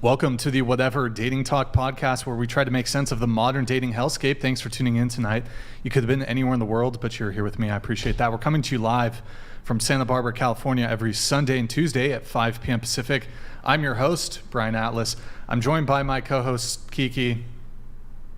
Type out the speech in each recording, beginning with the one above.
Welcome to the Whatever Dating Talk podcast, where we try to make sense of the modern dating hellscape. Thanks for tuning in tonight. You could have been anywhere in the world, but you're here with me. I appreciate that. We're coming to you live from Santa Barbara, California, every Sunday and Tuesday at 5 p.m. Pacific. I'm your host, Brian Atlas. I'm joined by my co-host, Kiki.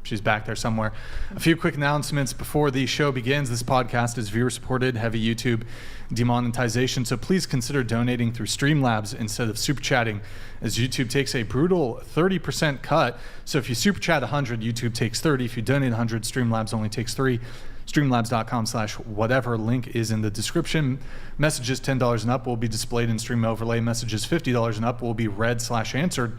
She's back there somewhere. A few quick announcements before the show begins. This podcast is viewer-supported, heavy YouTube demonetization, so please consider donating through Streamlabs instead of super chatting, as YouTube takes a brutal 30% cut. So if you super chat 100, YouTube takes 30. If you donate 100, Streamlabs only takes 3. Streamlabs.com/whatever. Link is in the description. Messages $10 and up will be displayed in Stream Overlay. Messages $50 and up will be read/answered.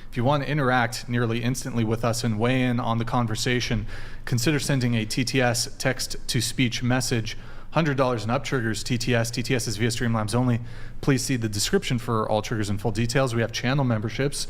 If you want to interact nearly instantly with us and weigh in on the conversation, consider sending a TTS, text-to-speech message. $100 and up triggers TTS. TTS is via Streamlabs only. Please see the description for all triggers and full details. We have channel memberships.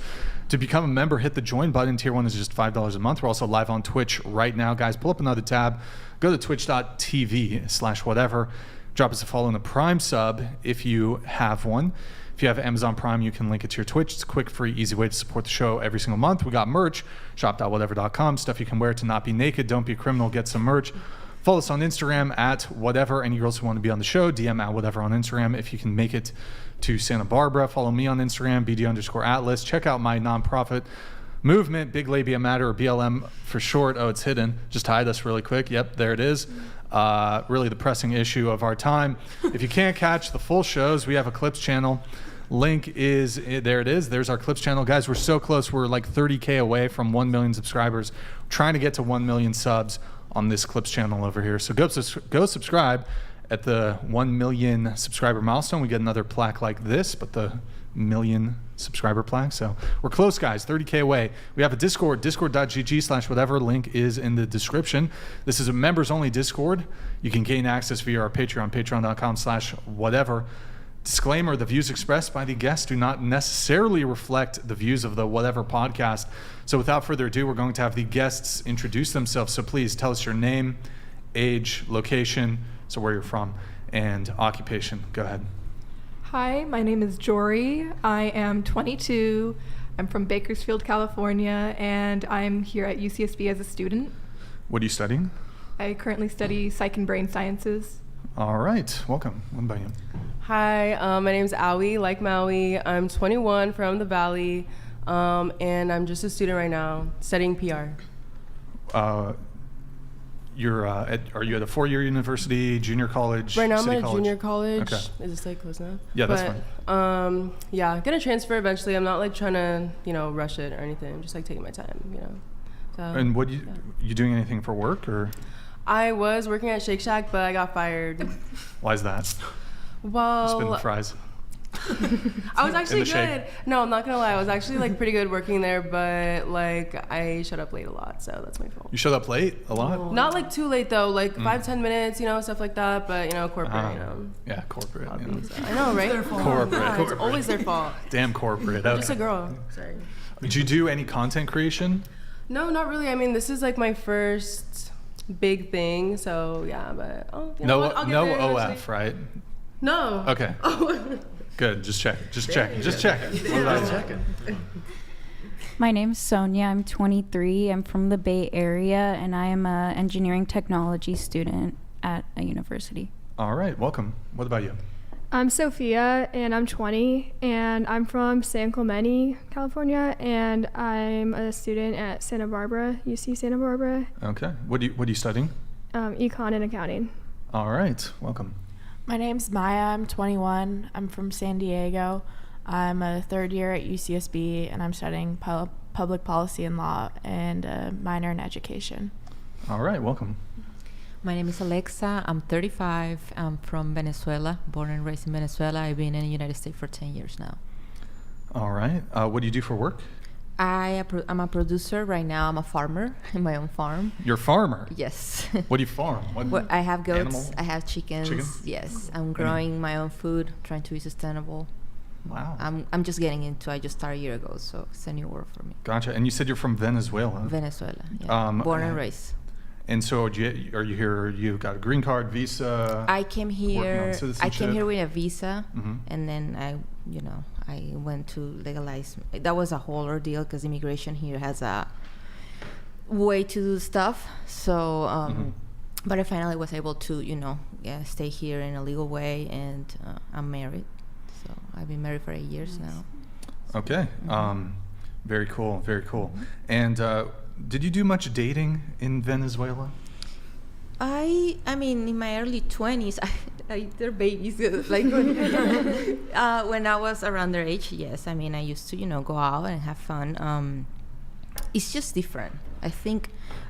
To become a member, hit the join button. Tier 1 is just $5 a month. We're also live on Twitch right now. Guys, pull up another tab. Go to twitch.tv/whatever. Drop us a follow and a Prime sub if you have one. If you have Amazon Prime, you can link it to your Twitch. It's a quick, free, easy way to support the show every single month. We got merch, shop.whatever.com, stuff you can wear to not be naked. Don't be a criminal, get some merch. Follow us on Instagram at whatever. Any girls who want to be on the show, DM at whatever on Instagram. If you can make it to Santa Barbara, follow me on Instagram, BD_Atlas. Check out my nonprofit movement, Big Labia Matter, or BLM for short. Oh, it's hidden. Just hide us really quick. Yep, there it is. Really the pressing issue of our time. If you can't catch the full shows, we have a Clips channel. Link is, there it is. There's our Clips channel. Guys, we're so close. We're like 30K away from 1 million subscribers. We're trying to get to 1 million subs on this Clips channel over here. So go subscribe. At the 1 million subscriber milestone, we get another plaque like this, but the million subscriber plaque. So we're close, guys, 30K away. We have a Discord, discord.gg/whatever. Link is in the description. This is a members only Discord. You can gain access via our Patreon, patreon.com/whatever. Disclaimer, the views expressed by the guests do not necessarily reflect the views of the Whatever podcast. So without further ado, we're going to have the guests introduce themselves. So please tell us your name, age, location, so where you're from, and occupation. Go ahead. Hi, my name is Jory. I am 22. I'm from Bakersfield, California, and I'm here at UCSB as a student. What are you studying? I currently study psych and brain sciences. All right, welcome. What about you? Hi, my name's Aoi, like Maui. I'm 21 from the Valley, and I'm just a student right now, studying PR. Are you at a 4-year university, junior college? Right now I'm city at a college? junior college. Okay. Is this like close enough? Yeah, that's fine. Yeah, gonna transfer eventually. I'm not like trying to, rush it or anything. I'm just like taking my time, So, And what you doing anything for work or? I was working at Shake Shack, but I got fired. Why is that? Well, Spin the fries. I was actually good. Shake. No, I'm not gonna lie. I was actually like pretty good working there, but like I showed up late a lot, so that's my fault. You showed up late a lot? Not like too late though, like 5-10 minutes, stuff like that. But corporate, Yeah, corporate. I know, right? Corporate. Yeah, it's always their fault. Damn corporate. I'm just a girl. Sorry. Did you do any content creation? No, not really. I mean, this is like my first big thing, so yeah. But I'll get No there OF, eventually. right? No. Okay. Good. Just checking. Just checking. What about you? My name's Sonia. I'm 23. I'm from the Bay Area, and I am an engineering technology student at a university. All right. Welcome. What about you? I'm Sophia, and I'm 20, and I'm from San Clemente, California, and I'm a student at Santa Barbara, UC Santa Barbara. Okay. What are you studying? Econ and accounting. All right. Welcome. My name's Maya. I'm 21. I'm from San Diego. I'm a third year at UCSB, and I'm studying public policy and law and a minor in education. All right. Welcome. My name is Alexa. I'm 35. I'm from Venezuela, born and raised in Venezuela. I've been in the United States for 10 years now. All right. What do you do for work? I'm a producer right now. I'm a farmer in my own farm. You're a farmer? Yes. What do you farm? Well, I have goats. Animal? I have chickens. Chicken? Yes. I'm growing my own food, trying to be sustainable. Wow. I'm just getting into. I just started a year ago, so it's a new world for me. Gotcha. And you said you're from Venezuela. Venezuela. Yeah. Born and raised. And so, are you here? You've got a green card, visa. I came here. Working on citizenship? I came here with a visa, Mm-hmm. and then I I went to legalize. That was a whole ordeal because immigration here has a way to do stuff. So, but I finally was able to, stay here in a legal way, and I'm married. So I've been married for 8 years now. Okay. Very cool. Very cool. And did you do much dating in Venezuela? I mean, in my early 20s, they're babies. Like when I was around their age, yes. I mean, I used to, go out and have fun. It's just different. I think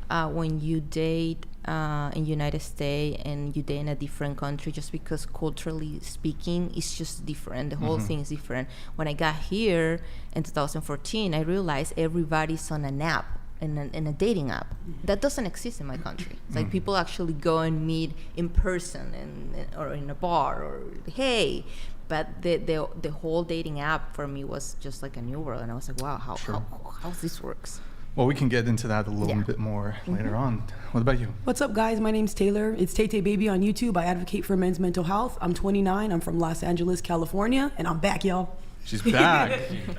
when you date in United States and you date in a different country, just because culturally speaking, it's just different. The whole thing is different. When I got here in 2014, I realized everybody's on an app. In a dating app that doesn't exist in my country. It's like people actually go and meet in person or in a bar or hey, but the whole dating app for me was just like a new world, and I was like, wow, how this works. Well, we can get into that a little bit more later on. What about you? What's up, guys? My name's Taylor. It's TayTay Baby on YouTube. I advocate for men's mental health. I'm 29. I'm from Los Angeles, California, and I'm back, y'all. She's back.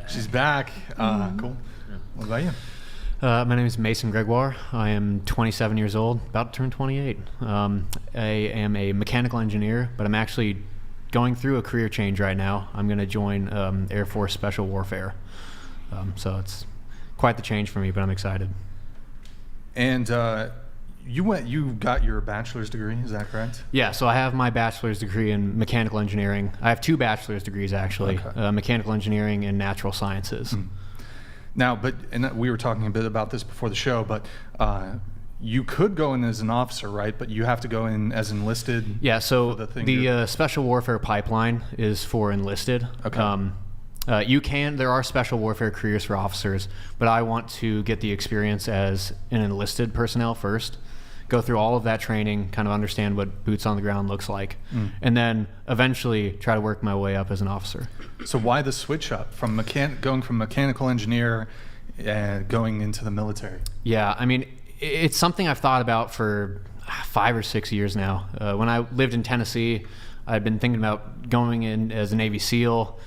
She's back. Cool. What about you? My name is Mason Gregoire. I am 27 years old, about to turn 28. I am a mechanical engineer, but I'm actually going through a career change right now. I'm going to join Air Force Special Warfare. So it's quite the change for me, but I'm excited. And you got your bachelor's degree, is that correct? Yeah, so I have my bachelor's degree in mechanical engineering. I have 2 bachelor's degrees, actually, mechanical engineering and natural sciences. Now, and we were talking a bit about this before the show, but you could go in as an officer, right? But you have to go in as enlisted. Yeah, so the special warfare pipeline is for enlisted. Okay. There are special warfare careers for officers, but I want to get the experience as an enlisted personnel first, go through all of that training, kind of understand what boots on the ground looks like, and then eventually try to work my way up as an officer. So why the switch up from going from mechanical engineer going into the military? Yeah, I mean, it's something I've thought about for 5 or 6 years now. When I lived in Tennessee, I'd been thinking about going in as a Navy SEAL,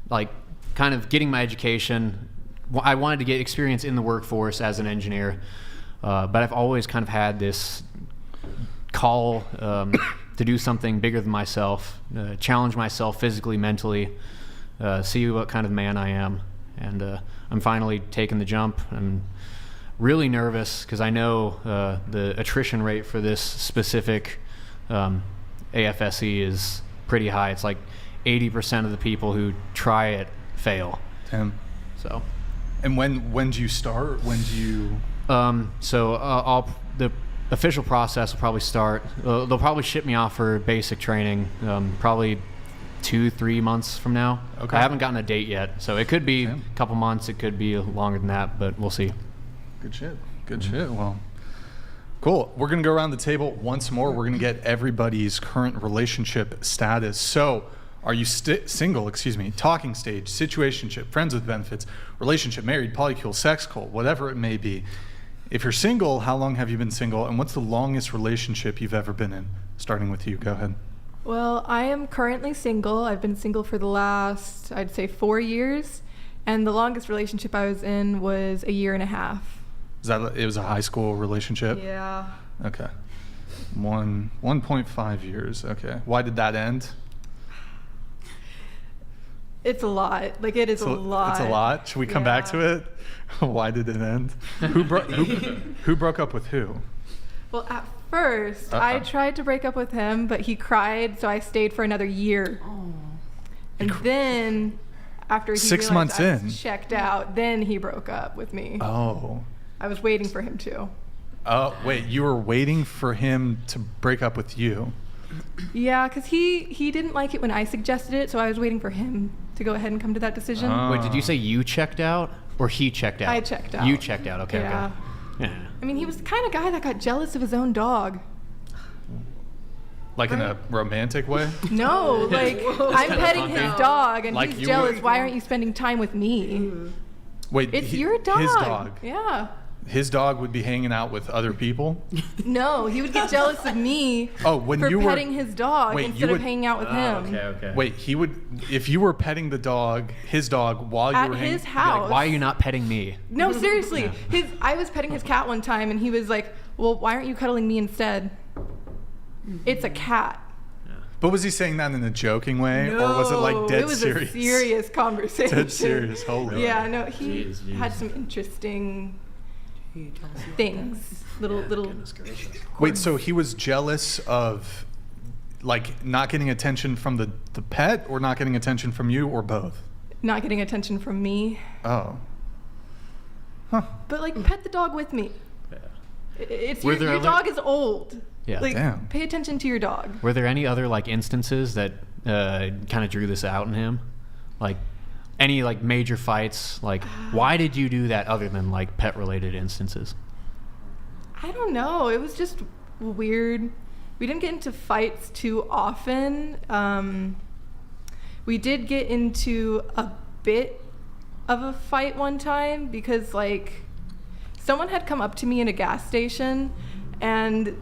like kind of getting my education. I wanted to get experience in the workforce as an engineer. But I've always kind of had this call to do something bigger than myself, challenge myself physically, mentally, see what kind of man I am. And I'm finally taking the jump. I'm really nervous because I know the attrition rate for this specific AFSE is pretty high. It's like 80% of the people who try it fail. Damn. So. And when do you start? When do you... The official process will probably start. They'll probably ship me off for basic training, probably 2-3 months from now. Okay. I haven't gotten a date yet, so it could be a couple months. It could be longer than that, but we'll see. Good shit. Good shit. Well, cool. We're gonna go around the table once more. We're gonna get everybody's current relationship status. So, are you single? Talking stage, situationship, friends with benefits, relationship, married, polycule, sex cult, whatever it may be. If you're single, how long have you been single, and what's the longest relationship you've ever been in? Starting with you, go ahead. Well, I am currently single. I've been single for the last, I'd say, 4 years, and the longest relationship I was in was 1.5 years. It was a high school relationship? Yeah. Okay. 1.5 years. Okay. Why did that end? It's a lot. Like, it is a lot. It's a lot. Should we come back to it? Why did it end? Who broke up with who? Well, at first, I tried to break up with him, but he cried, so I stayed for another year. Oh. And then, after he 6 realized months I in, was checked out, then he broke up with me. Oh. I was waiting for him to. Oh, wait, you were waiting for him to break up with you? Yeah, because he didn't like it when I suggested it, so I was waiting for him to go ahead and come to that decision. Wait, did you say you checked out or he checked out? I checked out. You checked out, okay. Yeah. Okay. Yeah. I mean, he was the kind of guy that got jealous of his own dog. Like in a romantic way? No, like I'm petting his dog and like he's jealous. Why aren't you spending time with me? Wait, it's your dog. His dog? Yeah. his dog would be hanging out with other people? No, he would get jealous of me when for you were petting his dog instead of hanging out with him. Okay. Wait, he would, if you were petting his dog while you At were hanging his house. Like, why are you not petting me? No, seriously. I was petting his cat one time, and he was like, well, why aren't you cuddling me instead? It's a cat. But was he saying that in a joking way, or was it like dead serious? It was a serious conversation. Dead serious, holy. Yeah, no, he had some interesting things. Little. Wait, so he was jealous of, like, not getting attention from the pet, or not getting attention from you, or both? Not getting attention from me. Oh. Huh. But like, pet the dog with me. It's your dog is old. Yeah. Like, Damn. pay attention to your dog. Were there any other like instances that kind of drew this out in him? Like any like major fights? Like why did you do that other than like pet related instances? I don't know. It was just weird. We didn't get into fights too often. We did get into a bit of a fight one time because like someone had come up to me in a gas station and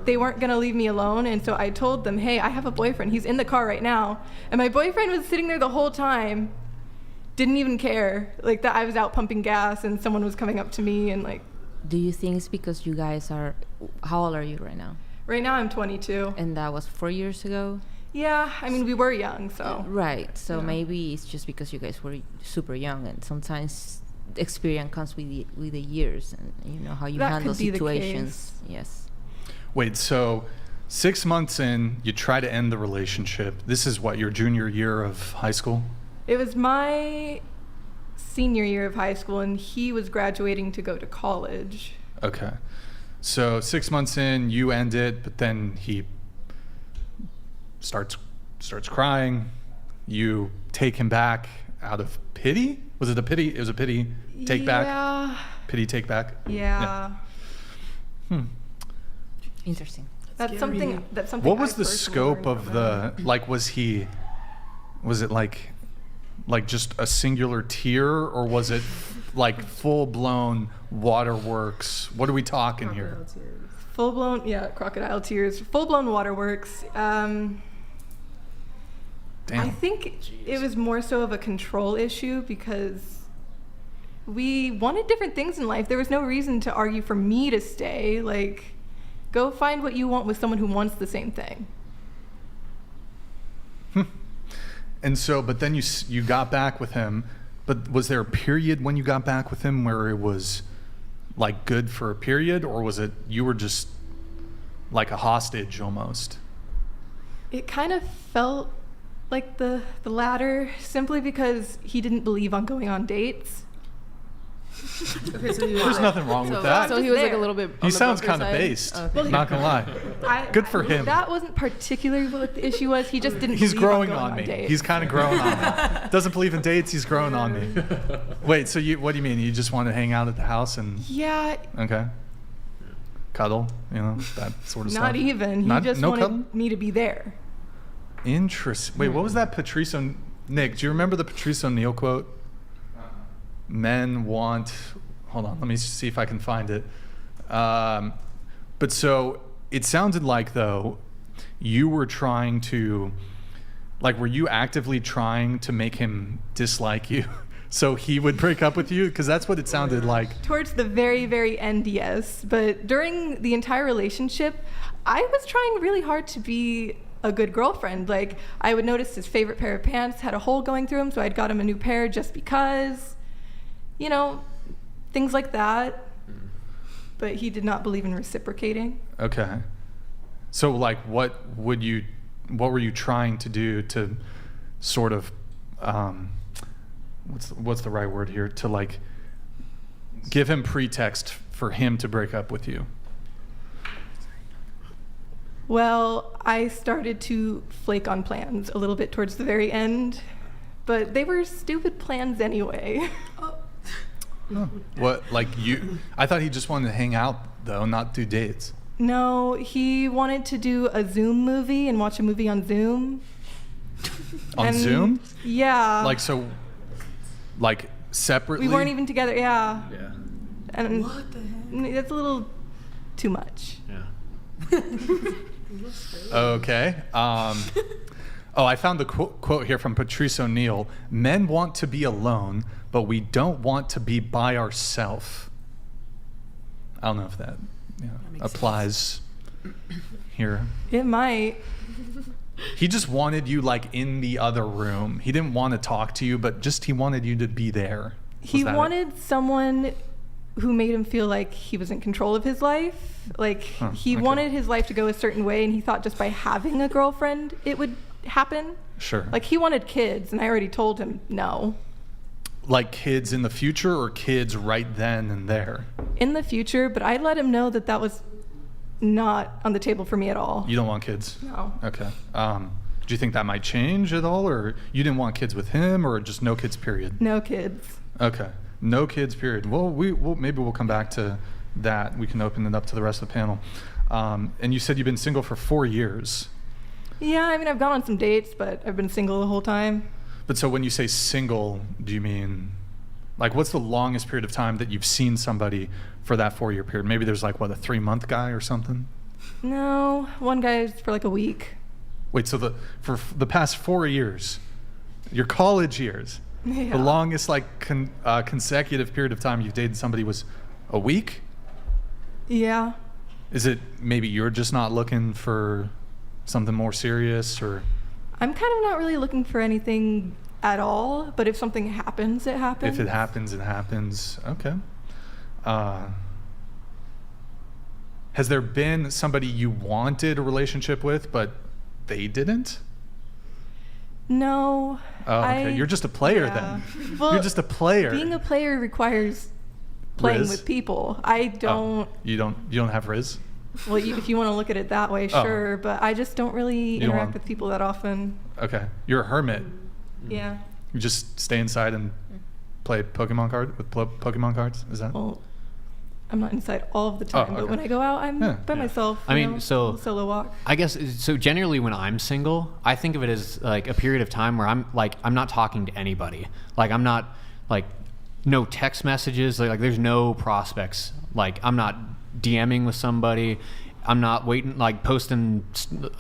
they weren't gonna leave me alone, and so I told them, hey, I have a boyfriend, he's in the car right now. And my boyfriend was sitting there the whole time, didn't even care, like that I was out pumping gas and someone was coming up to me and like. Do you think it's because you guys are, how old are you right now? Right now I'm 22. And that was 4 years ago? Yeah, I mean, we were young, so. Right, so Yeah. maybe it's just because you guys were super young, and sometimes experience comes with the years, and you know how you That handle could be the situations. case. Yes. Wait, so 6 months in, you try to end the relationship. This is what, your junior year of high school? It was my senior year of high school, and he was graduating to go to college. Okay. So 6 months in, you end it, but then he starts crying. You take him back out of pity? Was it a pity? It was a pity take back? Yeah. Pity take back? Yeah. Interesting. That's something. What was I the personally scope learned of from the, him. like, was it like just a singular tear, or was it like full-blown waterworks? What are we talking here? Full-blown, crocodile tears. Full-blown waterworks. Damn. I think it was more so of a control issue because we wanted different things in life. There was no reason to argue for me to stay. Like, go find what you want with someone who wants the same thing. And so, but then you got back with him, but was there a period when you got back with him where it was like good for a period, or was it you were just like a hostage almost? It kind of felt like the latter, simply because he didn't believe on going on dates. Okay, so There's nothing wrong with that. So he was like a little bit. He sounds kind of based. Okay. Not gonna lie. Good for him. That wasn't particularly what the issue was. He just didn't. He's believe growing on on me. dates. He's kind of growing on me. Doesn't believe in dates. He's growing on me. Wait, so what do you mean? You just want to hang out at the house and? Yeah. Okay. Cuddle, that sort of stuff. Not even. He just no wanted cuddle? me to be there. Interesting. Wait, what was that Patrice Nick, do you remember the Patrice O'Neill quote? Men want. Hold on, let me see if I can find it. But so it sounded like, though, you were trying to, like, were you actively trying to make him dislike you so he would break up with you? Because that's what it sounded like. Towards the very, very end, yes. But during the entire relationship, I was trying really hard to be a good girlfriend. Like, I would notice his favorite pair of pants had a hole going through them, so I'd got him a new pair just because, things like that. But he did not believe in reciprocating. Okay. So, like, what were you trying to do to sort of, what's the right word here? To, like, give him pretext for him to break up with you? Well, I started to flake on plans a little bit towards the very end, but they were stupid plans anyway. What, like I thought he just wanted to hang out, though, not do dates. No, he wanted to do a Zoom movie and watch a movie on Zoom. On Zoom? Yeah. Like, so, like, separately? We weren't even together, yeah. And What the heck? that's a little too much. Yeah. Okay. I found the quote here from Patrice O'Neill. Men want to be alone, but we don't want to be by ourselves. I don't know if that applies here. It might. He just wanted you like in the other room. He didn't want to talk to you, but just he wanted you to be there. He wanted someone who made him feel like he was in control of his life. Like he wanted his life to go a certain way, and he thought just by having a girlfriend it would happen. Sure. Like he wanted kids, and I already told him no. Like kids in the future or kids right then and there? In the future, but I let him know that that was not on the table for me at all. You don't want kids? No. Okay. Do you think that might change at all, or you didn't want kids with him, or just no kids period? No kids. Okay. No kids period. Well, maybe we'll come back to that. We can open it up to the rest of the panel. And you said you've been single for 4 years. Yeah, I mean, I've gone on some dates, but I've been single the whole time. But so when you say single, do you mean, like, what's the longest period of time that you've seen somebody for that 4-year period? Maybe there's like, what, a 3-month guy or something? No, one guy's for like a week. Wait, so for the past 4 years, your college years, Yeah. the longest like consecutive period of time you've dated somebody was a week? Yeah. Is it maybe you're just not looking for something more serious, or? I'm kind of not really looking for anything at all, but if something happens, it happens. If it happens, it happens. Okay. Has there been somebody you wanted a relationship with, but they didn't? No. Oh, okay. You're just a player then. Well, you're just a player. Being a player requires playing Riz? with people. I don't. You don't have Riz? Well, if you want to look at it that way, sure. But I just don't really interact with people that often. Okay. You're a hermit. Yeah. You just stay inside and play Pokemon Pokemon cards? Is that? Well, I'm not inside all of the time, but when I go out, I'm by myself. I mean, so solo walk. I guess so. Generally, when I'm single, I think of it as like a period of time where I'm not talking to anybody. Like I'm not like no text messages. Like there's no prospects. Like I'm not DMing with somebody. I'm not waiting, like posting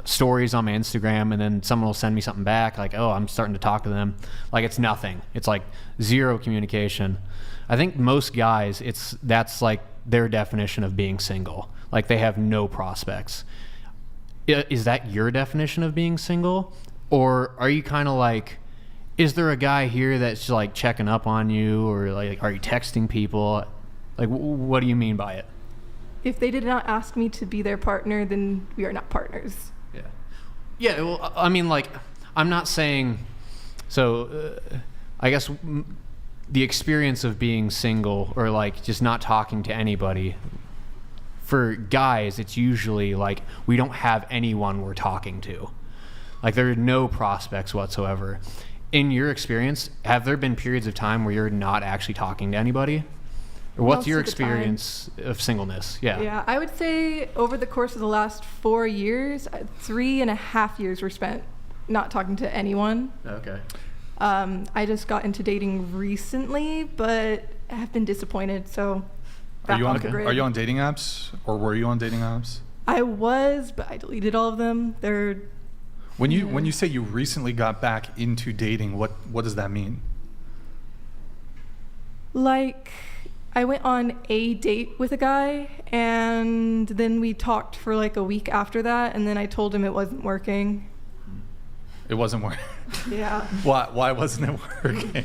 stories on my Instagram and then someone will send me something back. Like, oh, I'm starting to talk to them. Like it's nothing. It's like zero communication. I think most guys, that's like their definition of being single. Like they have no prospects. Is that your definition of being single? Or are you kind of like, is there a guy here that's like checking up on you, or like, are you texting people? Like, what do you mean by it? If they did not ask me to be their partner, then we are not partners. Yeah. Yeah, well, I mean, like, I'm not saying, so I guess the experience of being single or like just not talking to anybody, for guys, it's usually like we don't have anyone we're talking to. Like there are no prospects whatsoever. In your experience, have there been periods of time where you're not actually talking to anybody? Or what's Most your of the time. experience of singleness? Yeah. Yeah, I would say over the course of the last 4 years, 3.5 years were spent not talking to anyone. Okay. I just got into dating recently, but I have been disappointed, so Are you on dating apps, or were you on dating apps? I was, but I deleted all of them. When you say you recently got back into dating, what does that mean? Like, I went on a date with a guy, and then we talked for like a week after that, and then I told him it wasn't working. It wasn't working. Yeah. Why wasn't it working?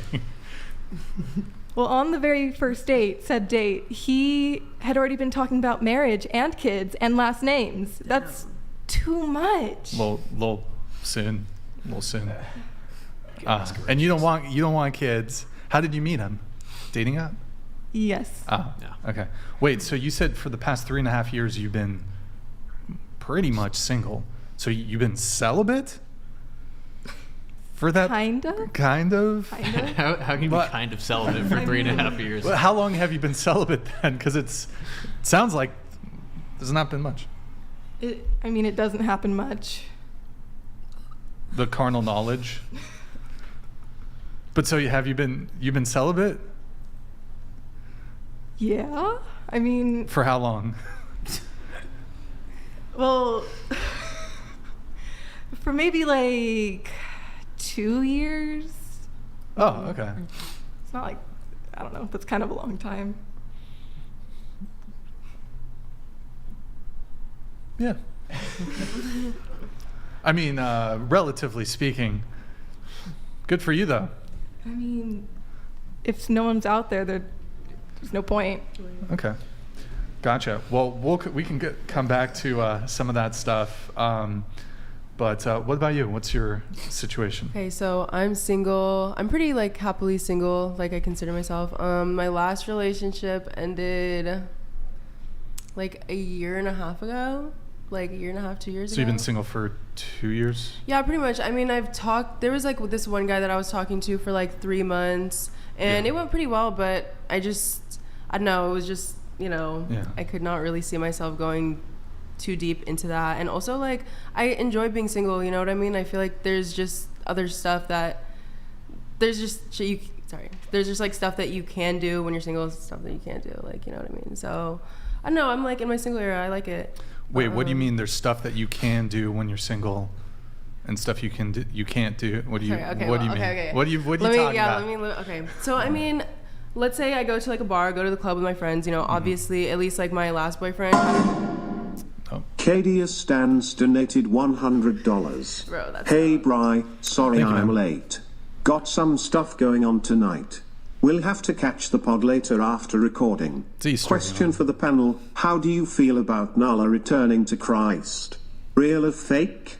Well, on the very first said date, he had already been talking about marriage and kids and last names. That's too much. Little soon. And you don't want kids. How did you meet him? Dating app? Yes. Oh, yeah. Okay. Wait, so you said for the past 3.5 years you've been pretty much single. So you've been celibate? For that? Kind of. How can you be kind of celibate for 3.5 years? Well, how long have you been celibate then? Because it sounds like there's not been much. It doesn't happen much. The carnal knowledge. But so you've been celibate? Yeah. I mean, For how long? well, for maybe like 2 years. Oh, okay. It's not like, I don't know, that's kind of a long time. Yeah. I mean, relatively speaking, good for you though. I mean, if no one's out there, there's no point. Okay. Gotcha. Well, we can come back to some of that stuff. But what about you? What's your situation? Okay, so I'm single. I'm pretty like happily single, like I consider myself. My last relationship ended like a year and a half ago, like a year and a half, 2 years ago. So you've been single for 2 years? Yeah, pretty much. I mean, there was like this one guy that I was talking to for like 3 months, and it went pretty well, but I don't know, it was just, I could not really see myself going too deep into that. And also, like, I enjoy being single, you know what I mean? I feel like there's just other stuff that, there's just like stuff that you can do when you're single, stuff that you can't do, like, you know what I mean? So, I don't know, I'm like in my single era, I like it. Wait, what do you mean there's stuff that you can do when you're single and stuff you can't do? What do you mean? What are you talking about? Okay. So, I mean, let's say I go to like a bar, go to the club with my friends, obviously, at least like my last boyfriend. Kadia Stans donated $100. Bro, that's hey, Bri, sorry Thank you, I'm man. late. Got some stuff going on tonight. We'll have to catch the pod later after recording. It's Easter, Question for the panel, how do you feel about Nala returning to Christ? Real or fake?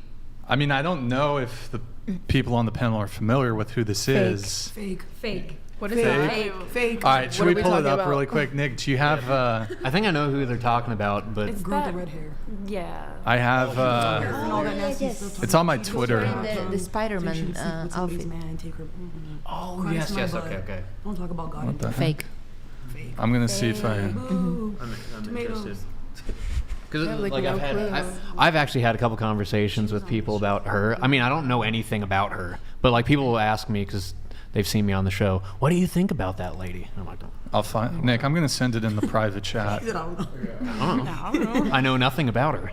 I mean, I don't know if the people on the panel are familiar with who this is. Fake. What is that? Fake. All right, should we are we pull it talking up about? really quick? Nick, do you have... I think I know who they're talking about, but It's girl with the red hair. Yeah. I have... And all that nasty stuff. it's on my Twitter. The Spider-Man She was sleeping with somebody's outfit. man, take her. oh Christ, my butt. okay. Don't talk about God. What the heck? Fake. Fake. I'm going to see if I... Boo. I'm Tomatoes. interested. Because Yeah, like, no clue. I've actually had a couple conversations with people about her. I mean, I don't know anything about her, but like people will ask me because they've seen me on the show. What do you think about that lady? I'm like, I'll find... Nick, I'm going to send it in the private chat. He said, I don't know. I don't know. I know nothing about her.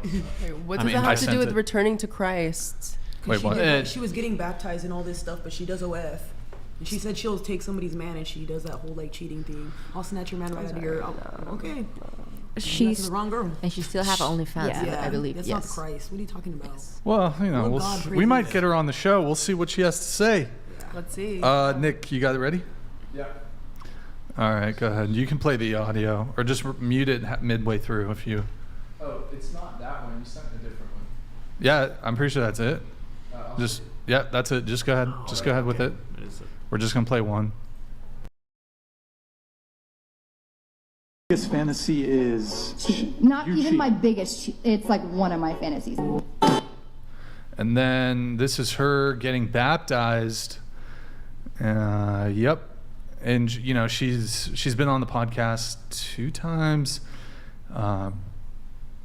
What I does mean, that I have to sent do with it. returning to Christ? Wait, what? She was getting baptized and all this stuff, but she does OF. And she said she'll take somebody's man, and she does that whole like cheating thing. I'll snatch your man right out of your. Okay. That's She's the wrong girl. And she still have OnlyFans, Yeah. I believe. That's not the Christ. What are you talking about? Well, Well, we'll God we praises. might get her on the show. We'll see what she has to say. Let's see. Nick, you got it ready? Yeah. All right, go ahead. You can play the audio, or just mute it midway through if you... Oh, it's not that one. You sent a different one. Yeah, I'm pretty sure that's it. That's it. Just go ahead. Just go ahead with it. We're just going to play one. Biggest fantasy is Not you even cheat. my biggest. It's like one of my fantasies. And then this is her getting baptized. Yep. And she's been on the podcast 2 times.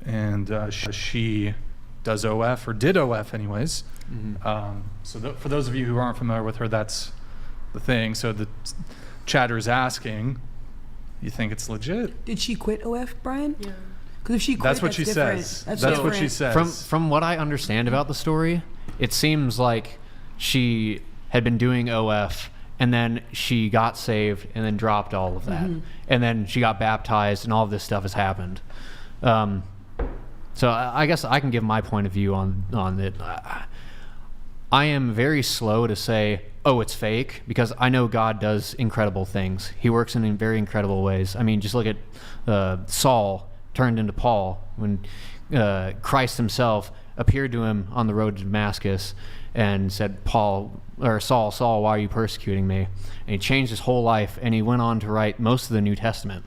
And she does OF, or did OF anyways. So for those of you who aren't familiar with her, that's the thing. So the chatter is asking, you think it's legit? Did she quit OF, Brian? Yeah. Because if she quit, That's what she different. says. That's That's what different. she says. From what I understand about the story, it seems like she had been doing OF and then she got saved and then dropped all of that. And then she got baptized and all of this stuff has happened. So I guess I can give my point of view on it. I am very slow to say, oh, it's fake, because I know God does incredible things. He works in very incredible ways. I mean, just look at Saul turned into Paul when Christ himself appeared to him on the road to Damascus and said, Saul, Saul, why are you persecuting me? And he changed his whole life, and he went on to write most of the New Testament.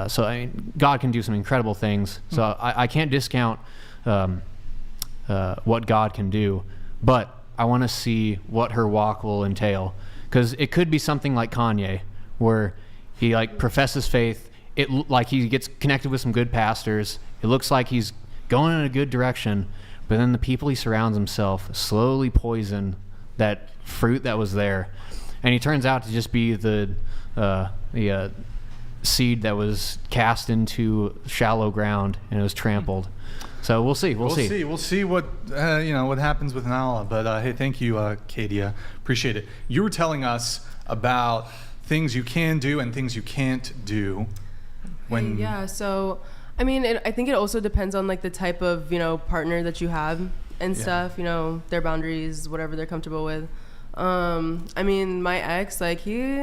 So I mean, God can do some incredible things. So I can't discount what God can do, but I want to see what her walk will entail, because it could be something like Kanye, where he like professes faith. Like he gets connected with some good pastors. It looks like he's going in a good direction, but then the people he surrounds himself slowly poison that fruit that was there, and he turns out to just be the seed that was cast into shallow ground and it was trampled. So we'll see. We'll see. We'll see what what happens with Nala. But hey, thank you, Kadia. Appreciate it. You were telling us about things you can do and things you can't do. When yeah. So I mean, I think it also depends on like the type of partner that you have and stuff. Their boundaries, whatever they're comfortable with. I mean, my ex, like he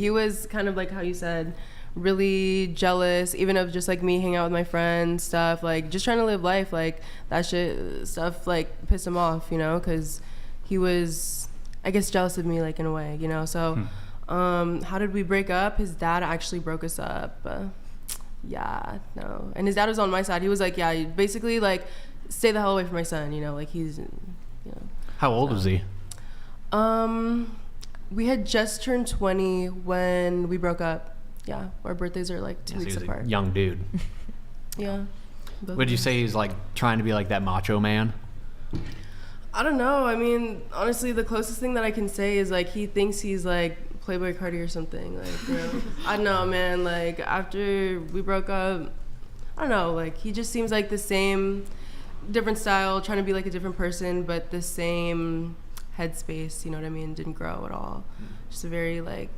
was kind of like how you said, really jealous, even of just like me hanging out with my friends, stuff, like just trying to live life, like that shit stuff like pissed him off, because he was, I guess, jealous of me, like in a way, so how did we break up? His dad actually broke us up. And his dad was on my side. He was like, yeah, basically like stay the hell away from my son, like he's How old was he? We had just turned 20 when we broke up. Yeah, our birthdays are like 2 weeks apart. A young dude. Yeah. Would you say he's like trying to be like that macho man? I don't know. I mean, honestly, the closest thing that I can say is like he thinks he's like Playboy Cardi or something. Like, I don't know, man. Like after we broke up, I don't know. Like he just seems like the same, different style, trying to be like a different person, but the same headspace. You know what I mean? Didn't grow at all. Just a very like.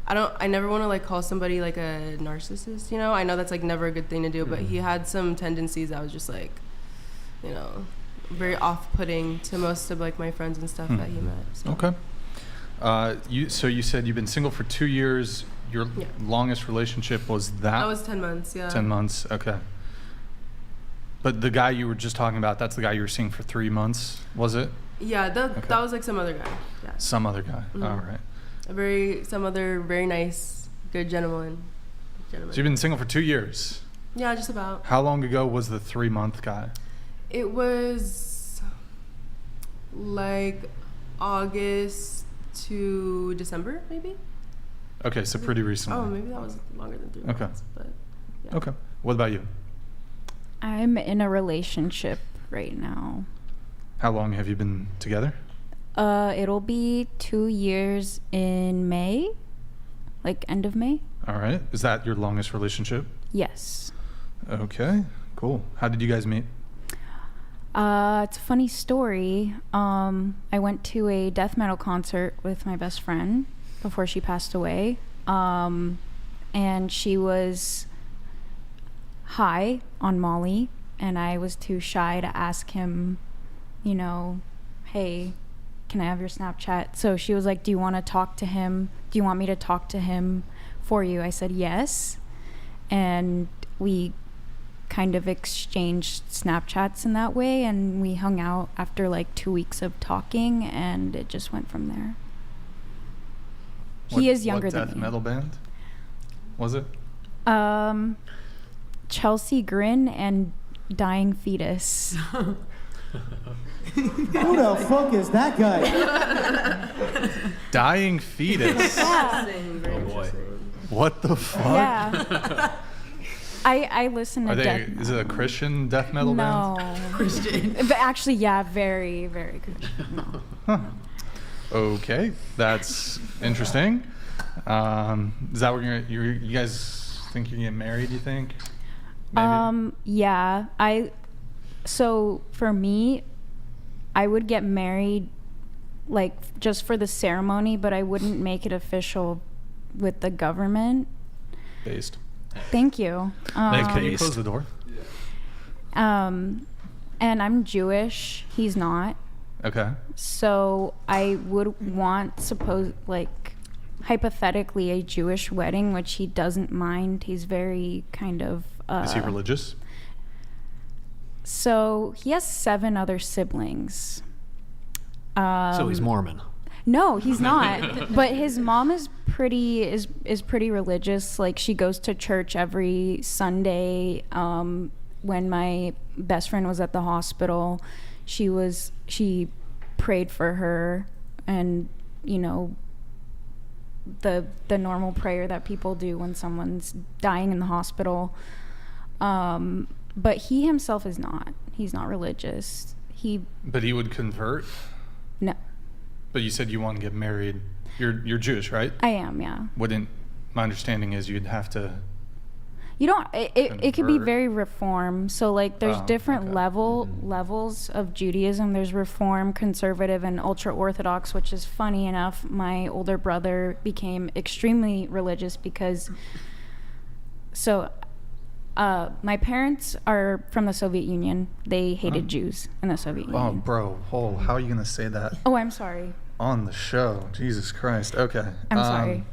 I never want to like call somebody like a narcissist, I know that's like never a good thing to do, but he had some tendencies that was just like, very off-putting to most of like my friends and stuff that he met. So. Okay. So you said you've been single for 2 years. Your longest relationship was that was 10 months, yeah. 10 months, okay. But the guy you were just talking about, that's the guy you were seeing for 3 months, was it? Yeah, that was like some other guy. Yeah. Some other guy, all right. Some other very nice, good gentleman. So you've been single for 2 years? Yeah, just about. How long ago was the 3 month guy? It was like August to December, maybe. Okay, so pretty recently. Oh, maybe that was longer than 3 months. But yeah. Okay. What about you? I'm in a relationship right now. How long have you been together? It'll be 2 years in May, like end of May. All right. Is that your longest relationship? Yes. Okay, cool. How did you guys meet? It's a funny story. I went to a death metal concert with my best friend before she passed away. And she was high on Molly, and I was too shy to ask him, hey, can I have your Snapchat? So she was like, do you want to talk to him? Do you want me to talk to him for you? I said yes. And we kind of exchanged Snapchats in that way, and we hung out after like 2 weeks of talking, and it just went from there. He is younger than me. What death metal band was it? Chelsea Grin and Dying Fetus. Who the fuck is that guy? Dying Fetus. Yeah. Oh boy. What the fuck? Yeah. I listen to death metal. Is it a Christian death metal band? No. Christian. But actually, yeah, very, very Christian. No. Huh. Okay, that's interesting. Is that what you guys think you're getting married, you think? Maybe? Yeah. So for me, I would get married like just for the ceremony, but I wouldn't make it official with the government. Based. Thank you. Can you close the door? And I'm Jewish. He's not. Okay. So I would want, hypothetically, a Jewish wedding, which he doesn't mind. He's very kind of... Is he religious? So he has 7 other siblings. So he's Mormon. No, he's not. But his mom is pretty religious. Like, she goes to church every Sunday. When my best friend was at the hospital, she prayed for her, and the normal prayer that people do when someone's dying in the hospital. But he himself is not. He's not religious. But he would convert? No. But you said you want to get married. You're Jewish, right? I am, yeah. Wouldn't my understanding is you'd have to. You don't. It could be convert. very reform. So like, there's different levels of Judaism. There's reform, conservative, and ultra orthodox. Which is funny enough. My older brother became extremely religious because. So, my parents are from the Soviet Union. They hated Jews in the Soviet Union. Oh, bro, how are you gonna say that? Oh, I'm sorry. On the show, Jesus Christ. Okay. I'm sorry.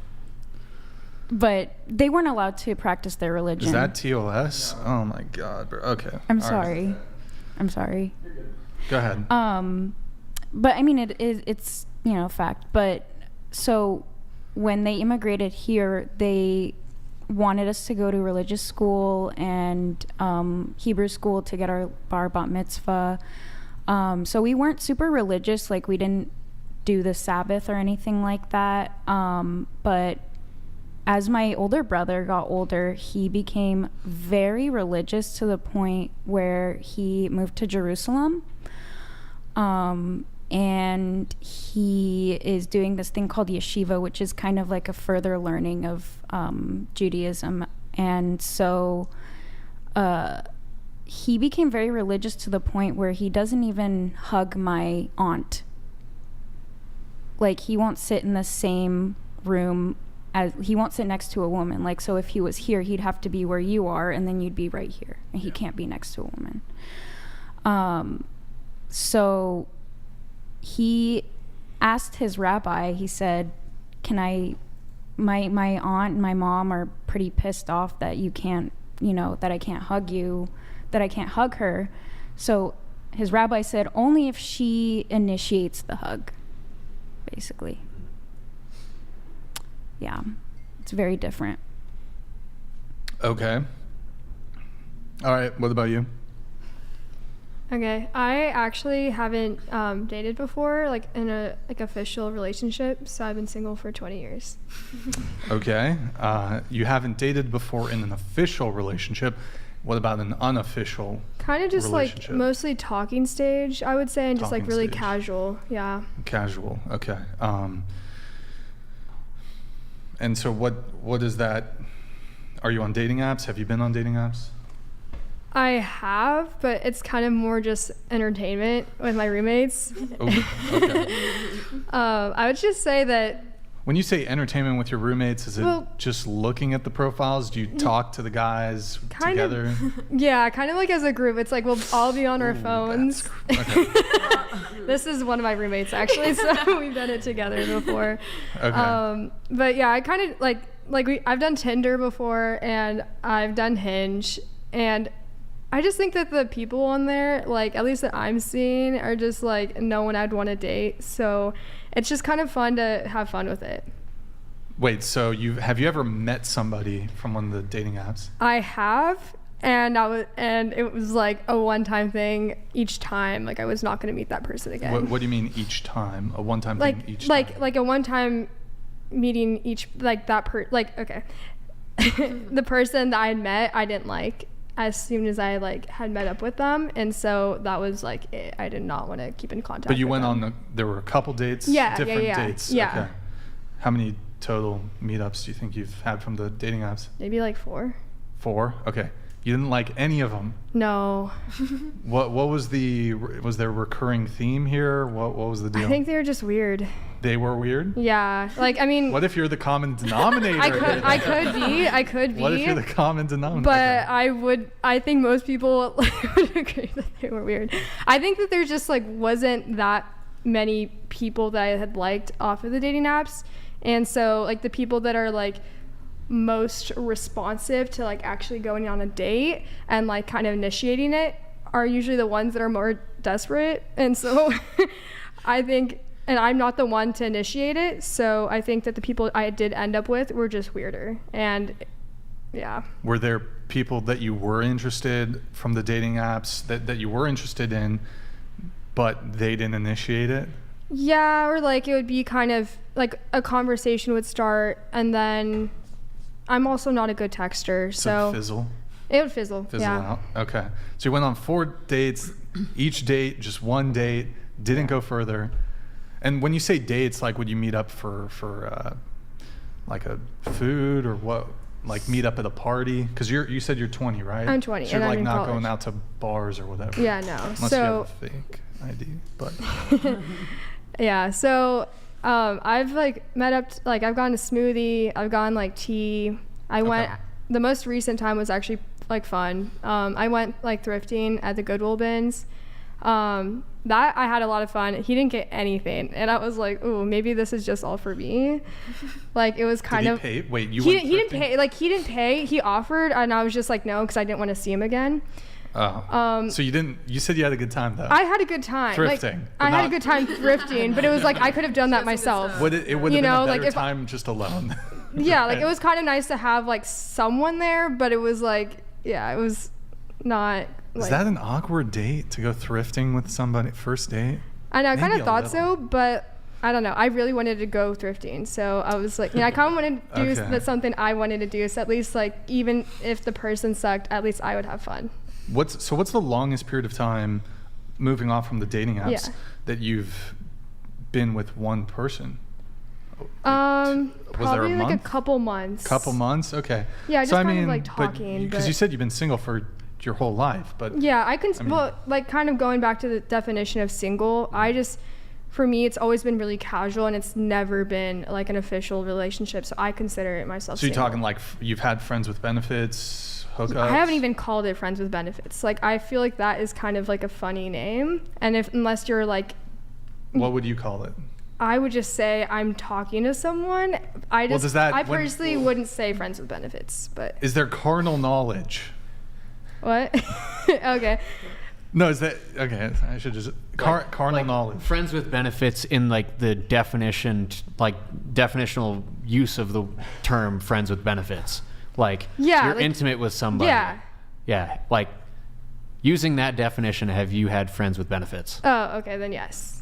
But they weren't allowed to practice their religion. Is that TOS? Oh my God, bro. Okay. I'm All sorry. right. I'm sorry. Go ahead. But I mean, it's fact. But so when they immigrated here, they wanted us to go to religious school and Hebrew school to get our bar bat mitzvah. So we weren't super religious. Like, we didn't do the Sabbath or anything like that. But as my older brother got older, he became very religious to the point where he moved to Jerusalem. And he is doing this thing called yeshiva, which is kind of like a further learning of Judaism. And so he became very religious to the point where he doesn't even hug my aunt. Like, he won't sit in the same room he won't sit next to a woman. Like, so if he was here, he'd have to be where you are, and then you'd be right here. And he can't be next to a woman. So he asked his rabbi, he said, my aunt and my mom are pretty pissed off that you can't, that I can't hug you, that I can't hug her. So his rabbi said, only if she initiates the hug, basically. Yeah, it's very different. Okay. All right, what about you? Okay, I actually haven't dated before, like in a official relationship. So I've been single for 20 years. Okay, you haven't dated before in an official relationship. What about an unofficial? Kind of just like mostly talking stage, I would say, and just like really casual. Yeah. Casual. Okay. And so what is that? Are you on dating apps? Have you been on dating apps? I have, but it's kind of more just entertainment with my roommates. Ooh, okay. I would just say that. When you say entertainment with your roommates, is it just looking at the profiles? Do you talk to the guys together? Yeah, kind of like as a group. It's like we'll all be on our phones. Okay. This is one of my roommates, actually, so we've done it together before. Okay. But yeah, I kind of I've done Tinder before, and I've done Hinge, and I just think that the people on there, like, at least that I'm seeing, are just like no one I'd want to date. So it's just kind of fun to have fun with it. Wait, so have you ever met somebody from one of the dating apps? I have, and it was like a one-time thing each time. Like, I was not going to meet that person again. What do you mean each time? A one-time thing each time? Like a one-time meeting each, like that okay. The person that I had met, I didn't like as soon as I had met up with them, and so that was like it. I did not want to keep in contact. But you with went them. on there were a couple dates, different dates. Yeah. Okay. How many total meetups do you think you've had from the dating apps? Maybe like 4. 4? Okay. You didn't like any of them? No. What was there a recurring theme here? What was the deal? I think they were just weird. They were weird? Yeah. I mean, what if you're the common denominator? I could be. What if you're the common denominator? But I think most people would agree that they were weird. I think that there just wasn't that many people that I had liked off of the dating apps. And so the people that are most responsive to actually going on a date and kind of initiating it are usually the ones that are more desperate. And so I think, and I'm not the one to initiate it, so I think that the people I did end up with were just weirder. And yeah. Were there people that you were interested from the dating apps that you were interested in, but they didn't initiate it? Yeah, or it would be kind of a conversation would start, and then I'm also not a good texter, so fizzle. It would fizzle out. Okay. So you went on 4 dates, each date, just one date, didn't go further. And when you say dates, would you meet up for like a food or what? Like meet up at a party? Because you said you're 20, right? I'm 20, So you're and like I'm in not college. going out to bars or whatever. Yeah, no. Unless you have a fake ID, but. Yeah, so I've like met up, like I've gone to smoothie, I've gone like tea. I went, the most recent time was actually like fun. I went like thrifting at the Goodwill bins. That I had a lot of fun. He didn't get anything, and I was like, "Ooh, maybe this is just all for me." Like it was kind of. Did he pay? Wait, you? He didn't pay. Like he didn't pay. He offered, and I was just like, no, because I didn't want to see him again. Oh. So you didn't? You said you had a good time though. I had a good time. Thrifting. Like, I had a good time thrifting, but it was like I could have done that myself. It would have been a better time just alone. Yeah, like it was kind of nice to have like someone there, but it was like, yeah, it was not. Is that an awkward date to go thrifting with somebody first date? I know, I kind Maybe of a thought little. so, but I don't know. I really wanted to go thrifting, so I was like, I kind of wanted to do that's something I wanted to do. So at least like even if the person sucked, at least I would have fun. What's the longest period of time, moving off from the dating apps, that you've been with one person? Probably like a couple months. Couple months, okay. Yeah, just kind of like talking. Because you said you've been single for your whole life, but yeah, well, like kind of going back to the definition of single, for me, it's always been really casual, and it's never been like an official relationship. So I consider it myself. So you're single. talking like you've had friends with benefits, hookups? I haven't even called it friends with benefits. Like I feel like that is kind of like a funny name, and unless you're like, what would you call it? I would just say I'm talking to someone. I personally wouldn't say friends with benefits, but is there carnal knowledge? What? Okay. No, is that okay? I should just carnal knowledge. Friends with benefits in like the definitional use of the term friends with benefits. Like you're like, intimate with somebody. Yeah. Yeah. Like using that definition, have you had friends with benefits? Oh, okay, then yes.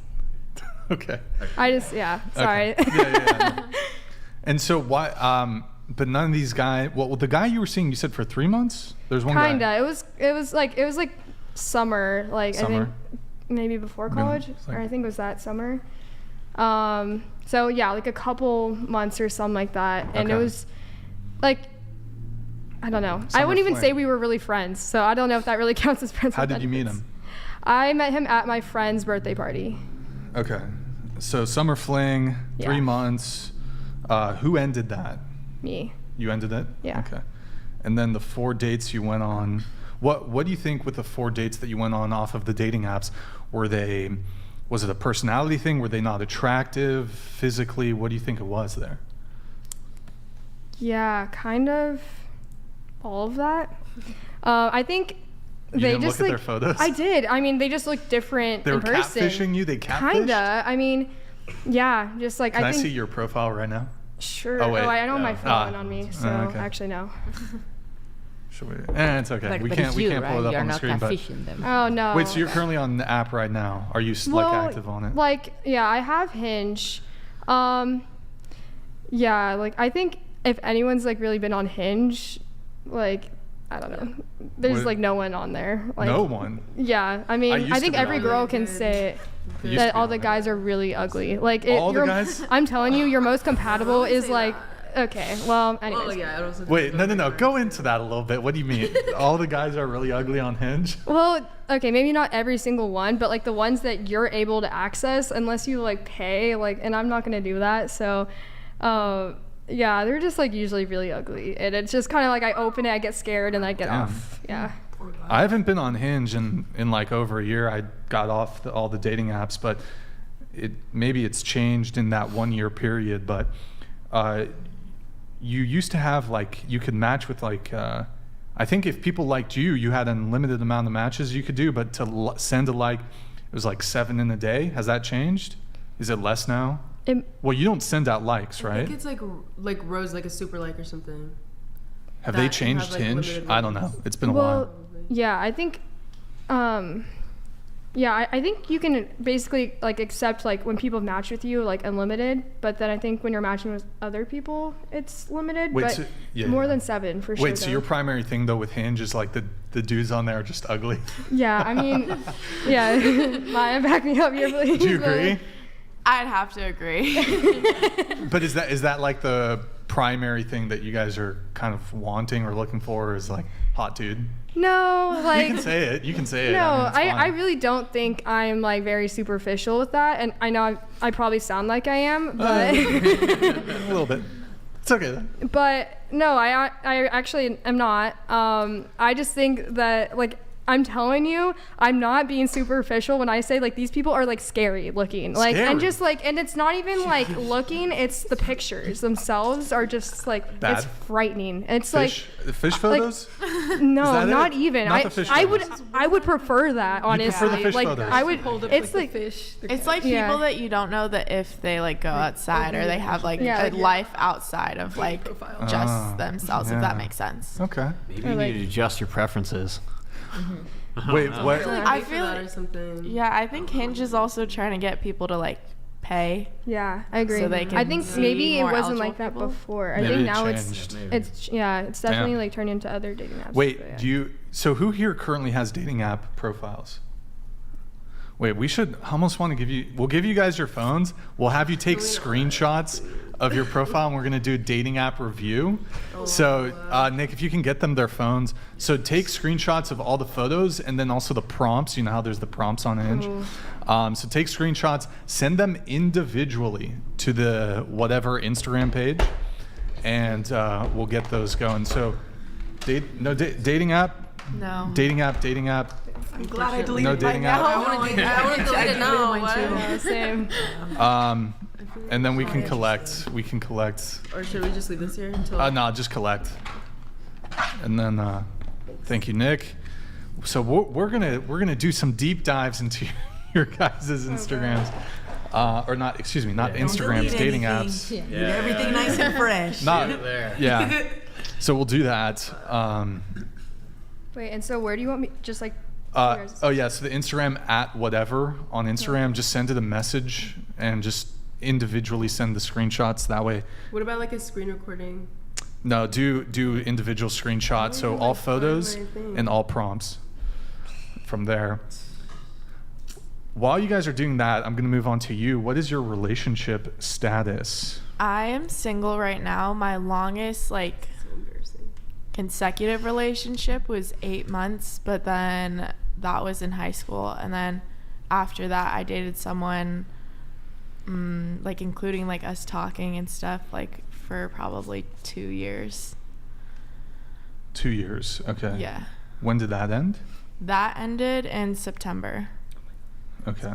Okay. Sorry. Okay. Yeah. And so why? But none of these guys. Well, the guy you were seeing, you said for 3 months. There's one guy. Kinda. It was like summer. Like I think maybe before college, or I think it was that summer. So yeah, like a couple months or something like that, and it was like, I don't know. I wouldn't even say we were really friends, so I don't know if that really counts as friends. How did you meet him? I met him at my friend's birthday party. Okay, so summer fling, 3 months. Who ended that? Me. You ended it? Yeah. Okay. And then the 4 dates you went on, what do you think with the 4 dates that you went on off of the dating apps? Was it a personality thing? Were they not attractive physically? What do you think it was there? Yeah, kind of all of that. I think you they didn't just look at their photos? I did. I mean, they just look different in person. They were catfishing you? They catfished? Kinda. I mean, yeah, just like Can I think, see your profile right now? Sure. Oh, wait. I don't have my phone on me, so okay. Actually no. Should we? It's okay. But we can't pull it up You're on the not screen. But them. Oh no. Wait, so you're currently on the app right now? Are you like active on it? Like yeah, I have Hinge. Yeah, like I think if anyone's like really been on Hinge, like I don't know, there's like no one on there. Like, no one. Yeah, I mean, I think every girl can say that all the guys are really ugly. Like all the guys. I'm telling you, your most compatible is like. Okay, well, anyways. Well, yeah, wait, no. Go into that a little bit. What do you mean? All the guys are really ugly on Hinge? Well, okay, maybe not every single one, but like the ones that you're able to access, unless you like pay, like, and I'm not gonna do that. So, yeah, they're just like usually really ugly, and it's just kind of like I open it, I get scared, and I get off. Yeah. I haven't been on Hinge in like over a year. I got off all the dating apps, but maybe it's changed in that 1 year period, but. You used to have like you could match with like I think if people liked you, you had an unlimited amount of matches you could do, but to send a like, it was like 7 in a day. Has that changed? Is it less now? Well, you don't send out likes, right? I think it's like rose, like a super like or something. Have they changed Hinge? I don't know. It's been a while. Yeah, I think. Yeah, I think you can basically like accept like when people match with you like unlimited, but then I think when you're matching with other people, it's limited. Wait, but so, more than 7 for sure. Wait, so your primary thing though with Hinge is like the dudes on there are just ugly? Yeah, I mean, yeah. Maya, back me up here, please. Do you agree? I'd have to agree. But is that like the primary thing that you guys are kind of wanting or looking for is like hot dude? No, like you can say it. You can say it. No, I mean, I really don't think I'm like very superficial with that, and I know I probably sound like I am, but a little bit. It's okay though. But no, I actually am not. I just think that like I'm telling you, I'm not being superficial when I say like these people are like scary looking, like and just like, and it's not even like looking, it's the pictures themselves are just like bad. It's frightening. It's fish photos. Like, no, not even. Not I would prefer that, honestly. You prefer the fish like photos. I would. Hold up, It's like, like the fish. It's like people that you don't know that if they like go outside or they have like a life outside of like just themselves, if that makes sense. Okay. Maybe you need to adjust your preferences. Wait, what? I feel like, yeah, I think Hinge is also trying to get people to like pay. Yeah, I agree. So they can I think see maybe it more wasn't eligible like that people. before. I Maybe think it now changed. it's definitely like turned into other dating apps. Wait, but yeah. so who here currently has dating app profiles? Wait, we should almost want to we'll give you guys your phones. We'll have you take screenshots of your profile and we're going to do a dating app review. So Nick, if you can get them their phones. So take screenshots of all the photos and then also the prompts. You know how there's the prompts on Hinge? So take screenshots, send them individually to the whatever Instagram page and we'll get those going. So dating app? No. Dating app. I'm glad I deleted No mine dating now. app. I want to delete it now. Yeah, same. And then we can collect. Or should we just leave this here until? No, just collect. And then, thank you, Nick. So we're gonna do some deep dives into your guys' Instagrams, or not? Excuse me, not Instagrams, dating apps. Keep everything nice and fresh. Not there. Yeah. So we'll do that. Wait, and so where do you want me? Just like. Oh yeah. So the Instagram at whatever on Instagram, just send it a message and just individually send the screenshots that way. What about like a screen recording? No, do individual screenshots. So all photos and all prompts from there. While you guys are doing that, I'm going to move on to you. What is your relationship status? I am single right now. My longest like consecutive relationship was 8 months, but then that was in high school, and then after that I dated someone like including like us talking and stuff like for probably 2 years. 2 years. Okay. Yeah. When did that end? That ended in September. Okay.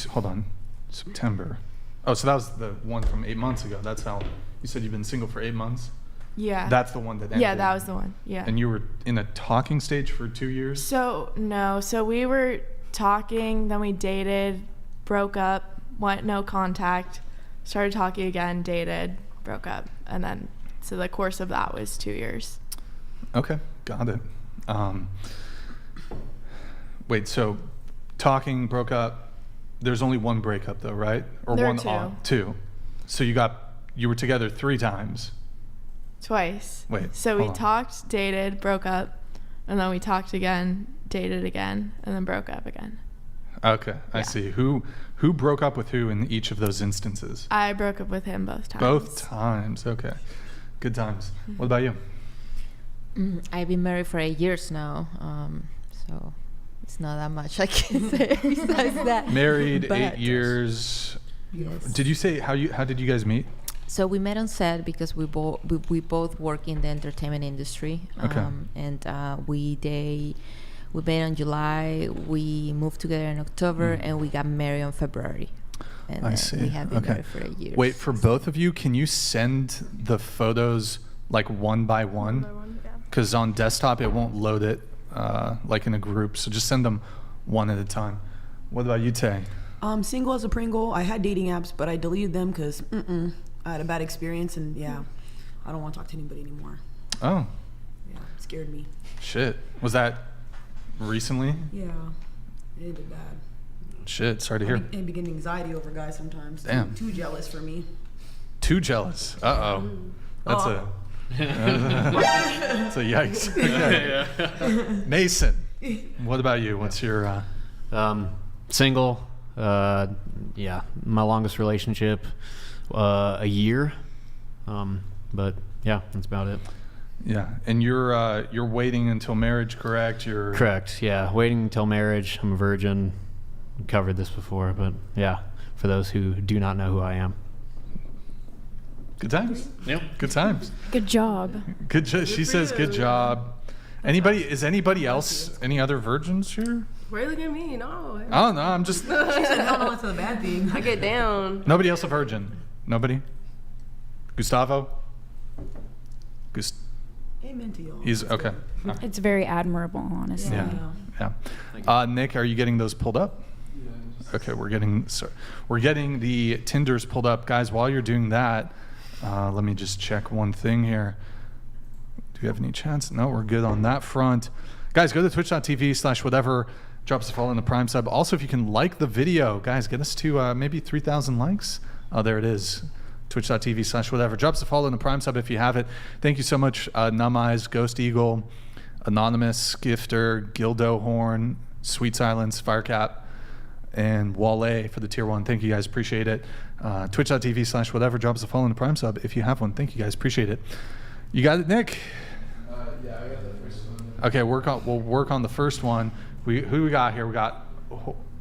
Hold on. September. Oh, so that was the one from 8 months ago. That's how you said you've been single for 8 months? Yeah. That's the one that ended. Yeah, that was the one. Yeah. And you were in a talking stage for 2 years? So we were talking, then we dated, broke up, went no contact, started talking again, dated, broke up, and then so the course of that was 2 years. Okay, got it. Wait, so talking, broke up, there's only one breakup though, right? Or there one were two. So you were together 3 times. Twice. Wait. So we talked, dated, broke up, and then we talked again, dated again, and then broke up again. Okay, I see. Who broke up with who in each of those instances? I broke up with him both times. Both times. Okay. Good times. What about you? I've been married for 8 years now, so it's not that much I can say besides that. Married 8 years. Yes. Did you say how did you guys meet? So we met on set because we both work in the entertainment industry. Okay. And we met in July. We moved together in October, and we got married in February. And I see. We have been married for 8 years. Wait, for both of you, can you send the photos like one by one? Because on desktop it won't load it like in a group. So just send them one at a time. What about you, Tay? Single as a Pringle. I had dating apps, but I deleted them because I had a bad experience, and I don't want to talk to anybody anymore. Oh. Yeah, it scared me. Shit. Was that recently? Yeah, it ended bad. Shit, sorry to hear. And begin anxiety over guys sometimes. Damn. Too jealous for me. Too jealous. Uh-oh. That's that's a yikes. Okay. Mason, what about you? What's your... Single. My longest relationship, a year. But yeah, that's about it. Yeah, and you're waiting until marriage, correct? You're correct. Yeah, waiting until marriage. I'm a virgin. We covered this before, but yeah, for those who do not know who I am. Good times. Yep. Good times. Good job. Good. She says good job. Is anybody else? Any other virgins here? Why are you looking at me? No. Oh no, I'm just. She said hell no to the bad thing. I get down. Nobody else a virgin? Nobody? Gustavo? Amen to y'all. He's okay. It's very admirable, honestly. Yeah. Nick, are you getting those pulled up? Okay, we're getting the Tinders pulled up, guys. While you're doing that, let me just check one thing here. Do you have any chance? No, we're good on that front. Guys, go to twitch.tv/whatever. Drop us a follow in the Prime sub. Also, if you can like the video, guys, get us to maybe 3,000 likes. Oh, there it is. Twitch.tv/whatever. Drop us a follow in the Prime sub if you have it. Thank you so much, Numb Eyes, Ghost Eagle, Anonymous, Gifter, Gildo Horn, Sweet Silence, Firecap, and Wale for the tier 1. Thank you guys, appreciate it. Twitch.tv/whatever. Drop us a follow in the Prime sub if you have one. Thank you guys, appreciate it. You got it, Nick? Yeah, I got the first one. Okay, we'll work on the first one. Who we got here? We got,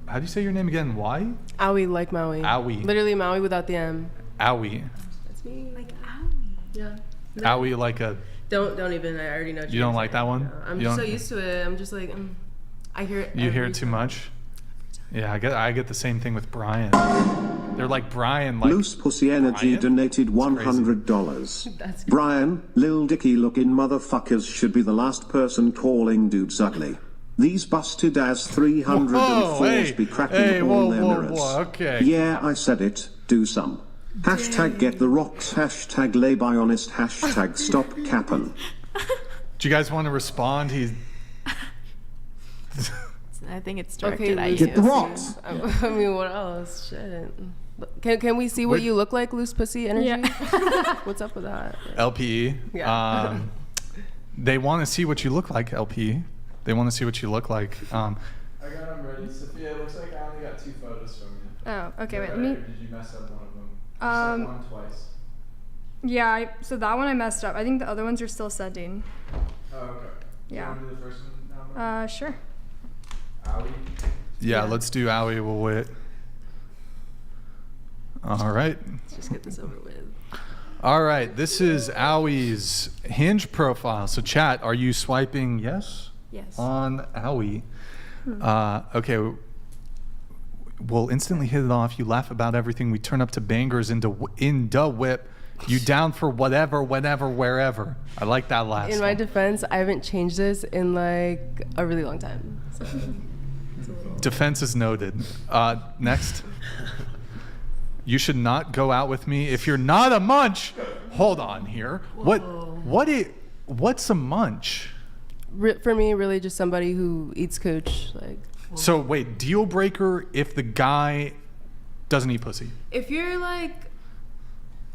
how do you say your name again? Why? Owie, like Maui. Owie. Literally Maui without the M. Owie. That's me. Like owie. Yeah. Owie like a... Don't even. I already know. You don't like that one? No, I'm just so used to it. I'm just like, I hear it. You hear it too much? Yeah, I get the same thing with Brian. They're like Brian, like Loose Pussy Energy Brian? donated $100. That's Brian, Lil Dicky looking motherfuckers should be the last person calling dudes ugly. These busted ass 304s be cracking all their mirrors. Okay. Yeah, I said it. Do some. Hashtag get the rocks. Hashtag lay by honest. Hashtag stop cappin'. Do you guys want to respond? I think it's directed at you. Get the rocks. I mean, what else? Shit. Can we see what you look like, Loose Pussy Energy? Yeah. What's up with that? LPE. Yeah. They want to see what you look like, LPE. They want to see what you look like. I got them ready. Sophia, it looks like I only got 2 photos from you. Oh, okay, wait, Or let me... did you mess up one of them? You sent one twice. Yeah, so that one I messed up. I think the other ones are still sending. Oh, okay. Yeah. Do you want to do the first one now? Sure. Owie? Yeah, let's do Owie. We'll wait. All right. Let's just get this over with. All right. This is Owie's Hinge profile. So, chat, are you swiping yes? Yes. On Owie. Okay. We'll instantly hit it off. You laugh about everything. We turn up to bangers in the whip. You down for whatever, whenever, wherever. I like that last In my one. defense, I haven't changed this in like a really long time. So. Defense is noted. Next. You should not go out with me if you're not a munch. Hold on here. What's a munch? For me, really just somebody who eats cooch. Like. So wait, deal breaker if the guy doesn't eat pussy. If you're like,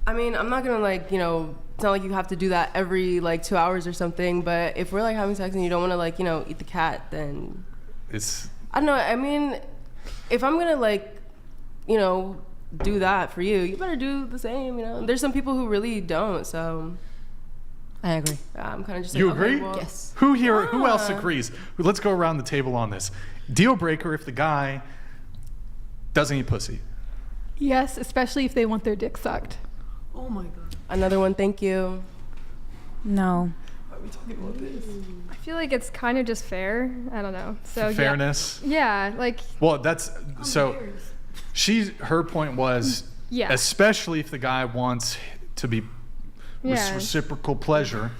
I mean, I'm not gonna like, you know, it's not like you have to do that every like 2 hours or something. But if we're like having sex and you don't want to like, you know, eat the cat, then it's. I don't know. I mean, if I'm gonna like, you know, do that for you, you better do the same. You know, there's some people who really don't. So. I agree. I'm kind of just. You like, agree? Okay, well, Yes. Who here? Who else agrees? Let's go around the table on this. Deal breaker if the guy doesn't eat pussy. Yes, especially if they want their dick sucked. Oh my god. Another one. Thank you. No. Why are we talking about this? I feel like it's kind of just fair. I don't know. So Fairness. Yeah, like. Well, that's so. Her point was, Yeah. especially if the guy wants to be reciprocal pleasure,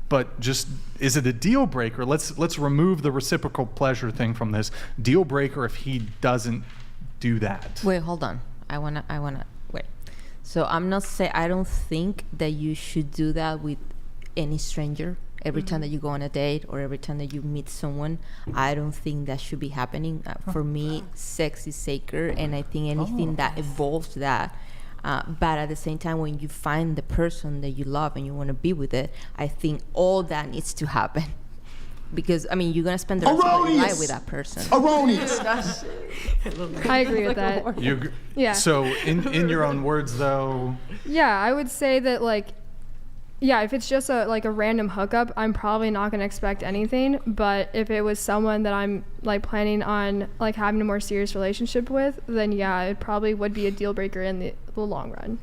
but just is it a deal breaker? Let's remove the reciprocal pleasure thing from this. Deal breaker if he doesn't do that. Wait, hold on. I wanna wait. So I'm not saying I don't think that you should do that with any stranger. Every time that you go on a date or every time that you meet someone, I don't think that should be happening. For me, sex is sacred, and I think anything that involves that. But at the same time, when you find the person that you love and you want to be with it, I think all that needs to happen. Because I mean, you're gonna spend the rest of your life with that person. Erroneous. I agree with that. Yeah. So in your own words, though. Yeah, I would say that like, yeah, if it's just a random hookup, I'm probably not gonna expect anything. But if it was someone that I'm like planning on like having a more serious relationship with, then yeah, it probably would be a deal breaker in the long run.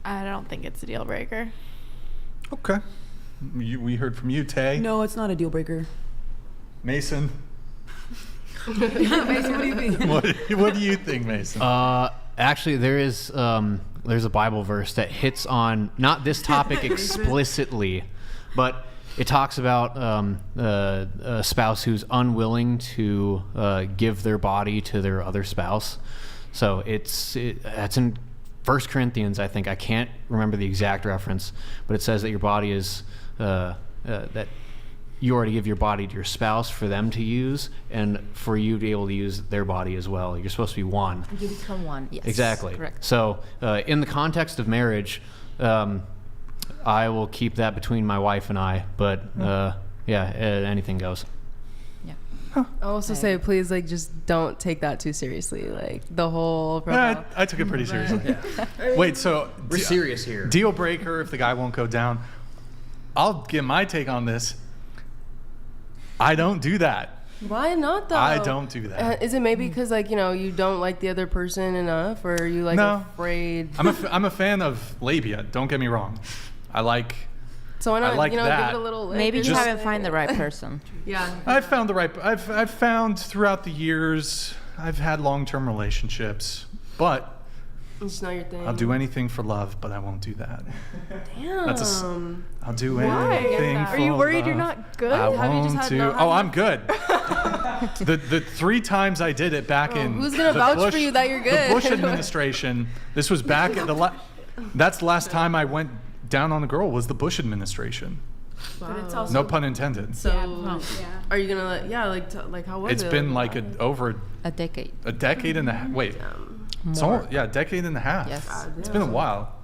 I don't think it's a deal breaker. Okay. We heard from you, Tay. No, it's not a deal breaker. Mason. Mason, what do you think? What do you think, Mason? Actually, there's a Bible verse that hits on not this topic explicitly, but it talks about a spouse who's unwilling to give their body to their other spouse. So that's in 1 Corinthians, I think. I can't remember the exact reference, but it says that your body is that you already give your body to your spouse for them to use, and for you to be able to use their body as well. You're supposed to be one. You become one. Yes. Exactly. Correct. So in the context of marriage, I will keep that between my wife and I. But anything goes. I'll also say, please, like, just don't take that too seriously. Like, the whole profile. I took it pretty seriously. Wait, so we're serious here. Deal breaker if the guy won't go down. I'll give my take on this. I don't do that. Why not, though? I don't do that. Is it maybe because, like, you know, you don't like the other person enough, or are you, like, afraid? I'm a fan of labia. Don't get me wrong. I like. So why not, like give that. it a little lick. Maybe you haven't found the right person. Yeah. I've found throughout the years, I've had long-term relationships, but it's not your thing. I'll do anything for love, but I won't do that. Damn. I'll do anything for love. Are you worried you're not good? I Have you just won't had do. not Oh, had I'm good. The 3 times I did it back in. Who's gonna vouch for you that you're good? The Bush administration. This was back at that's the last time I went down on a girl was the Bush administration. Wow. But it's also, no pun intended. So, are you gonna like how was it? It's been like over a decade. A decade and a half. Wait. More. A decade and a half. Yes. It's been a while.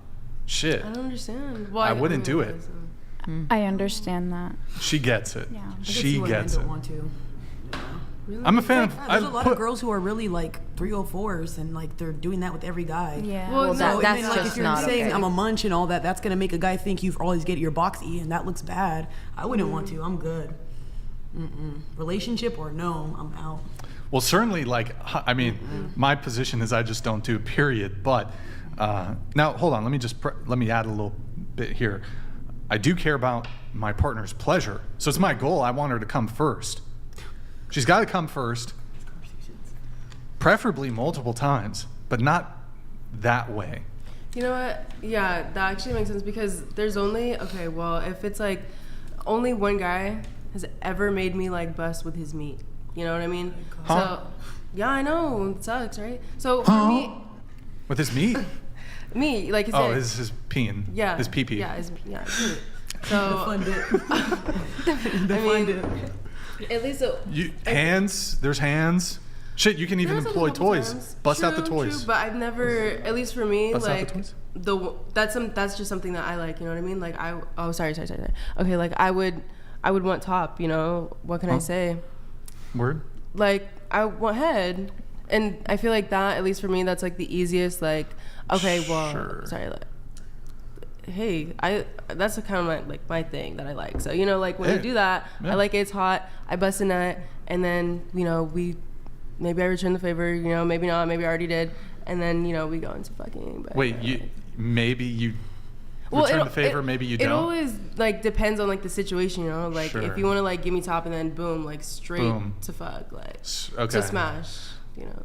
Shit. I don't understand. I wouldn't do it. I understand that. She gets it. Yeah. She gets it. Don't want to. Really? I'm a fan of. There's a lot of girls who are really like 304s, and like they're doing that with every guy. Yeah. Well, So that's and then, like, just if you're not saying okay. I'm a munch and all that, that's gonna make a guy think you always get your box eaten, and that looks bad. I wouldn't want to. I'm good. Relationship or no, I'm out. Well, certainly, like, I mean, my position is I just don't do, period. But now, hold on. Let me add a little bit here. I do care about my partner's pleasure. So it's my goal. I want her to come first. She's got to come first, preferably multiple times, but not that way. You know what? Yeah, that actually makes sense because there's only, if it's like only one guy has ever made me like bust with his meat. You know what I mean? Huh? So, yeah, I know. It sucks, right? So for me. With his meat? Me, like his his peen. Yeah. His pee-pee. Yeah, his meat. So. Define it. At least there's hands. Shit, you can even employ toys. Times. Bust out the True, toys. but I've never, at least for me, Bust out like the toys? that's just something that I like. You know what I mean? Like sorry. Okay, like I would want top. You know, what can I say? Word. Like I want head, and I feel like that, at least for me, that's like the easiest. Like, okay, well, sure. Sorry. Like, hey, that's kind of my thing that I like. So, you know, like when we do that, I like it's hot, I bust a nut, and then, you know, maybe I return the favor, you know, maybe not, maybe I already did, and then, you know, we go into fucking. But, wait, maybe you return the favor, maybe you don't? It always, like, depends on, like, the situation, you know? Like, if you want to, like, give me top and then boom, like, straight to fuck, like, to smash, you know?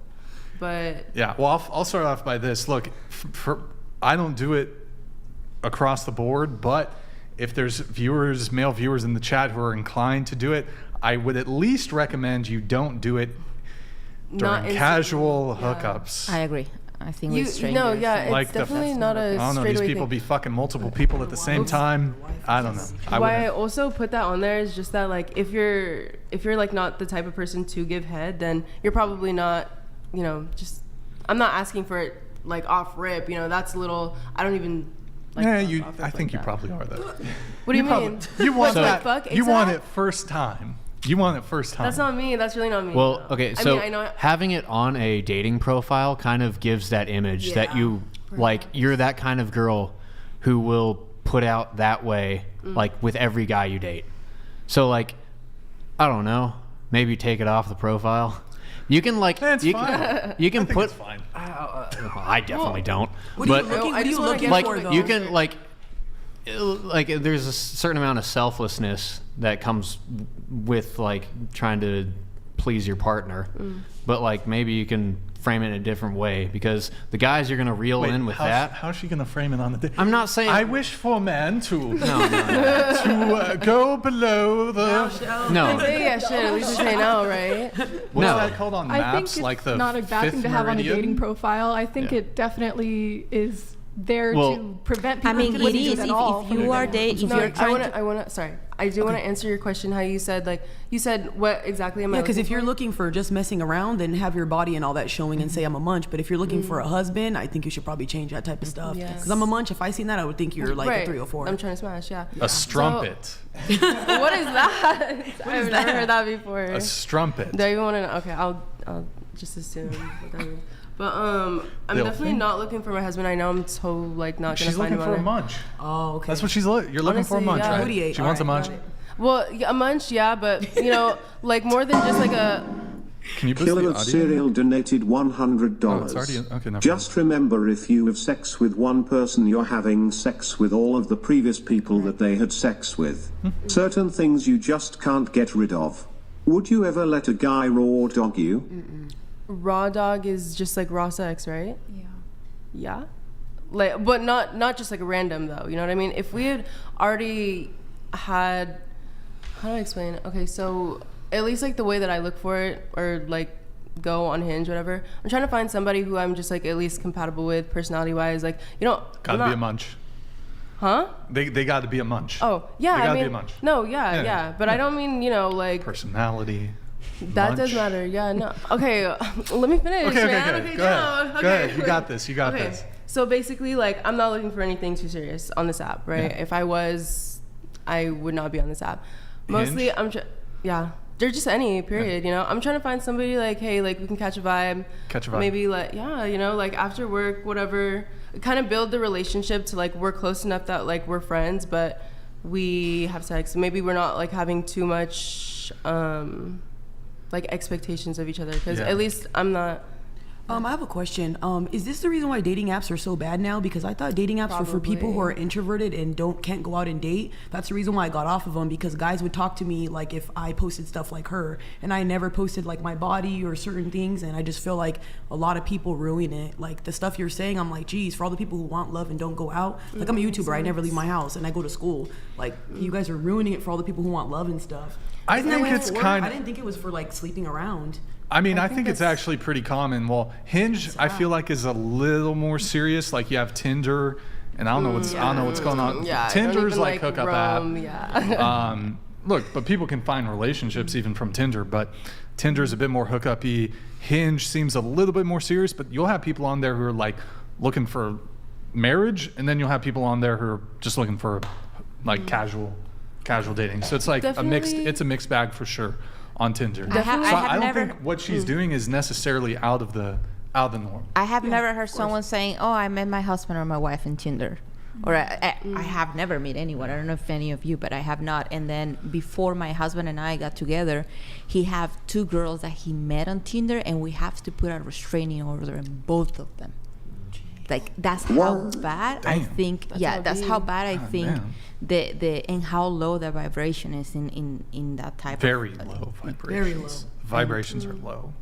But. Yeah, well, I'll start off by this. Look, I don't do it across the board, but if there's male viewers in the chat who are inclined to do it, I would at least recommend you don't do it during casual hookups. I agree. I think with strangers. No, yeah, it's like definitely not a I don't know, these people be fucking multiple people at the same time. I don't know. Why I also put that on there is just that, like, if you're like not the type of person to give head, then you're probably not, you know, just, I'm not asking for it like off rip, you know, that's a little, I don't even Like, Yeah, I think you probably are though. What do you mean? You want So- that? Fuck You want ASAP? it first time. You want it first time. That's not me. That's really not me. Well, okay, so I know. having it on a dating profile kind of gives that image that you like you're that kind of girl who will put out that way like with every guy you date. So like I don't know, maybe take it off the profile. You can like you can put it's fine. I definitely don't. What but are you looking like for, though? you can like there's a certain amount of selflessness that comes with like trying to please your partner, but like maybe you can frame it in a different way because the guys you're gonna reel in with that. How's she gonna frame it on the day? I'm not saying I wish for men to to go below the. No. Yeah, shit. At least you say no, right? What's that called on I think maps? it's Like the not a bad thing to have on a meridian? dating profile. I think it definitely is there to prevent people I mean, from it doing is. at all. If you are dating, if No, you're trying I want to. Sorry, I do want to answer your question. How you said what exactly am I? Yeah, because looking if you're for? looking for just messing around, then have your body and all that showing and say I'm a munch. But if you're looking for a husband, I think you should probably change that type of stuff. Yes. Because I'm a munch. If I seen that, I would think you're like a 3 or 4. I'm trying to smash. Yeah. A strumpet. What is that? I've never heard that before. A strumpet. Do you even want to know? Okay, I'll just assume. Whatever. But I'm They'll definitely think. not looking for my husband. I know I'm so like not gonna She's find looking him for a on munch. Oh, okay. That's what she's looking. You're looking for a Honestly, munch, yeah. right? Booty ate. She wants a munch. Well, yeah, a munch, yeah, but you know, like more than just like a. Can you put Killer the of audio? Cereal donated $100. Oh, it's already okay. Never Just remember, if you have sex with one person, you're having sex with all of the previous people that they had sex with. Certain things you just can't get rid of. Would you ever let a guy raw dog you? Raw dog is just like raw sex, right? Yeah. Yeah. Like, but not just like a random though. You know what I mean? If we had already had, how do I explain it? Okay, so at least like the way that I look for it or like go on Hinge, whatever. I'm trying to find somebody who I'm just like at least compatible with, personality wise. Like, you know, Gotta be a munch. Huh? They got to be a munch. Oh yeah, They I gotta mean, be a munch. no, yeah. But I don't mean like Personality. that does matter. Yeah, no. Okay, let me finish. Okay. man. Go ahead. Go ahead. You got this. You got Okay. this. So basically, like, I'm not looking for anything too serious on this app, right? Yeah. If I was, I would not be on this app. Mostly, Hinge? they're just any period, you know. I'm trying to find somebody like, hey, like we can catch a vibe. Maybe like, you know, like after work, whatever. Kind of build the relationship to like we're close enough that like we're friends, but we have sex. Maybe we're not like having too much like expectations of each other because at least I'm not. I have a question. Is this the reason why dating apps are so bad now? Because I thought dating apps were for people who are introverted and can't go out and date. That's the reason why I got off of them, because guys would talk to me like if I posted stuff like her, and I never posted like my body or certain things, and I just feel like a lot of people ruin it. Like the stuff you're saying, I'm like, geez, for all the people who want love and don't go out. Like I'm a YouTuber, I never leave my house and I go to school. Like you guys are ruining it for all the people who want love and stuff. I think it's kind I of. didn't think it was for like sleeping around. I mean, I think it's actually pretty common. Well, Hinge, I feel like is a little more serious. Like you have Tinder, and I don't know what's going on. Yeah, Tinder's like hookup app. Yeah. Look, but people can find relationships even from Tinder. But Tinder's a bit more hookup-y. Hinge seems a little bit more serious. But you'll have people on there who are like looking for marriage, and then you'll have people on there who are just looking for like casual dating. So it's like a mixed bag for sure on Tinder. I don't think what she's doing is necessarily out of the norm. I have never heard someone saying, "Oh, I met my husband or my wife in Tinder," or I have never met anyone. I don't know if any of you, but I have not. And then before my husband and I got together, he have 2 girls that he met on Tinder, and we have to put a restraining order on both of them. Like that's how bad I think. That's how bad I think the and how low the vibration is in that type Very of low vibrations. Very low. Vibrations are low.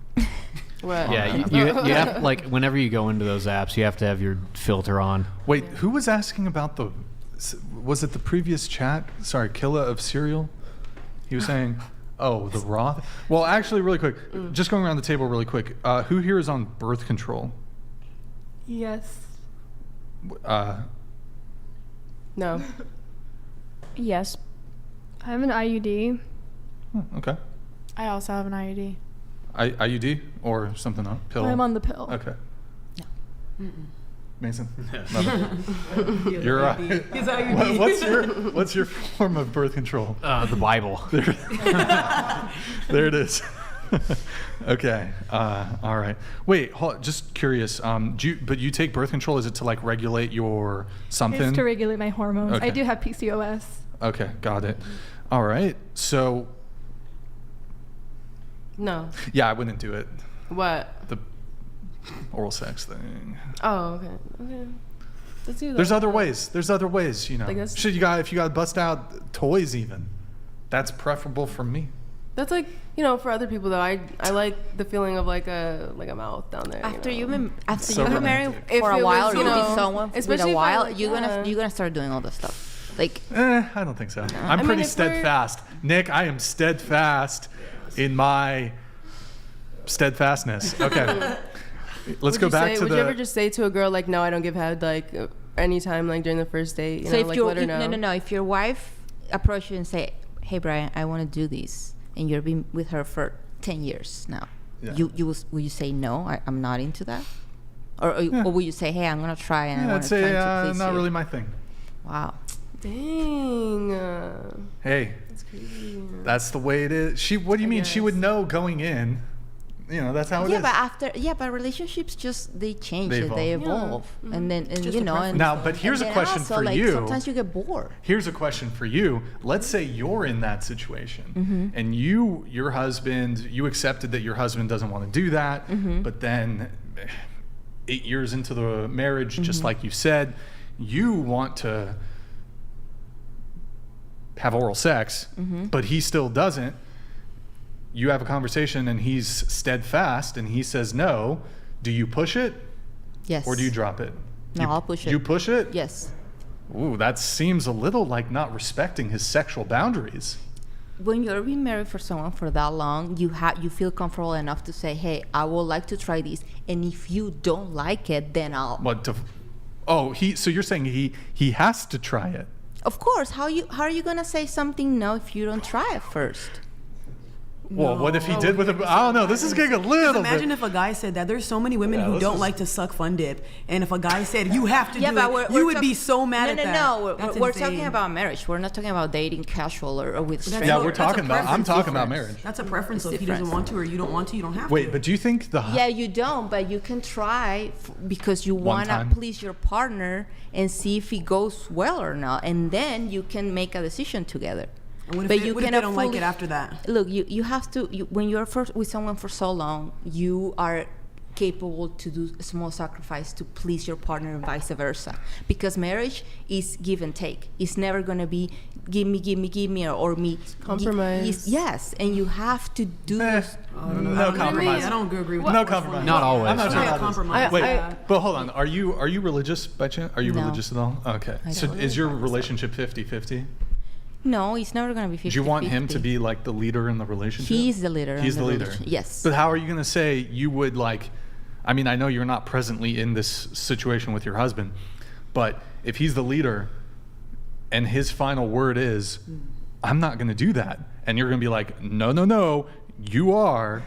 What? Yeah, you have like whenever you go into those apps, you have to have your filter on. Wait, who was asking about was it the previous chat? Sorry, Killa of Cereal? He was saying, oh, the raw? Well, actually, really quick, just going around the table really quick. Who here is on birth control? Yes. No. Yes. I have an IUD. Okay. I also have an IUD. IUD or something else? Pill? I'm on the pill. Okay. Mason? You're right. What's your form of birth control? The Bible. There it is. Okay. All right. Wait. Just curious. But you take birth control? Is it to like regulate your something? It's to regulate my hormones. Okay. I do have PCOS. Okay. Got it. All right. So. No. Yeah, I wouldn't do it. What? The oral sex thing. Oh, okay. Let's do that. There's other ways. You know. Like if you got to bust out toys even, that's preferable for me. That's like, you know, for other people though. I like the feeling of like a mouth down there. After you know? you've been married for a while, or you've been someone with a while, like, you're gonna start doing all this stuff. Like, I don't think so. I'm pretty steadfast. Nick, I am steadfast in my steadfastness. Okay. Let's go back to would you ever just say to a girl like, no, I don't give head, like anytime like during the first date, you know, like let her know? No. If your wife approaches you and say, hey Brian, I want to do this, and you've been with her for 10 years now, will you say no, I'm not into that? Or will you say, hey, I'm gonna try and I want to try to please not you? really my thing. Wow. Dang. Hey, that's crazy. That's the way it is. What do you mean? She would know going in. You know, that's how it is. But relationships they change, they evolve. Yeah. And then, and you know. And, now, but here's a question also, for like, you. Sometimes you get bored. Here's a question for you. Let's say you're in that situation, and your husband, you accepted that your husband doesn't want to do that, but then 8 years into the marriage, just like you said, you want to have oral sex, but he still doesn't. You have a conversation and he's steadfast and he says no. Do you push it? Yes. Or do you drop it? No, I'll push it. You push it? Yes. Ooh, that seems a little like not respecting his sexual boundaries. When you're being married for someone for that long, you feel comfortable enough to say, hey, I would like to try this, and if you don't like it, then I'll. So you're saying he has to try it? Of course. How are you gonna say something no if you don't try it first? Well, what if he did with I don't know. This is getting a little bit. Imagine if a guy said that. There's so many women who don't like to suck fun dip, and if a guy said you have to do it, you would be so mad at that. No, we're talking about marriage. We're not talking about dating casual or with strangers. Yeah, I'm talking about marriage. That's a preference. So if he doesn't want to or you don't want to, you don't have to. Wait, but do you think Yeah, you don't, but you can try because you want to please your partner and see if it goes well or not, and then you can make a decision together. What if they don't like it after that? Look, you have to, when you're with someone for so long, you are capable to do a small sacrifice to please your partner and vice versa. Because marriage is give and take. It's never going to be give me or me. Compromise. Yes, and you have to do no compromise. I don't agree with no compromise. Not always. I'm not sure about compromise. Wait, but hold on. Are you religious by chance? Are you No. religious at all? Okay. So is your relationship 50-50? No, it's never going to be 50-50. Do you want him to be like the leader in the relationship? He's the leader. He's the leader. Yes. But how are you going to say you would like, I mean, I know you're not presently in this situation with your husband, but if he's the leader and his final word is, I'm not going to do that. And you're going to be like, no, you are.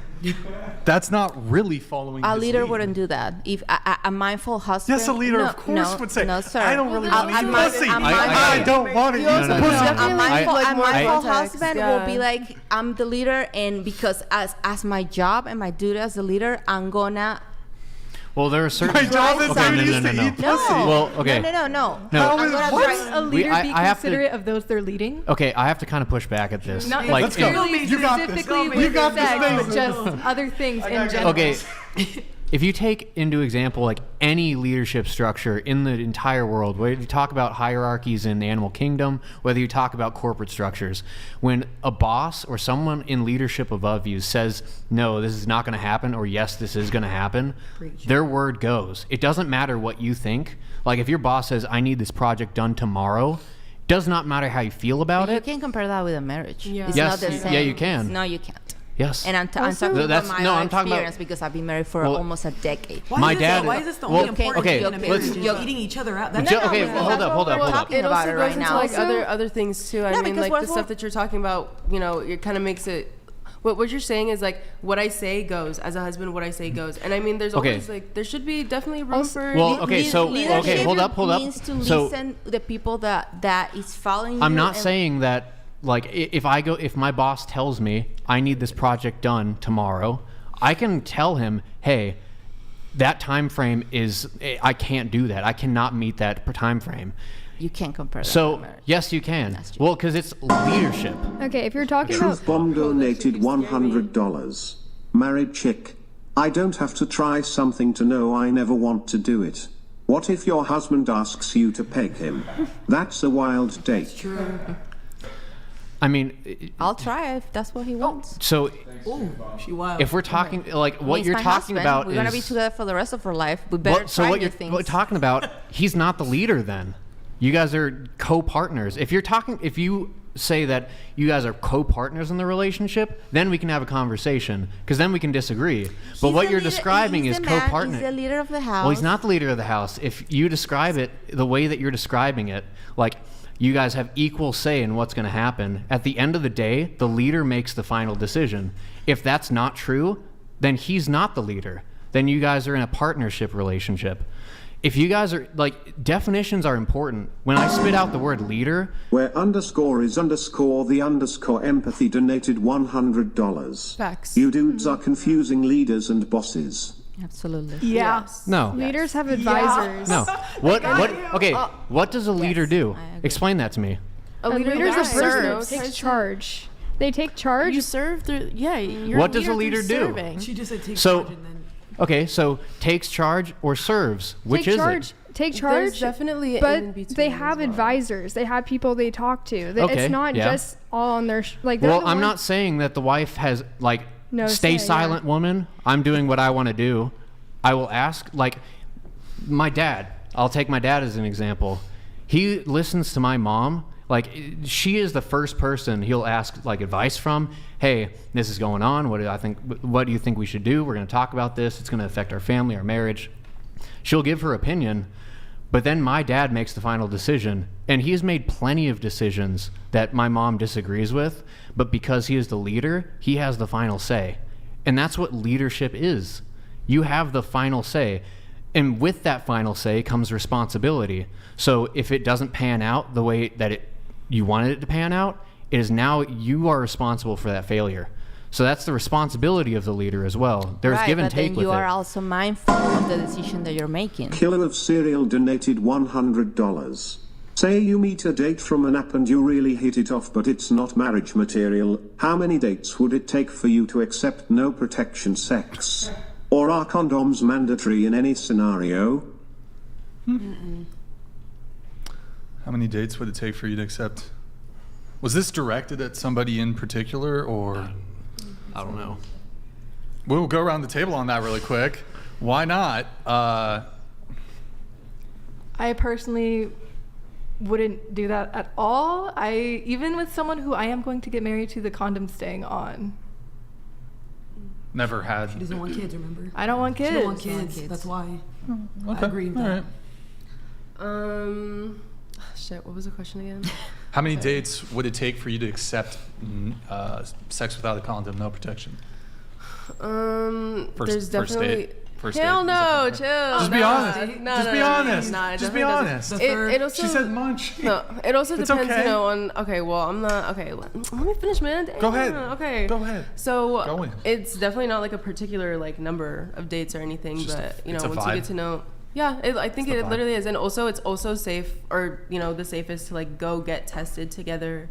That's not really following A his leader lead. wouldn't do that. If a mindful husband. Yes, a leader of course would say, no, sir. I don't really want to eat pussy. I don't want to eat pussy. A mindful context, husband will be like, I'm the leader, and because as my job and my duty as the leader, I'm gonna. Well, there are certain. My job is okay, to no. eat pussy. Well, okay. No. No. Shouldn't a leader be I have to- considerate of those they're leading? Okay, I have to kind of push back at this. Not Let's go. necessarily You got this. specifically You with got this, sex, but Mason. just other things in general. Okay, if you take into example like any leadership structure in the entire world, whether you talk about hierarchies in the animal kingdom, whether you talk about corporate structures, when a boss or someone in leadership above you says, no, this is not going to happen, or yes, this is going to happen, their word goes. It doesn't matter what you think. Like if your boss says, I need this project done tomorrow, does not matter how you feel about You it. can't compare that with a marriage. Yeah. It's Yes, not the same. yeah, you can. No, you can't. Yes. And I'm talking That's- about my no, own I'm talking about- experience because I've been married for almost a decade. My dad- Why is this the well, only important okay, thing in a let's- marriage? Is eating each other out. Ju- okay, well, hold up. talking It about also it goes right into now. like other things too. I mean, because like what the stuff that you're talking about, you know, it kind of makes it. What you're saying is like what I say goes. As a husband, what I say goes. And I mean, there's always like there should be definitely room for. Well, okay, so okay, hold up. Means to listen to the people that is following. I'm not saying that like if my boss tells me I need this project done tomorrow, I can tell him, hey, that time frame is I can't do that. I cannot meet that time frame. You can't compare that. So yes, you can. Well, because it's leadership. Okay, if you're talking Truth Bomb donated $100. Married chick. I don't have to try something to know I never want to do it. What if your husband asks you to peg him? That's a wild date. True. I mean, I'll try if that's what he wants. So, she wild. if we're talking like what He's you're my talking husband. about we're is gonna be together for the rest of our life. We better so try what new you're things. what you're talking about, he's not the leader then. You guys are co-partners. If you say that you guys are co-partners in the relationship, then we can have a conversation because then we can disagree. But what you're describing is co-partner. He's the leader of the house. Well, he's not the leader of the house. If you describe it the way that you're describing it, like you guys have equal say in what's going to happen, at the end of the day, the leader makes the final decision. If that's not true, then he's not the leader. Then you guys are in a partnership relationship. If you guys are, like, definitions are important. When I spit out the word leader... Where underscore is underscore the underscore empathy donated $100. Facts. You dudes are confusing leaders and bosses. Absolutely. Yeah. Yes. No. leaders have advisors. No. What does a leader do? Explain that to me. A Leader leader is a person serves. who takes charge. They take charge. You serve through, you're What does a leader do? serving. She just said take So, charge and then. okay, so takes charge or serves? Which take is charge. it? Take There's charge. definitely an but in-between they as have well. advisors. They have people they talk to. Okay, It's not yeah. just all on their like. they're Well, the I'm ones- not saying that the wife has, like, No stay say, silent, yeah. woman. I'm doing what I want to do. I will ask, like, my dad. I'll take my dad as an example. He listens to my mom. Like, she is the first person he'll ask, like, advice from. Hey, this is going on. What do you think we should do? We're going to talk about this. It's going to affect our family, our marriage. She'll give her opinion, but then my dad makes the final decision. And he's made plenty of decisions that my mom disagrees with, but because he is the leader, he has the final say. And that's what leadership is. You have the final say. And with that final say comes responsibility. So if it doesn't pan out the way that you wanted it to pan out, it is now you are responsible for that failure. So that's the responsibility of the leader as well. There's give and take with it. But then you are also mindful of the decision that you're making. Killer of Cereal donated $100. Say you meet a date from an app and you really hit it off, but it's not marriage material. How many dates would it take for you to accept no protection sex? Or are condoms mandatory in any scenario? How many dates would it take for you to accept? Was this directed at somebody in particular, or? I don't know. We'll go around the table on that really quick. Why not? I personally wouldn't do that at all. Even with someone who I am going to get married to, the condom staying on. Never had. She doesn't want kids, remember? I don't want kids. She don't want kids. That's why. Okay. I agree with All that. right. Shit, what was the question again? How many dates would it take for you to accept sex without a condom, no protection? There's definitely. First Hell date. no, Is that chill. Just be honest. No, Just no, be no, honest. no, it Just be definitely honest. doesn't. It also, She said munch. No, it also It's depends, okay. you know, on. Okay, well, I'm not. Okay, let me finish, man. Go ahead. Okay. Go ahead. So Go in. it's definitely not like a particular like number of dates or anything, It's just but you it's know, a once you vibe. get to know. Yeah, I think It's the it vibe. literally is, and also it's also safe, or you know, the safest to like go get tested together,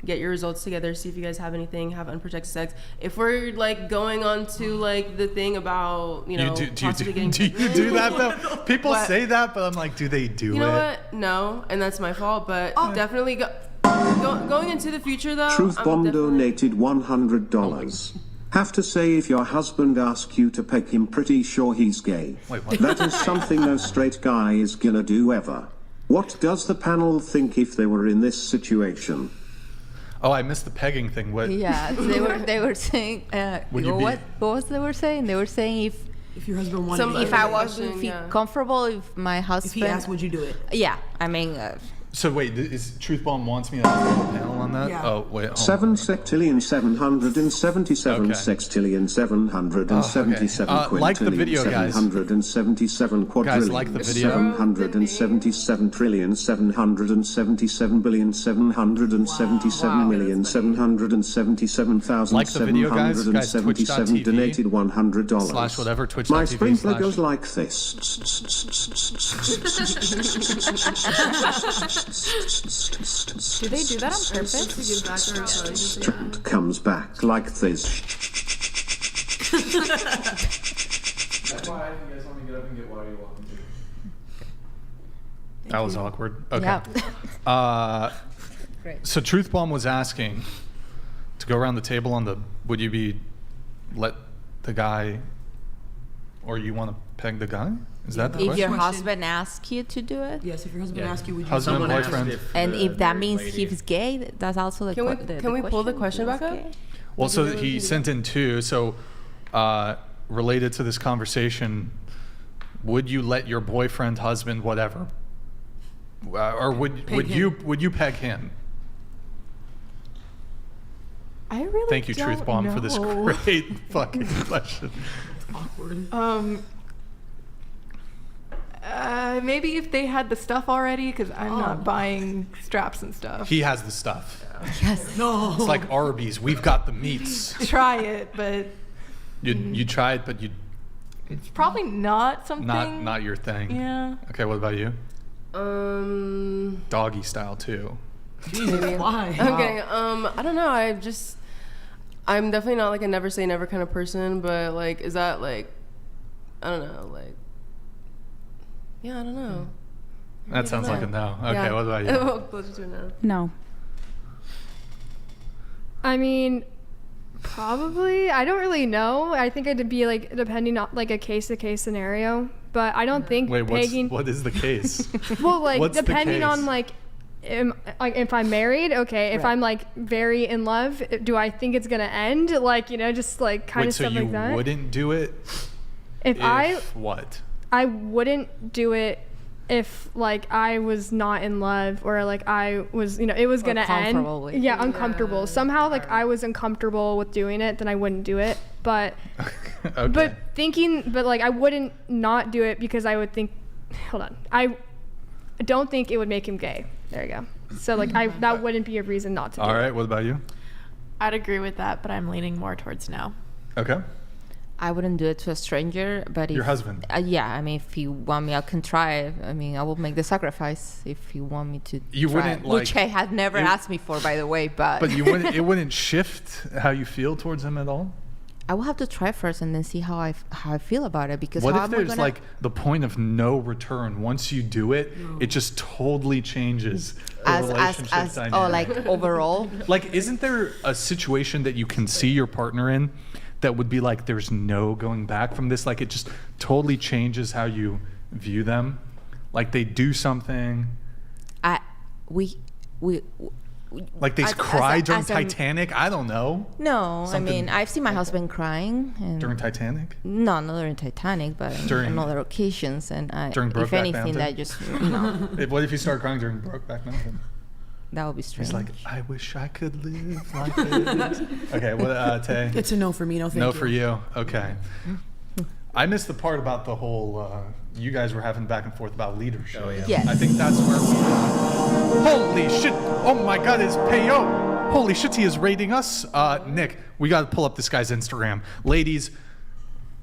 get your results together, see if you guys have anything, have unprotected sex. If we're like going on to like the thing about you know do possibly you getting do that though? People What? say that, but I'm like, do they do you it? know what? No, and that's my fault. But definitely going into the future though. Truth I'm Bomb definitely- donated $100. Have to say, if your husband asks you to peg him, pretty sure he's gay. Wait, what? That is something no straight guy is gonna do ever. What does the panel think if they were in this situation? Oh, I missed the pegging thing. What? Yeah, they were saying. Would you what be- was they were saying? They were saying If your husband wanted Some- to, if I wasn't question, feel yeah. comfortable, if my husband. if he asked, would you do it? Yeah, I mean. So wait, is Truth Bomb wants me to have a panel on that? Yeah. Oh, wait. Hold 7 on. sextillion 777 Okay. sextillion 777 okay. Like the video, guys. 777 quadrillion. Guys, like the video. 777 trillion 777 billion 777 million 777,000 Like the video, guys. Guys, 777 twitch.tv donated $100. / whatever, twitch.tv My sprinkler / goes like this. Do they do that on purpose? Comes back like this. That's why if you guys want to get up and get water, you're welcome to. That was awkward. Okay. Yep. Great. So Truth Bomb was asking to go around the table on the, would you be let the guy, or you want to peg the guy? Is that the If question? your husband asks you to do it? Yes, if your husband asks you, would you Husband, Someone asked boyfriend. And if that means lady- he's gay, that's also the Can we the can we pull the question He's back up? gay? Well, so he sent in two. So related to this conversation, would you let your boyfriend, husband, whatever, or would you peg him? I really Thank you, don't Truth Bomb, for this know. great fucking question. Maybe if they had the stuff already, because I'm not buying straps and stuff. He has the stuff. Yes. No. It's like Arby's. We've got the meats. Try it, but You try it, but you it's probably not something. not your thing. Yeah. Okay, what about you? Um. Doggy style too. Jesus, why? Okay. I don't know. I'm definitely not like a never say never kind of person. But like, is that like, I don't know. Like, yeah, I don't know. That sounds like a no. Okay, Yeah. what about you? Well, closer to a no. No. I mean, probably. I don't really know. I think it'd be like depending on like a case to case scenario. But I don't think Wait, pegging. what is the case? Well, like What's the depending on case? like if I'm married, okay. If Right. I'm like very in love, do I think it's gonna end? Like, you know, just like kind Wait, of so stuff you like that. wouldn't do it If I what? I wouldn't do it if like I was not in love or like I was, you know, it was Or gonna end. comfortable with Yeah, it. uncomfortable. Somehow like I was uncomfortable with doing it, then I wouldn't do it. But Okay. but like I wouldn't not do it because I would think, hold on, I don't think it would make him gay. There you go. So like that wouldn't be a reason not to do All it. right, what about you? I'd agree with that, but I'm leaning more towards no. Okay. I wouldn't do it to a stranger, but if Your husband. Yeah, I mean, if you want me, I can try it. I mean, I will make the sacrifice if you want me to. You try wouldn't, it, which like- I had never you- asked me for, by the way. But But you wouldn't. It wouldn't shift how you feel towards him at all. I will have to try first and then see how I feel about it. Because What how if am I there's gonna, like the point of no return? Once you do it, it just totally changes the relationship dynamic. oh, like overall? Like, isn't there a situation that you can see your partner in that would be like, there's no going back from this? Like, it just totally changes how you view them. Like, they do something. We Like, they as- cry as a- during as a- Titanic? I don't know. No, Something I mean, I've seen my husband crying. And During Titanic? No, not during Titanic, but During- on other occasions. And During if Brokeback anything, Mountain? that just, you know, What if you start crying during Brokeback Mountain? that would be strange. He's like, I wish I could live like this. Okay, what, Tay? It's a no for me. No, thank you. No for you. Okay. I missed the part about the whole, you guys were having back and forth about leadership. Oh, yeah. Yes. I think that's where holy shit. Oh my God, it's Payo. Holy shit, he is rating us. Nick, we got to pull up this guy's Instagram. Ladies,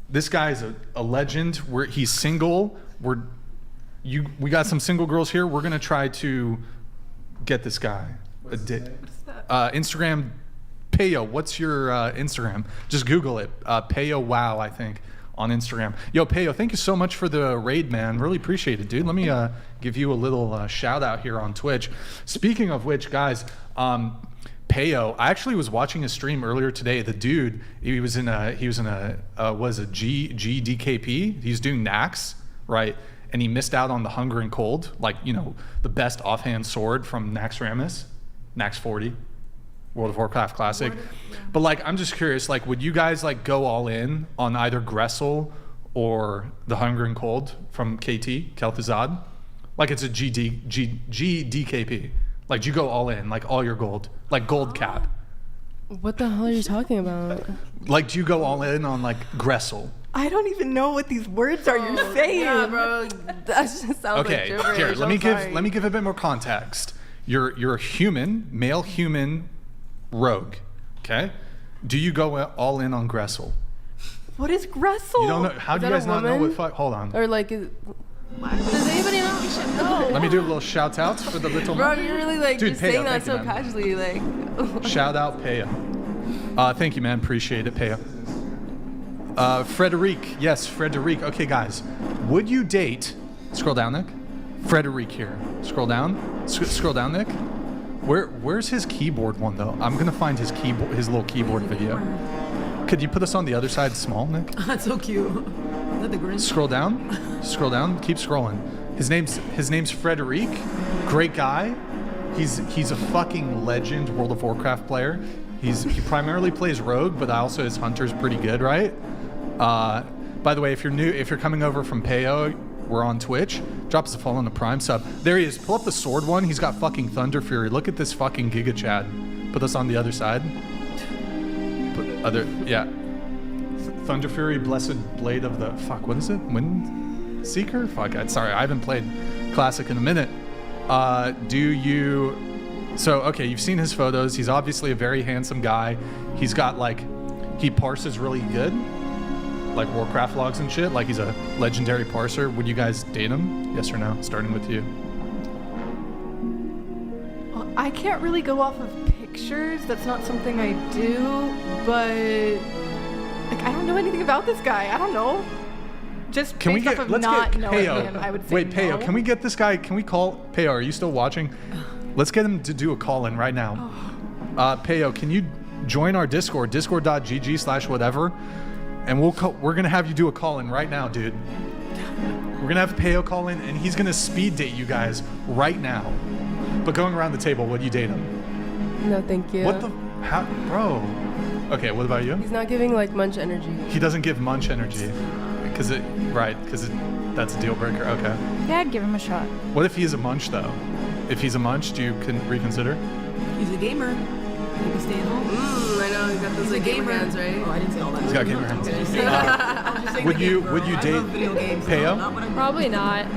this guy's a legend. He's single. We got some single girls here. We're going to try to get this guy. Instagram, Payo. What's your Instagram? Just Google it. Payo Wow, I think, on Instagram. Yo, Payo, thank you so much for the raid, man. Really appreciate it, dude. Let me give you a little shout out here on Twitch. Speaking of which, guys, Payo, I actually was watching a stream earlier today. The dude, he was in a GDKP. He's doing Nax, right? And he missed out on the Hunger and Cold, like, you know, the best offhand sword from Naxxramas, Nax 40, World of Warcraft Classic. But like, I'm just curious, like, would you guys like go all in on either Gressel or the Hunger and Cold from KT, Kel'Thuzad? Like, it's a GDKP. Like, do you go all in, like all your gold, like gold cap? What the hell are you talking about? Like, do you go all in on like Gressel? I don't even know what these words are you're saying. Yeah, bro. That just sounds Okay, like gibberish. here, let me give a bit more context. You're a human, male human rogue, okay? Do you go all in on Gressel? What is Gressel? You don't know? How do you guys not know what hold on. Or like, does anybody know? We should know. Let me do a little shout out for the little Bro, you're really like Dude, just Peo, saying that thank you, so man. casually, like. Shout out Peo. Thank you, man. Appreciate it, Peo. Frederic. Yes, Frederic. Okay, guys. Would you date... Scroll down, Nick. Frederic here. Scroll down. Scroll down, Nick. Where's his keyboard one, though? I'm going to find his keyboard, his little keyboard video. Could you put us on the other side small, Nick? That's so cute. Is that the Grinch? Scroll down. Scroll down. Keep scrolling. His name's Frederic. Great guy. He's a fucking legend World of Warcraft player. He primarily plays rogue, but also his hunter's pretty good, right? By the way, if you're coming over from Peo, we're on Twitch. Drop us a follow on the Prime sub. There he is. Pull up the sword one. He's got fucking Thunder Fury. Look at this fucking GIGACHAD. Put us on the other side. Thunder Fury, Blessed Blade of the what is it? Wind Seeker? Fuck. Sorry, I haven't played Classic in a minute. Okay, you've seen his photos. He's obviously a very handsome guy. He's got he parses really good, like Warcraft logs and shit. Like he's a legendary parser. Would you guys date him? Yes or no? Starting with you. Well, I can't really go off of pictures. That's not something I do. But I don't know anything about this guy. I don't know. Just based off of not knowing him, I would say Wait, Peo, can we get this guy? Can we call Peo? Are you still watching? Let's get him to do a call-in right now. Peo, can you join our Discord, discord.gg/whatever, and we're gonna have you do a call-in right now, dude. We're gonna have Peo call in, and he's gonna speed date you guys right now. But going around the table, would you date him? No, thank you. What the? How, bro? Okay, what about you? He's not giving munch energy. He doesn't give munch energy, because that's a deal breaker. Okay. Yeah, I'd give him a shot. What if he's a munch though? If he's a munch, do you reconsider? He's a gamer. He can stay at home. I know, he's got those gamer hands, right? Oh, I didn't say all that. He's got gamer hands. Would you date Peo? Probably not.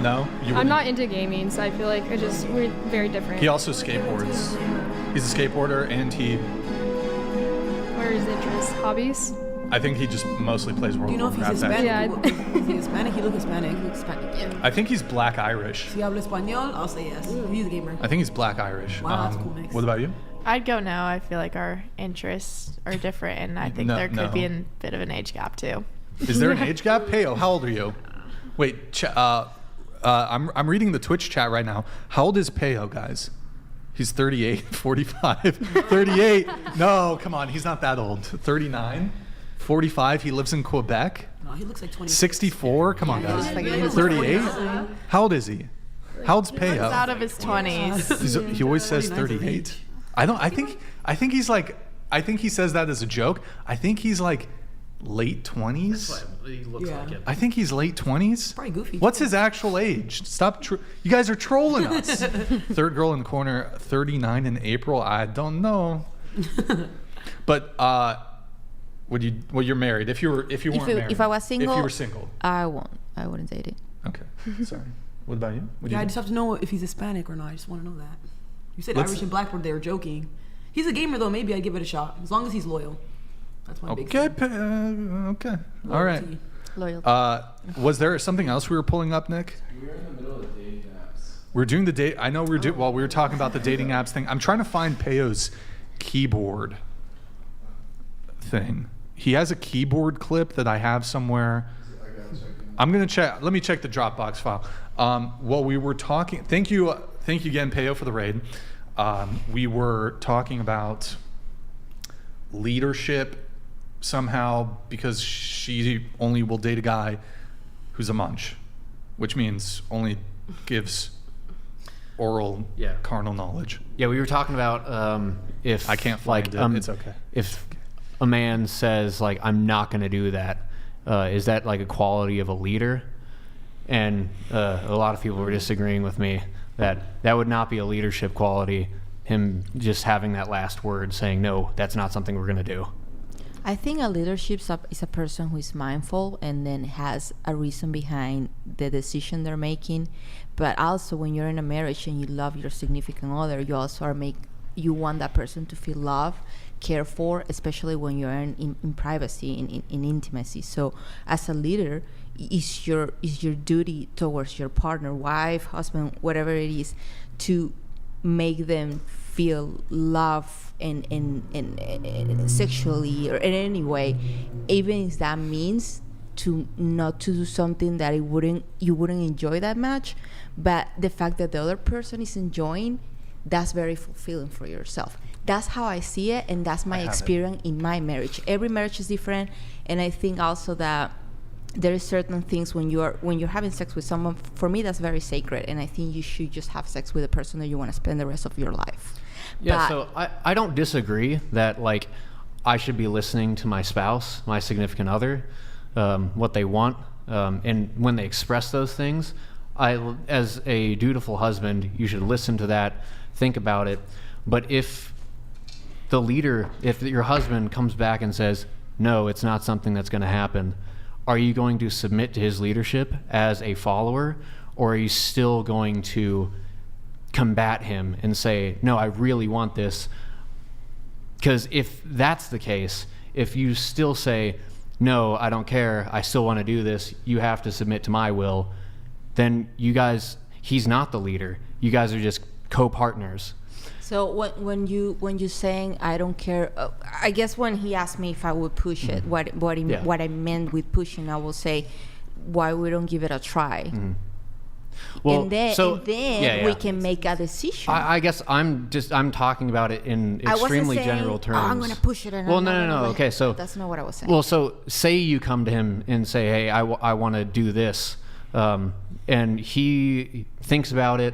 No? I'm not into gaming, so I feel like we're very different. He also skateboards. He's a skateboarder, and Where are his interests? Hobbies? I think he just mostly plays World of Warcraft. Do you know if he's Hispanic? Yeah. Is he Hispanic? He looks Hispanic. Yeah. I think he's Black Irish. Si habla español, I'll say yes. He's a gamer. I think he's Black Irish. Wow, that's a cool mix. What about you? I'd go no. I feel like our interests are different, and I think there could be a bit of an age gap too. Is there an age gap? Peo, how old are you? Wait, I'm reading the Twitch chat right now. How old is Peo, guys? He's 38, 45, 38. No, come on, he's not that old. 39, 45. He lives in Quebec. No, he looks like 20. 64. Come on, guys. 38. How old is he? How old's Peo? He's out of his 20s. He always says 38. I think he's I think he says that as a joke. I think he's late 20s. That's what he looks like it. I think he's late 20s. Probably goofy. What's his actual age? Stop. You guys are trolling us. Third girl in the corner, 39 in April. I don't know. But you're married. If you weren't married. If I was single. If you were single. I wouldn't date it. Okay. Sorry. What about you? I just have to know if he's Hispanic or not. I just want to know that. You said Let's- Irish and Black, they were joking. He's a gamer though. Maybe I'd give it a shot as long as he's loyal. That's my big thing. Okay. All right. Loyalty. Was there something else we were pulling up, Nick? We were in the middle of the dating apps. We're doing the date. I know while we were talking about the dating apps thing. I'm trying to find Peo's keyboard thing. He has a keyboard clip that I have somewhere. I'm gonna check. Let me check the Dropbox file. While we were talking, thank you again, Peo, for the raid. We were talking about leadership somehow because she only will date a guy who's a munch, which means only gives oral carnal knowledge. Yeah, we were talking about if I can't find it. It's okay. If a man says I'm not going to do that, is that a quality of a leader? And a lot of people were disagreeing with me. That would not be a leadership quality, him just having that last word saying, no, that's not something we're going to do. I think a leadership is a person who is mindful and then has a reason behind the decision they're making. But also when you're in a marriage and you love your significant other, you also you want that person to feel loved, cared for, especially when you're in privacy, in intimacy. So as a leader, it's your duty towards your partner, wife, husband, whatever it is, to make them feel love and sexually or in any way, even if that means to not to do something that you wouldn't enjoy that much, but the fact that the other person is enjoying, that's very fulfilling for yourself. That's how I see it, and that's my experience in my marriage. Every marriage is different, and I think also that there is certain things when you're having sex with someone, for me that's very sacred, and I think you should just have sex with a person that you want to spend the rest of your life. Yeah, so I don't disagree that like I should be listening to my spouse, my significant other, what they want, and when they express those things, as a dutiful husband, you should listen to that, think about it. But if your husband comes back and says, no, it's not something that's going to happen, are you going to submit to his leadership as a follower, or are you still going to combat him and say, no, I really want this? Because if that's the case, if you still say, no, I don't care, I still want to do this, you have to submit to my will, then he's not the leader. You guys are just co-partners. So when you saying I don't care, I guess when he asked me if I would push it, what I meant with pushing, I will say, why we don't give it a try, well, and then we can make a decision. I guess I'm talking about it in extremely general terms. Oh, I'm gonna push it. Well, no. Okay, so that's not what I was saying. Well, so say you come to him and say, hey, I want to do this, and he thinks about it.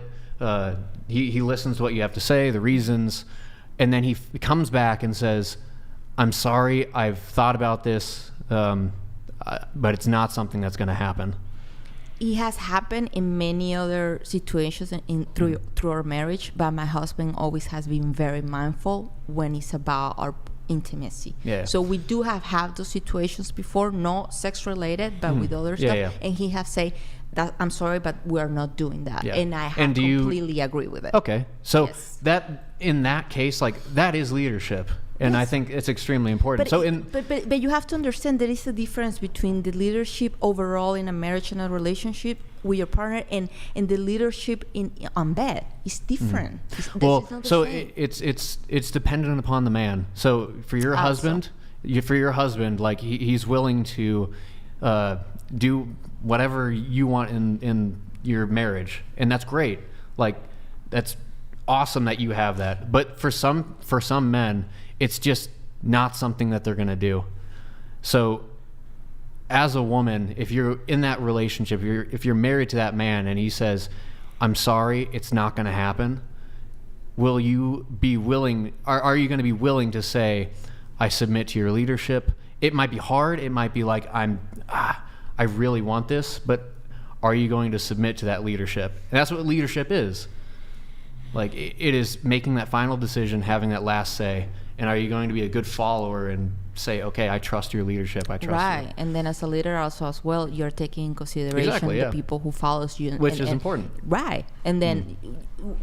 He listens to what you have to say, the reasons, and then he comes back and says, I'm sorry, I've thought about this, but it's not something that's going to happen. It has happened in many other situations through our marriage, but my husband always has been very mindful when it's about our intimacy. Yeah. So we do have those situations before, not sex related, but with other stuff. Yeah. And he has said that I'm sorry, but we are not doing that. Yeah. And I completely agree with it. Okay. So that in that case, like that is leadership. And I think it's extremely important. But you have to understand there is a difference between the leadership overall in a marriage and a relationship with your partner and the leadership on bed. It's different. It's dependent upon the man. So for your husband, like he's willing to do whatever you want in your marriage, and that's great. Like that's awesome that you have that. But for some men, it's just not something that they're going to do. So as a woman, if you're in that relationship, if you're married to that man and he says, I'm sorry, it's not going to happen, will you be willing, are you going to be willing to say, I submit to your leadership? It might be hard. It might be like, I really want this, but are you going to submit to that leadership? And that's what leadership is. Like it is making that final decision, having that last say. And are you going to be a good follower and say, okay, I trust your leadership, I trust you. Right, and then as a leader also as well, you're taking in consideration the people who follows you. Which is important. Right, and then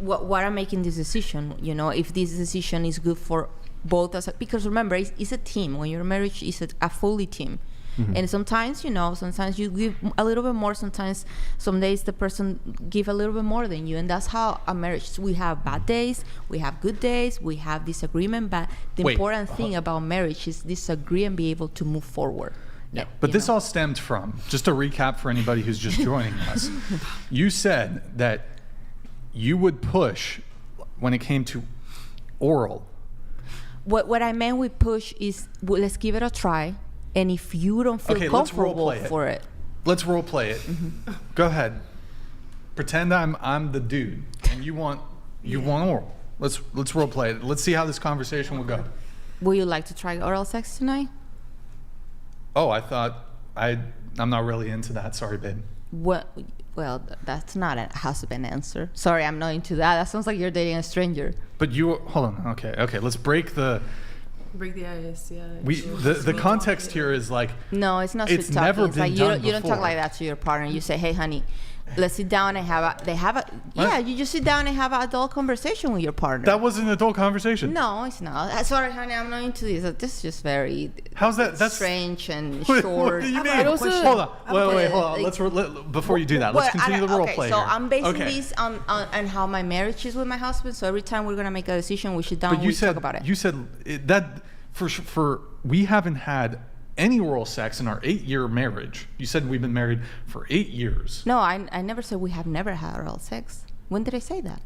what I'm making this decision, if this decision is good for both us, because remember, it's a team. When you're married, it's a fully team. Mm-hmm. And sometimes, sometimes you give a little bit more. Sometimes, some days the person give a little bit more than you, and that's how a marriage. We have bad days, we have good days, we have disagreement. But the important thing about marriage is disagree and be able to move forward. Yeah, but this all stemmed from, just to recap for anybody who's just joining us. You said that you would push when it came to oral. What I meant with push is let's give it a try. And if you don't feel comfortable for it, let's role play it. Mm-hmm. Go ahead. Pretend I'm the dude, and you want oral. Let's role play it. Let's see how this conversation will go. Would you like to try oral sex tonight? Oh, I thought I'm not really into that. Sorry, babe. What? Well, that's not a husband answer. Sorry, I'm not into that. That sounds like you're dating a stranger. But hold on. Okay. Let's break the ice. Yeah. The context here is like, no, it's not. It's never been like done you don't talk like that to your partner. You say, hey, honey, let's sit down and you just sit down and have an adult conversation with your partner. That was an adult conversation. No, it's not. Sorry, honey, I'm not into this. This is just very. How's that? That's strange and short. What do you mean? Hold on. Wait, hold on. Before you do that, let's continue the role play. So I'm basing this on how my marriage is with my husband. So every time we're gonna make a decision, we sit down and we talk about it. You said that for we haven't had any oral sex in our 8-year marriage. You said we've been married for 8 years. No, I never said we have never had oral sex. When did I say that?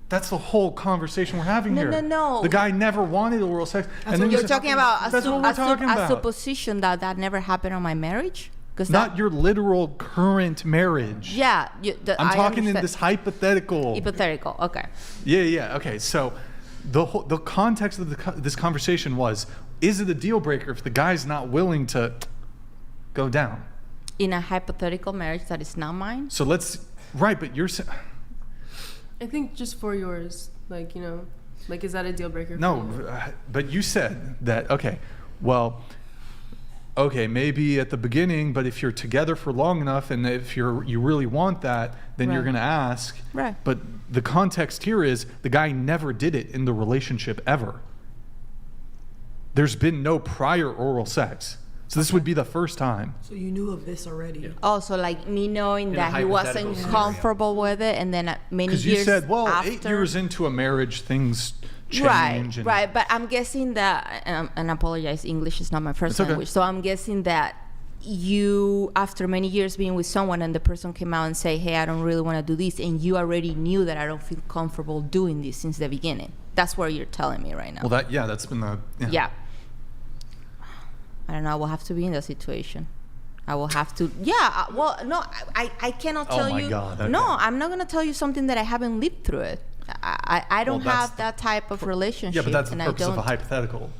That's the whole conversation we're having here. No. The guy never wanted oral sex. And then you're talking about a supposition that never happened on my marriage? Not your literal current marriage. Yeah. I'm talking in this hypothetical. Hypothetical, okay. Yeah. Okay, so the context of this conversation was, is it a deal breaker if the guy's not willing to go down? In a hypothetical marriage that is not mine? So but you're saying... I think just for yours, is that a deal breaker? No, but you said that, maybe at the beginning, but if you're together for long enough and if you really want that, then you're going to ask. Right. But the context here is the guy never did it in the relationship ever. There's been no prior oral sex. So this would be the first time. So you knew of this already? Yeah. Oh, so like me knowing that he wasn't comfortable with it, and then many years after. Because you said, after, 8 years into a marriage, things change. Right. But I'm guessing that, and I apologize, English is not my first language. So I'm guessing that you, after many years being with someone, and the person came out and say, hey, I don't really want to do this, and you already knew that I don't feel comfortable doing this since the beginning. That's what you're telling me right now. Well, that's been the... Yeah. I don't know. I will have to be in that situation. I will have to. Yeah. Well, no, I cannot tell you. Oh my God. Okay. No, I'm not going to tell you something that I haven't lived through it. I don't have that type of relationship. Yeah, but that's the purpose of a hypothetical.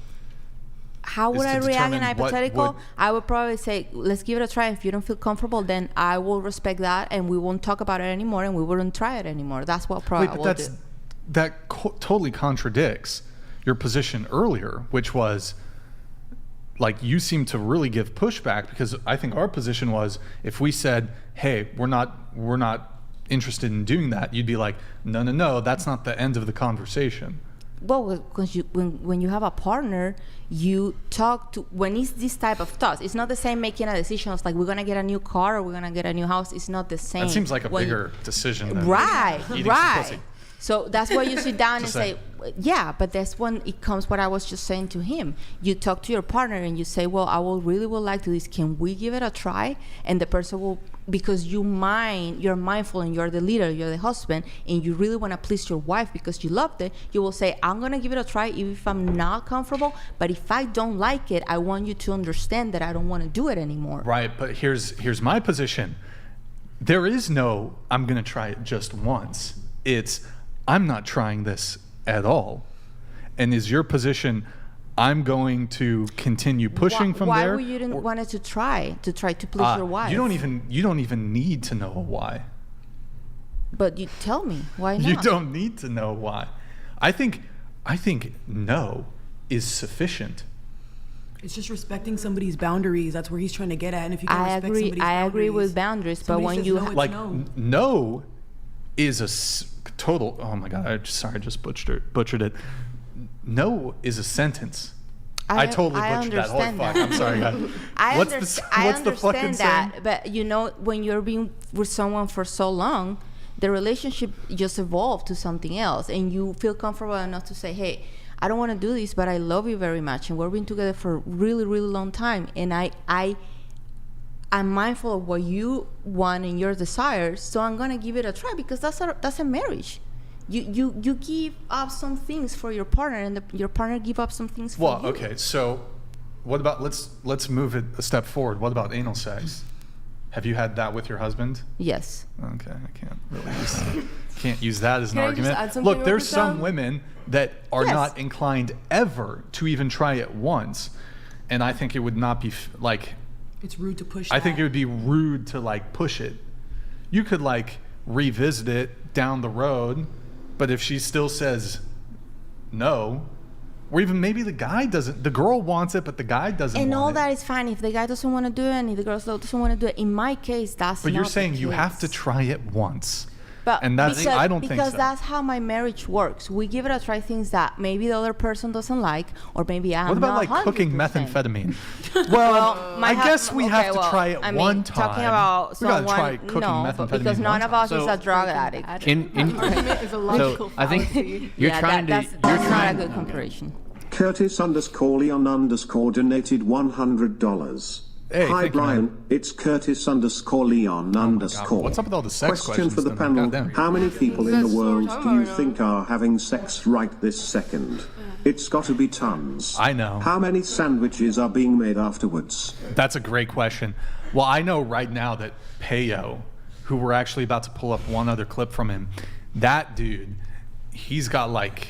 How would I react in a hypothetical? I would probably say, let's give it a try. If you don't feel comfortable, then I will respect that, and we won't talk about it anymore, and we wouldn't try it anymore. That's what probably I will do. That totally contradicts your position earlier, which was... like, you seem to really give pushback, because I think our position was, if we said, hey, we're not interested in doing that, you'd be like, no, that's not the end of the conversation. Well, because when you have a partner, you talk to, when it's this type of thoughts, it's not the same making a decision of like, we're going to get a new car or we're going to get a new house. It's not the same. That seems like a bigger decision than eating some pussy. So that's why you sit down and say, yeah, but that's when it comes what I was just saying to him. You talk to your partner and you say, well, I would like to do this. Can we give it a try? And the person will, because you're mindful and you're the leader, you're the husband, and you really want to please your wife because you loved it, you will say, I'm going to give it a try even if I'm not comfortable. But if I don't like it, I want you to understand that I don't want to do it anymore. Right, but here's my position. There is no, I'm going to try it just once. It's, I'm not trying this at all. And is your position, I'm going to continue pushing from there? Why you didn't want it to try to please your wife? You don't even need to know why. But you tell me why not? You don't need to know why. I think no is sufficient. It's just respecting somebody's boundaries. That's where he's trying to get at. And if you can respect somebody's boundaries, I agree with boundaries, but when you no is a total. Oh my God! I just butchered it. No is a sentence. I totally butchered that. Holy fuck! I'm sorry, guys. I understand that, but you know, when you're being with someone for so long, the relationship just evolved to something else, and you feel comfortable enough to say, "Hey, I don't want to do this, but I love you very much, and we've been together for a really, really long time, and I'm mindful of what you want and your desires, so I'm gonna give it a try because that's a marriage. You give up some things for your partner, and your partner give up some things for you. Well, okay, so what about let's move it a step forward. What about anal sex? Have you had that with your husband? Yes. Okay, I can't really can't use that as an argument. Look, there's some women that are not inclined ever to even try it once, and I think it would not be like. It's rude to push. I think it would be rude to like push it. you could like revisit it down the road, but if she still says no, or even maybe the girl wants it, but the guy doesn't want it. And all that is fine if the guy doesn't want to do it and if the girl doesn't want to do it. In my case, that's But not you're saying the you case. have to try it once. But and that's, I don't think so. Because that's how my marriage works. We give it a try, things that maybe the other person doesn't like, or maybe I'm What about not like cooking 100%. methamphetamine? Well, I guess we have to try it one time. Talking about we gotta someone, try cooking methamphetamine because none of us is So- a drug addict. Argument is a logical So I think fallacy. you're Yeah, trying that's to. not a good comparison. Curtis_Leon_ donated $100. Hey, Hi thank you, Brian, man. it's Curtis_Leon_. What's up with all the sex Question questions? for the then? panel: Goddamn. how many people in the That's what we're world talking do you about think are having sex right this second? It's got to be tons. I know. How many sandwiches are being made afterwards? That's a great question. Well, I know right now that Peyo, who we're actually about to pull up one other clip from him, that dude, he's got like.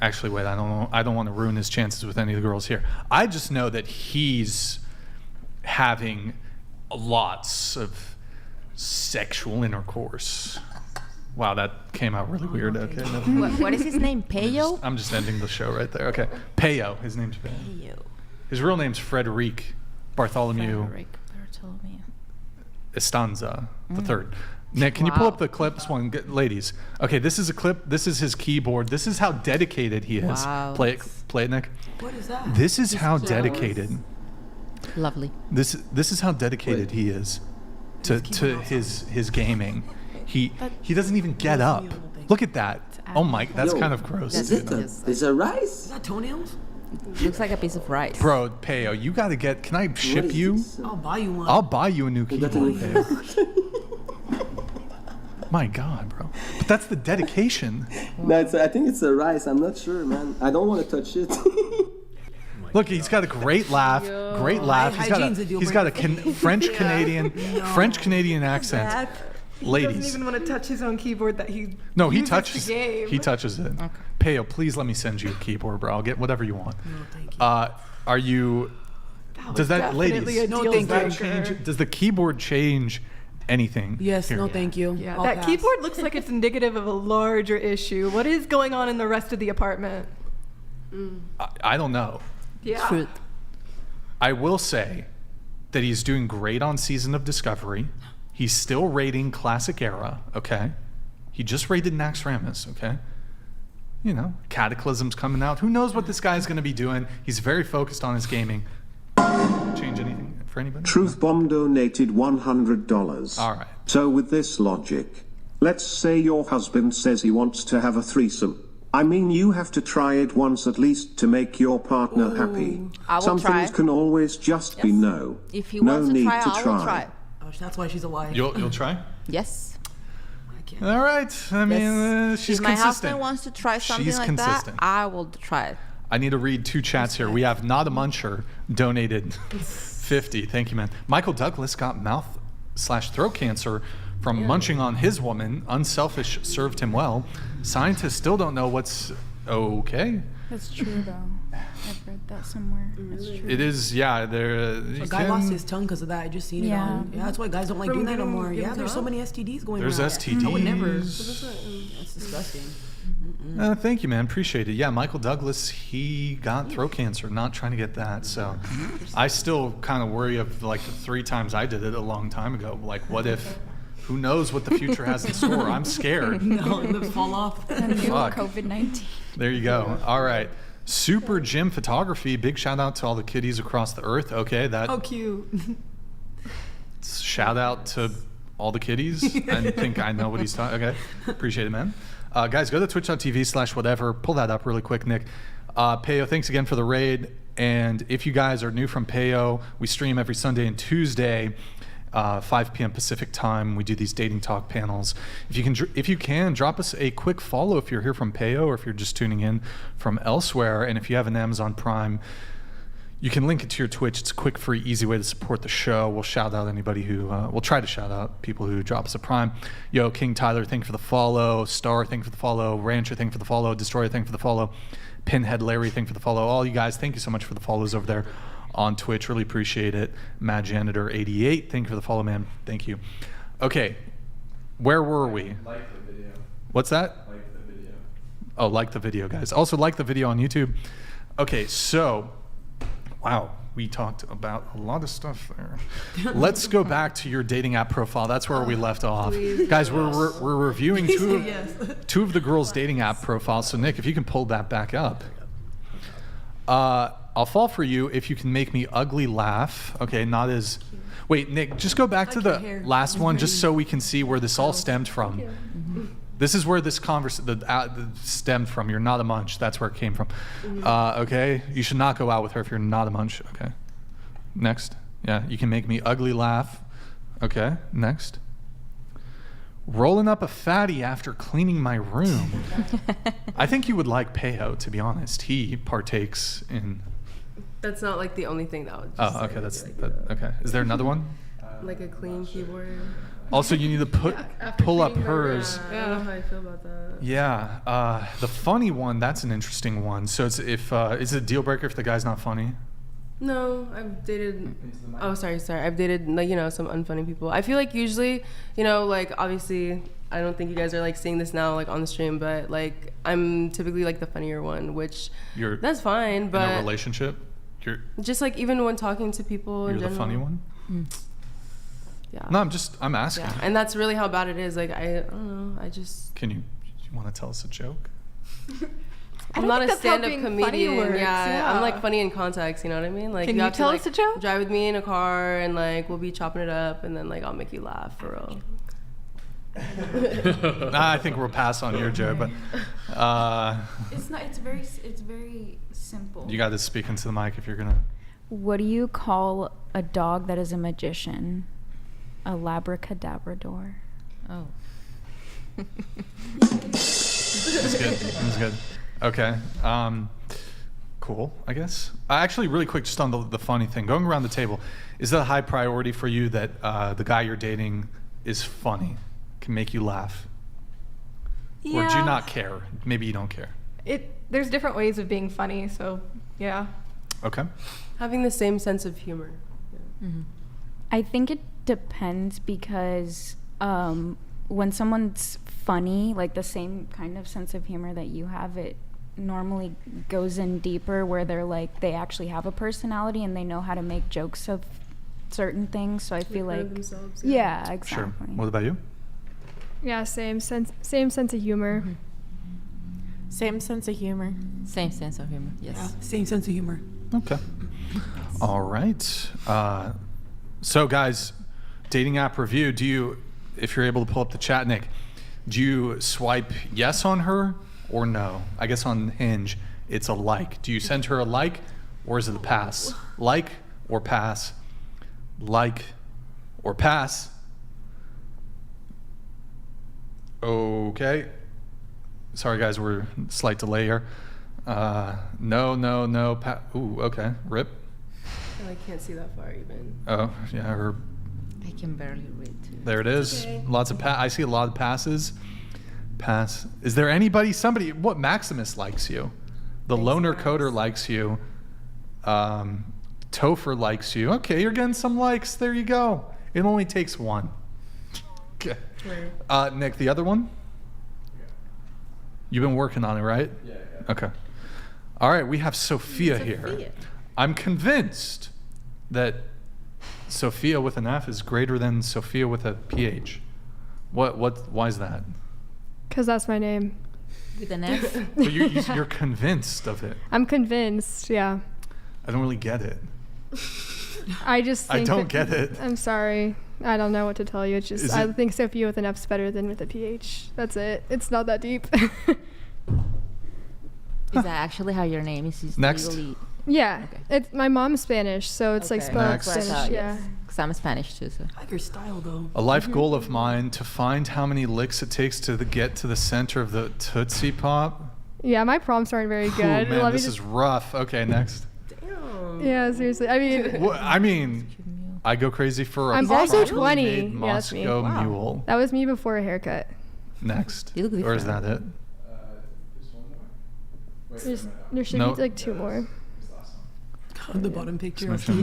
Actually, wait, I don't know. I don't want to ruin his chances with any of the girls here. I just know that he's having lots of sexual intercourse. Wow, that came out really weird. Okay. What is his name? Peyo? I'm just ending the show right there. Okay. Peyo. His name's Peyo. His real name's Frederic Bartholomew Estanza the third. Nick, can you pull up the clips one? Ladies. Okay, this is a clip. This is his keyboard. This is how dedicated he is. Wow. Play it, Nick. What is that? This is how dedicated. Lovely. This is how dedicated he is to his gaming. He doesn't even get up. Look at that. Oh my, that's kind of gross. It's a rice? Is that toenails? Looks like a piece of rice. Bro, Peyo, you gotta get. Can I ship you? I'll buy you one. I'll buy you a new keyboard, Peyo. My God, bro. But that's the dedication. I think it's a rice. I'm not sure, man. I don't want to touch it. Look, he's got a great laugh. Great laugh. He's got a French Canadian accent. Ladies. He doesn't even want to touch his own keyboard that he No, he uses touches. the game. He touches it. Okay. Peyo, please let me send you a keyboard, bro. I'll get whatever you want. No, thank you. Are you? Does that, ladies? No, thank you. Does the keyboard change anything? Yes. here? No, thank you. Yeah, I'll that pass. keyboard looks like it's indicative of a larger issue. What is going on in the rest of the apartment? I don't know. Yeah. Truth. I will say that he's doing great on Season of Discovery. He's still rating Classic Era, okay? He just rated Naxxramas, okay? You know, Cataclysm's coming out. Who knows what this guy's going to be doing? He's very focused on his gaming. Change anything for anybody? Truth Bomb donated $100. All right. So with this logic, let's say your husband says he wants to have a threesome. I mean, you have to try it once at least to make your partner happy. I will Some try things it. can always just be no. If he no wants to need try, to I will try. try it. Oh, that's why she's alive. You'll try? Yes. All right. I mean, she's if my consistent. husband wants to try something She's like consistent. that, I will try it. I need to read two chats here. We have Not a Muncher donated 50. Thank you, man. Michael Douglas got mouth/throat cancer from munching on his woman. Unselfish served him well. Scientists still don't know what's okay. That's true, though. I've read that somewhere. That's true. It is, yeah. There. A guy lost his tongue because of that. I just seen it on. Yeah, that's why guys don't like doing that no more. Yeah, there's so many STDs going There's around. STDs. I would never. That's disgusting. Thank you, man. Appreciate it. Yeah, Michael Douglas, he got throat cancer. Not trying to get that. So I still kind of worry of like the 3 times I did it a long time ago. Like, what if? Who knows what the future has in store? I'm scared. No, lips fall off. Fuck. COVID-19. There you go. All right. Super Gym Photography. Big shout out to all the kiddies across the earth. Okay, that. Oh, cute. Shout out to all the kiddies. I think I know what he's talking. Okay, appreciate it, man. Guys, go to twitch.tv/whatever. Pull that up really quick, Nick. Peyo, thanks again for the raid. And if you guys are new from Peyo, we stream every Sunday and Tuesday. 5 p.m. Pacific time. We do these dating talk panels. If you can, drop us a quick follow if you're here from Peyo or if you're just tuning in from elsewhere. And if you have an Amazon Prime, you can link it to your Twitch. It's a quick, free, easy way to support the show. We'll shout out anybody who, we'll try to shout out people who drop us a Prime. Yo, King Tyler, thank you for the follow. Star, thank you for the follow. Rancher, thank you for the follow. Destroyer, thank you for the follow. Pinhead Larry, thank you for the follow. All you guys, thank you so much for the follows over there on Twitch. Really appreciate it. Mad Janitor 88, thank you for the follow, man. Thank you. Okay, where were we? Like the video. What's that? Like the video. Oh, like the video, guys. Also, like the video on YouTube. Okay, so, wow, we talked about a lot of stuff there. Let's go back to your dating app profile. That's where we left off. Guys, we're reviewing two of the girls' dating app profiles. So, Nick, if you can pull that back up. I'll fall for you if you can make me ugly laugh. Okay, not as... Wait, Nick, just go back to the last one just so we can see where this all stemmed from. This is where this stemmed from. You're not a munch. That's where it came from. Okay? You should not go out with her if you're not a munch. Okay. Next. Yeah, you can make me ugly laugh. Okay. Next. Rolling up a fatty after cleaning my room. I think you would like Pejo, to be honest. He partakes in... That's not like the only thing that would just okay. That's okay. Is there another one? Like a clean keyboard. Also, you need to pull up hers. I don't know how I feel about that. Yeah, the funny one. That's an interesting one. So it's is it a deal breaker if the guy's not funny? No, I've dated. Oh, sorry. I've dated some unfunny people. I feel like usually, like obviously, I don't think you guys are like seeing this now like on the stream, but like I'm typically like the funnier one, which that's fine. But in a relationship, you're just like even when talking to people. You're the funny one. Yeah. No, I'm asking. Yeah, and that's really how bad it is. Like I don't know. I just. Can you want to tell us a joke? I'm not a stand-up comedian. Yeah, I'm like funny in context. You know what I mean? Like can you tell us a joke? Drive with me in a car, and like we'll be chopping it up, and then like I'll make you laugh for real. I think we'll pass on your joke, but it's not. It's very simple. You got to speak into the mic if you're gonna. What do you call a dog that is a magician? A labracadabrador. Oh. That's good. That's good. Okay. Cool, I guess. Actually, really quick, just on the funny thing. Going around the table, is that a high priority for you that the guy you're dating is funny, can make you laugh? Yeah. Or do you not care? Maybe you don't care. There's different ways of being funny, so yeah. Okay. Having the same sense of humor. Yeah. Mm-hmm. I think it depends because when someone's funny, like the same kind of sense of humor that you have, it normally goes in deeper where they're like they actually have a personality and they know how to make jokes of certain things. So I feel like yeah, exactly. Sure. What about you? Yeah, same sense of humor. Mm-hmm. Same sense of humor. Same sense of humor. Yes. Yeah, same sense of humor. Okay. All right. So guys, dating app review. Do you, if you're able to pull up the chat, Nick, do you swipe yes on her or no? I guess on Hinge, it's a like. Do you send her a like or is it a pass? Like or pass? Like or pass? Okay. Sorry guys, we're slight delay here. No. Ooh, okay. Rip. I can't see that far even. Oh, yeah, her. I can barely read too. There it is. Okay. Lots of I see a lot of passes. Pass. Is there somebody, what Maximus likes you? The Loner Coder likes you. Topher likes you. Okay, you're getting some likes. There you go. It only takes one. Okay. Nick, the other one? Yeah. You've been working on it, right? Yeah. Okay. All right, we have Sophia here. I'm convinced that Sophia with an F is greater than Sophia with a PH. Why is that? Because that's my name. With an F? But you're convinced of it. I'm convinced, yeah. I don't really get it. I just think I don't get it. I'm sorry. I don't know what to tell you. It's just I think Sophia with an F's better than with a PH. That's it. It's not that deep. Is that actually how your name is? Next. Legally... Yeah. Okay. It's my mom's Spanish, so it's like spelled Next. Spanish. Yeah. Because I'm Spanish too, so. I like your style though. A life goal of mine to find how many licks it takes to get to the center of the Tootsie Pop. Yeah, my prompts aren't very good. Ooh, man, this is rough. Okay, next. Damn. Yeah, seriously. I mean, I go crazy for a I'm also properly 20. made Yeah, that's me. Moscow Wow. mule. That was me before a haircut. Next. You look Or is that it? Just one more. Wait, There should Nope. be like 2 more. On the bottom picture. That's it?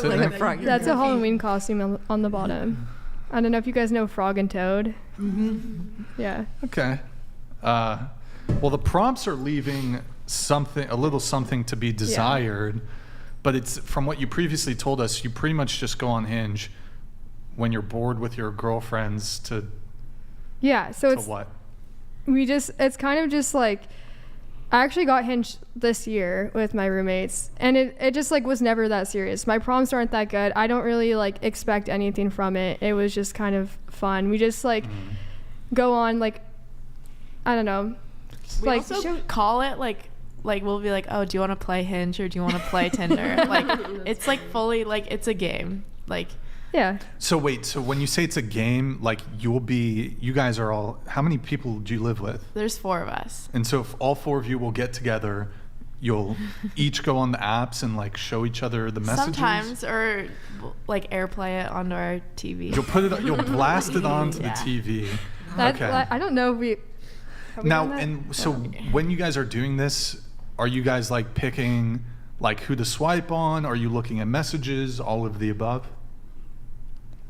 Like Nick? a frog. That's a Halloween costume on the bottom. I don't know if you guys know Frog and Toad. Yeah. Okay. Well, the prompts are leaving a little something to be desired, but it's from what you previously told us, you pretty much just go on Hinge when you're bored with your girlfriends to. Yeah. So it's what? It's kind of just like, I actually got Hinge this year with my roommates, and it just like was never that serious. My prompts aren't that good. I don't really like expect anything from it. It was just kind of fun. We just like go on like, I don't know. We like also call it like we'll be like, oh, do you want to play Hinge or do you want to play Tinder? Like it's like fully like it's a game. Like yeah. So wait, so when you say it's a game, like you guys are all, how many people do you live with? There's 4 of us. And so if all 4 of you will get together, you'll each go on the apps and like show each other the messages? Sometimes, or like airplay it onto our TV. You'll blast it onto the TV. Okay. I don't know if we now, and so when you guys are doing this, are you guys like picking like who to swipe on? Are you looking at messages, all of the above?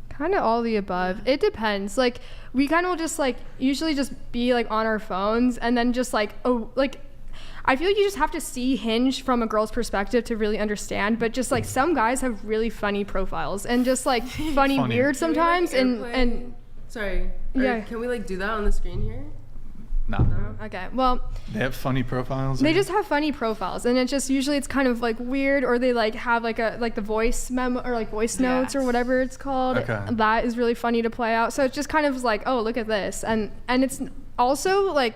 Kind of all the above. It depends. Like we kind of will just like usually just be like on our phones, and then just like I feel like you just have to see Hinge from a girl's perspective to really understand. But just like some guys have really funny profiles and just like funny. Weird sometimes. And sorry. Yeah. Can we like do that on the screen here? No. Okay. Well, they have funny profiles. They just have funny profiles, and it's just usually it's kind of like weird, or they like have like the voice memo or like voice notes or whatever it's called. Okay. That is really funny to play out. So it's just kind of like, oh, look at this, and it's also like,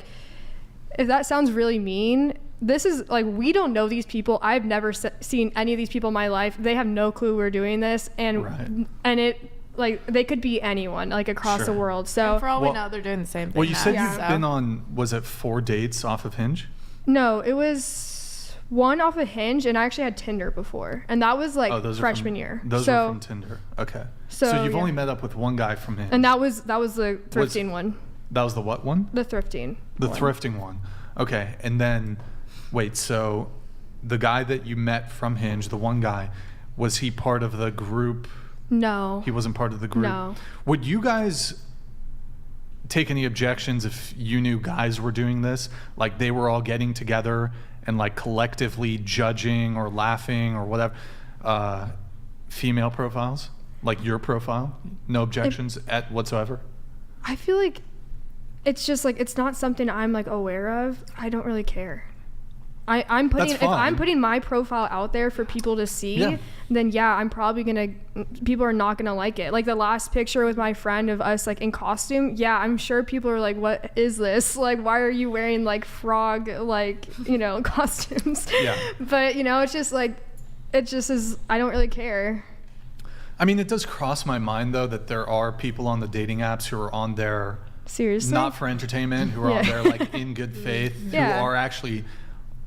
if that sounds really mean, this is like, we don't know these people. I've never seen any of these people in my life. They have no clue we're doing this, and it. Like they could be anyone, like across the world. So and for all we know, they're doing the same thing. Well, you said you've been on, was it 4 dates off of Hinge? No, it was 1 off of Hinge, and I actually had Tinder before, and that was like freshman year. Those are from Tinder. Okay. So you've only met up with 1 guy from Hinge. And that was the thrifting one. That was the what one? The thrifting. The thrifting one. Okay, and then wait. So the guy that you met from Hinge, the 1 guy, was he part of the group? No. He wasn't part of the group? No. Would you guys take any objections if you knew guys were doing this? Like they were all getting together and like collectively judging or laughing or whatever, female profiles? Like your profile? No objections at whatsoever? I feel like it's just like, it's not something I'm like aware of. I don't really care. If I'm putting my profile out there for people to see, then I'm probably people are not gonna like it. Like the last picture with my friend of us like in costume, I'm sure people are like, what is this? Like, why are you wearing like frog, like, costumes? Yeah. But it's just like, it just is, I don't really care. I mean, it does cross my mind though that there are people on the dating apps who are on there seriously, not for entertainment, who are on there like in good faith, who are actually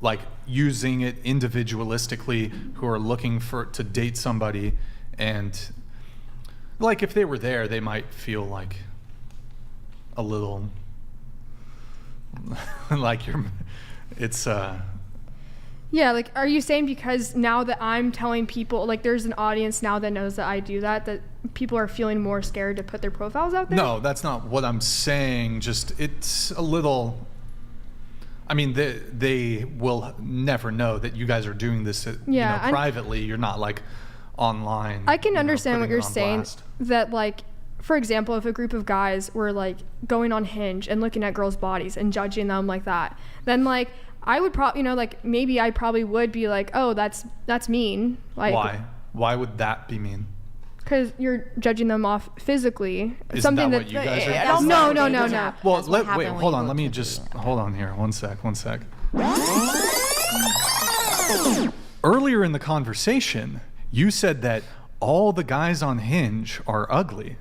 like using it individualistically, who are looking to date somebody, and like if they were there, they might feel like a little like like, are you saying because now that I'm telling people, like there's an audience now that knows that I do that people are feeling more scared to put their profiles out there? No, that's not what I'm saying. Just it's a little, I mean, they will never know that you guys are doing this privately. You're not like online. I can understand what you're saying. That like, for example, if a group of guys were like going on Hinge and looking at girls' bodies and judging them like that, then like I would probably, like maybe I probably would be like, oh, that's mean. Like, why? Why would that be mean? Because you're judging them off physically. Isn't something that you guys are doing? No. Well, wait, hold on. Let me just hold on here. One sec. Earlier in the conversation, you said that all the guys on Hinge are ugly.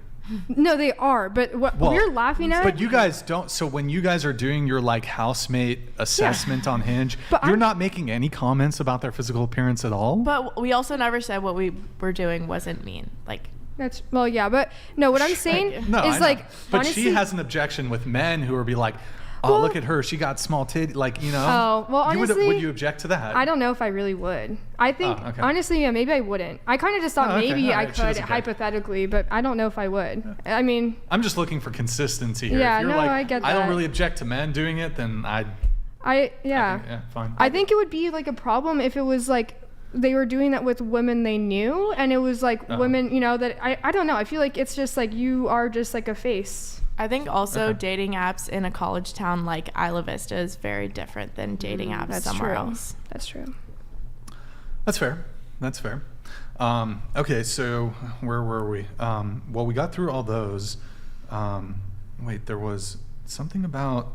No, they are, but what we're laughing at. But you guys don't. So when you guys are doing your like housemate assessment on Hinge, you're not making any comments about their physical appearance at all. But we also never said what we were doing wasn't mean. Like that's but no. What I'm saying is like. But honestly, she has an objection with men who are be like, oh, look at her, she got small titty, like, you know. Oh, well, honestly, would you object to that? I don't know if I really would. I think, honestly, yeah, maybe I wouldn't. I kind of just thought maybe I could, hypothetically, but I don't know if I would. I mean, I'm just looking for consistency here. Yeah, if you're no, like, I get that. I don't really object to men doing it, then yeah, fine. I think it would be like a problem if it was like they were doing that with women they knew, and it was like women, you know, that I don't know. I feel like it's just like you are just like a face. I think also dating apps in a college town like Isla Vista is very different than dating apps somewhere else. That's true. That's fair. That's fair. Okay, so where were we? Well, we got through all those. Wait, there was something about,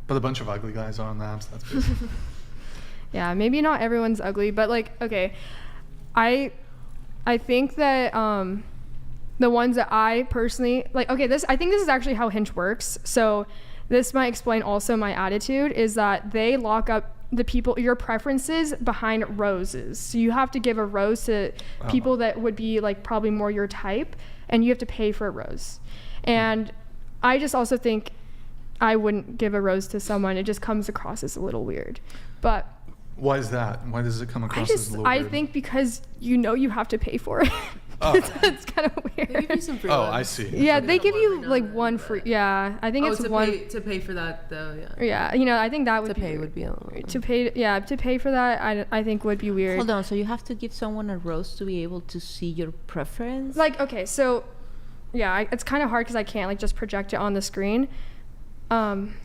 but a bunch of ugly guys on the apps. That's good. Yeah, maybe not everyone's ugly, but like, okay, I think that the ones that I personally like, okay, I think this is actually how Hinge works. So this might explain also my attitude, is that they lock up the people, your preferences, behind roses. So you have to give a rose to people that would be like probably more your type, and you have to pay for a rose. And I just also think I wouldn't give a rose to someone. It just comes across as a little weird. But why is that? Why does it come across as a little weird? I think because you know you have to pay for it. It's kind of weird. They give you some free ones. ones. I see. Yeah, they give you like one free. Yeah, I think it's one. To pay for that though. Yeah. Yeah, you know, I think that would to pay would be a little. To pay. Yeah, to pay for that, I think would be weird. Hold on. So you have to give someone a rose to be able to see your preference? Like, okay, so yeah, it's kind of hard because I can't like just project it on the screen.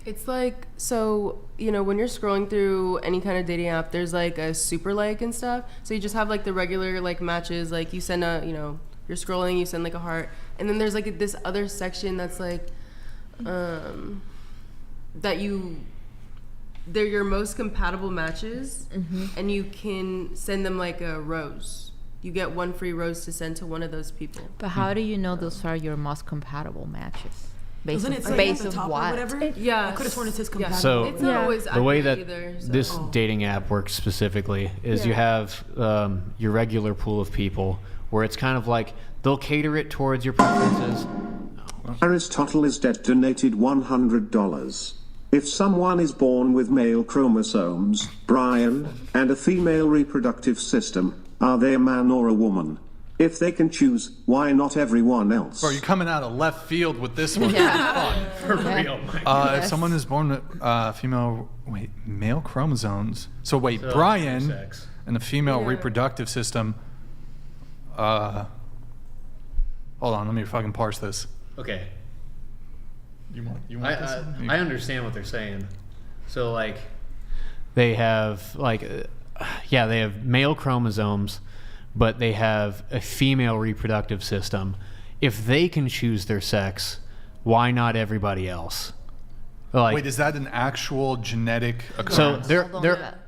It's like, so, you know, when you're scrolling through any kind of dating app, there's like a super like and stuff. So you just have like the regular like matches, like you send a, you know, you're scrolling, you send like a heart, and then there's like this other section that's like, they're your most compatible matches, and you can send them like a rose. You get one free rose to send to one of those people. But how do you know those are your most compatible matches? Based Doesn't it say based at the top what? or whatever? Yeah, I could have sworn it says compatible. So it's not always the way that either, so. this dating app works specifically is you have your regular pool of people where it's kind of like they'll cater it towards your preferences. Aristotle is dead donated $100. If someone is born with male chromosomes, Brian, and a female reproductive system, are they a man or a woman? If they can choose, why not everyone else? Bro, you're coming out of left field with this one. For real. If someone is born with male chromosomes. So Brian and a female reproductive system. Hold on, let me fucking parse this. Okay. You want this one? I understand what they're saying. So like, they have like, they have male chromosomes, but they have a female reproductive system. If they can choose their sex, why not everybody else? Like, wait, is that an actual genetic occurrence?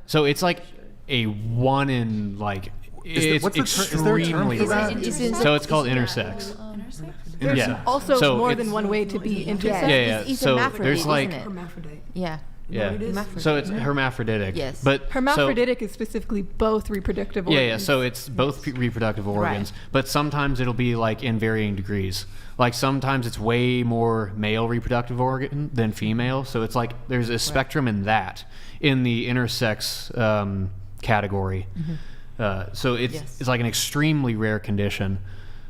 So it's like a one in like it's extremely rare. So it's called intersex. There's also more than one way to be intersex. Yeah. So there's like hermaphrodite. Yeah. So it's hermaphroditic. Yes. But hermaphroditic is specifically both reproductive organs. Yeah. So it's both reproductive organs, but sometimes it'll be like in varying degrees. Like sometimes it's way more male reproductive organ than female. So it's like there's a spectrum in that in the intersex category. So it's like an extremely rare condition.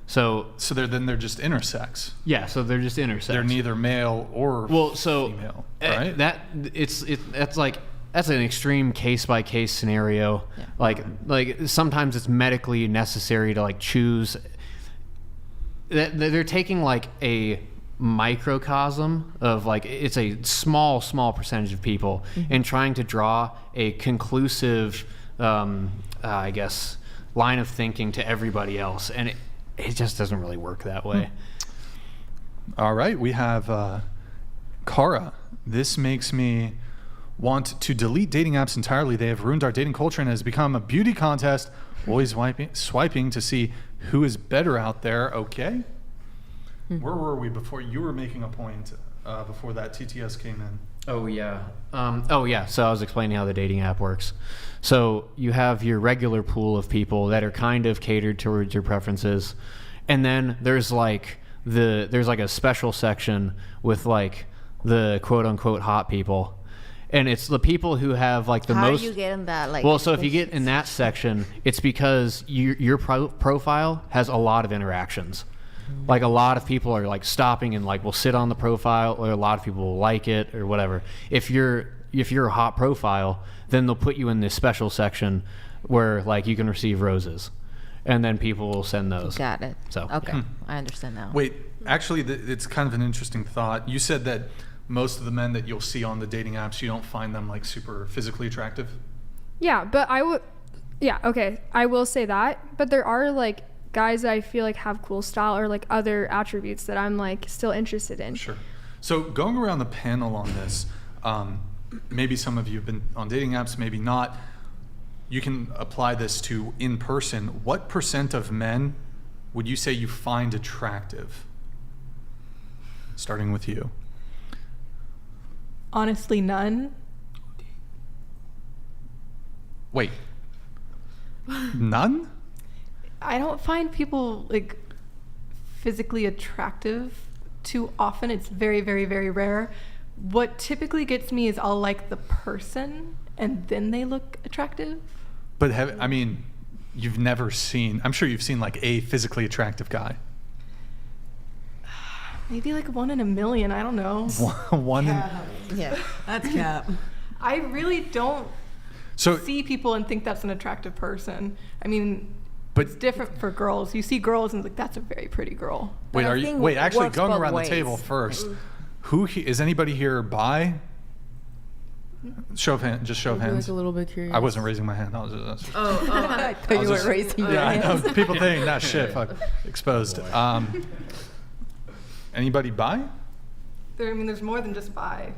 So they're just intersex. Yeah, so they're just intersex. They're neither male or female, right? That's an extreme case by case scenario. Yeah. Like sometimes it's medically necessary to like choose. They're taking like a microcosm of like it's a small percentage of people and trying to draw a conclusive, I guess, line of thinking to everybody else, and it just doesn't really work that way. All right, we have Kara. This makes me want to delete dating apps entirely. They have ruined our dating culture and has become a beauty contest, always swiping to see who is better out there. Okay. Where were we before? You were making a point before that TTS came in. Oh yeah. So I was explaining how the dating app works. So you have your regular pool of people that are kind of catered towards your preferences, and then there's like a special section with like the quote unquote hot people. And it's the people who have like the How most. How do you get in that? Like, well, so if you get in that section, it's because your profile has a lot of interactions. Like a lot of people are like stopping and like will sit on the profile, or a lot of people will like it or whatever. If you're a hot profile, then they'll put you in this special section where like you can receive roses, and then people will send those. Got it. So okay, I understand now. Wait, actually, it's kind of an interesting thought. You said that most of the men that you'll see on the dating apps, you don't find them like super physically attractive. Yeah, but I will say that. But there are like guys that I feel like have cool style or like other attributes that I'm like still interested in. Sure. So going around the panel on this, maybe some of you have been on dating apps, maybe not. You can apply this to in person. What % of men would you say you find attractive? Starting with you. Honestly, none. Wait. None? I don't find people like physically attractive too often. It's very, very, very rare. What typically gets me is I'll like the person and then they look attractive. But you've never seen, I'm sure you've seen like a physically attractive guy. Maybe like 1 in a million, I don't know. Yeah, that's cap. I really don't see people and think that's an attractive person. I mean, but it's different for girls. You see girls and like, that's a very pretty girl. Wait, actually going around the table first, is anybody here bi? Show of hands, just show of hands. Like a little bit curious. I wasn't raising my hand. I thought you were raising your hand. I know, people think that shit, fuck, exposed. Anybody bi? There's more than just bi.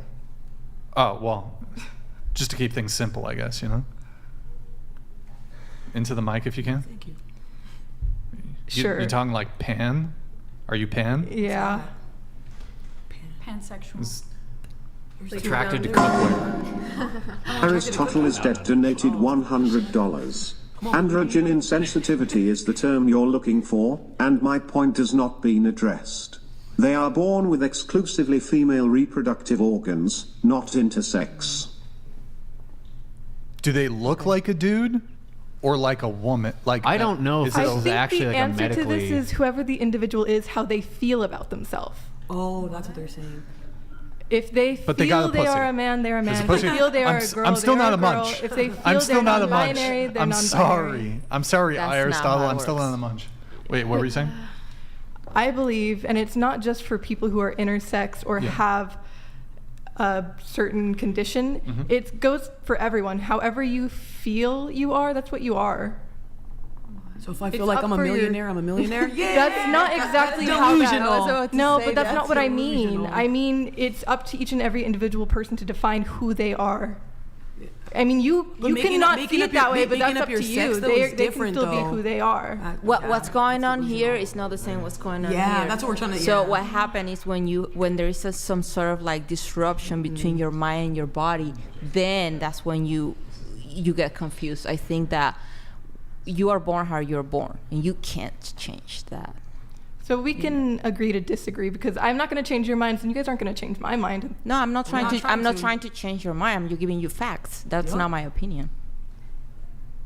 Oh, well, just to keep things simple, I guess, you know? Into the mic if you can. Thank you. Sure. You're talking like pan? Are you pan? Yeah. Pansexual. Attracted to cookware. Aristotle is dead donated $100. Androgen insensitivity is the term you're looking for, and my point has not been addressed. They are born with exclusively female reproductive organs, not intersex. Do they look like a dude or like a woman? Like I don't know if I this is think actually the like a answer to medically. this is whoever the individual is, how they feel about themselves. Oh, that's what they're saying. If they But they got feel a they pussy. are a man, they're a man. If pussy. they feel they are a girl, I'm still they not are a girl. munch. If they feel I'm still they're not a munch. non-binary, they're I'm non-binary. I'm sorry, That's Aristotle. not how it I'm still works. not a munch. Wait, what were you saying? I believe, and it's not just for people who are intersex or have a certain condition. Mm-hmm. It goes for everyone. However you feel you are, that's what you are. So if I feel like I'm a millionaire, I'm a millionaire? Yeah! That's not exactly That's how delusional. that. No, but that's not what I mean. I mean, it's up to each and every individual person to define who they are. I mean, you cannot see it that way, but that's up to you. They can still be who they are. What's going on here is not the same what's going on here. Yeah, that's what we're trying to. So what happens is when there is some sort of like disruption between your mind and your body, then that's when you get confused. I think that you are born how you're born, and you can't change that. So we can agree to disagree, because I'm not going to change your minds, and you guys aren't going to change my mind. No, I'm not trying to. I'm not trying to change your mind. I'm just giving you facts. That's not my opinion.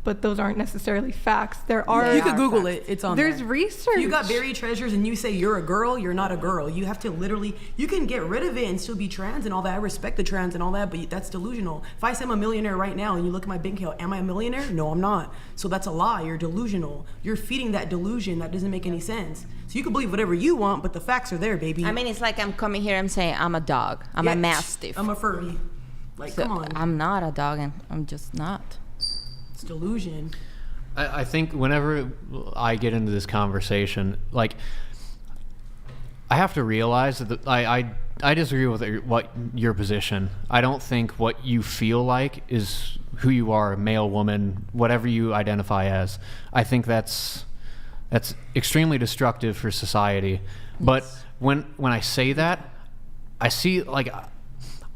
But those aren't necessarily facts. There are. You could Google it. It's on There's there. research. You got buried treasures and you say you're a girl, you're not a girl. You have to literally, you can get rid of it and still be trans and all that. I respect the trans and all that, but that's delusional. If I say I'm a millionaire right now and you look at my bank account, am I a millionaire? No, I'm not. So that's a lie. You're delusional. You're feeding that delusion that doesn't make any sense. So you can believe whatever you want, but the facts are there, baby. I mean, it's like I'm coming here and saying I'm a dog. I'm a mastiff. I'm a furry. Like, So come on. I'm not a dog, and I'm just not. It's delusion. I think whenever I get into this conversation, like, I have to realize that I disagree with your position. I don't think what you feel like is who you are, male, woman, whatever you identify as. I think that's extremely destructive for society. But when I say that, I see, like,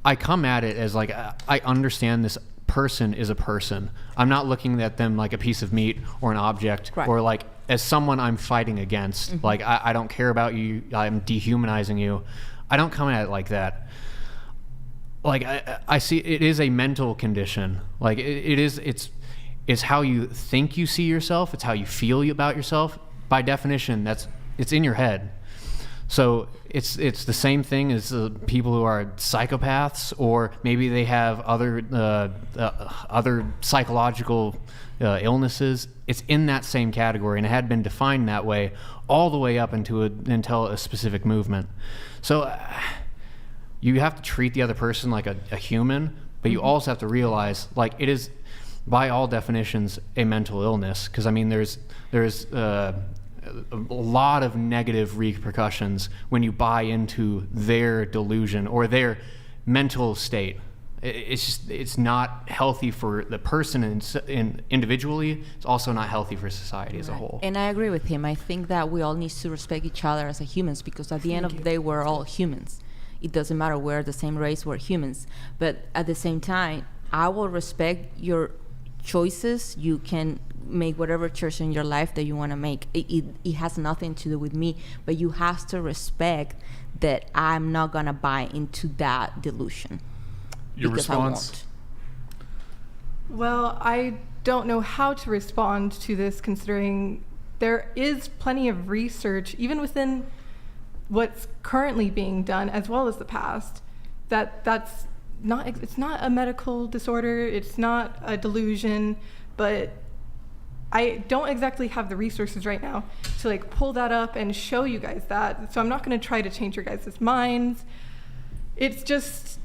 I come at it as like, I understand this person is a person. I'm not looking at them like a piece of meat or an object, or like as someone I'm fighting against. Like, I don't care about you. I'm dehumanizing you. I don't come at it like that. like I see it is a mental condition. Like it's how you think you see yourself. It's how you feel about yourself. By definition, it's in your head. So it's the same thing as people who are psychopaths, or maybe they have other psychological illnesses. It's in that same category, and it had been defined that way all the way up until a specific movement. So you have to treat the other person like a human, but you also have to realize, like, it is by all definitions a mental illness, because I mean there's a lot of negative repercussions when you buy into their delusion or their mental state. It's not healthy for the person individually. It's also not healthy for society as a whole. And I agree with him. I think that we all need to respect each other as humans, because at the end of the day, we're all humans. It doesn't matter, we're the same race, we're humans. But at the same time, I will respect your choices. You can make whatever choice in your life that you want to make. It has nothing to do with me, but you have to respect that I'm not going to buy into that delusion. Your response? Well, I don't know how to respond to this, considering there is plenty of research, even within what's currently being done, as well as the past, it's not a medical disorder, it's not a delusion, but I don't exactly have the resources right now to like pull that up and show you guys that. So I'm not going to try to change your guys' minds. It's just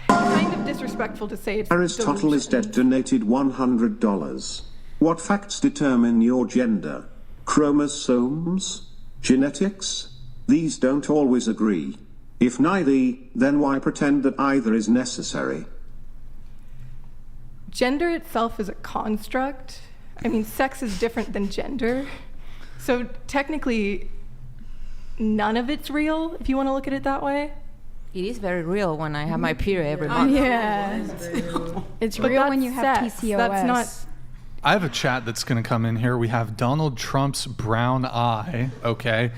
kind of disrespectful to say it's Aristotle is dead donated $100. What facts determine your gender? Chromosomes? Genetics? These don't always agree. If neither, then why pretend that either is necessary? Gender itself is a construct. I mean, sex is different than gender. So technically, none of it's real, if you want to look at it that way. It is very real when I have my period every month. Yeah. It's real when you have sex. PCOS. That's not. I have a chat that's going to come in here. We have Donald Trump's brown eye, okay,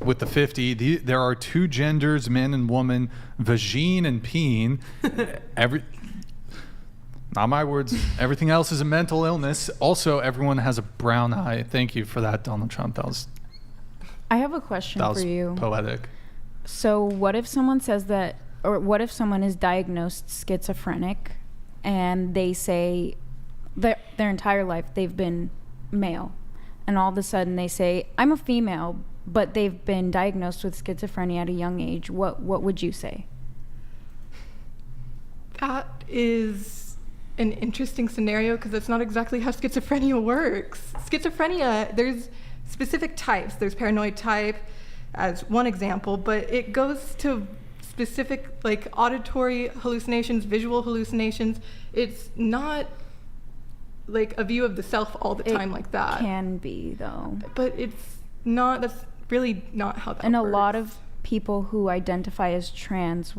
with the 50. There are two genders, man and woman, vagine and peen. Not my words. Everything else is a mental illness. Also, everyone has a brown eye. Thank you for that, Donald Trump. I have a question for you. Poetic. So what if someone says that, or what if someone is diagnosed schizophrenic and they say that their entire life they've been male, and all of a sudden they say, I'm a female, but they've been diagnosed with schizophrenia at a young age? What would you say? That is an interesting scenario, because that's not exactly how schizophrenia works. Schizophrenia, there's specific types. There's paranoid type as one example, but it goes to specific like auditory hallucinations, visual hallucinations. It's not like a view of the self all the time like that. It can be, though. But it's not, that's really not how that works. And a lot of people who identify as trans,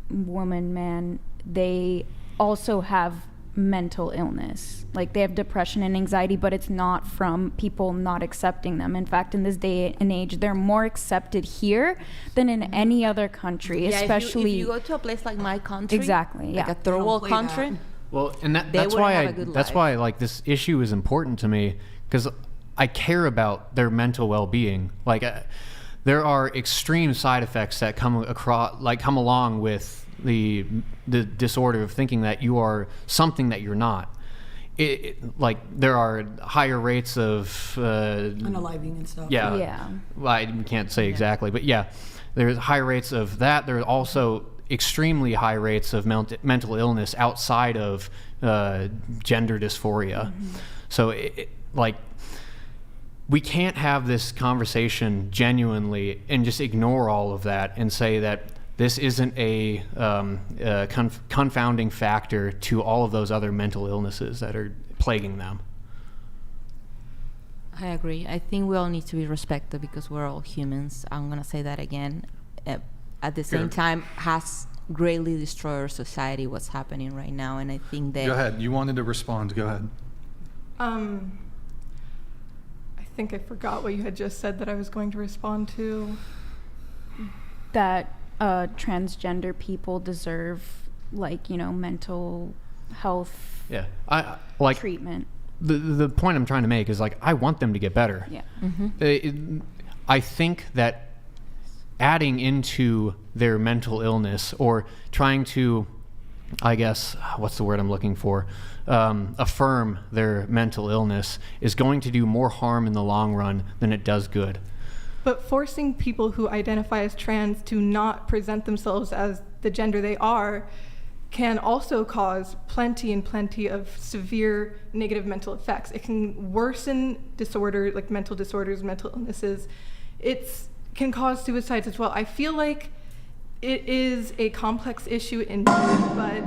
woman, man, they also have mental illness. Like they have depression and anxiety, but it's not from people not accepting them. In fact, in this day and age, they're more accepted here than in any other country, especially if you go to a place like my country, exactly, like a third world country. Well, and that's why like this issue is important to me, because I care about their mental well-being. Like there are extreme side effects that come along with the disorder of thinking that you are something that you're not. Like there are higher rates of unaliving and stuff. Yeah. Well, I can't say exactly, but yeah, there's high rates of that. There's also extremely high rates of mental illness outside of gender dysphoria. Mm-hmm. So like we can't have this conversation genuinely and just ignore all of that and say that this isn't a confounding factor to all of those other mental illnesses that are plaguing them. I agree. I think we all need to be respected because we're all humans. I'm going to say that again. At the same time, has greatly destroyed our society, what's happening right now. And I think that... Go ahead. You wanted to respond. Go ahead. I think I forgot what you had just said that I was going to respond to. That transgender people deserve, like, you know, mental health I like treatment. The point I'm trying to make is, like, I want them to get better. Yeah. I think that adding into their mental illness or trying to, I guess, what's the word I'm looking for, affirm their mental illness is going to do more harm in the long run than it does good. But forcing people who identify as trans to not present themselves as the gender they are can also cause plenty of severe negative mental effects. It can worsen disorder, like mental disorders, mental illnesses. It can cause suicides as well. I feel like it is a complex issue but...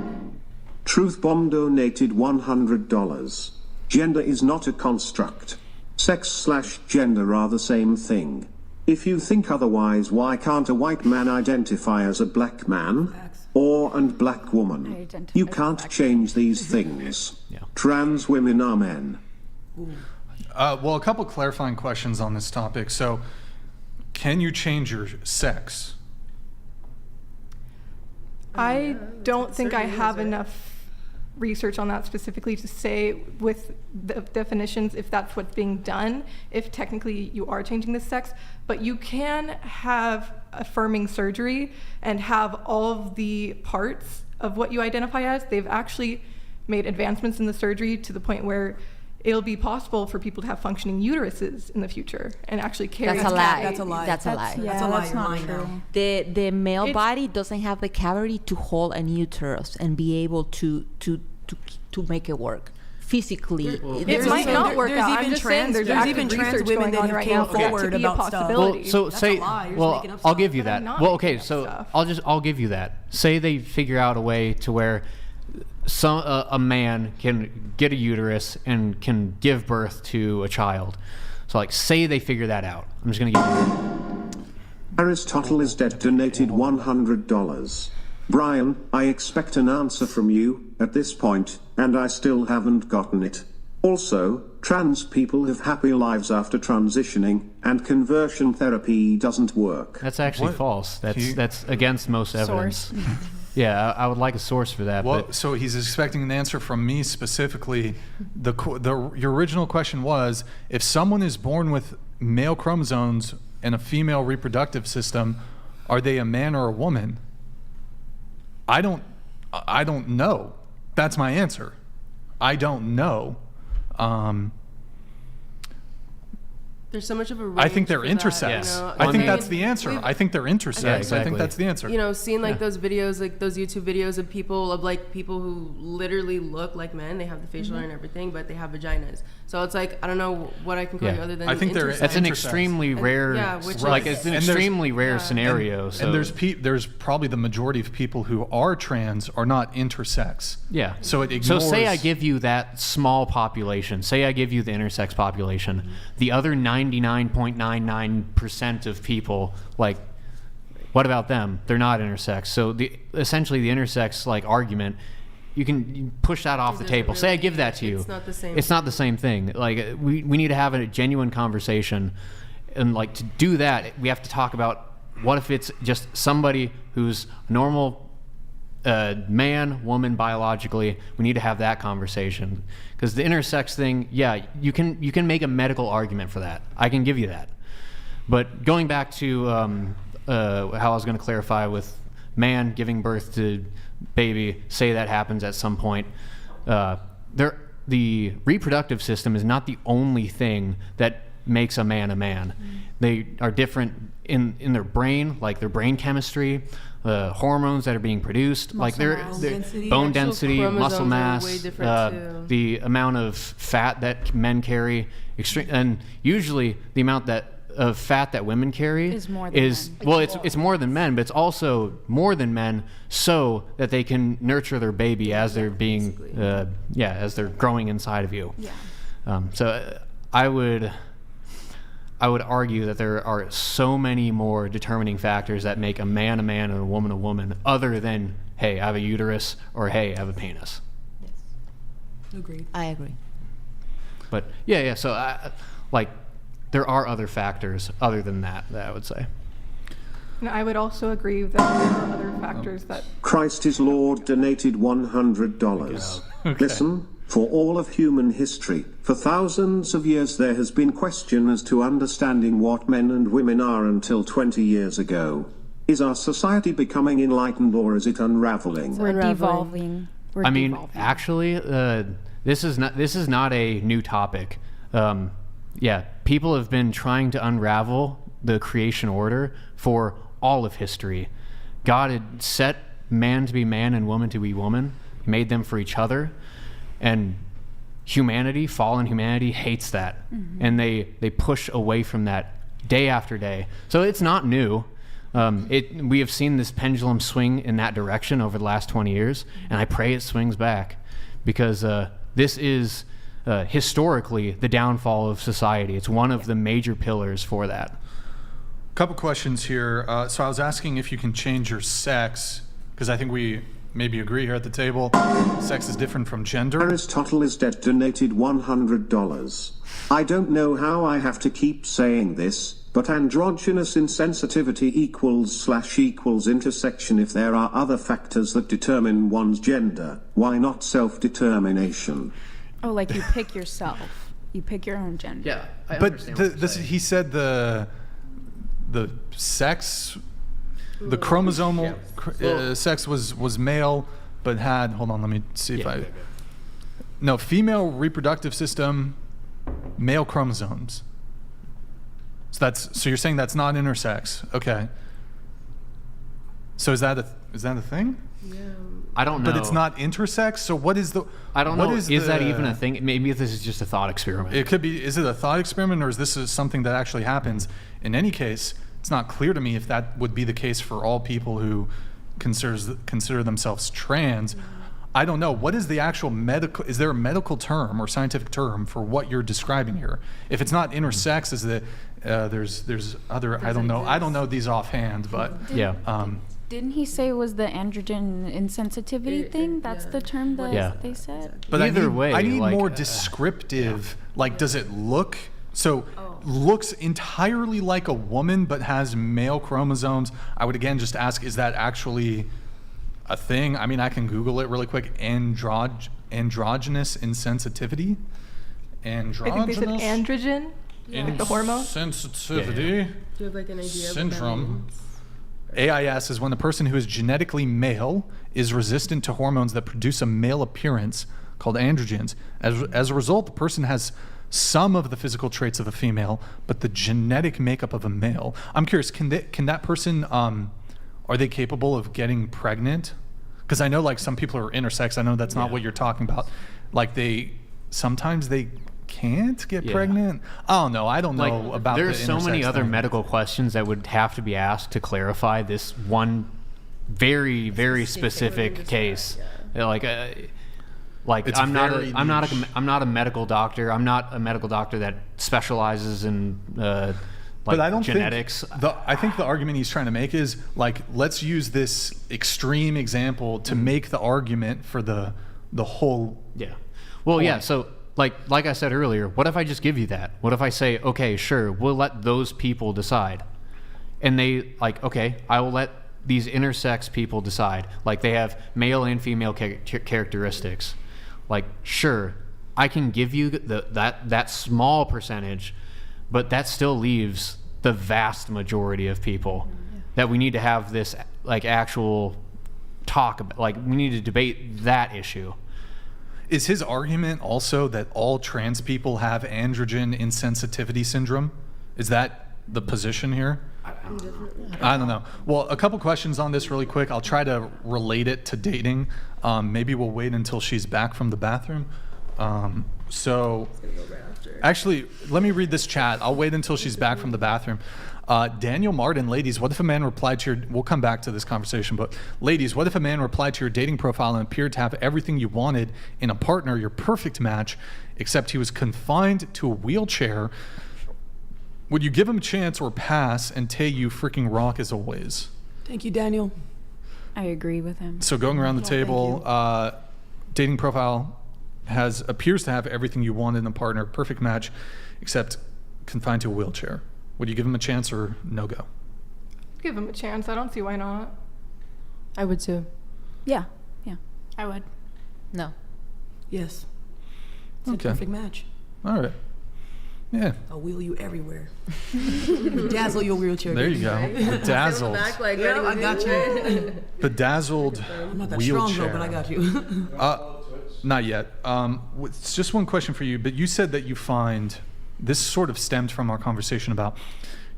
Truth Bomb donated $100. Gender is not a construct. Sex/gender are the same thing. If you think otherwise, why can't a white man identify as a black man? Or and black woman? You can't change these things. Trans women are men. Well, a couple clarifying questions on this topic. So, can you change your sex? I don't think I have enough research on that specifically to say with the definitions if that's what's being done, if technically you are changing the sex, but you can have affirming surgery and have all of the parts of what you identify as. They've actually made advancements in the surgery to the point where it'll be possible for people to have functioning uteruses in the future and actually carry. That's a lie. That's a lie. That's a lie. That's a lie. That's not true. The male body doesn't have the cavity to hold an uterus and be able to make it work physically. It might not work out. I'm just saying there's even trans women that have came forward about stuff. Well, so say, well, I'll give you that. Well, okay, so I'll give you that. Say they figure out a way to where a man can get a uterus and can give birth to a child. So, like, say they figure that out. I'm just gonna give you. Aristotle is dead donated $100. Brian, I expect an answer from you at this point, and I still haven't gotten it. Also, trans people have happy lives after transitioning, and conversion therapy doesn't work. That's actually false. That's against most evidence. Yeah, I would like a source for that. Well, but so he's expecting an answer from me specifically. Your original question was, if someone is born with male chromosomes and a female reproductive system, are they a man or a woman? I don't know. That's my answer. I don't know. There's so much of a range. I think they're intersex. That, you know? I think that's the answer. I think they're intersex. Yeah, exactly. I think that's the answer. You know, seeing like those videos, like those YouTube videos of people who literally look like men. They have the facial hair and everything, but they have vaginas. So it's like, I don't know what I can call you other than. I think that's an extremely rare, it's an extremely rare scenario. And there's probably the majority of people who are trans are not intersex. Yeah. So it ignores. So say I give you that small population. Say I give you the intersex population. The other 99.99% of people, like, what about them? They're not intersex. So essentially the intersex argument, you can push that off the table. Say I give that to you. It's not the same. It's not the same thing. Like, we need to have a genuine conversation, and like to do that, we have to talk about what if it's just somebody who's normal. Man, woman, biologically, we need to have that conversation, because the intersex thing, you can make a medical argument for that. I can give you that. But going back to how I was going to clarify with man giving birth to baby, say that happens at some point. The reproductive system is not the only thing that makes a man a man. They are different in their brain, like their brain chemistry. The hormones that are being produced, bone density, muscle mass, the amount of fat that men carry, and usually the amount of fat that women carry is more than men. It's more than men, but it's also more than men, so that they can nurture their baby as they're being, as they're growing inside of you. Yeah. So I would argue that there are so many more determining factors that make a man and a woman, other than, hey, I have a uterus, or hey, I have a penis. Yes. Agreed. I agree. But so there are other factors other than that I would say. And I would also agree that there are other factors that... Christ is Lord donated $100. Okay. Listen, for all of human history, for thousands of years there has been question as to understanding what men and women are until 20 years ago. Is our society becoming enlightened or is it unraveling? We're devolving. I mean, actually, this is not a new topic. Yeah, people have been trying to unravel the creation order for all of history. God had set man to be man and woman to be woman. He made them for each other, and humanity, fallen humanity, hates that, and they push away from that day after day. So it's not new. We have seen this pendulum swing in that direction over the last 20 years, and I pray it swings back, because this is historically the downfall of society. It's one of the major pillars for that. Couple questions here. So I was asking if you can change your sex, because I think we maybe agree here at the table. Sex is different from gender. Aristotle is dead donated $100. I don't know how I have to keep saying this, but androgynous insensitivity equals intersection. If there are other factors that determine one's gender, why not self-determination? Oh, like you pick yourself. You pick your own gender. Yeah, But he said the sex, the chromosomal sex was male, but had, hold on, let me see if no, female reproductive system, male chromosomes. So you're saying that's not intersex? Okay. So is that a thing? Yeah. I don't know. But it's not intersex. So what is the? I don't know. Is that even a thing? Maybe this is just a thought experiment. It could be. Is it a thought experiment, or is this something that actually happens? In any case, it's not clear to me if that would be the case for all people who consider themselves trans. I don't know. What is the actual medical? Is there a medical term or scientific term for what you're describing here? If it's not intersex, is the there's other? I don't know. I don't know these offhand, but yeah. Didn't he say it was the androgen insensitivity thing? That's the term that they said. But either way, I need more descriptive. Like, does it look looks entirely like a woman but has male chromosomes? I would again just ask: is that actually a thing? I mean, I can Google it really quick. Androgynous insensitivity. Androgynous. I think they said androgen, like the hormone. Sensitivity. Do you have like an idea syndrome. of what that means? AIS is when the person who is genetically male is resistant to hormones that produce a male appearance called androgens. As a result, the person has some of the physical traits of a female, but the genetic makeup of a male. I'm curious, can that person, are they capable of getting pregnant? Because I know like some people are intersex. I know that's not what you're talking about. Like sometimes they can't get pregnant. I don't know. I don't know about there's the so many intersex other thing. medical questions that would have to be asked to clarify this one very, very specific case. Like It's I'm not very a medical doctor. I'm not a medical doctor that specializes in but I don't genetics. I think the argument he's trying to make is like, let's use this extreme example to make the argument for the whole. Yeah. Well, yeah. So like I said earlier, what if I just give you that? What if I say, okay, sure, we'll let those people decide, and they okay, I will let these intersex people decide. Like they have male and female characteristics. Like sure, I can give you that small percentage, but that still leaves the vast majority of people that we need to have this actual talk about. Like we need to debate that issue. Is his argument also that all trans people have androgen insensitivity syndrome? Is that the position here? I don't know. Well, a couple questions on this really quick. I'll try to relate it to dating. Maybe we'll wait until she's back from the bathroom. Actually, let me read this chat. I'll wait until she's back from the bathroom. Daniel Martin, ladies, what if a man replied to your, we'll come back to this conversation, but ladies, what if a man replied to your dating profile and appeared to have everything you wanted in a partner, your perfect match, except he was confined to a wheelchair? Would you give him a chance or pass? And Tay, you freaking rock as always. Thank you, Daniel. I agree with him. So going around the table, dating profile appears to have everything you wanted in a partner, perfect match, except confined to a wheelchair. Would you give him a chance or no go? Give him a chance. I don't see why not. I would too. Yeah. I would. No. Yes. It's Okay. a perfect match. All right. Yeah. I'll wheel you everywhere. Dazzle your wheelchair. There you go. Bedazzled. Yeah, I got you. Bedazzled I'm not that wheelchair. strong though, but I got you. Not yet. It's just one question for you, but you said that you find, this sort of stemmed from our conversation about,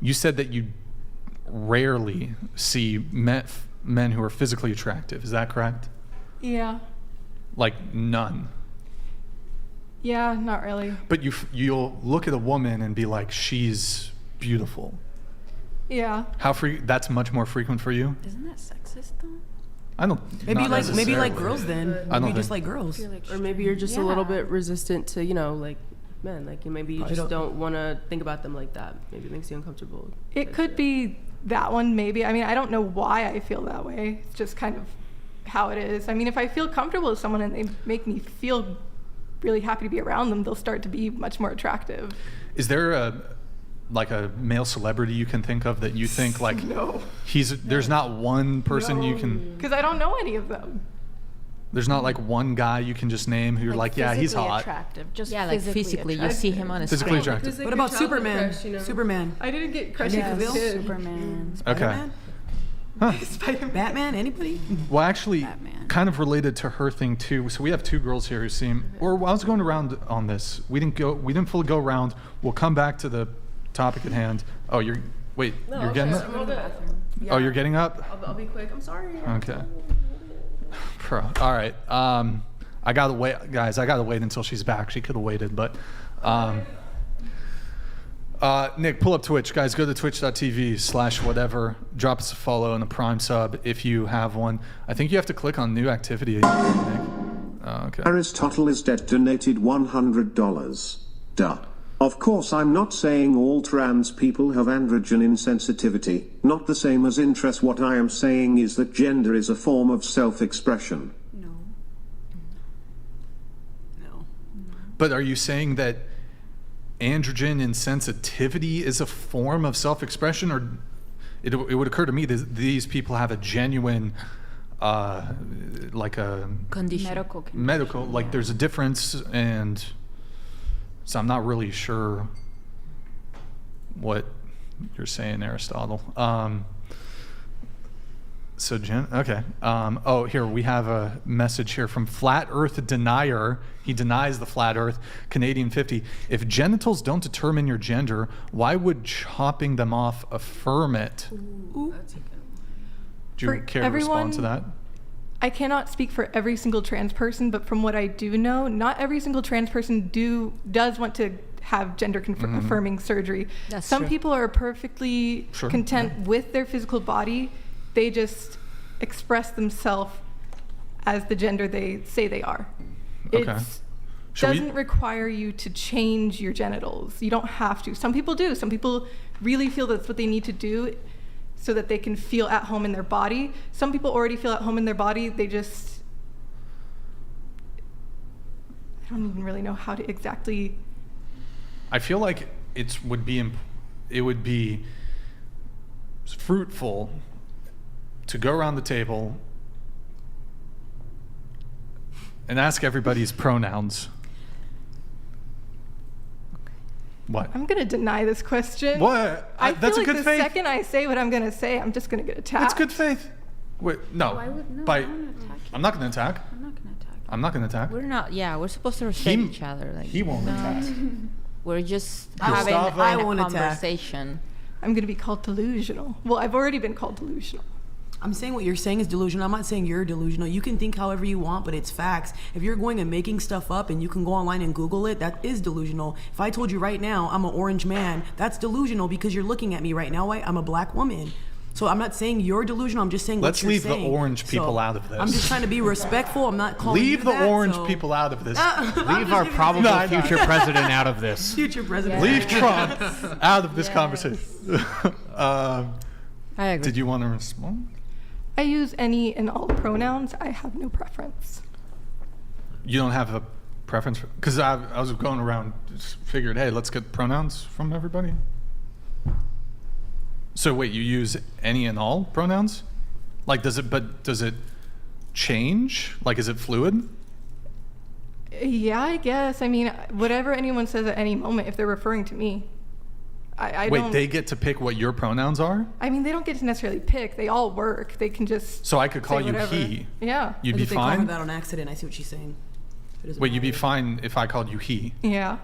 you said that you rarely see men who are physically attractive. Is that correct? Yeah. Like none. Yeah, not really. But you'll look at a woman and be like, she's beautiful. Yeah. That's much more frequent for you? Isn't that sexist though? I don't. Maybe not like necessarily. girls then. I don't Maybe just think- like girls. Or maybe you're just a little bit resistant to, like men. Like maybe you just don't want to think about them like that. Maybe it makes you uncomfortable. It could be that one, maybe. I mean, I don't know why I feel that way. It's just kind of how it is. I mean, if I feel comfortable with someone and they make me feel really happy to be around them, they'll start to be much more attractive. Is there a male celebrity you can think of that you think like No. there's not one person you can, Because I don't know any of them. there's not like one guy you can just name who you're like, yeah, he's physically hot. Attractive. Just Yeah, like physically, you see him on a Physically screen. attractive. What about Superman? Superman. I didn't get crushed Henry as a Cavill? kid. Superman. Okay. Spider-Man? Batman? Anybody? Well, actually, Batman. kind of related to her thing too. So we have two girls here who seem, or I was going around on this. We didn't fully go around. We'll come back to the topic at hand. Oh, you're getting up? Oh, you're getting up? I'll be quick. I'm sorry. Okay. All right. I gotta wait, guys. I gotta wait until she's back. She could have waited, but Nick, pull up Twitch, guys. Go to twitch.tv/whatever. Drop us a follow and a Prime sub if you have one. I think you have to click on new activity. Nick. Okay. Aristotle is dead. Donated $100. Duh. Of course, I'm not saying all trans people have androgen insensitivity, not the same as interest. What I am saying is that gender is a form of self-expression. No. But are you saying that androgen insensitivity is a form of self-expression, or it would occur to me that these people have a genuine, like a Condition. medical, like there's a difference, and so I'm not really sure what you're saying, Aristotle. So okay. Oh, here we have a message here from Flat Earth Denier. He denies the flat Earth. Canadian 50. If genitals don't determine your gender, why would chopping them off affirm it? Ooh. Do you For care to respond to that? I cannot speak for every single trans person, but from what I do know, not every single trans person does want to have gender affirming surgery. That's Some true. people are perfectly content with their physical body. They just express themselves as the gender they say they are. Okay. It doesn't require you to change your genitals. You don't have to. Some people do. Some people really feel that's what they need to do so that they can feel at home in their body. Some people already feel at home in their body. They just, I don't even really know how to exactly. I feel like it would be fruitful to go around the table and ask everybody's pronouns. What? I'm gonna deny this question. What? I feel That's like a good the faith. second I say what I'm gonna say, I'm just gonna get attacked. That's good faith. Wait, no. Why would no? By, I won't attack you. I'm not going to attack. I'm not gonna attack. I'm not going to attack. We're not. Yeah, we're supposed to respect He- each other. Like, he won't attack. We're just Gustavo, having I a won't attack. conversation. I'm gonna be called delusional. Well, I've already been called delusional. I'm saying what you're saying is delusional. I'm not saying you're delusional. You can think however you want, but it's facts. If you're going and making stuff up and you can go online and Google it, that is delusional. If I told you right now I'm an orange man, that's delusional because you're looking at me right now. I'm a black woman. So I'm not saying you're delusional. I'm just saying Let's what you're leave the saying. orange people So out of this. I'm just trying to be respectful. I'm not calling Leave you the that, orange so- people out of this. Leave our probable future president out of this. Future president. Leave Trump out of this conversation. I agree. Did you want to respond? I use any and all pronouns. I have no preference. You don't have a preference? Because I was going around, just figured, hey, let's get pronouns from everybody. So wait, you use any and all pronouns? Like, does it change? Like, is it fluid? Yeah, I guess. I mean, whatever anyone says at any moment, if they're referring to me. Wait, they get to pick what your pronouns are? I mean, they don't get to necessarily pick. They all work. They can just. So I could call say you whatever. he. Yeah. You'd be If they call her fine? that on accident, I see what she's saying. Wait, you'd be fine if I called you he? Yeah.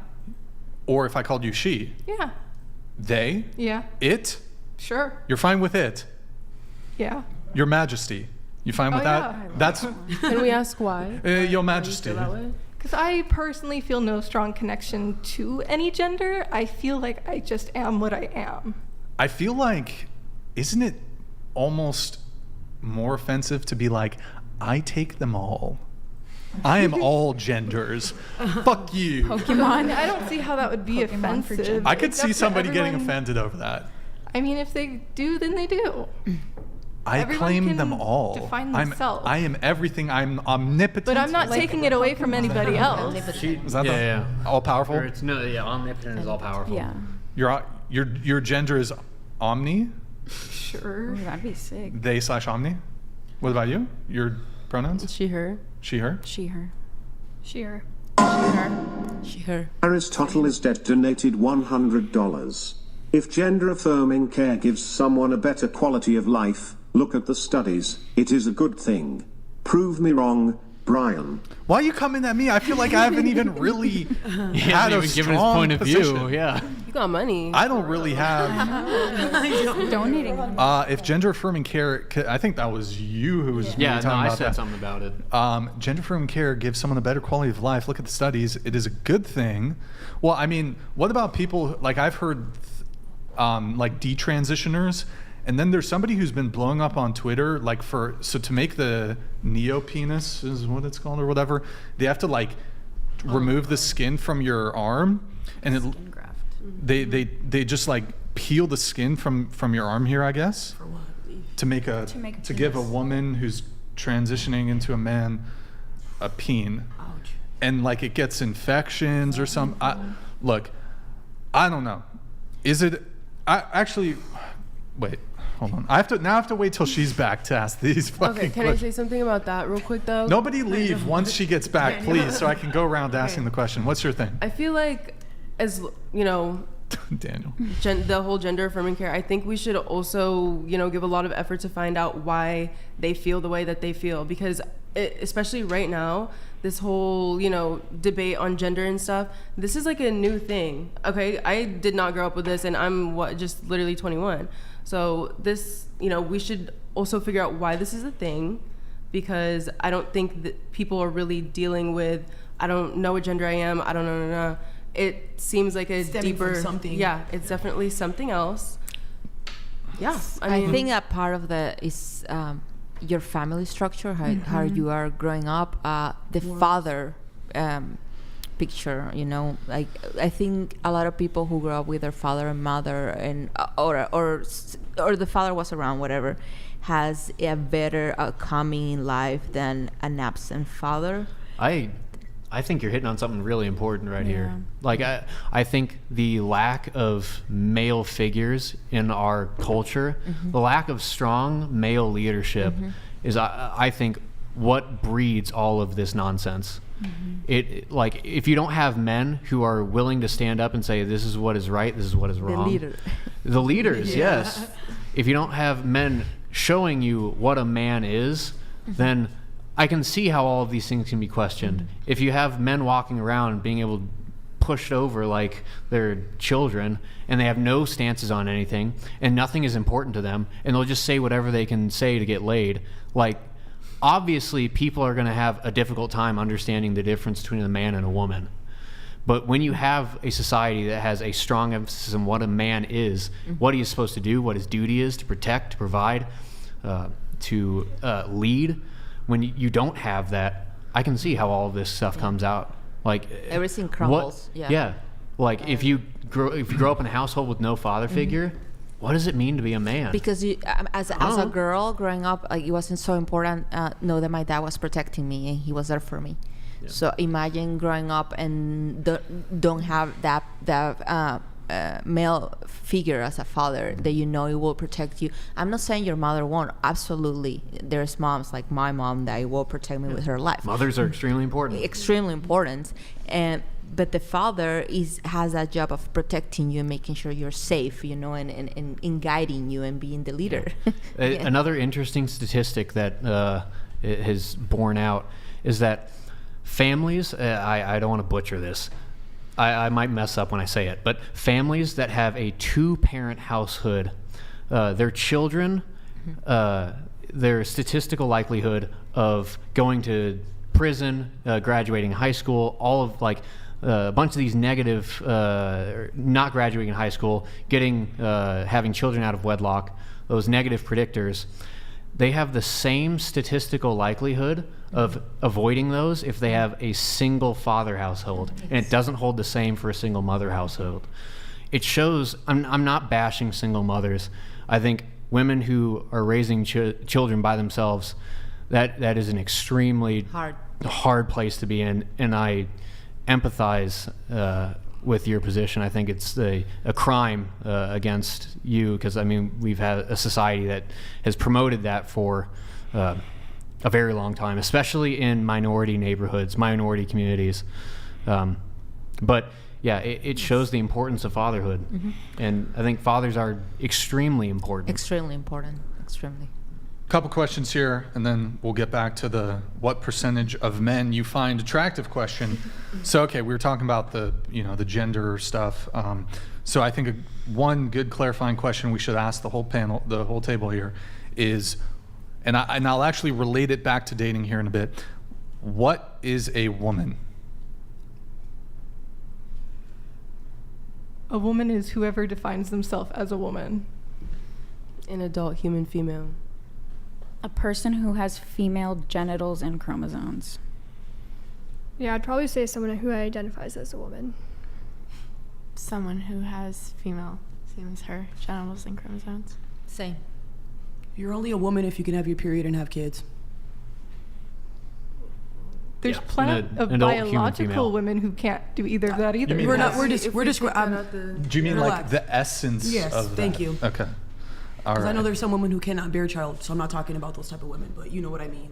Or if I called you she? Yeah. They? Yeah. It? Sure. You're fine with it? Yeah. Your Majesty. You fine with that? Yeah. That's Can we ask why? Your Majesty. Because I personally feel no strong connection to any gender. I feel like I just am what I am. I feel like, isn't it almost more offensive to be like, I take them all. I am all genders. Fuck you. Pokemon. I don't see how that would be offensive. I could see Except somebody getting everyone- offended over that. I mean, if they do, then they do. I Everyone claim can them all. define themselves. I am everything. I'm omnipotent. But I'm not taking it away from anybody else. Is that all powerful? Or it's omnipotent is all powerful. Yeah. Your gender is omni? Sure. Ooh, that'd be sick. They/omni? What about you? Your pronouns? She, her. She, her? She, her. She, her. She, her. Aristotle is dead donated $100. If gender-affirming care gives someone a better quality of life, look at the studies. It is a good thing. Prove me wrong, Brian. Why are you coming at me? I feel like I haven't even really had a even given his strong point of position. view. Yeah. You got money. I don't really have. Donating. If gender affirming care, I think that was you who was Yeah, really no, talking I about said that. something about it. Gender affirming care gives someone a better quality of life. Look at the studies. It is a good thing. Well, I mean, what about people like I've heard, like detransitioners, and then there's somebody who's been blowing up on Twitter, like to make the neopenis is what it's called or whatever. They have to like remove the skin from your arm, and they just like peel the skin from your arm here, I guess. For what? To give a woman who's transitioning into a man a peen. Ouch. And like it gets infections or something. Look, I don't know. Is it? Wait. Hold on. I have to wait till she's back to ask these fucking Okay, can questions. I say something about that real quick though? Nobody leave once she gets back, please, so I can go around asking the question. What's your thing? I feel like, as you know, Daniel. The whole gender affirming care, I think we should also, give a lot of effort to find out why they feel the way that they feel, because especially right now, this whole, debate on gender and stuff, this is like a new thing. Okay, I did not grow up with this, and I'm just literally 21. So this, we should also figure out why this is a thing, because I don't think that people are really dealing with, I don't know what gender I am, I don't know. It seems like a Stemming deeper from something. Yeah, it's definitely something else. Yeah, I think a part of is your family structure, how you are growing up, the father picture, like I think a lot of people who grow up with their father and mother and or the father was around, whatever, has a better outcoming in life than an absent father. I think you're hitting on something really important right here. Like I think the lack of male figures in our culture, the lack of strong male leadership is I think what breeds all of this nonsense. It like if you don't have men who are willing to stand up and say this is what is right, this is what is wrong. The leaders, yes. If you don't have men showing you what a man is, then I can see how all of these things can be questioned. If you have men walking around being able to pushed over like they're children and they have no stances on anything and nothing is important to them and they'll just say whatever they can say to get laid, like obviously people are going to have a difficult time understanding the difference between a man and a woman. But when you have a society that has a strong emphasis on what a man is, what he is supposed to do, what his duty is to protect, to provide, to lead, when you don't have that, I can see how all of this stuff comes out. Like everything crumbles. Yeah. Like if you grow up in a household with no father figure, what does it mean to be a man? Because you, as a girl growing up, like, it wasn't so important. Know that my dad was protecting me and he was there for me. Yeah. So imagine growing up and don't have that male figure as a father that you know it will protect you. I'm not saying your mother won't. Absolutely, there's moms like my mom that will protect me with her life. Mothers are extremely important. Extremely important, but the father has that job of protecting you and making sure you're safe, you know, and guiding you and being the leader. Another interesting statistic that has borne out is that families, I don't want to butcher this, I might mess up when I say it, but families that have a 2-parent household, their children, their statistical likelihood of going to prison, graduating high school, all of like a bunch of these negative, not graduating high school, having children out of wedlock, those negative predictors, they have the same statistical likelihood of avoiding those if they have a single father household, and it doesn't hold the same for a single mother household. It shows, I'm not bashing single mothers. I think women who are raising children by themselves, that is an extremely hard place to be in, and I empathize with your position. I think it's a crime against you, because I mean we've had a society that has promoted that for a very long time, especially in minority neighborhoods, minority communities. But yeah, it shows the importance of fatherhood, and I think fathers are extremely important. Extremely important, extremely. Couple questions here, and then we'll get back to the what percentage of men you find attractive question. So, okay, we were talking about the gender stuff. So I think one good clarifying question we should ask the whole panel, the whole table here, is, and I'll actually relate it back to dating here in a bit. What is a woman? A woman is whoever defines themselves as a woman. An adult human female. A person who has female genitals and chromosomes. Yeah, I'd probably say someone who identifies as a woman. Someone who has female, same as her, genitals and chromosomes. Same. You're only a woman if you can have your period and have kids. There's plenty of biological women who can't do either of that either. We're describing. Do you mean like the essence yes, of that? Thank you. Okay. Because I know there's some women who cannot bear a child, so I'm not talking about those type of women, but you know what I mean.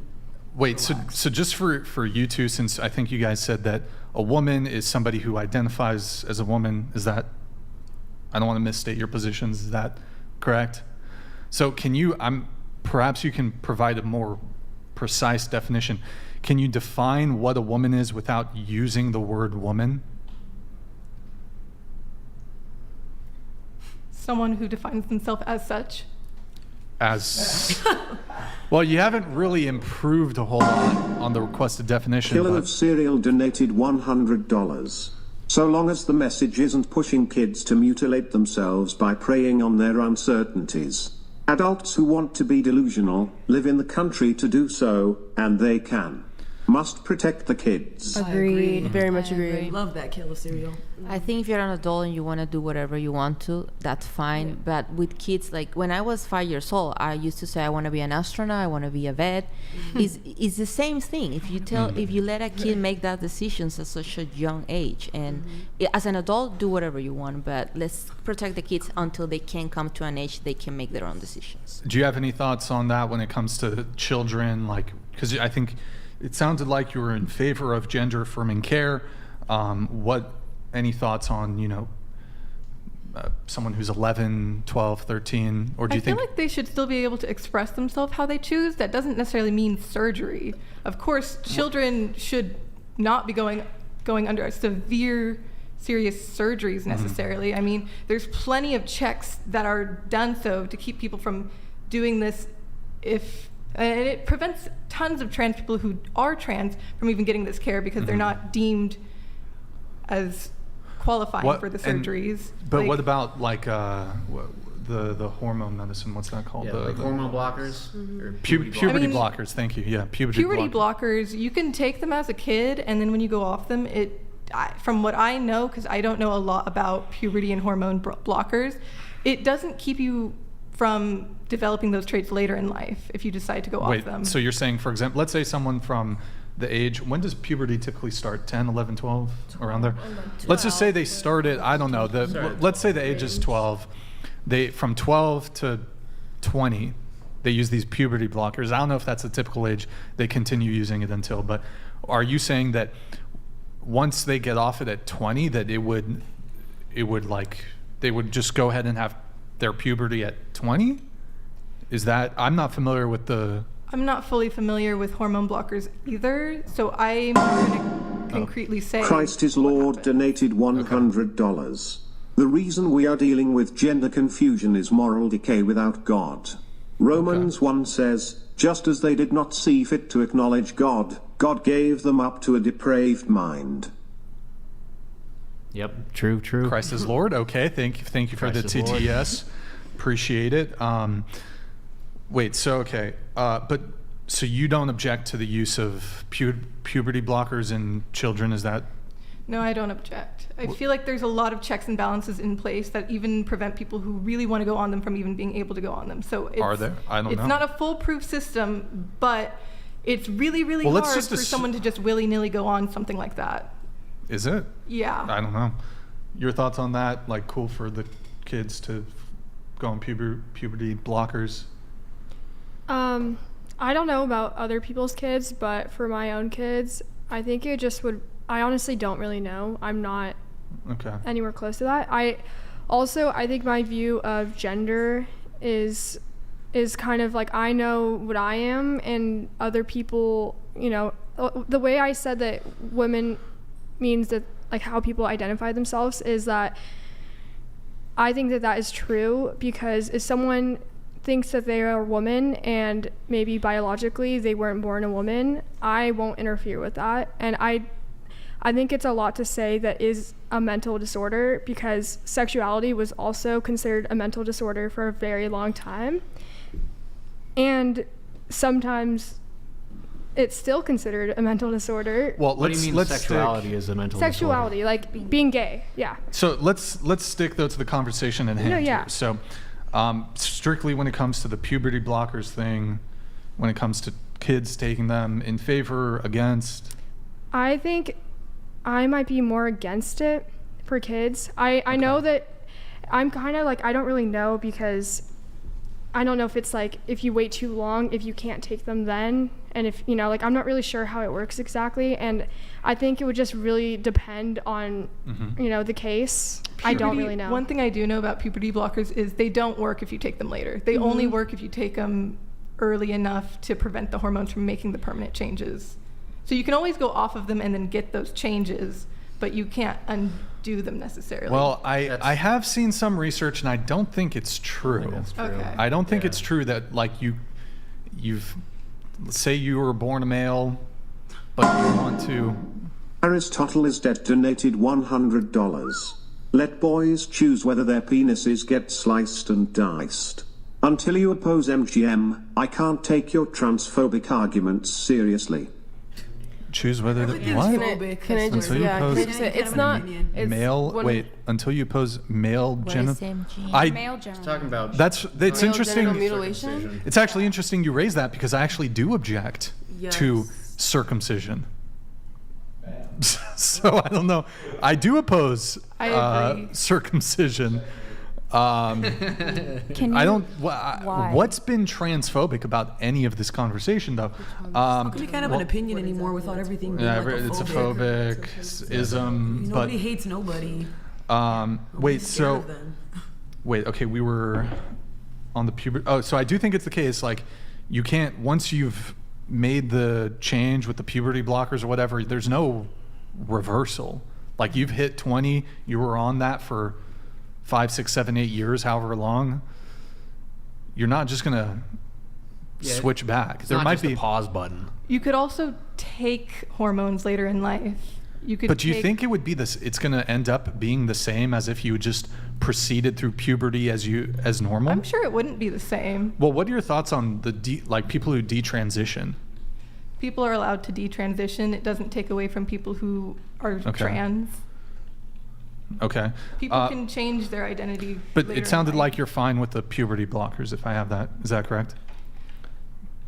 Wait, so just for you two, since I think you guys said that a woman is somebody who identifies as a woman, is that, I don't want to misstate your positions, is that correct? So perhaps you can provide a more precise definition. Can you define what a woman is without using the word woman? Someone who defines themselves as such. Well, you haven't really improved a whole lot on the requested definition. Killer of Cereal donated $100. So long as the message isn't pushing kids to mutilate themselves by preying on their uncertainties. Adults who want to be delusional live in the country to do so, and they can. Must protect the kids. Agreed. Very much agreed. Love that Killer Cereal. I think if you're an adult and you want to do whatever you want to, that's fine. Yeah. But with kids, like when I was 5 years old, I used to say I want to be an astronaut, I want to be a vet. It's the same thing. If you let a kid make that decisions at such a young age, and as an adult, do whatever you want. But let's protect the kids until they can come to an age they can make their own decisions. Do you have any thoughts on that when it comes to children? Like, because I think it sounded like you were in favor of gender affirming care. Any thoughts on, someone who's 11, 12, 13, or do you think? I feel like they should still be able to express themselves how they choose. That doesn't necessarily mean surgery. Of course, children should not be going under serious surgeries necessarily. I mean, there's plenty of checks that are done so to keep people from doing this and it prevents tons of trans people who are trans from even getting this care because they're not deemed as qualifying for the surgeries. But what about like the hormone medicine? What's that called? Yeah, like hormone blockers? Or puberty blockers. Thank you. Yeah, puberty blockers. You can take them as a kid, and then when you go off them, from what I know, because I don't know a lot about puberty and hormone blockers, it doesn't keep you from developing those traits later in life if you decide to go off them. So you're saying, for example, let's say someone from the age. When does puberty typically start? 10, 11, 12, around there? Let's just say they started, I don't know, let's say the age is 12. From 12 to 20, they use these puberty blockers. I don't know if that's the typical age they continue using it until, but are you saying that once they get off it at 20, that they would just go ahead and have their puberty at 20? Is that, I'm not familiar with I'm not fully familiar with hormone blockers either, so I'm going to concretely say Christ is Lord donated $100. The reason we are dealing with gender confusion is moral decay without God. Romans 1 says, just as they did not see fit to acknowledge God, God gave them up to a depraved mind. Yep, true. Christ is Lord. Okay, thank you for the TTS. Appreciate it. So you don't object to the use of puberty blockers in children, is that? No, I don't object. I feel like there's a lot of checks and balances in place that even prevent people who really want to go on them from even being able to go on them. So are there? I don't know. It's not a foolproof system, but it's really, really hard for someone to just willy-nilly go on something like that. Is it? Yeah. I don't know. Your thoughts on that? Like, cool for the kids to go on puberty blockers? I don't know about other people's kids, but for my own kids, I think it just would. I honestly don't really know. I'm not anywhere close to that. I think my view of gender is kind of like, I know what I am, and other people, the way I said that women means that, like, how people identify themselves, is that I think that is true, because if someone thinks that they are a woman and maybe biologically they weren't born a woman, I won't interfere with that. And I think it's a lot to say that is a mental disorder, because sexuality was also considered a mental disorder for a very long time. And sometimes it's still considered a mental disorder. Well, what do you mean sexuality is a mental disorder? Sexuality, like being gay, yeah. So let's stick, though, to the conversation at hand. No, yeah. Here. So strictly when it comes to the puberty blockers thing, when it comes to kids taking them, in favor, against? I think I might be more against it for kids. I know that I'm kind of like, I don't really know, because I don't know if it's like, if you wait too long, if you can't take them then, and if, like, I'm not really sure how it works exactly, and I think it would just really depend on, the case. I don't really know. One thing I do know about puberty blockers is they don't work if you take them later. They only work if you take them early enough to prevent the hormones from making the permanent changes. So you can always go off of them and then get those changes, but you can't undo them necessarily. Well, I have seen some research, and I don't think it's true. I don't think it's true that, like, you've say you were born a male, but you want to. Aristotle is dead donated $100. Let boys choose whether their penises get sliced and diced. Until you oppose MGM, I can't take your transphobic arguments seriously. Choose whether Can I just say it's not male? Wait, until you oppose male genital. Male genital. Talking about it's interesting. Mutilation? It's actually interesting you raise that, because I actually do object to circumcision. So I don't know. I do oppose circumcision. What's been transphobic about any of this conversation, though? We can't have an opinion anymore without everything being it's a phobic ism. Nobody hates nobody. Okay, we were on the puberty. Oh, so I do think it's the case. Like, you can't, once you've made the change with the puberty blockers or whatever, there's no reversal. Like, you've hit 20, you were on that for 5, 6, 7, 8 years, however long. You're not just gonna switch back. There might be a pause button. You could also take hormones later in life. But do you think it would be this? It's going to end up being the same as if you just proceeded through puberty as normal? I'm sure it wouldn't be the same. Well, what are your thoughts on the people who detransition? People are allowed to detransition. It doesn't take away from people who are trans. Okay. People can change their identity. But it sounded like you're fine with the puberty blockers, if I have that. Is that correct?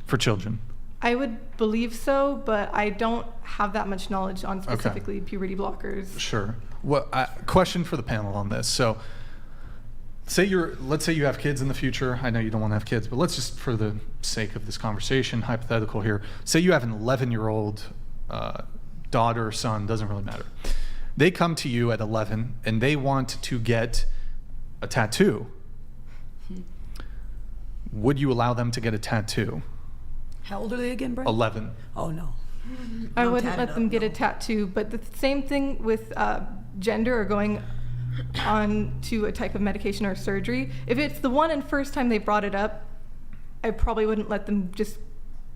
For children. I would believe so, but I don't have that much knowledge on specifically puberty blockers. Sure. Question for the panel on this. So, let's say you have kids in the future. I know you don't want to have kids, but let's just, for the sake of this conversation, hypothetical here. Say you have an 11-year-old daughter or son, doesn't really matter. They come to you at 11 and they want to get a tattoo. Would you allow them to get a tattoo? How old are they again, Brett? 11. Oh, no. I wouldn't let them get a tattoo, but the same thing with gender or going on to a type of medication or surgery. If it's the one and first time they brought it up, I probably wouldn't let them just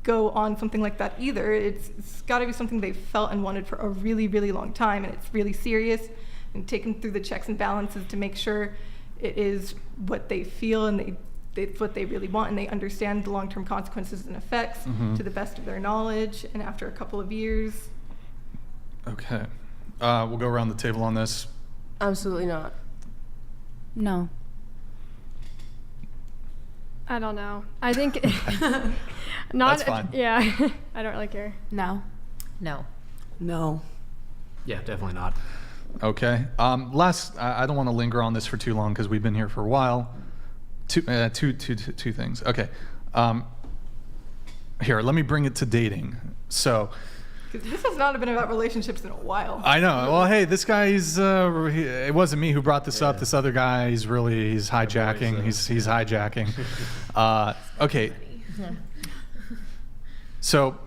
go on something like that either. It's got to be something they've felt and wanted for a really, really long time, and it's really serious, and taken through the checks and balances to make sure it is what they feel and it's what they really want, and they understand the long-term consequences and effects to the best of their knowledge, and after a couple of years. Okay. We'll go around the table on this. Absolutely not. No. I don't know. I think not. That's fine. Yeah, I don't really care. No. No. No. Yeah, definitely not. Okay. I don't want to linger on this for too long because we've been here for a while. Two things. Okay. Here, let me bring it to dating. So, this has not been about relationships in a while. I know. Well, hey, this guy's. It wasn't me who brought this up. This other guy, he's hijacking. He's hijacking. Okay. So,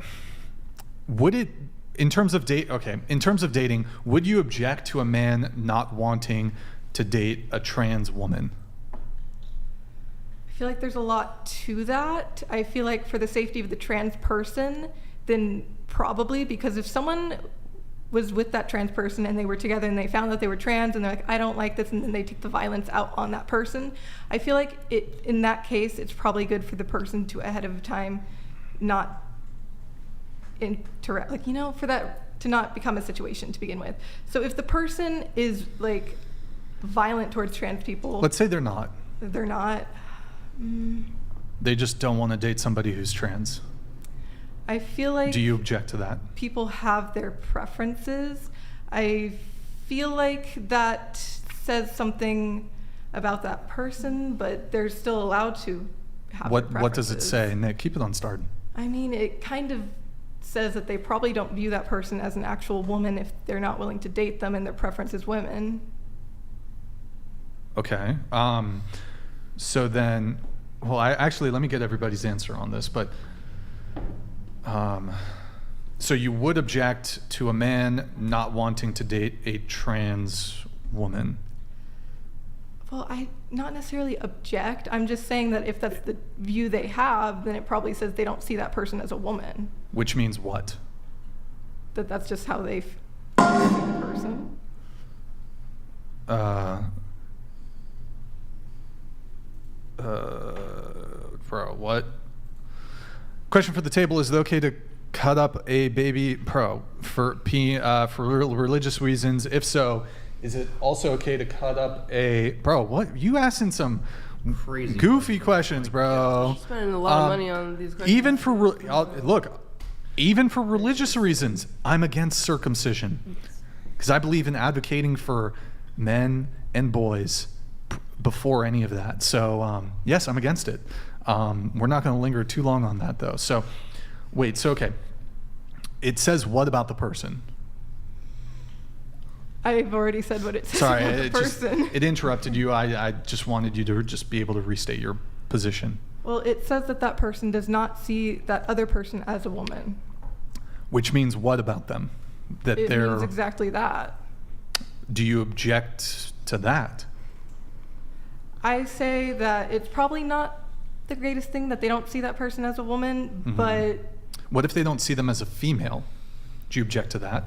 would it, in terms of dating, would you object to a man not wanting to date a trans woman? I feel like there's a lot to that. I feel like for the safety of the trans person, then probably, because if someone was with that trans person and they were together and they found that they were trans and they're like, I don't like this, and then they take the violence out on that person, I feel like in that case, it's probably good for the person to ahead of time not interact, for that to not become a situation to begin with. So if the person is like violent towards trans people. Let's say they're not. They're not. They just don't want to date somebody who's trans. I feel like. Do you object to that? People have their preferences. I feel like that says something about that person, but they're still allowed to have their preferences. What does it say, Nick? Keep it on started. I mean, it kind of says that they probably don't view that person as an actual woman if they're not willing to date them and their preference is women. Okay. So then, well, let me get everybody's answer on this, but so you would object to a man not wanting to date a trans woman? Well, I not necessarily object. I'm just saying that if that's the view they have, then it probably says they don't see that person as a woman. Which means what? That's just how they see the person. Bro, what? Question for the table: is it okay to cut up a baby for religious reasons? If so, is it also okay to cut up a what? You asking some crazy goofy questions, bro. Spending a lot of money on these questions. Even for religious reasons, I'm against circumcision because I believe in advocating for men and boys before any of that. So yes, I'm against it. We're not going to linger too long on that though. So wait, okay. It says what about the person? I've already said what it says Sorry, about the person. it interrupted you. I just wanted you to just be able to restate your position. Well, it says that person does not see that other person as a woman. Which means what about them? That it they're. means exactly that. Do you object to that? I say that it's probably not the greatest thing that they don't see that person as a woman, but... What if they don't see them as a female? Do you object to that?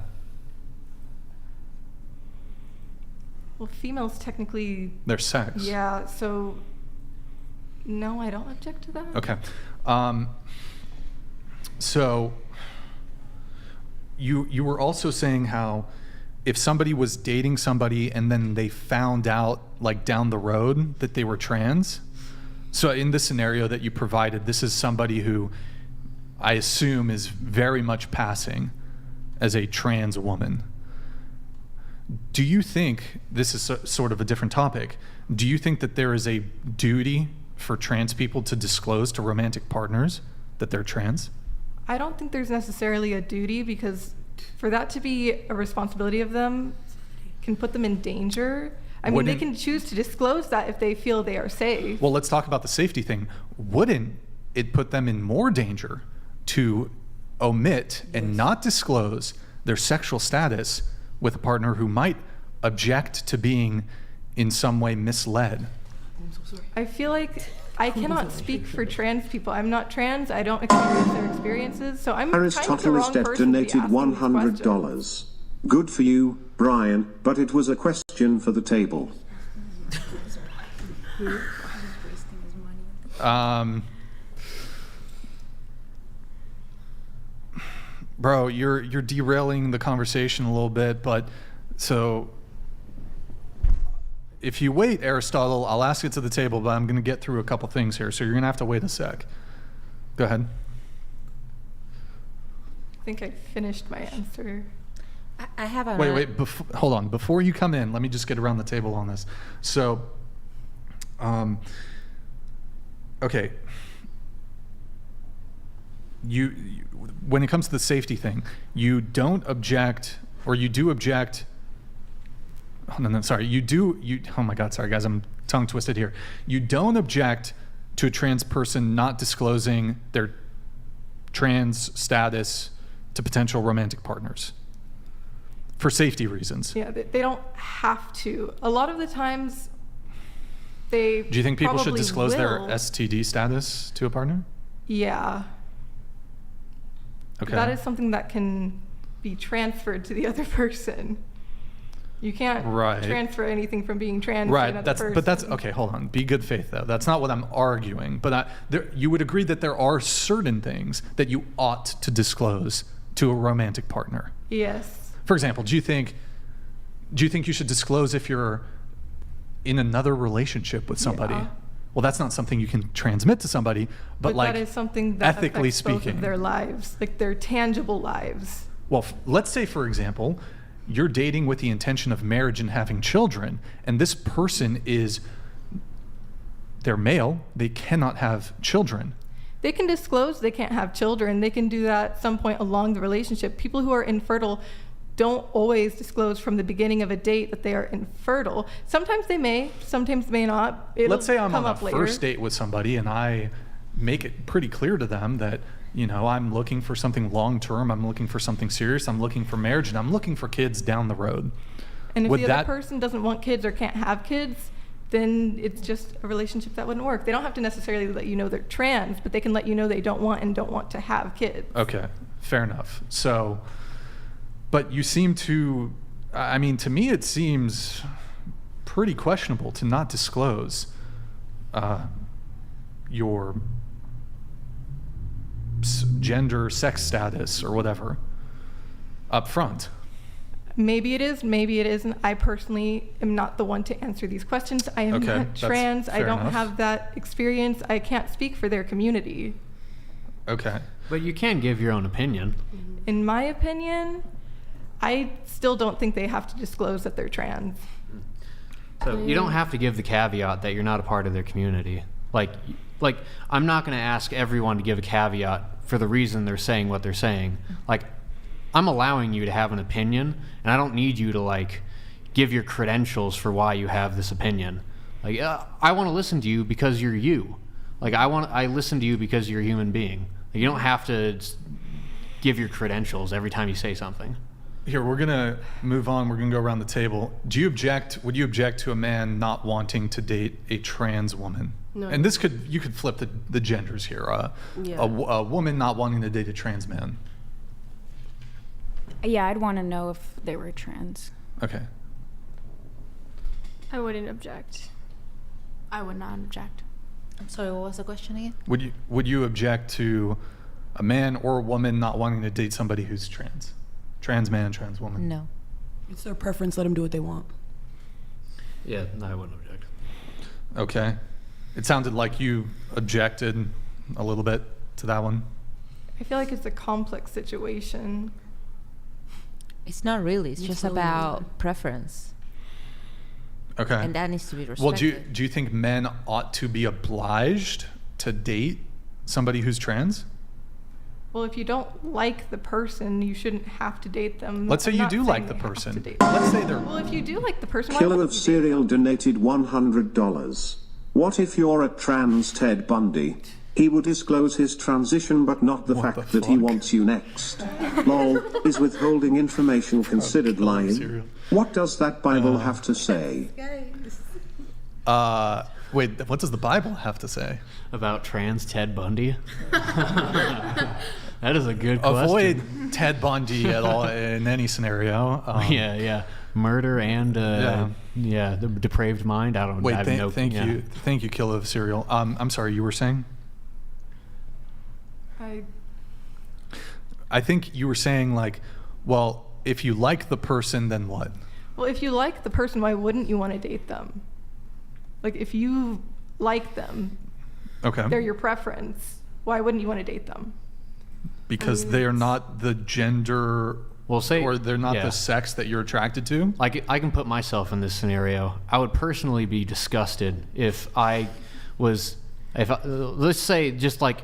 Well, females technically... Their sex. Yeah, so... No, I don't object to that. Okay. So you were also saying how if somebody was dating somebody and then they found out like down the road that they were trans. So in the scenario that you provided, this is somebody who I assume, is very much passing as a trans woman. Do you think, this is sort of a different topic, do you think that there is a duty for trans people to disclose to romantic partners that they're trans? I don't think there's necessarily a duty, because for that to be a responsibility of them can put them in danger. I mean, they can choose to disclose that if they feel they are safe. Well, let's talk about the safety thing. Wouldn't it put them in more danger to omit and not disclose their sexual status with a partner who might object to being in some way misled? I'm so sorry. I feel like I cannot speak for trans people. I'm not trans. I don't experience their experiences. So I'm kind of the wrong person to be donated asking these questions. $100. Good for you, Brian, but it was a question for the table. Bro, you're derailing the conversation a little bit, but so if you wait, Aristotle, I'll ask it to the table, but I'm going to get through a couple things here, so you're going to have to wait a sec. Go ahead. I think I finished my answer. I have a... Wait, hold on. Before you come in, let me just get around the table on this. So, okay. You, when it comes to the safety thing, you don't object, or you do object. Oh, no, sorry. Oh my God, sorry guys, I'm tongue twisted here. You don't object to a trans person not disclosing their trans status to potential romantic partners for safety reasons. Yeah, they don't have to. A lot of the times, they Do you think people should disclose their will. STD status to a partner? Yeah. Okay. That is something that can be transferred to the other person. You can't transfer anything from being trans to another person. But that's okay. Hold on. Be good faith though. That's not what I'm arguing. But you would agree that there are certain things that you ought to disclose to a romantic partner. Yes. For example, do you think you should disclose if you're in another relationship with somebody? Yeah. Well, that's not something you can transmit to somebody, but like that is something that ethically affects both speaking, of their lives, like their tangible lives. Well, let's say, for example, you're dating with the intention of marriage and having children, and this person they're male, they cannot have children. They can disclose they can't have children. They can do that at some point along the relationship. People who are infertile don't always disclose from the beginning of a date that they are infertile. Sometimes they may, sometimes may not. Let's say I'm on a first date with somebody and I make it pretty clear to them that, I'm looking for something long-term, I'm looking for something serious, I'm looking for marriage, and I'm looking for kids down the road. And if the other person doesn't want kids or can't have kids, then it's just a relationship that wouldn't work. They don't have to necessarily let you know they're trans, but they can let you know they don't want to have kids. Okay, fair enough. So, but you seem to, to me it seems pretty questionable to not disclose your gender, sex status, or whatever up front. Maybe it is, maybe it isn't. I personally am not the one to answer these questions. I am not trans. I don't have that experience. I can't speak for their community. Okay. But you can give your own opinion. In my opinion, I still don't think they have to disclose that they're trans. So you don't have to give the caveat that you're not a part of their community. Like I'm not going to ask everyone to give a caveat for the reason they're saying what they're saying. Like, I'm allowing you to have an opinion, and I don't need you to give your credentials for why you have this opinion. I want to listen to you because you're you. I listen to you because you're a human being. You don't have to give your credentials every time you say something. Here, we're gonna move on. We're gonna go around the table. Would you object to a man not wanting to date a trans woman? No. And you could flip the genders here. A woman not wanting to date a trans man. Yeah, I'd want to know if they were trans. Okay. I wouldn't object. I would not object. I'm sorry, what was the question again? Would you object to a man or a woman not wanting to date somebody who's trans? Trans man, trans woman? No. It's their preference. Let them do what they want. Yeah, no, I wouldn't object. Okay. It sounded like you objected a little bit to that one. I feel like it's a complex situation. It's not really. It's just about preference. Okay. And that needs to be respected. Well, do you think men ought to be obliged to date somebody who's trans? Well, if you don't like the person, you shouldn't have to date them. Let's say I'm you not do saying like the they have person. to date them. Let's say they're... Well, if you do like the person, why Killer wouldn't of you date Cereal donated $100. What if you're a trans Ted Bundy? He would disclose his transition but not the fact that he wants you next. Lol, is withholding information considered lying? What does that Bible have to say? Wait, what does the Bible have to say? About trans Ted Bundy? That is a good question. Avoid Ted Bundy at all in any scenario. Yeah. Murder and the depraved mind. I don't. Wait, I have thank you, Killer of Cereal. I'm sorry, you were saying? I think you were saying like, well, if you like the person, then what? Well, if you like the person, why wouldn't you want to date them? Like, if you like them, okay, they're your preference, why wouldn't you want to date them? Because they're not the gender, or they're not the sex that you're attracted to? Like, I can put myself in this scenario. I would personally be disgusted if let's say, just like,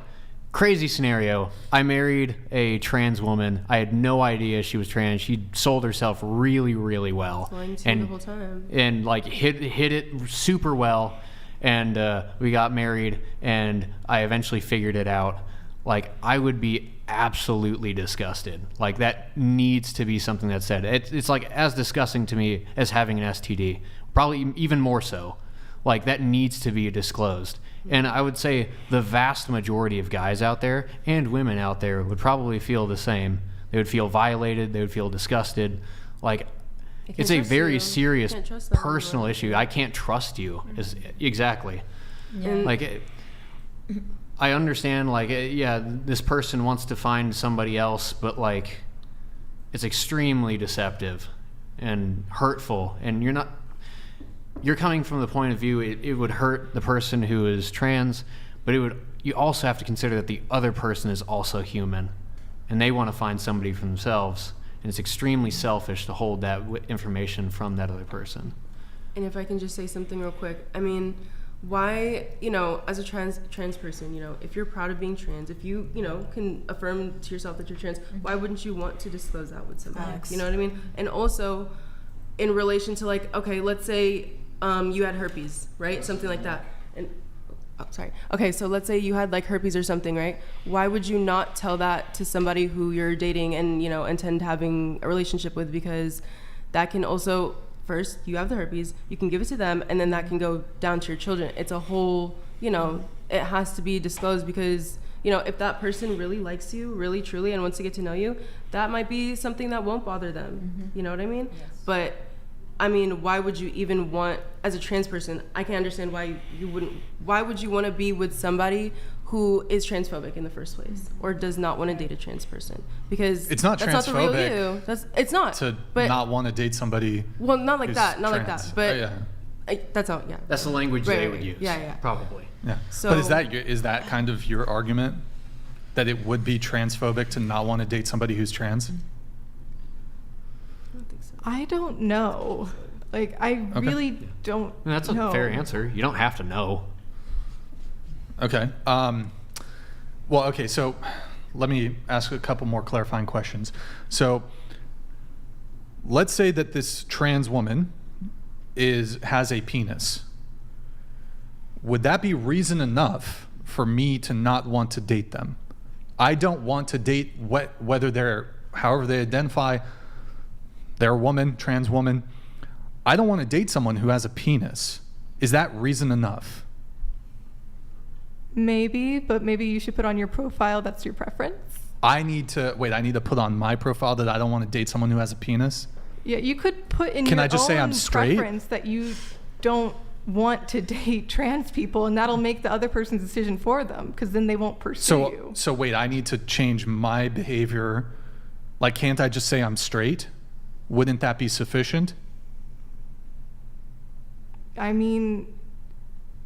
crazy scenario, I married a trans woman. I had no idea she was trans. She sold herself really, really well, and the whole time, and like hit it super well. And we got married, and I eventually figured it out. Like, I would be absolutely disgusted. Like, that needs to be something that's said. It's like as disgusting to me as having an STD, probably even more so. Like, that needs to be disclosed. And I would say the vast majority of guys out there and women out there would probably feel the same. They would feel violated. They would feel disgusted. Like, it's a very serious personal issue. I can't trust you. Exactly. Yeah. Like, I understand, like, this person wants to find somebody else, but, like, it's extremely deceptive and hurtful. And you're coming from the point of view it would hurt the person who is trans, but you also have to consider that the other person is also human, and they want to find somebody for themselves, and it's extremely selfish to hold that information from that other person. And if I can just say something real quick, I mean, why, as a trans person, if you're proud of being trans, if you, can affirm to yourself that you're trans, why wouldn't you want to disclose that with somebody? Facts. You know what I mean? And also, in relation to, like, okay, let's say you had herpes, right? Something like that. And okay, so let's say you had like herpes or something, right? Why would you not tell that to somebody who you're dating and intend having a relationship with? Because that can also, first, you have the herpes, you can give it to them, and then that can go down to your children. It's a whole, it has to be disclosed, because if that person really likes you, really truly, and wants to get to know you, that might be something that won't bother them. You know what I mean? Yes. But I mean, why would you even want, as a trans person, I can understand why would you want to be with somebody who is transphobic in the first place, or does not want to date a trans person? Because it's not that's transphobic. Not the real you. It's not. To not want to date somebody. Well, not like that. Not trans. like that. But that's how. Yeah. That's the language they would use. Yeah. Probably. Yeah. So, but is that kind of your argument, that it would be transphobic to not want to date somebody who's trans? I don't know. Like, I really don't know. That's a fair answer. You don't have to know. Okay. So let me ask a couple more clarifying questions. So let's say that this trans woman has a penis. Would that be reason enough for me to not want to date them? I don't want to date however they identify. They're a woman, trans woman. I don't want to date someone who has a penis. Is that reason enough? Maybe, but maybe you should put on your profile that's your preference. I need to put on my profile that I don't want to date someone who has a penis? Yeah, you could put in Can your I just own say I'm straight? preference that you don't want to date trans people, and that'll make the other person's decision for them, because then they won't pursue you. So wait, I need to change my behavior. Like, can't I just say I'm straight? Wouldn't that be sufficient? I mean,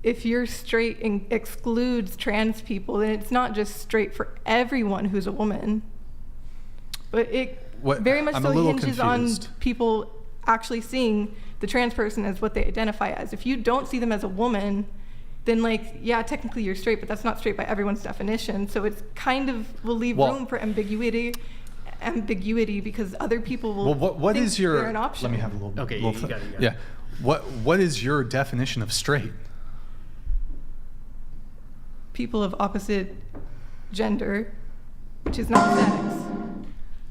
if you're straight and excludes trans people, then it's not just straight for everyone who's a woman. But it very much so hinges on people actually seeing the trans person as what they identify as. If you don't see them as a woman, then like, yeah, technically you're straight, but that's not straight by everyone's definition. So it's kind of will leave room for ambiguity because other people will what think is your, they're an option. let me have a little, Okay, little you got it. yeah. What is your definition of straight? People of opposite gender, which is not sex.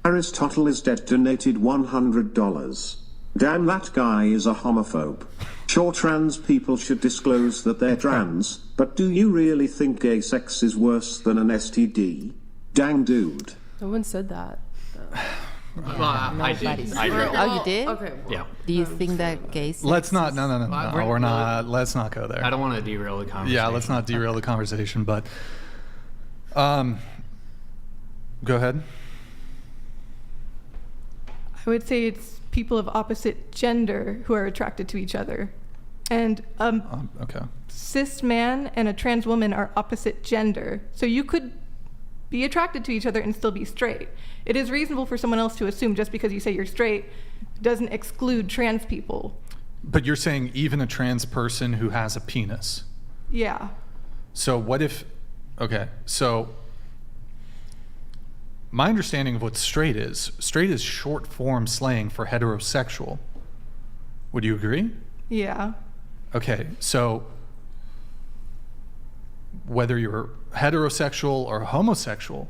Aristotle is dead, donated $100. Damn, that guy is a homophobe. Sure, trans people should disclose that they're trans, but do you really think gay sex is worse than an STD? Dang, dude. No one said that. Well, I did. Oh, you did? Okay. Well, Yeah. Do you think that gay sex Let's not. No. We're not. Let's not go there. I don't want to derail the conversation. Yeah, let's not derail the conversation. But, go ahead. I would say it's people of opposite gender who are attracted to each other. And Okay. cis man and a trans woman are opposite gender. So you could be attracted to each other and still be straight. It is reasonable for someone else to assume just because you say you're straight doesn't exclude trans people. But you're saying even a trans person who has a penis. Yeah. So what if, okay, so my understanding of what straight is short form slang for heterosexual. Would you agree? Yeah. Okay, so whether you're heterosexual or homosexual,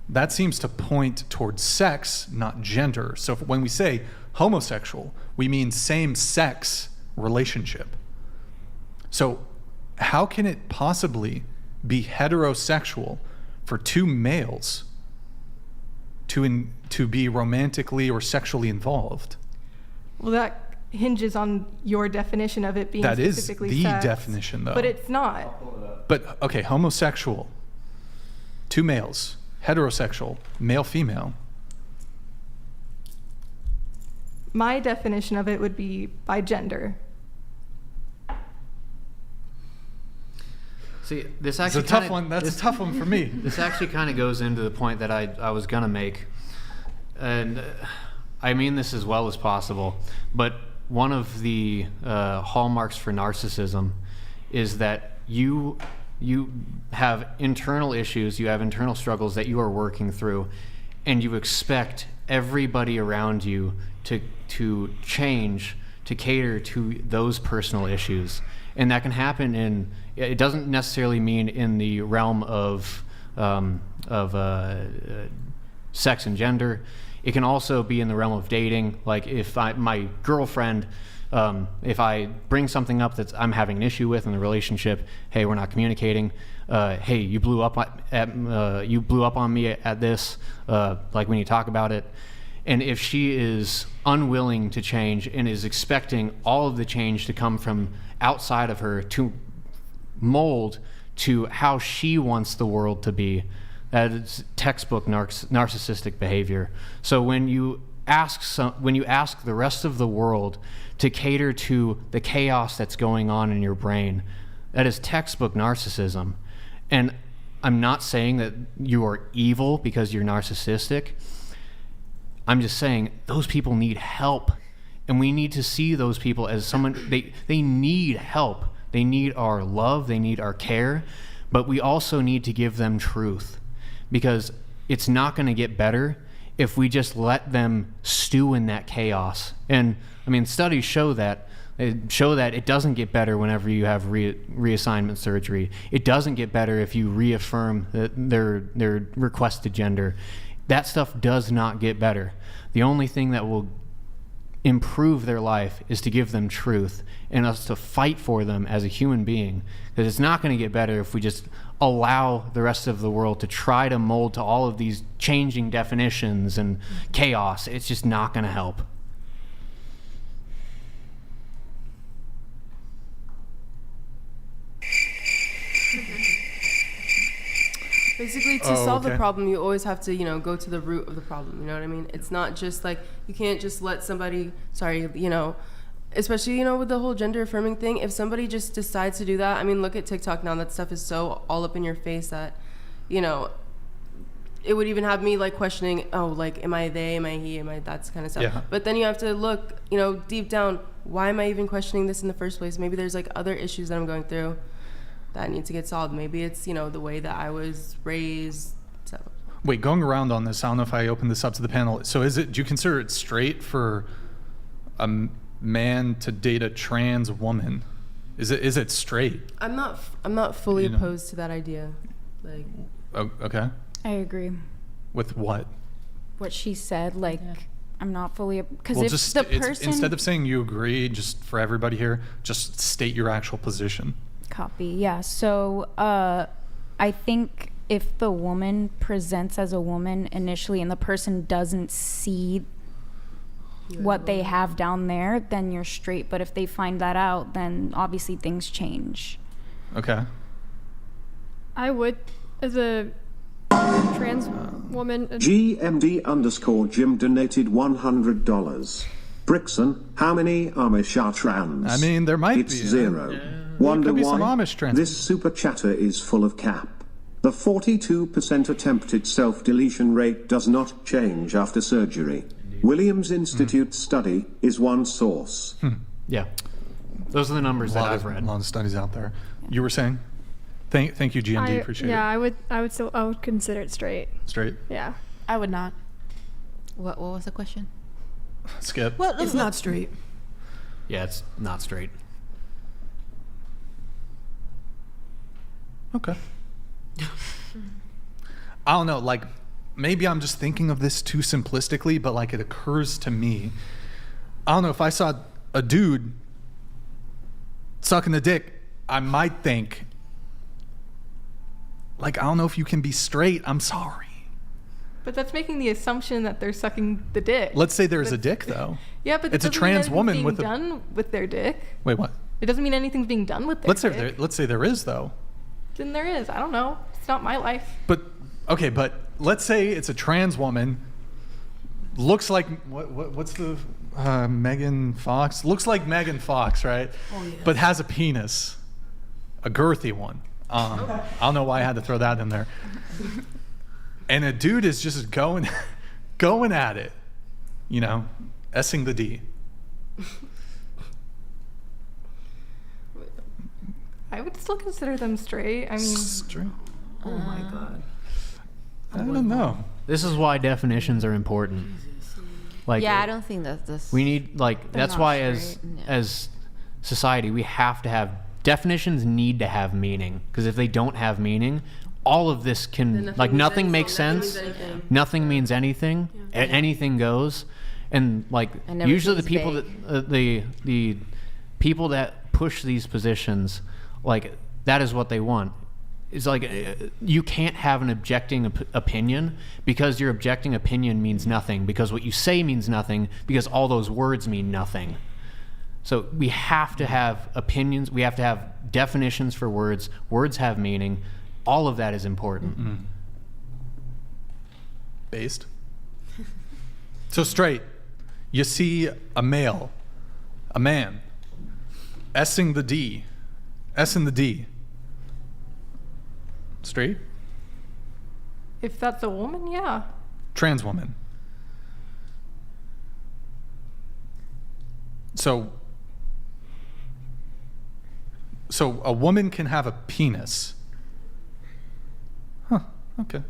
that seems to point towards sex, not gender. So when we say homosexual, we mean same-sex relationship. So how can it possibly be heterosexual for two males to be romantically or sexually involved? Well, that hinges on your definition of it being specifically that is the sex, definition, though. but it's not. But okay, homosexual, two males. Heterosexual, male, female. My definition of it would be by gender. See, this actually It's a tough one. That's a tough one for me. This actually kind of goes into the point that I was gonna make, and I mean this as well as possible. But one of the hallmarks for narcissism is that you have internal issues, you have internal struggles that you are working through, and you expect everybody around you to change to cater to those personal issues. And that can happen in, it doesn't necessarily mean in the realm of sex and gender. It can also be in the realm of dating. Like if my girlfriend, if I bring something up that I'm having an issue with in the relationship, hey, we're not communicating. Hey, you blew up on me at this. Like we need to talk about it. And if she is unwilling to change and is expecting all of the change to come from outside of her to mold to how she wants the world to be, that is textbook narcissistic behavior. So when you ask the rest of the world to cater to the chaos that's going on in your brain, that is textbook narcissism. And I'm not saying that you are evil because you're narcissistic. I'm just saying those people need help, and we need to see those people as someone, they need help. They need our love, they need our care, but we also need to give them truth, because it's not going to get better if we just let them stew in that chaos. And I mean, studies show that. It doesn't get better whenever you have reassignment surgery. It doesn't get better if you reaffirm their requested gender. That stuff does not get better. The only thing that will improve their life is to give them truth and us to fight for them as a human being. Because it's not going to get better if we just allow the rest of the world to try to mold to all of these changing definitions and chaos. It's just not going to help. Basically, to solve the problem, you always have to, go to the root of the problem. You know what I mean? It's not just like, you can't just let somebody, especially, you know, with the whole gender affirming thing, if somebody just decides to do that, I mean, look at TikTok now. That stuff is so all up in your face that, you know, it would even have me like questioning, oh, like, am I they, am I he, am I that kind of stuff. Yeah. But then you have to look, you know, deep down, why am I even questioning this in the first place? Maybe there's like other issues that I'm going through that need to get solved. Maybe it's, you know, the way that I was raised. So. Wait, going around on this, I don't know if I opened this up to the panel. So do you consider it straight for a man to date a trans woman? Is it straight? I'm not fully opposed to that idea. Like. Oh, okay. I agree. With what? What she said, like, I'm not fully, because Well, if just the person instead of saying you agree, just for everybody here, just state your actual position. Copy, yeah. So I think if the woman presents as a woman initially and the person doesn't see what they have down there, then you're straight. But if they find that out, then obviously things change. Okay. I would, as a trans woman. GMD_Jim donated $100. Brixan, how many Amish are trans? I mean, there might it's be. It's 0. Yeah. Wonder could be why? some Amish trans. This super chatter is full of cap. The 42% attempted self-deletion rate does not change after surgery. Williams Institute study is one source. Yeah. Those are the numbers that I've read. A lot of studies out there. You were saying? Thank you, GMD. Appreciate it. Yeah, I would consider it straight. Straight? Yeah. I would not. What was the question? Skip. Well, it's not straight. Yeah, it's not straight. Okay. I don't know, like, maybe I'm just thinking of this too simplistically, but like it occurs to me. I don't know, if I saw a dude sucking a dick, I might think, like, I don't know if you can be straight. I'm sorry. But that's making the assumption that they're sucking the dick. Let's say there's a dick, though. Yeah, but it's a trans woman with done with their dick. Wait, what? It doesn't mean anything's being done with their dick. Let's say there is, though. Then there is. I don't know. It's not my life. But okay, but let's say it's a trans woman. Looks like what's the Megan Fox? Looks like Megan Fox, right? Oh, yeah. But has a penis, a girthy one. I don't know why I had to throw that in there. And a dude is just going at it, you know, S-ing the D. I would still consider them straight. I mean, straight. Oh my god. I don't know. This is why definitions are important. Like, yeah, I don't think that's. We need, like, that's why as society we have to have definitions. Need to have meaning, because if they don't have meaning, all of this can, like, nothing makes sense. Nothing means anything. Anything goes, and like usually the people that the people that push these positions, like, that is what they want. It's like you can't have an objecting opinion, because your objecting opinion means nothing, because what you say means nothing, because all those words mean nothing. So we have to have opinions. We have to have definitions for words. Words have meaning. All of that is important. Based. So straight. You see a male, a man, S-ing the D, S-ing the D. Straight? if that's a woman, yeah. Trans woman. So a woman can have a penis. Huh, okay.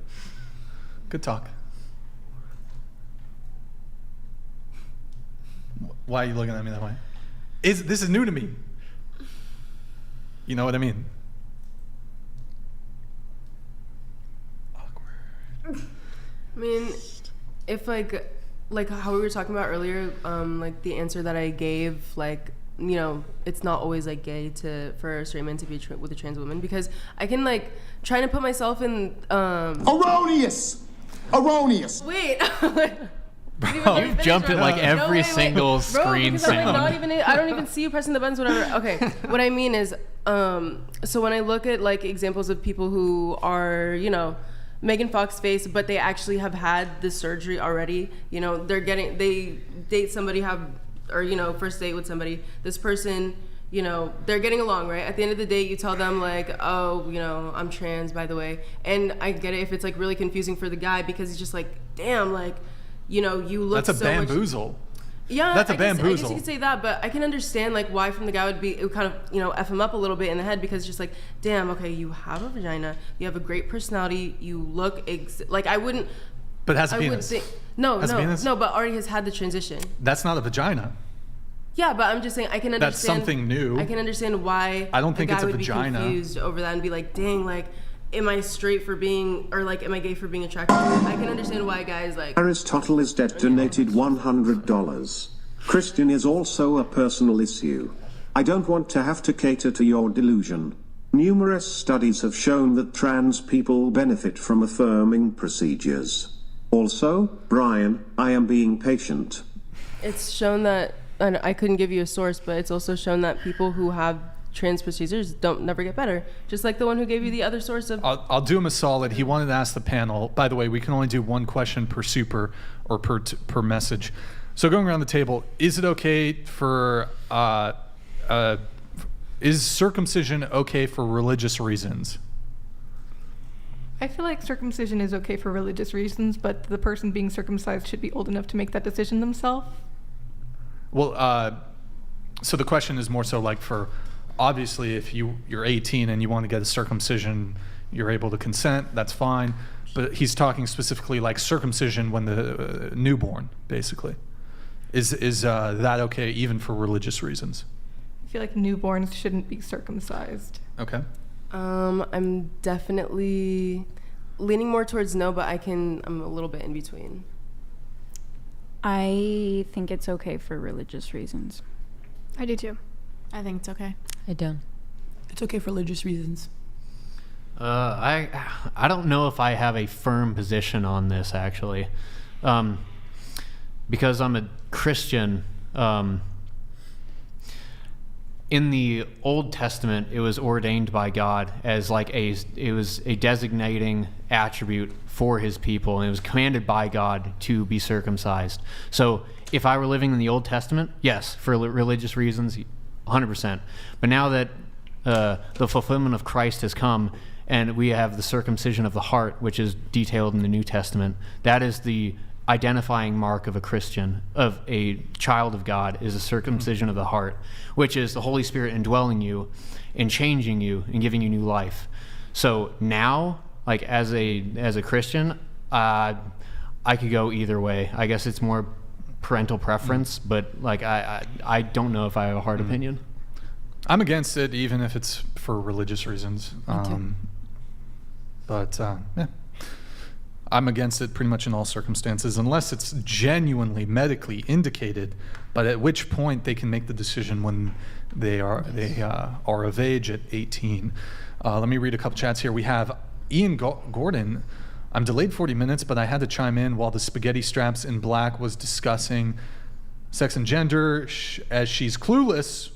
Good talk. Why are you looking at me that way? This is new to me. You know what I mean? I mean, if like how we were talking about earlier, like the answer that I gave, like, you know, it's not always like gay for a straight man to be with a trans woman, because I can like trying to put myself in. Erroneous. Wait. Bro, you've jumped at like every single screen sound. I don't even see you pressing the buttons, whatever. Okay, what I mean is, so when I look at like examples of people who are, you know, Megan Fox face, but they actually have had the surgery already, you know, they date somebody, have or, you know, first date with somebody, this person, you know, they're getting along, right? At the end of the day, you tell them like, oh, you know, I'm trans, by the way. And I get it if it's like really confusing for the guy because he's just like, damn, like, you know, you look That's a so bamboozle. Yeah, that's a I guess bamboozle. you could say that, but I can understand like why from the guy it would kind of, you know, F him up a little bit in the head because it's just like, damn, okay, you have a vagina, you have a great personality, you look like I wouldn't. But has a penis. No, but already has had the transition. That's not a vagina. Yeah, but I'm just saying I can understand. That's something new. I can understand why I don't think the it's guy a would vagina. be confused over that and be like, dang, like, am I straight for being, or like, am I gay for being attracted? I can understand why a guy is like. Aristotle is dead donated $100. Christian is also a personal issue. I don't want to have to cater to your delusion. Numerous studies have shown that trans people benefit from affirming procedures. Also, Brian, I am being patient. It's shown that, and I couldn't give you a source, but it's also shown that people who have trans procedures never get better. Just like the one who gave you the other source of. I'll do him a solid. He wanted to ask the panel. By the way, we can only do one question per super or per message. So going around the table, is it okay for is circumcision okay for religious reasons? I feel like circumcision is okay for religious reasons, but the person being circumcised should be old enough to make that decision themselves. Well, so the question is more so like for, obviously, if you're 18 and you want to get a circumcision, you're able to consent, that's fine. But he's talking specifically like circumcision when the newborn, basically. Is that okay even for religious reasons? I feel like newborns shouldn't be circumcised. Okay. I'm definitely leaning more towards no, but I'm a little bit in between. I think it's okay for religious reasons. I do too. I think it's okay. I don't. It's okay for religious reasons. I don't know if I have a firm position on this actually, because I'm a Christian. In the Old Testament, it was ordained by God as like it was a designating attribute for his people, and it was commanded by God to be circumcised. So if I were living in the Old Testament, yes, for religious reasons, 100%. But now that the fulfillment of Christ has come, and we have the circumcision of the heart, which is detailed in the New Testament, that is the identifying mark of a Christian, of a child of God, is a circumcision of the heart, which is the Holy Spirit indwelling you and changing you and giving you new life. So now, like as a Christian, I could go either way. I guess it's more parental preference, but like I don't know if I have a hard opinion. I'm against it, even if it's for religious reasons. But yeah. I'm against it pretty much in all circumstances, unless it's genuinely medically indicated, but at which point they can make the decision when they are of age at 18. Let me read a couple chats here. We have Ian Gordon. I'm delayed 40 minutes, but I had to chime in while the spaghetti straps in black was discussing sex and gender, as she's clueless.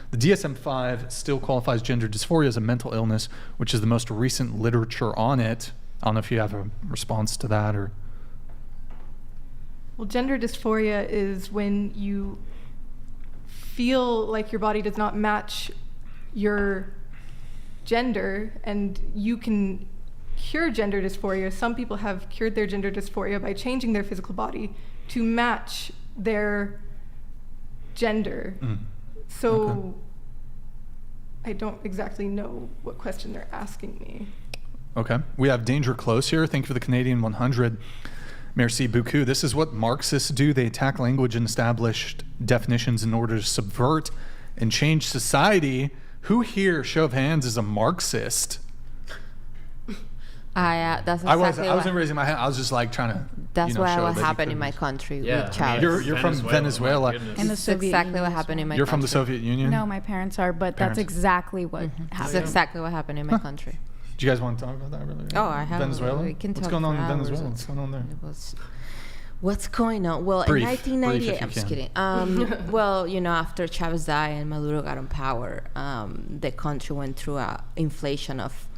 The DSM-5 still qualifies gender dysphoria as a mental illness, which is the most recent literature on it. I don't know if you have a response to that or. Well, gender dysphoria is when you feel like your body does not match your gender, and you can cure gender dysphoria. Some people have cured their gender dysphoria by changing their physical body to match their gender. So okay. I don't exactly know what question they're asking me. Okay. We have Danger Close here. Thank you for the Canadian 100. Merci beaucoup. This is what Marxists do. They attack language and established definitions in order to subvert and change society. Who here, show of hands, is a Marxist? That's exactly I wasn't raising my hand. I was just like trying to. That's what that happened in my country with child. You're from Venezuela. And the Soviet exactly Union what happened in my country. You're from the Soviet Union? No, my parents are, but that's exactly what happened. That's exactly what happened in my country. Do you guys want to talk about that really? Oh, I have. Venezuela? We can What's talk going on for in hours. Venezuela? What's going on there? What's going on? Well, Brief. in 1998, I'm just Brief kidding. Well, after Chavez died and Maduro got in power, the country went through an inflation of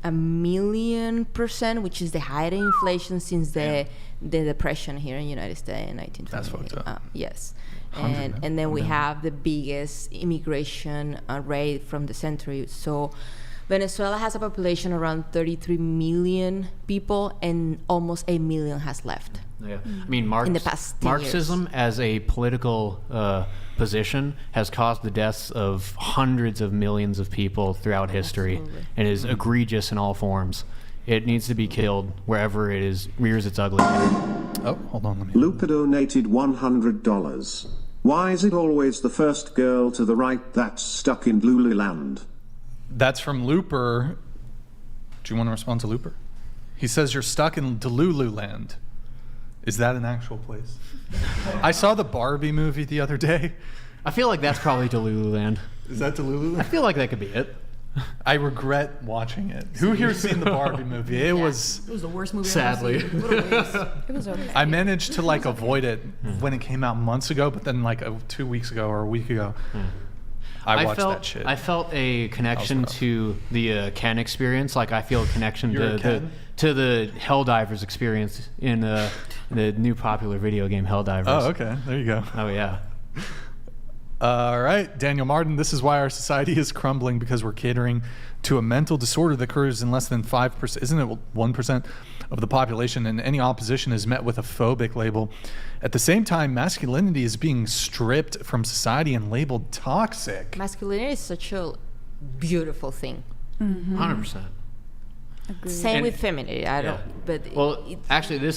1,000,000%, which is the highest inflation since the depression here in the United States in 1920. That's fucked up. Yes. And then we have the biggest immigration rate from the century. So Venezuela has a population around 33 million people, and almost 8 million has left. Yeah, I mean, in the past 10 Marxism years. as a political position has caused the deaths of hundreds of millions of people throughout history, and is egregious in all forms. It needs to be killed wherever it rears its ugly head. Oh, hold on, let me. Luca donated $100. Why is it always the first girl to the right that's stuck in Lululand? That's from Looper. Do you want to respond to Looper? He says you're stuck in Delululand. Is that an actual place? I saw the Barbie movie the other day. I feel like that's probably Delululand. Is that Delululand? I feel like that could be it. I regret watching it. Who here's seen the Barbie movie? It was the worst movie sadly. I've ever seen. What a waste. It was okay. I managed to like avoid it when it came out months ago, but then like 2 weeks ago or a week ago, I watched that shit. I felt a connection to the Ken experience. Like I feel a connection to the Helldivers experience in the new popular video game Helldivers. Oh, okay. There you go. Oh, yeah. All right, Daniel Martin, this is why our society is crumbling, because we're catering to a mental disorder that occurs in less than 5%, isn't it 1% of the population, and any opposition is met with a phobic label. At the same time, masculinity is being stripped from society and labeled toxic. Masculinity is such a beautiful thing. 100%. Agreed. Same with femininity. I don't. But well, actually,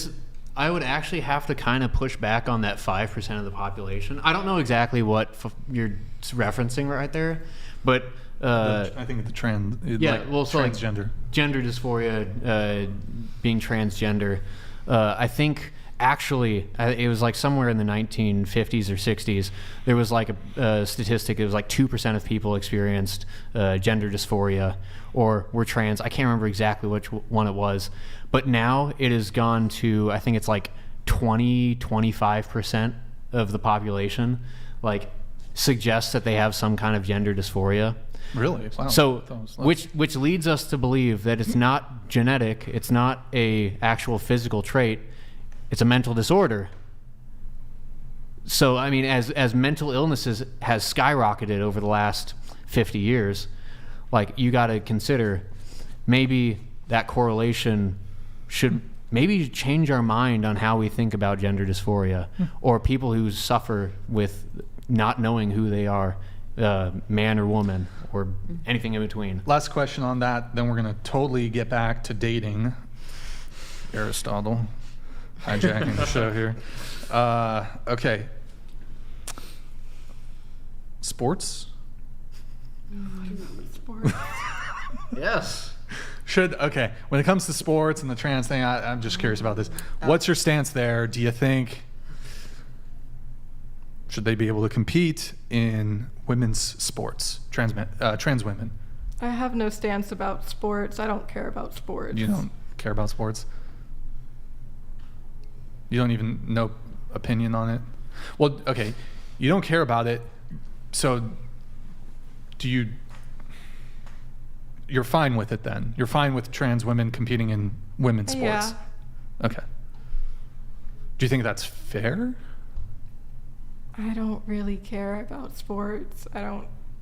I would actually have to kind of push back on that 5% of the population. I don't know exactly what you're referencing right there, but I think it's transgender. Like gender dysphoria, being transgender. I think actually it was like somewhere in the 1950s or 60s. There was like a statistic. It was like 2% of people experienced gender dysphoria or were trans. I can't remember exactly which one it was. But now it has gone to, I think it's like 25% of the population, like suggests that they have some kind of gender dysphoria. Really? Wow. So, which leads us to believe that it's not genetic, it's not a actual physical trait, it's a mental disorder. So, I mean, as mental illnesses has skyrocketed over the last 50 years, like you got to consider maybe that correlation should maybe change our mind on how we think about gender dysphoria or people who suffer with not knowing who they are, man or woman or anything in between. Last question on that, then we're going to totally get back to dating. Aristotle, hijacking the show here. Okay. Sports? Sports. Yes. Okay, when it comes to sports and the trans thing, I'm just curious about this. What's your stance there? Do you think, should they be able to compete in women's sports, trans women? I have no stance about sports. I don't care about sports. You don't care about sports? You don't even know opinion on it? Well, okay, you don't care about it, so you're fine with it then? You're fine with trans women competing in women's sports? Yeah. Okay. Do you think that's fair? I don't really care about sports.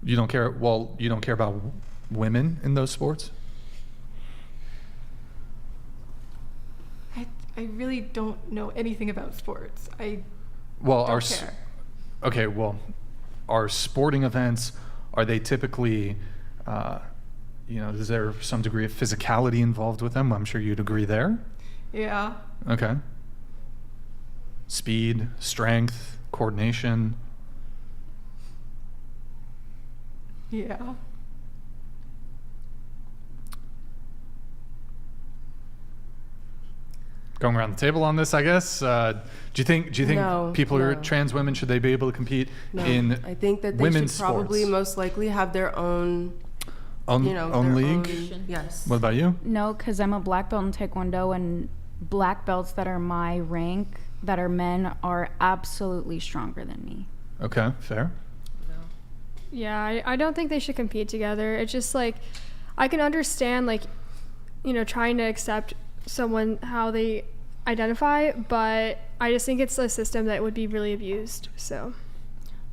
You don't care? Well, you don't care about women in those sports? I really don't know anything about sports. I don't care. Okay, well, our sporting events, are they typically, is there some degree of physicality involved with them? I'm sure you'd agree there. Yeah. Okay. Speed, strength, coordination. Yeah. Going around the table on this, I guess. Do you think No, people who are no. trans women, should they be able to compete in I think that they women's should probably sports? most likely have their own own league? Yes. What about you? No, because I'm a black belt in Taekwondo, and black belts that are my rank, that are men, are absolutely stronger than me. Okay, fair. Yeah, I don't think they should compete together. It's just like, I can understand like trying to accept someone how they identify, but I just think it's a system that would be really abused. So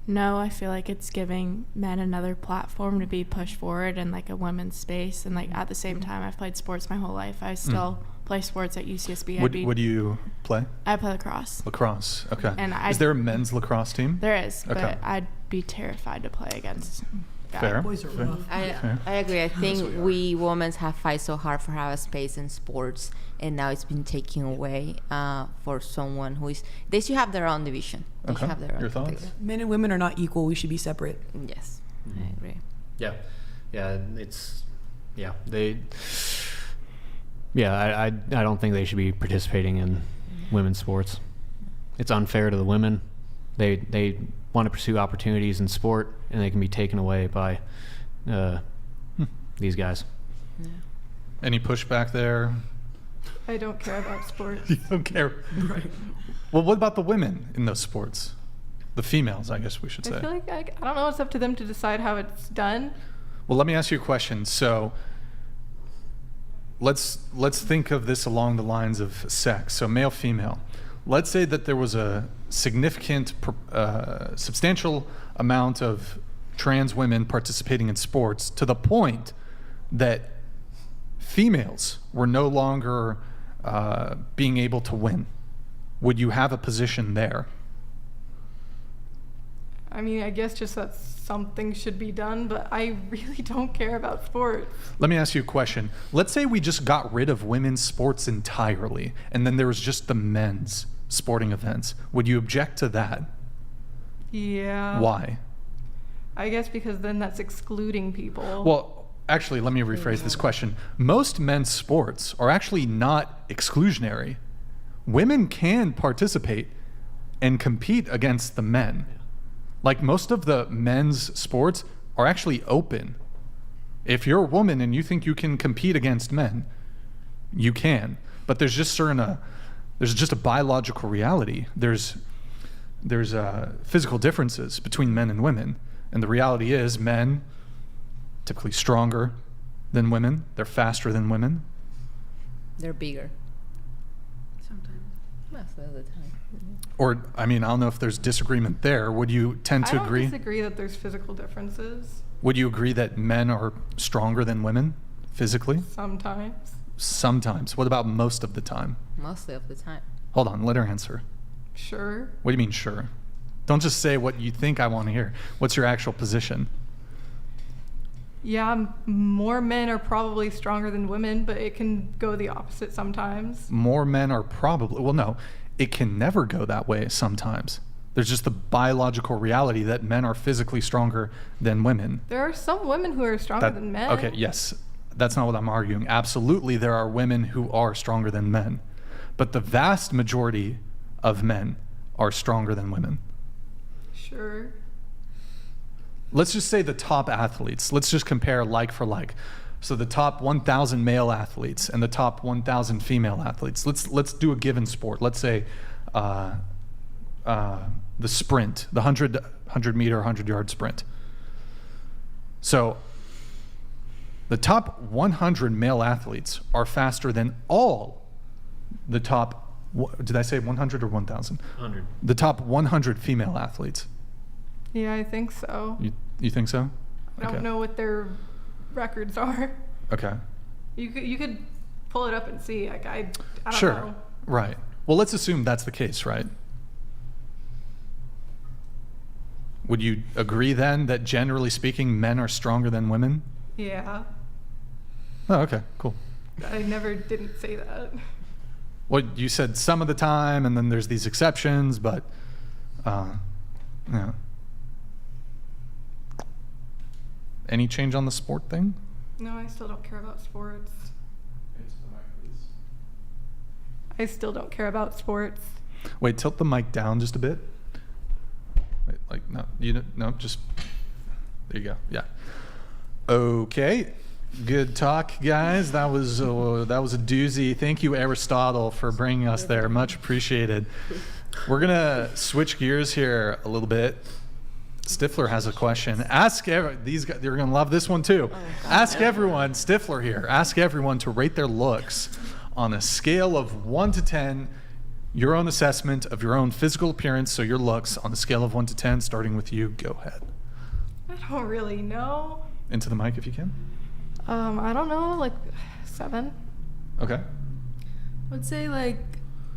no, I feel like it's giving men another platform to be pushed forward in like a women's space, and like at the same time, I've played sports my whole life. I still play sports at UCSB. What do you play? I play lacrosse. Lacrosse, okay. And is there a men's lacrosse team? There is, okay. But I'd be terrified to play against guys. Fair. Boys are rough. I agree. I think we women have fight so hard for have a space in sports, and now it's been taken away for someone who is. They should have their own division. They should have their own. Your thoughts? Men and women are not equal. We should be separate. Yes, I agree. Yeah, it's they. Yeah, I don't think they should be participating in women's sports. It's unfair to the women. They want to pursue opportunities in sport, and they can be taken away by these guys. Yeah. Any pushback there? I don't care about sports. You don't care? Right. Well, what about the women in those sports? The females, I guess we should say. I feel like I don't know. It's up to them to decide how it's done. Well, let me ask you a question. So let's think of this along the lines of sex. So male, female. Let's say that there was a significant, substantial amount of trans women participating in sports to the point that females were no longer being able to win. Would you have a position there? I mean, I guess just that something should be done, but I really don't care about sports. Let me ask you a question. Let's say we just got rid of women's sports entirely, and then there was just the men's sporting events. Would you object to that? Yeah. Why? I guess because then that's excluding people. Well, actually, let me rephrase this question. Most men's sports are actually not exclusionary. Women can participate and compete against the men. Like most of the men's sports are actually open. If you're a woman and you think you can compete against men, you can. But there's just a biological reality. There's physical differences between men and women. And the reality is men typically stronger than women. They're faster than women. They're bigger. Sometimes. Most of the time. Or, I mean, I don't know if there's disagreement there. Would you tend to agree? I don't disagree that there's physical differences. Would you agree that men are stronger than women physically? Sometimes. Sometimes. What about most of the time? Mostly of the time. Hold on, let her answer. Sure. What do you mean, sure? Don't just say what you think I want to hear. What's your actual position? Yeah, more men are probably stronger than women, but it can go the opposite sometimes. More men are probably, well, no, it can never go that way sometimes. There's just the biological reality that men are physically stronger than women. There are some women who are stronger than men. Okay, yes. That's not what I'm arguing. Absolutely, there are women who are stronger than men. But the vast majority of men are stronger than women. Sure. Let's just say the top athletes. Let's just compare like for like. So the top 1,000 male athletes and the top 1,000 female athletes. Let's do a given sport. Let's say the sprint, the 100 meter, 100-yard sprint. So the top 100 male athletes are faster than all the top, did I say 100 or 1,000? 100. The top 100 female athletes. Yeah, I think so. You think so? I don't know what their records are. Okay. You could pull it up and see. Like I don't sure. know. Right. Well, let's assume that's the case, right? Would you agree then that generally speaking, men are stronger than women? Yeah. Oh, okay, cool. I never didn't say that. Well, you said some of the time, and then there's these exceptions, but yeah. Any change on the sport thing? No, I still don't care about sports. I still don't care about sports. Wait, tilt the mic down just a bit. Wait, like no, just there you go. Yeah. Okay. Good talk, guys. That was a doozy. Thank you, Aristotle, for bringing us there. Much appreciated. We're gonna switch gears here a little bit. Stifler has a question. These guys, you're gonna love this one too. Ask everyone, Stifler here. Ask everyone to rate their looks on a scale of 1 to 10. Your own assessment of your own physical appearance, so your looks on a scale of 1 to 10, starting with you. Go ahead. I don't really know. Into the mic if you can. I don't know, like 7. Okay. I would say like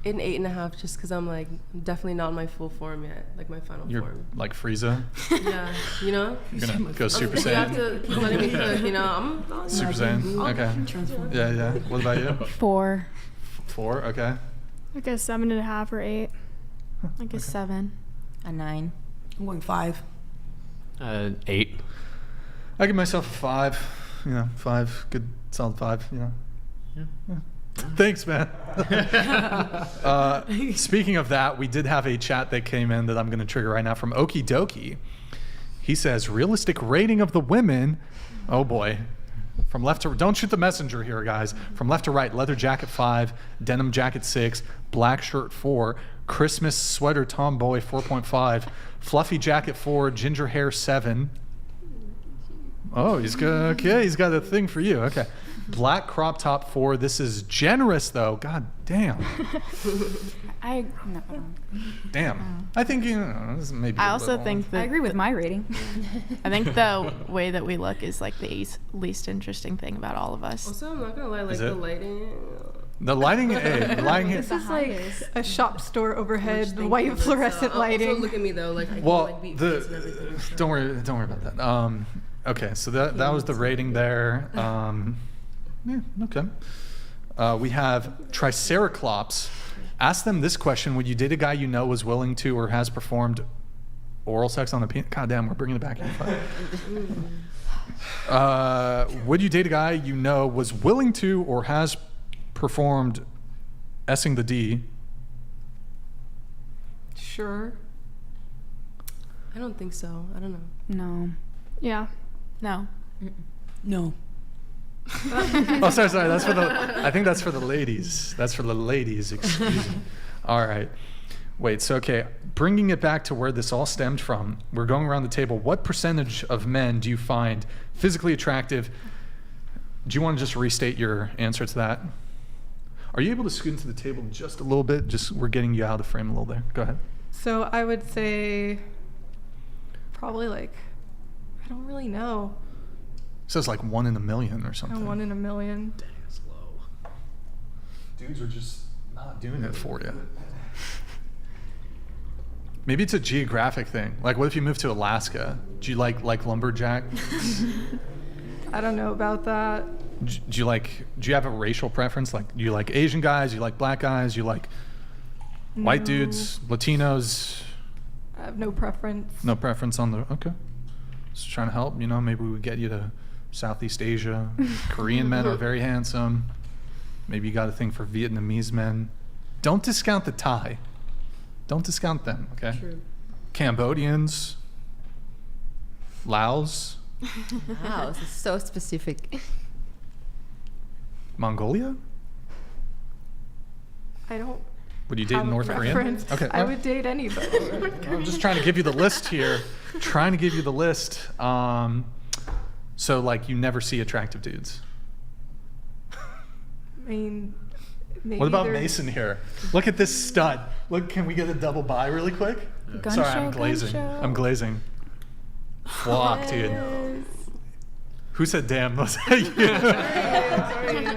an 8.5, just because I'm like definitely not in my full form yet, like my final You're form. like Frieza. Yeah, you know. You're gonna go Super You have Saiyan. to keep letting me cook, you know. I'm Super Saiyan. Okay. Yeah. What about you? 4. 4. Okay. Like a 7.5 or 8. Like a 7. A 9. I'm going 5. 8. I give myself a 5. 5. Good, solid 5. Yeah. Thanks, man. Speaking of that, we did have a chat that came in that I'm going to trigger right now from Okie Dokie. He says, realistic rating of the women. Oh boy. From left to don't shoot the messenger here, guys. From left to right, leather jacket 5, denim jacket 6, black shirt 4, Christmas sweater tomboy 4.5, fluffy jacket 4, ginger hair 7. Oh, he's got a thing for you. Okay. Black crop top 4. This is generous though. God damn. Damn. I think this is maybe. I also think that I agree with my rating. I think the way that we look is like the least interesting thing about all of us. Also, I'm not gonna lie, like the lighting. The lighting, This is like a shop store overhead, the white fluorescent lighting. Also, look at me though, like I well, can, like, beat face and everything. So. Don't worry about that. Okay, so that was the rating there. Yeah, okay. We have Triceraclops. Ask them this question: would you date a guy you know was willing to or has performed oral sex on a penis? God damn, we're bringing it back in. Would you date a guy you know was willing to or has performed S-ing the D? Sure. I don't think so. I don't know. No. Yeah. No. No. Oh, sorry. That's for the. I think that's for the ladies. That's for the ladies. Excuse me. All right. Wait. So okay, bringing it back to where this all stemmed from. We're going around the table. What percentage of men do you find physically attractive? Do you want to just restate your answer to that? Are you able to scoot into the table just a little bit? Just we're getting you out of the frame a little there. Go ahead. So I would say probably like I don't really know. So it's like 1 in a million or something. 1 in a million. Dang, that's low. Dudes are just not doing it for you. Maybe it's a geographic thing. Like, what if you move to Alaska? Do you like lumberjack? I don't know about that. Do you have a racial preference? Like, do you like Asian guys? You like black guys? You like white dudes? Latinos? I have no preference. No preference on the. Okay. Just trying to help. Maybe we get you to Southeast Asia. Korean men are very handsome. Maybe you got a thing for Vietnamese men. Don't discount the Thai. Don't discount them, okay? True. Cambodians. Laos. Wow, this is so specific. Mongolia? I don't. Would you date North Korean? Okay. I would date anybody. I'm just trying to give you the list here. So, like, you never see attractive dudes. I mean, maybe what about Mason here? Look at this stud. Look, can we get a double buy really quick? Sorry, I'm glazing. I'm glazing. Fuck, dude. Who said damn? Was that you?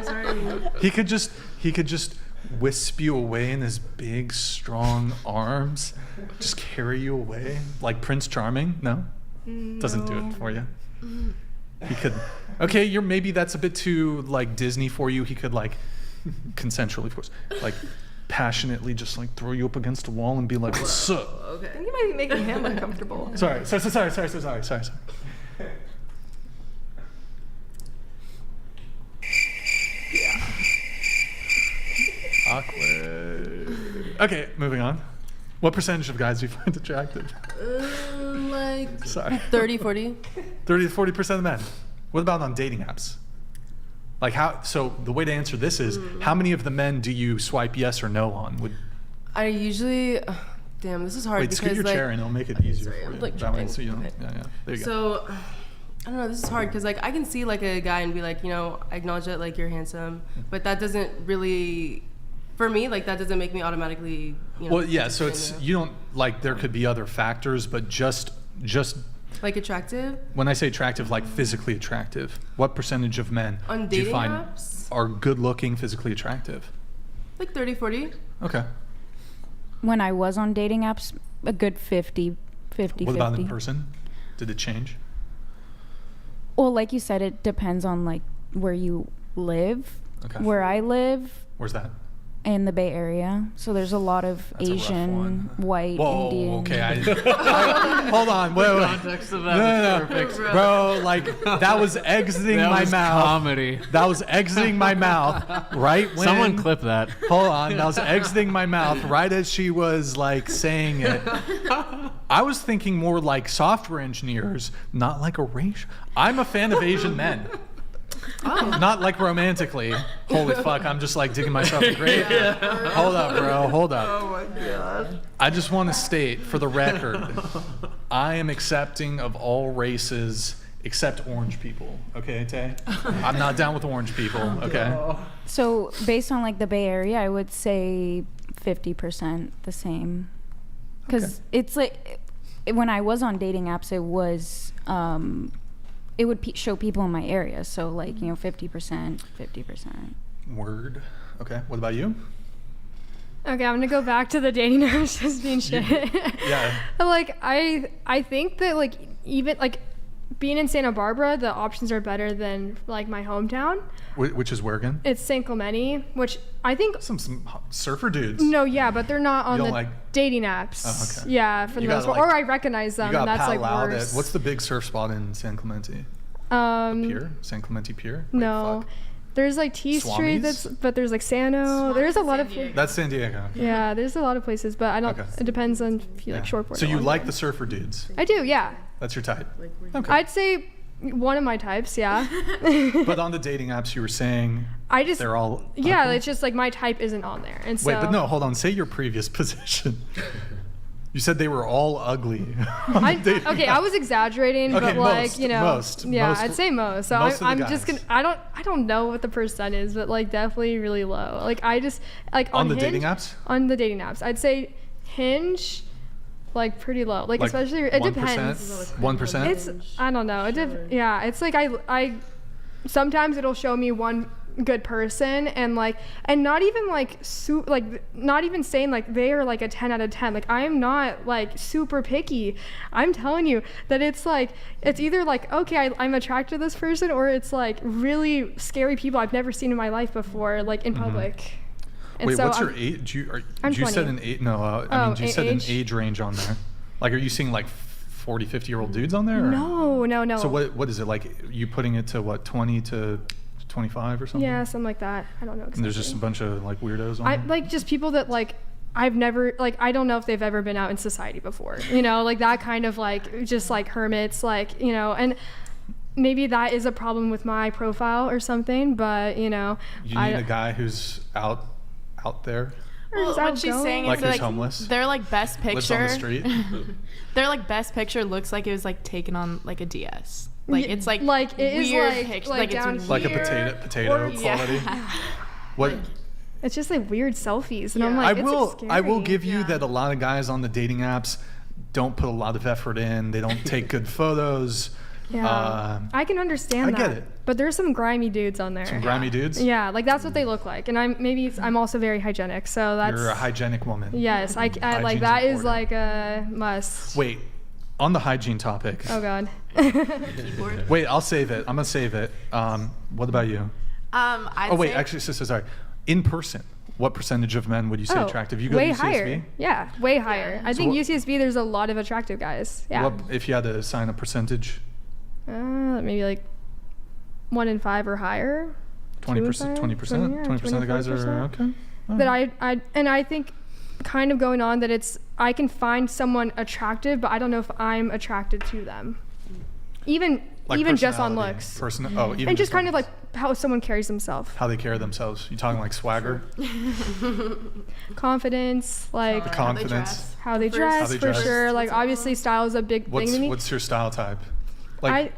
Sorry. He could just wisp you away in his big, strong arms. Just carry you away like Prince Charming. No? Doesn't do it for you. He could. Okay, maybe that's a bit too like Disney for you. He could like consensually, of course, like passionately just like throw you up against a wall and be like, "What's up?" Okay. I think you might be making him uncomfortable. Sorry. Yeah. Awkward. Okay, moving on. What percentage of guys do you find attractive? Like Sorry. 30, 40. 30 to 40% of men. What about on dating apps? Like so the way to answer this is, how many of the men do you swipe yes or no on? I usually, Damn, this is hard. Wait, scoot your chair and it'll make it easier for you. Like, that way, so you don't. Yeah. There you go. So, I don't know. This is hard because like I can see like a guy and be like, I acknowledge that like you're handsome, but that doesn't really, for me, like that doesn't make me automatically. Well, yeah. So it's you don't like there could be other factors, but just like attractive. When I say attractive, like physically attractive, what percentage of men on do you dating find apps are good looking, physically attractive? Like 30-40. Okay. When I was on dating apps, a good 50. What about in person? Did it change? Well, like you said, it depends on like where you live. Okay. Where I live. Where's that? In the Bay Area, so there's a lot of Asian, white, Indian. Okay. Hold on. Wait. Context of that was perfect. Bro, like that was exiting my mouth. Comedy. That was exiting my mouth right when. Someone clip that. Hold on. That was exiting my mouth right as she was like saying it. I was thinking more like software engineers, not like a race. I'm a fan of Asian men. Oh. Not like romantically. Holy fuck, I'm just like digging myself a grave. Yeah. Hold up, bro. Hold up. Oh my god. I just want to state for the record, I am accepting of all races except orange people. Okay, Tay? I'm not down with orange people. Okay? So based on like the Bay Area, I would say 50% the same. Because it's like, when I was on dating apps, it was... it would show people in my area, so like 50%. Word. Okay. What about you? Okay, I'm gonna go back to the dating apps just being shit. Yeah. Like I think that like even like being in Santa Barbara, the options are better than like my hometown. Which is where again? It's San Clemente, which I think some surfer dudes. No, yeah, but they're not on the dating apps. Oh, okay. Yeah, for the most part. Or I recognize them, and that's like worse. What's the big surf spot in San Clemente? Pier? San Clemente Pier? Wait, no. There's like T Street, but there's like Sano. There's a lot of That's San Diego. Okay. Yeah, there's a lot of places, but I don't. It depends on if you like shortboard. So you like the surfer dudes? I do, yeah. That's your type. Okay. I'd say one of my types, yeah. But on the dating apps, you were saying they're all. Yeah, ugly? It's just like my type isn't on there, and so. Wait, but no, hold on. Say your previous position. You said they were all ugly. Okay, I was exaggerating, but like most, I'd say most. So I'm just gonna. I don't know what the percent is, but like definitely really low. Like I just like on the Hinge, dating apps. On the dating apps, I'd say Hinge, like pretty low. Like especially it 1%? Depends. 1%. It's I don't know. It's like I sometimes it'll show me one good person and not even not even saying like they are like a 10 out of 10. Like I am not like super picky. I'm telling you that it's like it's either like okay I'm attracted to this person, or it's like really scary people I've never seen in my life before, like in public. And wait, so what's your age? Do you set an age? No, do you set an age range on there? Like, are you seeing like 40, 50-year-old dudes on there? Or? No. So what is it like? You putting it to what, 20 to 25 or something? Yeah, something like that. I don't know exactly. And there's just a bunch of like weirdos on there? Like just people that like I've never like I don't know if they've ever been out in society before. Like that kind of like just like hermits, like and maybe that is a problem with my profile or something, but you need a guy who's out there. Well, what she's saying like is like homeless. They're like best picture. Lives on the street. Their like best picture looks like it was like taken on like a DS. Like it's like it weird is picture. Like it's like a potato quality. What? It's just like weird selfies, and I'm like, I will give you that a lot of guys on the dating apps don't put a lot of effort in. They don't take good photos. Yeah, I can understand that. I get it. But there's some grimy dudes on there. Some grimy dudes? Yeah, like that's what they look like. And I'm also very hygienic, so that's. You're a hygienic woman. Yes, I like that is like a must. Wait, on the hygiene topic. Oh God. Wait, I'll save it. I'm gonna save it. What about you? Actually, sister, sorry. In person, what percentage of men would you say attractive? You go way to UCSB? Higher. Yeah, way higher. I think UCSB there's a lot of attractive guys. Yeah. What, if you had to assign a percentage? Maybe like 1 in 5 or higher. 20%. 20% of the guys are okay. But I think kind of going on that I can find someone attractive, but I don't know if I'm attracted to them. Even even just on personality, looks. Even and just kind of like how someone carries themselves. How they carry themselves. You talking like swagger? Confidence, like the confidence. How they dress, for sure. Like obviously style is a big thing to me. What's your style type? Like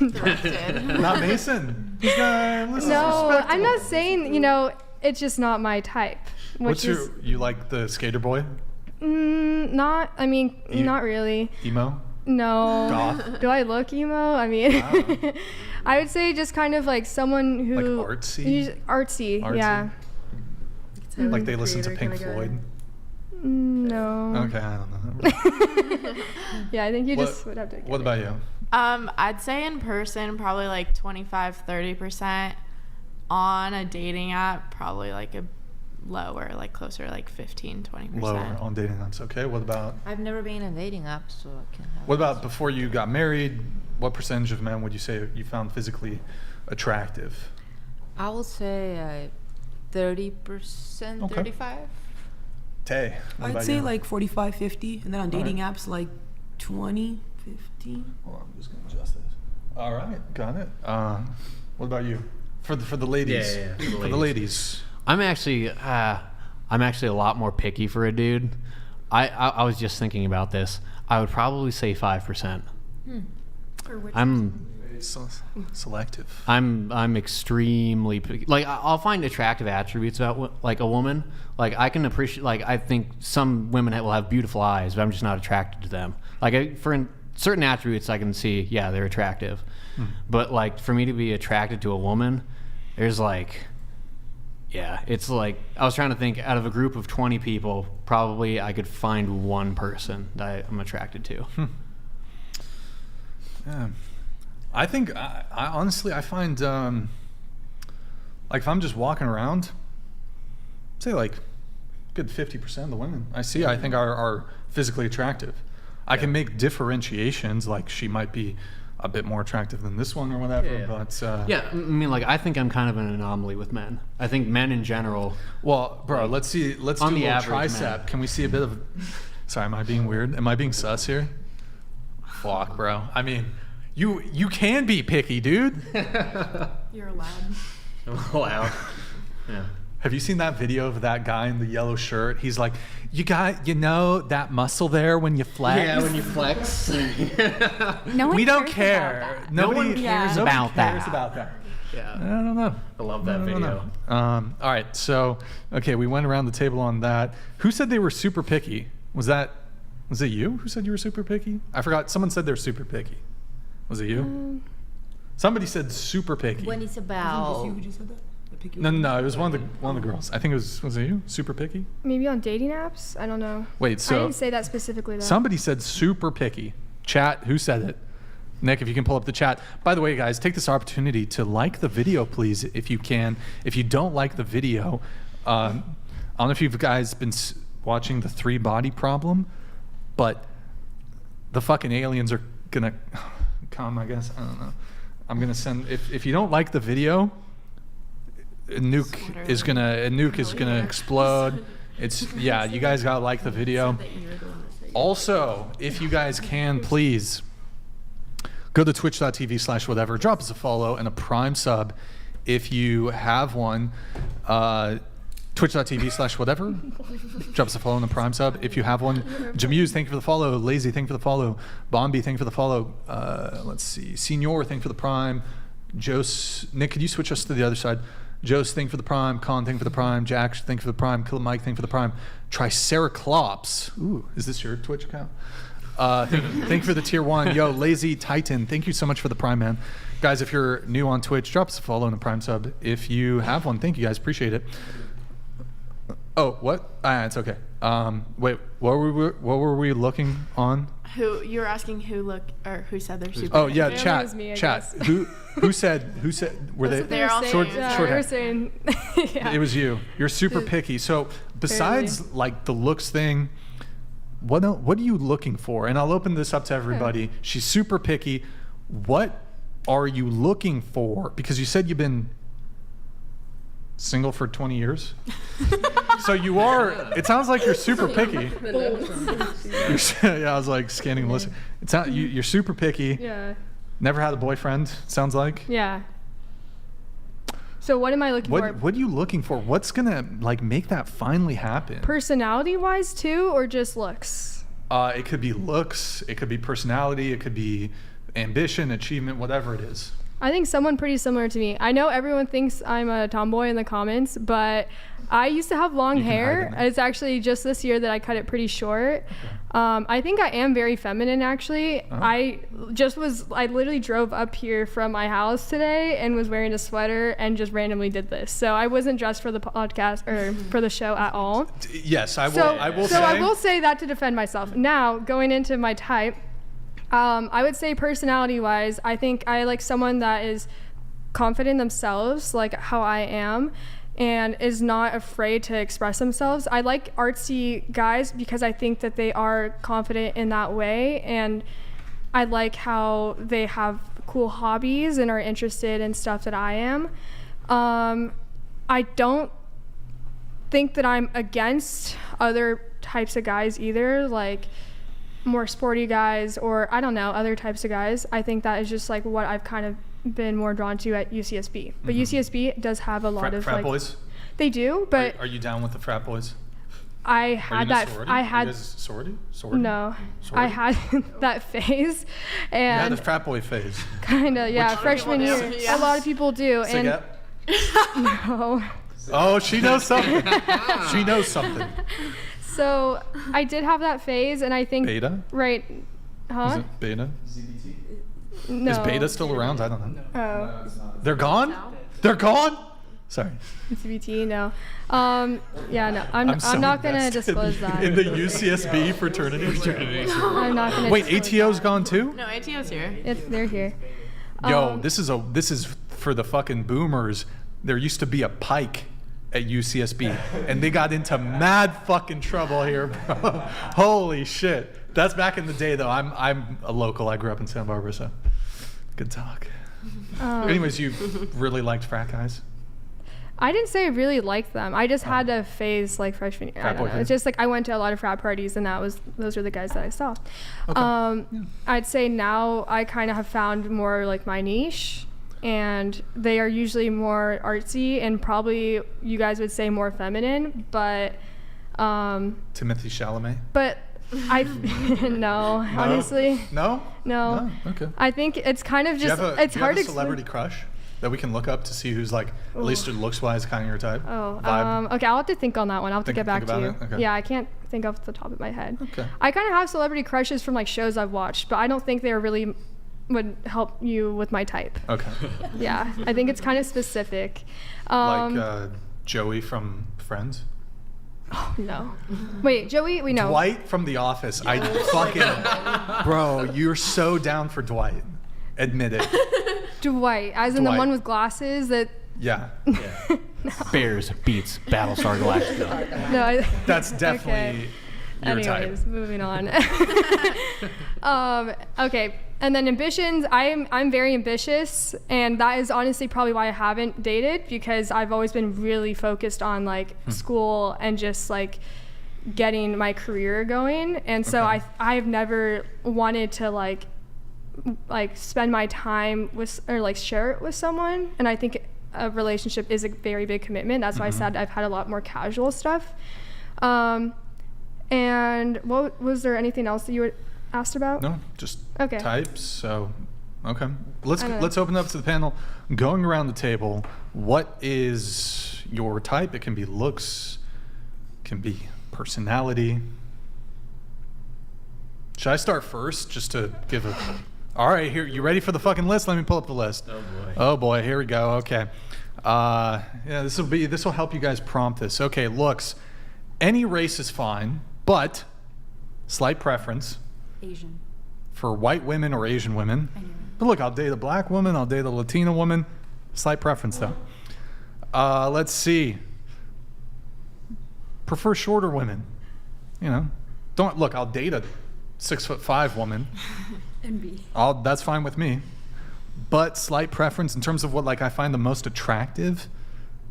not Mason. No, I'm not saying, you know, it's just not my type. You like the skater boy? Not really. Emo? No. Goth? Do I look emo? I mean, Wow. I would say just kind of like someone who... Like artsy? Yeah. Like they listen to Pink Floyd? No. Okay, I don't know. Yeah, I think you just would have to... What about you? I'd say in person, probably like 25-30%. On a dating app, probably like a lower, like closer to like 15-20%. Lower on dating apps. Okay, what about... I've never been in a dating app, so I can't have... What about before you got married? What percentage of men would you say you found physically attractive? I would say 30%, Okay. 35. Tay, what I'd about say you? like 45, 50, and then on dating apps like 20, 15. Hold on, I'm just gonna adjust this. All right, got it. What about you? For the ladies. Yeah. For the ladies. I'm actually a lot more picky for a dude. I was just thinking about this. I would probably say 5%. I'm selective. I'm extremely picky. Like I'll find attractive attributes about like a woman. Like I can appreciate. Like I think some women will have beautiful eyes, but I'm just not attracted to them. Like for certain attributes, I can see. Yeah, they're attractive. But like for me to be attracted to a woman, there's like, yeah, it's like I was trying to think out of a group of 20 people, probably I could find one person that I'm attracted to. Yeah. I think I honestly find like if I'm just walking around, say like good 50% of the women I see I think are physically attractive. I can make differentiations, like she might be a bit more attractive than this one or whatever, but I mean, like I think I'm kind of an anomaly with men. I think men in general. Well, bro, like, let's do a little tricep. Man. Can we see a bit of? Sorry, am I being weird? Am I being sus here? Fuck, bro. I mean, you can be picky, dude. You're allowed. I'm allowed. Yeah. Have you seen that video of that guy in the yellow shirt? He's like, you that muscle there when you flex? Yeah, when you flex. No one we don't cares care. about that. Nobody cares nobody about cares that. about that. Yeah. I don't know. I love that video. All right, so okay, we went around the table on that. Who said they were super picky? Was it you who said you were super picky? I forgot. Someone said they're super picky. Was it you? Somebody said super picky. When it's about... Who just said that? No, it was one of the girls. I think was it you? Super picky? Maybe on dating apps? I don't know. Wait, so I didn't say that specifically though. Somebody said super picky. Chat, who said it? Nick, if you can pull up the chat. By the way, guys, take this opportunity to like the video, please, if you can. If you don't like the video, I don't know if you guys been watching the 3-body problem, but the fucking aliens are gonna come, I guess. I don't know. I'm gonna send, if you don't like the video, a nuke is gonna explode. You guys gotta like the video. Also, if you guys can, please go to twitch.tv/whatever, drop us a follow and a Prime sub if you have one. Twitch.tv/whatever, drop us a follow and a Prime sub if you have one. Jamuse, thank you for the follow. Lazy, thank you for the follow. Bombi, thank you for the follow. Let's see. Senior, thank you for the Prime. Nick, could you switch us to the other side? Jose, thank you for the Prime. Con, thank you for the Prime. Jack, thank you for the Prime. Killer Mike, thank you for the Prime. Triceraclops. Ooh, is this your Twitch account? Thank you for the tier 1. Yo, Lazy Titan, thank you so much for the Prime, man. Guys, if you're new on Twitch, drop us a follow and a Prime sub if you have one. Thank you guys, appreciate it. Oh, what? It's okay. Wait, what were we looking on? Who you were asking? Who said they're super? Oh yeah, It chat. was me, I Chat. guess. Who said? Were they? They're all short saying, They were hair. saying, yeah. It was you. You're super picky. So besides like the looks thing, what are you looking for? And I'll open this up to everybody. She's super picky. What are you looking for? Because you said you've been single for 20 years. So you are, it sounds like you're super picky. Yeah, I was like scanning the list. You're super picky. Yeah. Never had a boyfriend, sounds like. Yeah. So what am I looking for? What are you looking for? What's gonna like make that finally happen? Personality-wise too, or just looks? It could be looks, it could be personality, it could be ambition, achievement, whatever it is. I think someone pretty similar to me. I know everyone thinks I'm a tomboy in the comments, but I used to have long hair. It's actually just this year that I cut it pretty short. Okay. I think I am very feminine, actually. Oh. I literally drove up here from my house today and was wearing a sweater and just randomly did this. So I wasn't dressed for the podcast or for the show at all. Yes, I will say that to defend myself. Now, going into my type, I would say personality-wise, I think I like someone that is confident in themselves, like how I am, and is not afraid to express themselves. I like artsy guys because I think that they are confident in that way, and I like how they have cool hobbies and are interested in stuff that I am. I don't think that I'm against other types of guys either, like more sporty guys or I don't know, other types of guys. I think that is just like what I've kind of been more drawn to at UCSB. But UCSB does have a lot of frat like boys. They do, but are you down with the frat boys? I had that. I had. You guys sorority? No, sorority? I had that phase, and you had the frat boy phase. Kind of, yeah. Freshman year, a lot of people do, and no. Oh, she knows something. She knows something. So I did have that phase, and I think beta. Right? Huh? Is it beta? ZBT? No. Is beta still around? I don't know. Oh. No, it's not. They're gone. They're gone. Sorry. CBT, no. Yeah, no. I'm not gonna disclose that. In the UCSB fraternity. I'm not gonna. Wait, ATO's gone too? No, ATO's here. They're here. Yo, this is for the fucking boomers. There used to be a Pike at UCSB, and they got into mad fucking trouble here, bro. Holy shit. That's back in the day, though. I'm a local. I grew up in Santa Barbara, so good talk. Anyways, you really liked frat guys? I didn't say I really liked them. I just had a phase like freshman year. I don't know. It's just like I went to a lot of frat parties, and those were the guys that I saw. Okay. I'd say now I kind of have found more like my niche, and they are usually more artsy and probably you guys would say more feminine, but Timothy Chalamet. But no, honestly. No. Okay. I think it's kind of just it's hard to. Do you have a celebrity crush that we can look up to see who's like at least looks wise kind of your type? Okay, I'll have to think on that one. I'll have to get back to you. Okay. Yeah, I can't think off the top of my head. Okay. I kind of have celebrity crushes from like shows I've watched, but I don't think they're really would help you with my type. Okay. Yeah, I think it's kind of specific. Like Joey from Friends? Oh, no. Wait, Joey? We know. Dwight from The Office. I fucking... Bro, you're so down for Dwight. Admit it. Dwight, as in the one with glasses that... Yeah. No. Bears beats Battlestar Galactica. No, that's definitely your type. Moving on. Okay, and then ambitions. I'm very ambitious, and that is honestly probably why I haven't dated, because I've always been really focused on like school and just like getting my career going, and so I've never wanted to like spend my time with or like share it with someone, and I think a relationship is a very big commitment. That's why I said I've had a lot more casual stuff. And what was there anything else that you were asked about? No, just types. So, let's open up to the panel. Going around the table, what is your type? It can be looks, can be personality. Should I start first, just to give a? All right, here. You ready for the fucking list? Let me pull up the list. Oh boy. Oh boy. Here we go. Okay. Yeah, this will help you guys prompt this. Okay, looks. Any race is fine, but slight preference. Asian. For white women or Asian women. But look, I'll date a black woman, I'll date a Latina woman. Slight preference though. Let's see. Prefer shorter women. You know, I'll date a 6'5" woman. NB. That's fine with me. But slight preference in terms of what like I find the most attractive,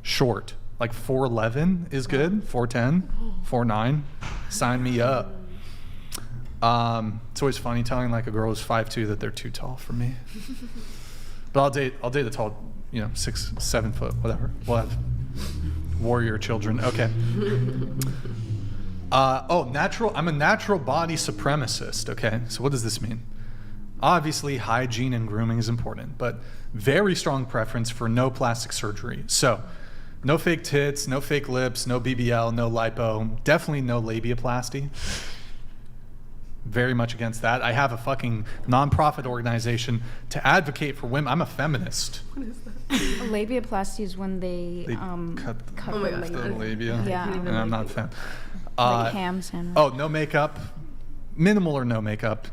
short. Like 4'11" is good. 4'10", 4'9", sign me up. It's always funny telling like a girl who's 5'2" that they're too tall for me. But I'll date a tall, 6, 7 foot, whatever. We'll have warrior children. Okay. I'm a natural body supremacist. Okay. So what does this mean? Obviously, hygiene and grooming is important, but very strong preference for no plastic surgery. So no fake tits, no fake lips, no BBL, no lipo, definitely no labiaplasty. Very much against that. I have a fucking nonprofit organization to advocate for women. I'm a feminist. What is that? Labiaplasty is when they cut the labia. Yeah. And I'm not a fan. Like ham sandwich. Oh, no makeup. Minimal or no makeup.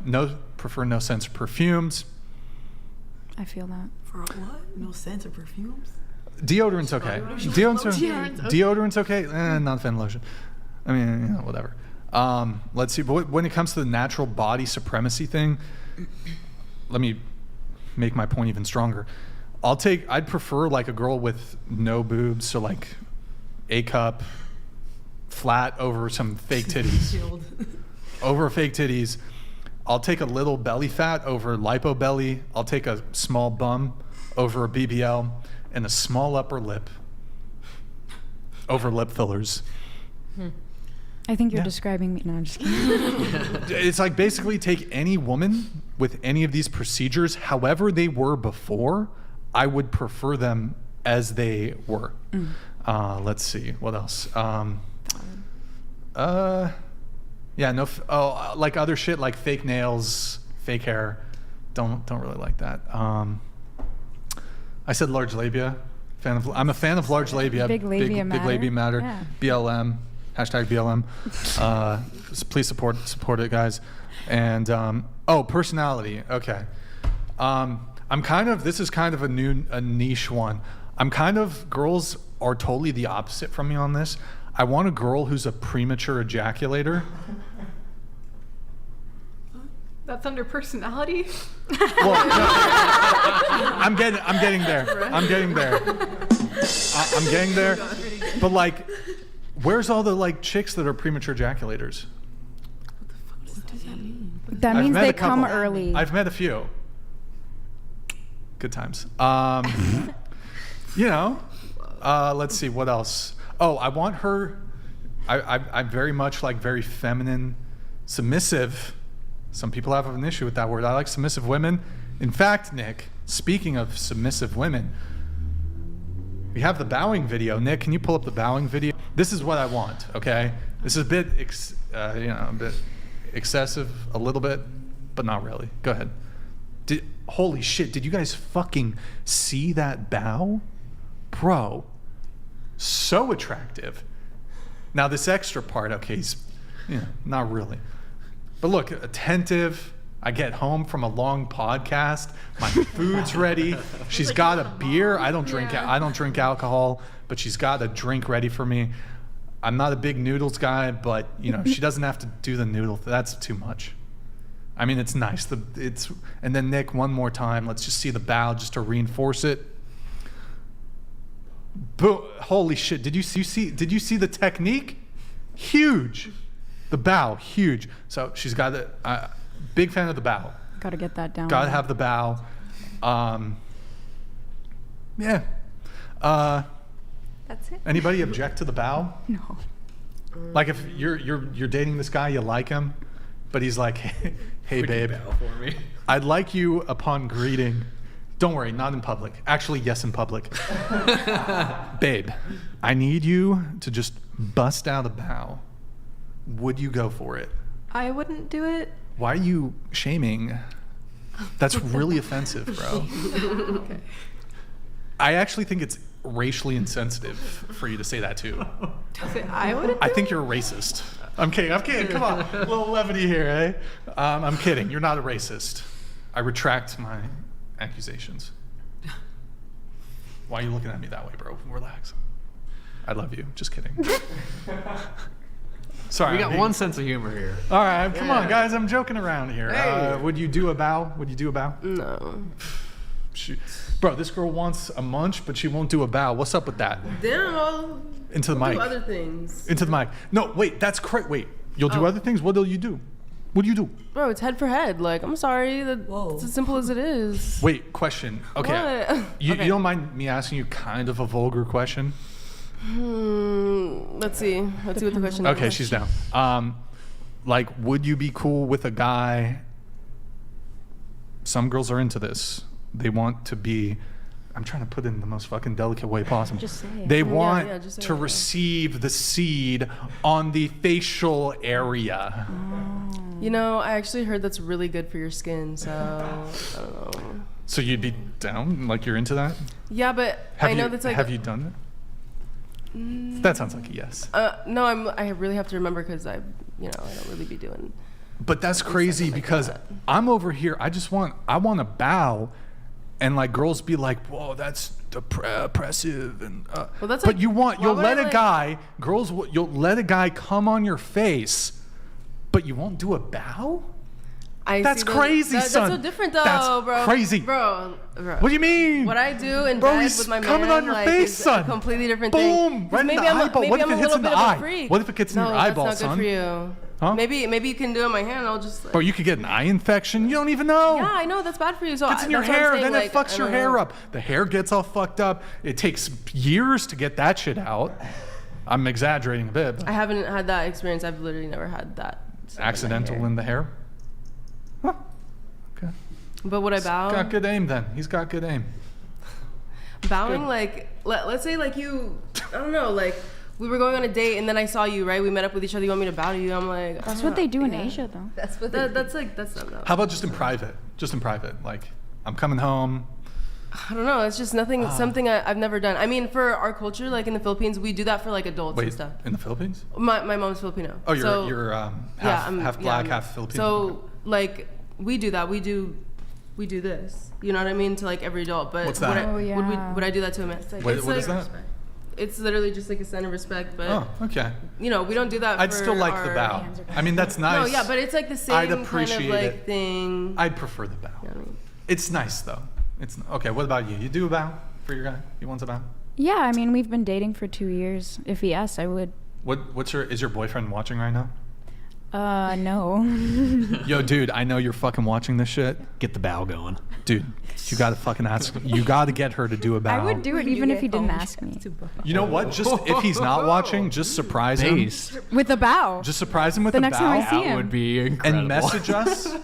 Prefer no scents or perfumes. I feel that. For what? No scents or perfumes? Deodorant's okay. Deodorant's okay. Not a fan of lotion. I mean, whatever. Let's see. But when it comes to the natural body supremacy thing, let me make my point even stronger. I'd prefer like a girl with no boobs, so like A cup, flat over some fake titties. Over fake titties. I'll take a little belly fat over lipo belly. I'll take a small bum over a BBL, and a small upper lip over lip fillers. I think you're describing me. No, I'm just kidding. It's like basically take any woman with any of these procedures, however they were before, I would prefer them as they were. Let's see, what else? Like other shit like fake nails, fake hair. Don't really like that. I said large labia. I'm a fan of large labia. Big labia matter. Big labia matter. Yeah. BLM. Hashtag BLM. Please support it, guys. And personality. Okay. This is kind of a niche one. Girls are totally the opposite from me on this. I want a girl who's a premature ejaculator. That's under personality? Well, no, I'm getting there. I'm getting there. But like, where's all the like chicks that are premature ejaculators? What does that mean? That means they come early. I've met a few. Good times. Let's see, what else? Oh, I want her, I'm very much like very feminine, submissive. Some people have an issue with that word. I like submissive women. In fact, Nick, speaking of submissive women, we have the bowing video. Nick, can you pull up the bowing video? This is what I want, okay? This is a bit, a bit excessive, a little bit, but not really. Go ahead. Holy shit, did you guys fucking see that bow? Bro, so attractive. Now this extra part, okay, not really. But look, attentive. I get home from a long podcast. My food's ready. She's got a beer. I don't drink alcohol, but she's got a drink ready for me. I'm not a big noodles guy, but she doesn't have to do the noodle. That's too much. I mean, it's nice. And then Nick, one more time. Let's just see the bow just to reinforce it. Boom! Holy shit! Did you see the technique? Huge. The bow, huge. So she's got a big fan of the bow. Got to get that down. Got to have the bow. Yeah. That's it. Anybody object to the bow? No. Like if you're dating this guy, you like him, but he's like, hey babe, bow for me. I'd like you upon greeting. Don't worry, not in public. Actually, yes, in public. Babe, I need you to just bust out a bow. Would you go for it? I wouldn't do it. Why are you shaming? That's really offensive, bro. Okay. I actually think it's racially insensitive for you to say that too. I wouldn't. I think you're a racist. I'm kidding. Come on, a little levity here, eh? I'm kidding. You're not a racist. I retract my accusations. Why are you looking at me that way, bro? Relax. I love you. Just kidding. Sorry. We got one sense of humor here. All right, come on, guys. I'm joking around here. Hey. Would you do a bow? No. Bro, this girl wants a munch, but she won't do a bow. What's up with that? Then I'll Into the mic. do other things. Into the mic. No, wait, that's correct. Wait, you'll do other things? What will you do? What do you do? Bro, it's head for head. Like, I'm sorry. It's as simple as it is. Wait, question. Okay. What? You don't mind me asking you kind of a vulgar question? Let's see. Let's see what the question is. Okay, she's down. Like, would you be cool with a guy? Some girls are into this. They want to be, I'm trying to put it in the most fucking delicate way possible. Just say it. They want just say to it, receive the seed on the facial area. You know, I actually heard that's really good for your skin, so I don't know. So you'd be down? Like, you're into that? Yeah, but I know that's like... Have you done it? That sounds like a yes. No, I really have to remember because I don't really be doing... But that's crazy because I'm over here. I want to bow, and like girls be like, "Whoa, that's oppressive." And well, that's but like, you'll let a guy, you'll let a guy come on your face, but you won't do a bow. That's crazy, son. That's so different, though, that's bro. Crazy, bro. What do you mean? What I do in bro, bed he's with my coming man, on your like, face, is son. a completely different Boom, thing. right in Maybe the eyeball. Maybe What if I'm it a hits little in the bit of eye? a freak. What if it gets in your eyeball, that's not son? good for you. Huh? Maybe you can do it on my hand. I'll just. Like, Bro, you could get an eye infection. You don't even know. Yeah, I know that's bad for you. So It's in your that's what I'm hair, saying, then like, it fucks your hair up. The hair gets all fucked up. It takes years to get that shit out. I'm exaggerating a bit. I haven't had that experience. I've literally never had that. Accidental in the hair? Huh. Okay. But would I bow? He's got good aim then. He's got good aim. Bowing, Good. like, let's say like you, I don't know, like we were going on a date and then I saw you, right? We met up with each other. You want me to bow to you? I'm like, That's what they do in Asia, though. That's what that's not no. How about just in private? Just in private. Like, I'm coming home. I don't know. It's just nothing. Something I've never done. I mean, for our culture, like in the Philippines, we do that for like adults and Wait, stuff. in the Philippines? My mom's Filipino. Oh, you're so, half black, half Filipino. So like we do that. We do this. You know what I mean? To like every adult. But What's that? Would I do that to a man? It's like, What it's is like, that? It's literally just like a sign of respect. But Oh, okay. you know, we don't do that. I'd for still like the bow. I mean, that's nice. No, yeah, but it's like the same I'd kind of appreciate like it. thing. I'd prefer the bow. You know what I mean? It's nice though. It's okay. What about you? You do a bow for your guy? He wants a bow. Yeah, I mean, we've been dating for 2 years. If he asks, I would. Is your boyfriend watching right now? No. Yo, dude, I know you're fucking watching this shit. Get the bow going. Dude, you gotta fucking ask. You gotta get her to do a bow. I would do it even if he didn't ask me. You know what? Just if he's not watching, just surprise him. With a bow. Just surprise him with The a next bow. time I see him. That would be incredible. And message us.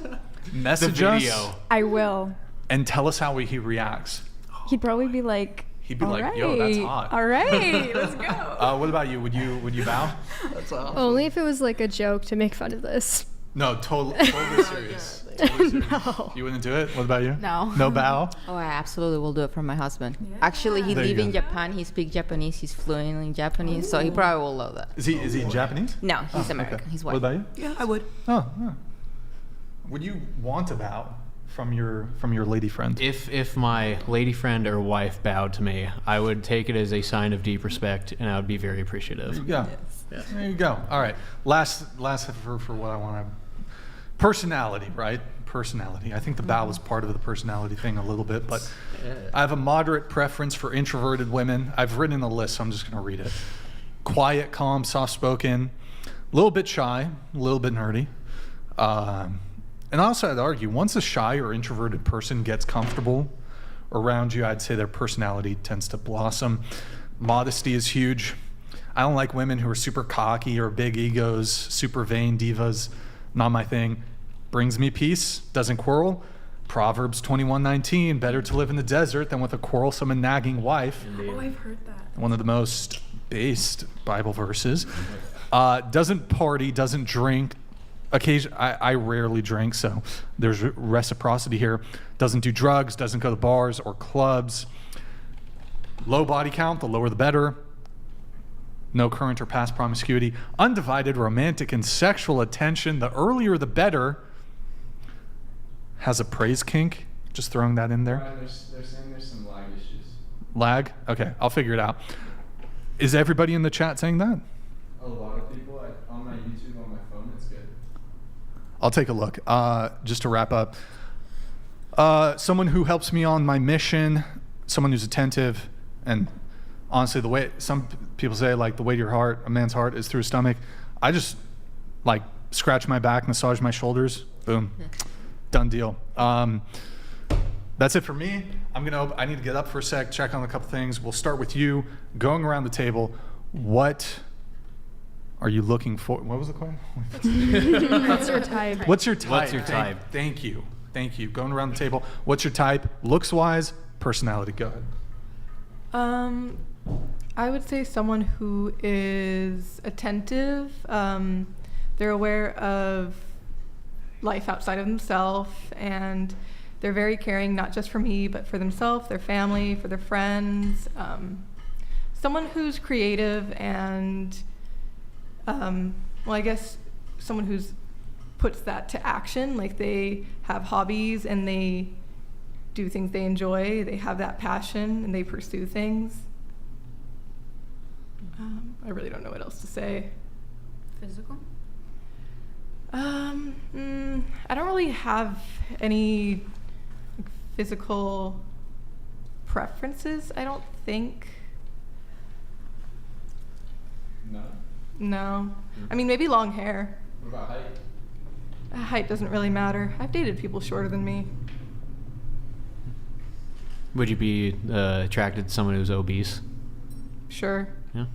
Message us. I will. And tell us how he reacts. He'd probably be like, He'd be all like, right. "Yo, that's hot." All right, let's go. What about you? Would you bow? That's awesome. Only if it was like a joke to make fun of this. No, totally serious. Totally serious. No. You wouldn't do it? What about you? No. No bow? Oh, I absolutely will do it for my husband. Actually, he There you lives in go. Japan. He speaks Japanese. He's fluent in Japanese, so he probably will love that. Is he Japanese? No, he's Oh, American. okay. He's What white. about you? Yeah, I would. Oh. Would you want a bow from your lady friend? If my lady friend or wife bowed to me, I would take it as a sign of deep respect, and I would be very appreciative. There you go. There you go. All right. Last for what I want to. Personality, right? Personality. I think the bow is part of the personality thing a little bit, but I have a moderate preference for introverted women. I've written a list, so I'm just going to read it. Quiet, calm, soft-spoken, a little bit shy, a little bit nerdy. And also, I'd argue, once a shy or introverted person gets comfortable around you, I'd say their personality tends to blossom. Modesty is huge. I don't like women who are super cocky or big egos, super vain divas. Not my thing. Brings me peace, doesn't quarrel. Proverbs 21:19, better to live in the desert than with a quarrelsome and nagging wife. Oh, I've heard that. One of the most based Bible verses. Doesn't party, doesn't drink. I rarely drink, so there's reciprocity here. Doesn't do drugs, doesn't go to bars or clubs. Low body count, the lower the better. No current or past promiscuity. Undivided romantic and sexual attention, the earlier the better. Has a praise kink. Just throwing that in there. They're saying there's some lag issues. Lag? Okay, I'll figure it out. Is everybody in the chat saying that? A lot of people on my YouTube, on my phone, it's good. I'll take a look. Just to wrap up. Someone who helps me on my mission, someone who's attentive, and honestly, the way some people say, like, the way to your heart, a man's heart is through his stomach. I just like scratch my back, massage my shoulders, boom, done deal. That's it for me. I need to get up for a sec, check on a couple things. We'll start with you, going around the table. What are you looking for? What was the question? What's your type? What's your type? What's your type? Thank you. Going around the table. What's your type? Looks-wise, personality. Go ahead. I would say someone who is attentive. They're aware of life outside of themselves, and they're very caring, not just for me, but for themselves, their family, for their friends. Someone who's creative and, I guess someone who's puts that to action. Like, they have hobbies and they do things they enjoy. They have that passion and they pursue things. I really don't know what else to say. Physical? I don't really have any physical preferences, I don't think. No. I mean, maybe long hair. What about height? Height doesn't really matter. I've dated people shorter than me. Would you be attracted to someone who's obese? Sure. Yeah.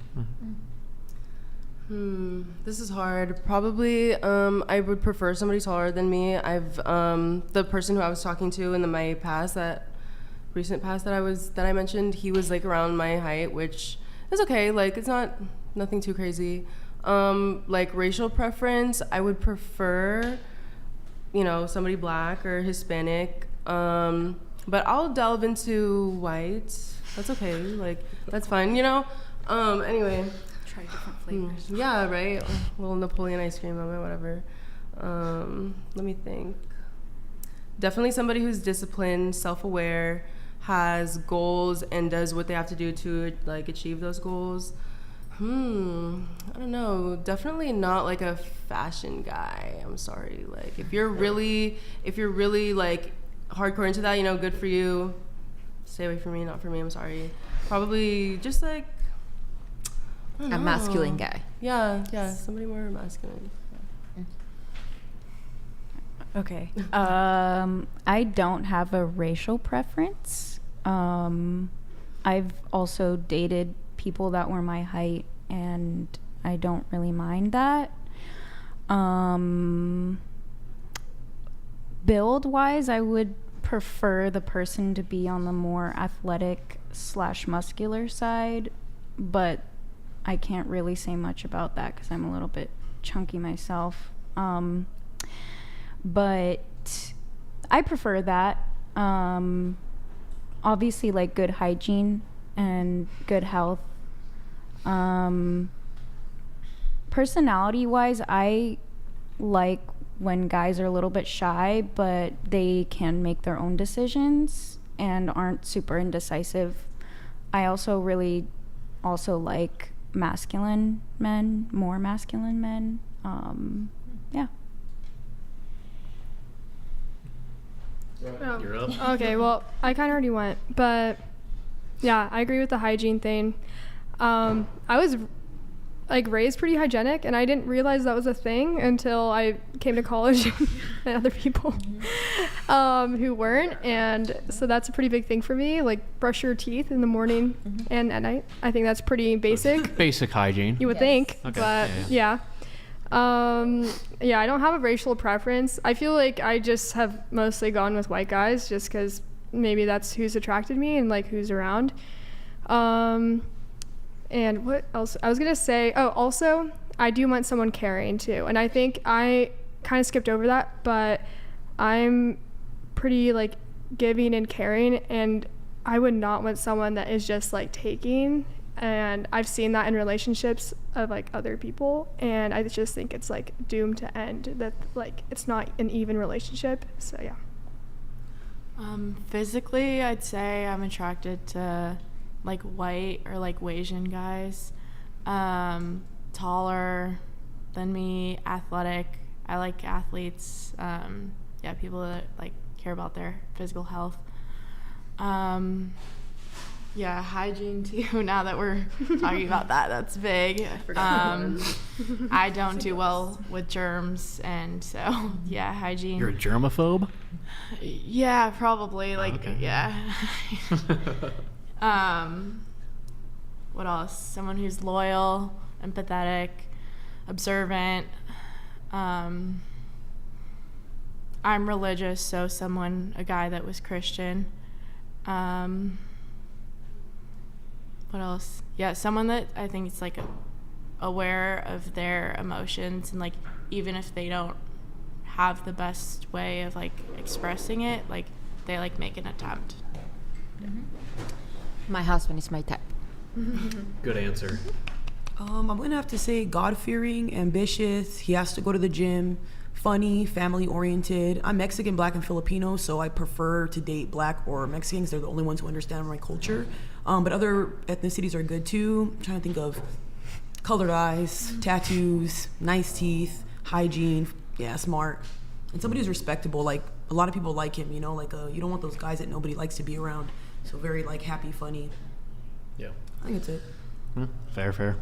This is hard. Probably, I would prefer somebody taller than me. The person who I was talking to in my past, that recent past that I mentioned, he was like around my height, which is okay. Like, it's nothing too crazy. Like, racial preference, I would prefer, somebody black or Hispanic. But I'll delve into white. That's okay. Like, that's fine. Anyway. Try different flavors. Yeah, right. A little Napoleon ice cream moment, whatever. Let me think. Definitely somebody who's disciplined, self-aware, has goals, and does what they have to do to like achieve those goals. I don't know. Definitely not like a fashion guy. I'm sorry. Like, if you're really like hardcore into that, good for you. Stay away from me, not for me. I'm sorry. Probably just like a masculine guy. Yeah, somebody more masculine. Okay. I don't have a racial preference. I've also dated people that were my height, and I don't really mind that. Build-wise, I would prefer the person to be on the more athletic / muscular side, but I can't really say much about that because I'm a little bit chunky myself. But I prefer that. Obviously, like, good hygiene and good health. Personality-wise, I like when guys are a little bit shy, but they can make their own decisions and aren't super indecisive. I also really like masculine men, more masculine men. Yeah. Oh. You're up. Okay, well, I kind of already went, but yeah, I agree with the hygiene thing. I was like raised pretty hygienic, and I didn't realize that was a thing until I came to college and other people who weren't, and so that's a pretty big thing for me. Like, brush your teeth in the morning and at night. I think that's pretty basic. Basic hygiene. You would think, Okay. but yeah. I don't have a racial preference. I feel like I just have mostly gone with white guys just because maybe that's who's attracted me and like who's around. And what else? I was going to say, also, I do want someone caring too. And I think I kind of skipped over that, but I'm pretty like giving and caring, and I would not want someone that is just like taking. And I've seen that in relationships of like other people, and I just think it's like doomed to end, that like it's not an even relationship. So yeah. Physically, I'd say I'm attracted to like white or like Asian guys, taller than me, athletic. I like athletes. People that like care about their physical health. Hygiene too. Now that we're talking about that, that's big. I don't do well with germs, and so yeah, hygiene. You're a germaphobe? Yeah, probably. Like, okay. Yeah. What else? Someone who's loyal, empathetic, observant. I'm religious, so a guy that was Christian. What else? Yeah, someone that I think is like aware of their emotions, and like even if they don't have the best way of like expressing it, like they like make an attempt. My husband is my type. Good answer. I'm gonna have to say God-fearing, ambitious. He has to go to the gym. Funny, family-oriented. I'm Mexican, Black, and Filipino, so I prefer to date Black or Mexicans. They're the only ones who understand my culture. But other ethnicities are good too. I'm trying to think of colored eyes, tattoos, nice teeth, hygiene. Yeah, smart, and somebody who's respectable. Like a lot of people like him. You know, like you don't want those guys that nobody likes to be around. So very like happy, funny. Yeah. I think that's it. Fair.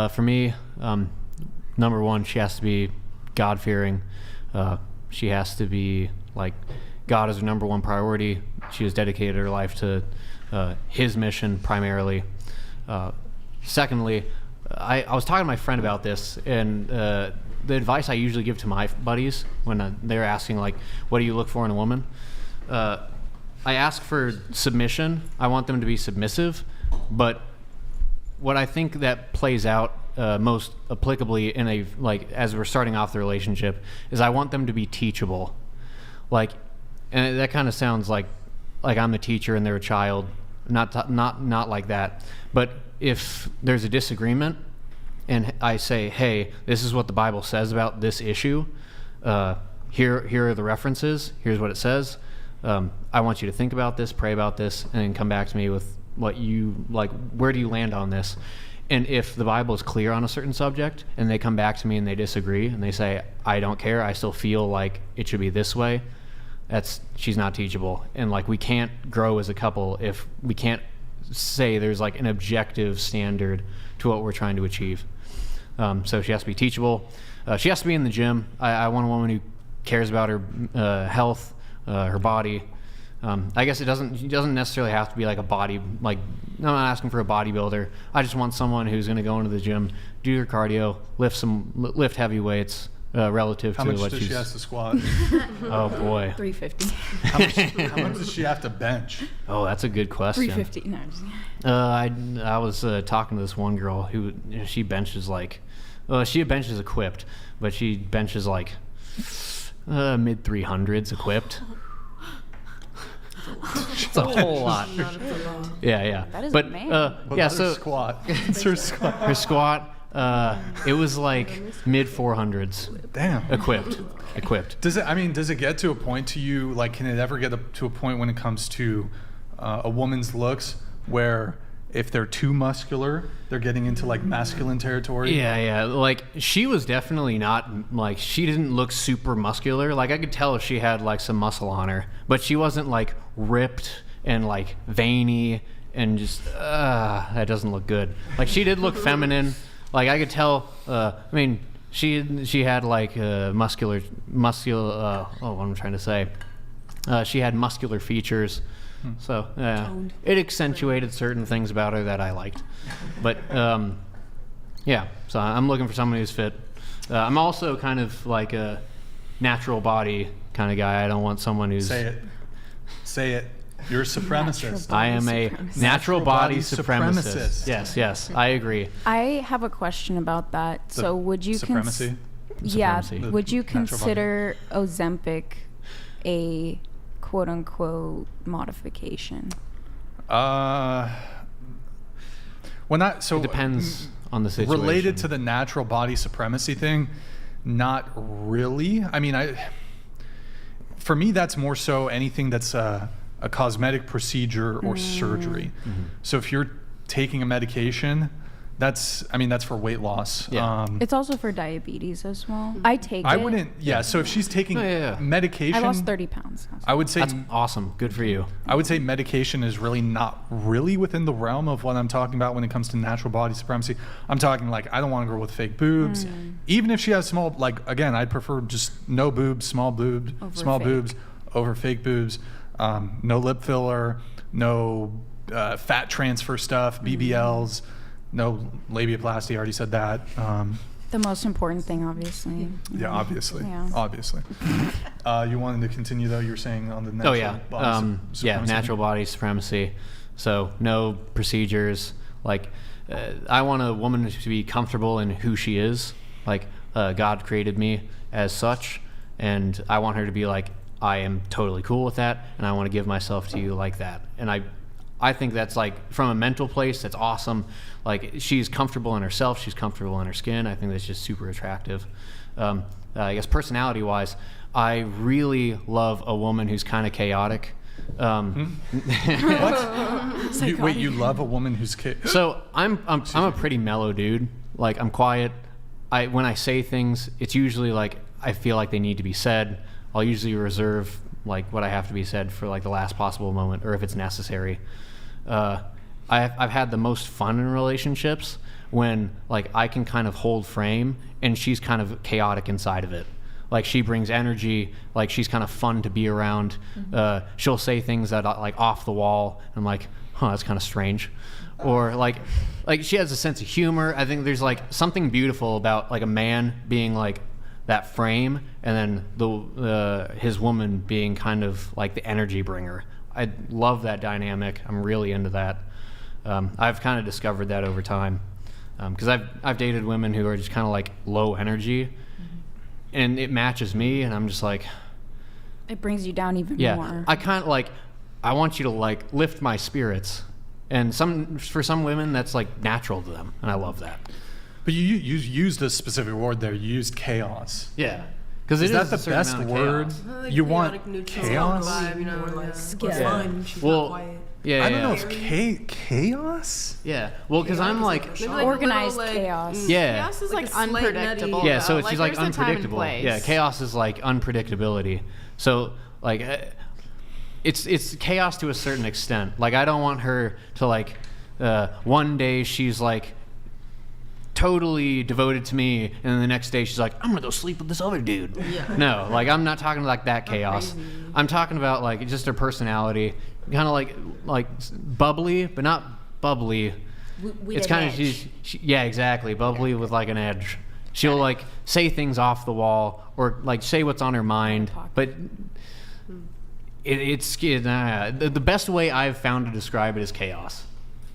For me, number one, she has to be God-fearing. She has to be like God is her number one priority. She has dedicated her life to his mission primarily. Secondly, I was talking to my friend about this, and the advice I usually give to my buddies when they're asking like, what do you look for in a woman? I ask for submission. I want them to be submissive, but what I think that plays out most applicably in a like as we're starting off the relationship is I want them to be teachable. Like, and that kind of sounds like I'm the teacher and they're a child. Not like that. But if there's a disagreement and I say, hey, this is what the Bible says about this issue. Here are the references. Here's what it says. I want you to think about this, pray about this, and then come back to me with what you like. Where do you land on this? And if the Bible is clear on a certain subject and they come back to me and they disagree and they say, I don't care, I still feel like it should be this way, she's not teachable. And like we can't grow as a couple if we can't say there's like an objective standard to what we're trying to achieve. So she has to be teachable. She has to be in the gym. I want a woman who cares about her health, her body. I guess it doesn't necessarily have to be like a body, like I'm not asking for a bodybuilder. I just want someone who's going to go into the gym, do your cardio, lift heavy weights relative How to much what does she's. she has to squat? Oh boy. 350. How much does she have to bench? Oh, that's a good question. 350. No, I was talking to this one girl who she benches like, she benches equipped, but she benches like mid 300s equipped. It's a whole lot. Yeah. That is but a man. Her squat. It's her squat. Her squat, it was like mid 400s. Damn. Equipped. Does it get to a point to you, like, can it ever get to a point when it comes to a woman's looks where if they're too muscular, they're getting into like masculine territory? Yeah. Like she was definitely not like, she didn't look super muscular. Like I could tell if she had like some muscle on her, but she wasn't like ripped and like veiny and just that doesn't look good. Like she did look feminine. Like I could tell. She had like muscular. What am I trying to say? She had muscular features. So it accentuated certain things about her that I liked. But so I'm looking for someone who's fit. I'm also kind of like a natural body kind of guy. I don't want someone who's... Say it. You're a supremacist. I am a natural body supremacist. Yes, I agree. I have a question about that. So would you... Supremacy? Yeah. Would you consider Ozempic a quote-unquote modification? It depends on the situation. Related to the natural body supremacy thing, not really. I mean, for me, that's more so anything that's a cosmetic procedure or surgery. Mm-hmm. So if you're taking a medication That's for weight loss. Yeah. It's also for diabetes as well. I take it. I wouldn't. Yeah. So if she's taking medication, I lost 30 pounds. I would say that's awesome. Good for you. I would say medication is really not really within the realm of what I'm talking about when it comes to natural body supremacy. I'm talking like I don't want a girl with fake boobs, even if she has small. Like again, I'd prefer just no boobs, small boobs over fake boobs. No lip filler, no fat transfer stuff, BBLs. No labiaplasty, I already said that. The most important thing, obviously. Yeah, obviously. Yeah. Obviously. You wanted to continue, though, you were saying on the natural body supremacy. Natural body supremacy. So no procedures. Like, I want a woman to be comfortable in who she is. Like, God created me as such, and I want her to be like, I am totally cool with that, and I want to give myself to you like that. And I think that's like, from a mental place, that's awesome. Like, she's comfortable in herself, she's comfortable in her skin. I think that's just super attractive. I guess personality-wise, I really love a woman who's kind of chaotic. What? You love a woman who's chaotic? So I'm a pretty mellow dude. Like, I'm quiet. When I say things, it's usually like I feel like they need to be said. I'll usually reserve like what I have to be said for like the last possible moment, or if it's necessary. I've had the most fun in relationships when like I can kind of hold frame and she's kind of chaotic inside of it. Like, she brings energy, like she's kind of fun to be around. She'll say things that are like off the wall. I'm like, that's kind of strange. Or like she has a sense of humor. I think there's like something beautiful about like a man being like that frame, and then his woman being kind of like the energy bringer. I love that dynamic. I'm really into that. I've kind of discovered that over time, because I've dated women who are just kind of like low energy, and it matches me, and I'm just like, it brings you down even more. I kind of like, I want you to like lift my spirits, and for some women that's like natural to them, and I love that. But you used a specific word there. You used chaos. Yeah. Because is that the best word? Like you want chaos? Vibe, you know, like fun. She's well, not quiet. Yeah, I don't know if chaos. Yeah, well, because I'm like organized chaos. Yeah, chaos is like slight unpredictable. Yeah, so though. she's like there's a time and unpredictable. place. Yeah, chaos is like unpredictability. So like, it's chaos to a certain extent. Like, I don't want her to like, one day she's like totally devoted to me, and then the next day she's like, I'm gonna go sleep with this other dude. Yeah. No, like, I'm not talking like that chaos. I'm talking about like just her personality, kind of like bubbly, but not bubbly. It's kind of yeah, exactly, bubbly with like an edge. She'll like say things off the wall, or like say what's on her mind, but the best way I've found to describe it is chaos.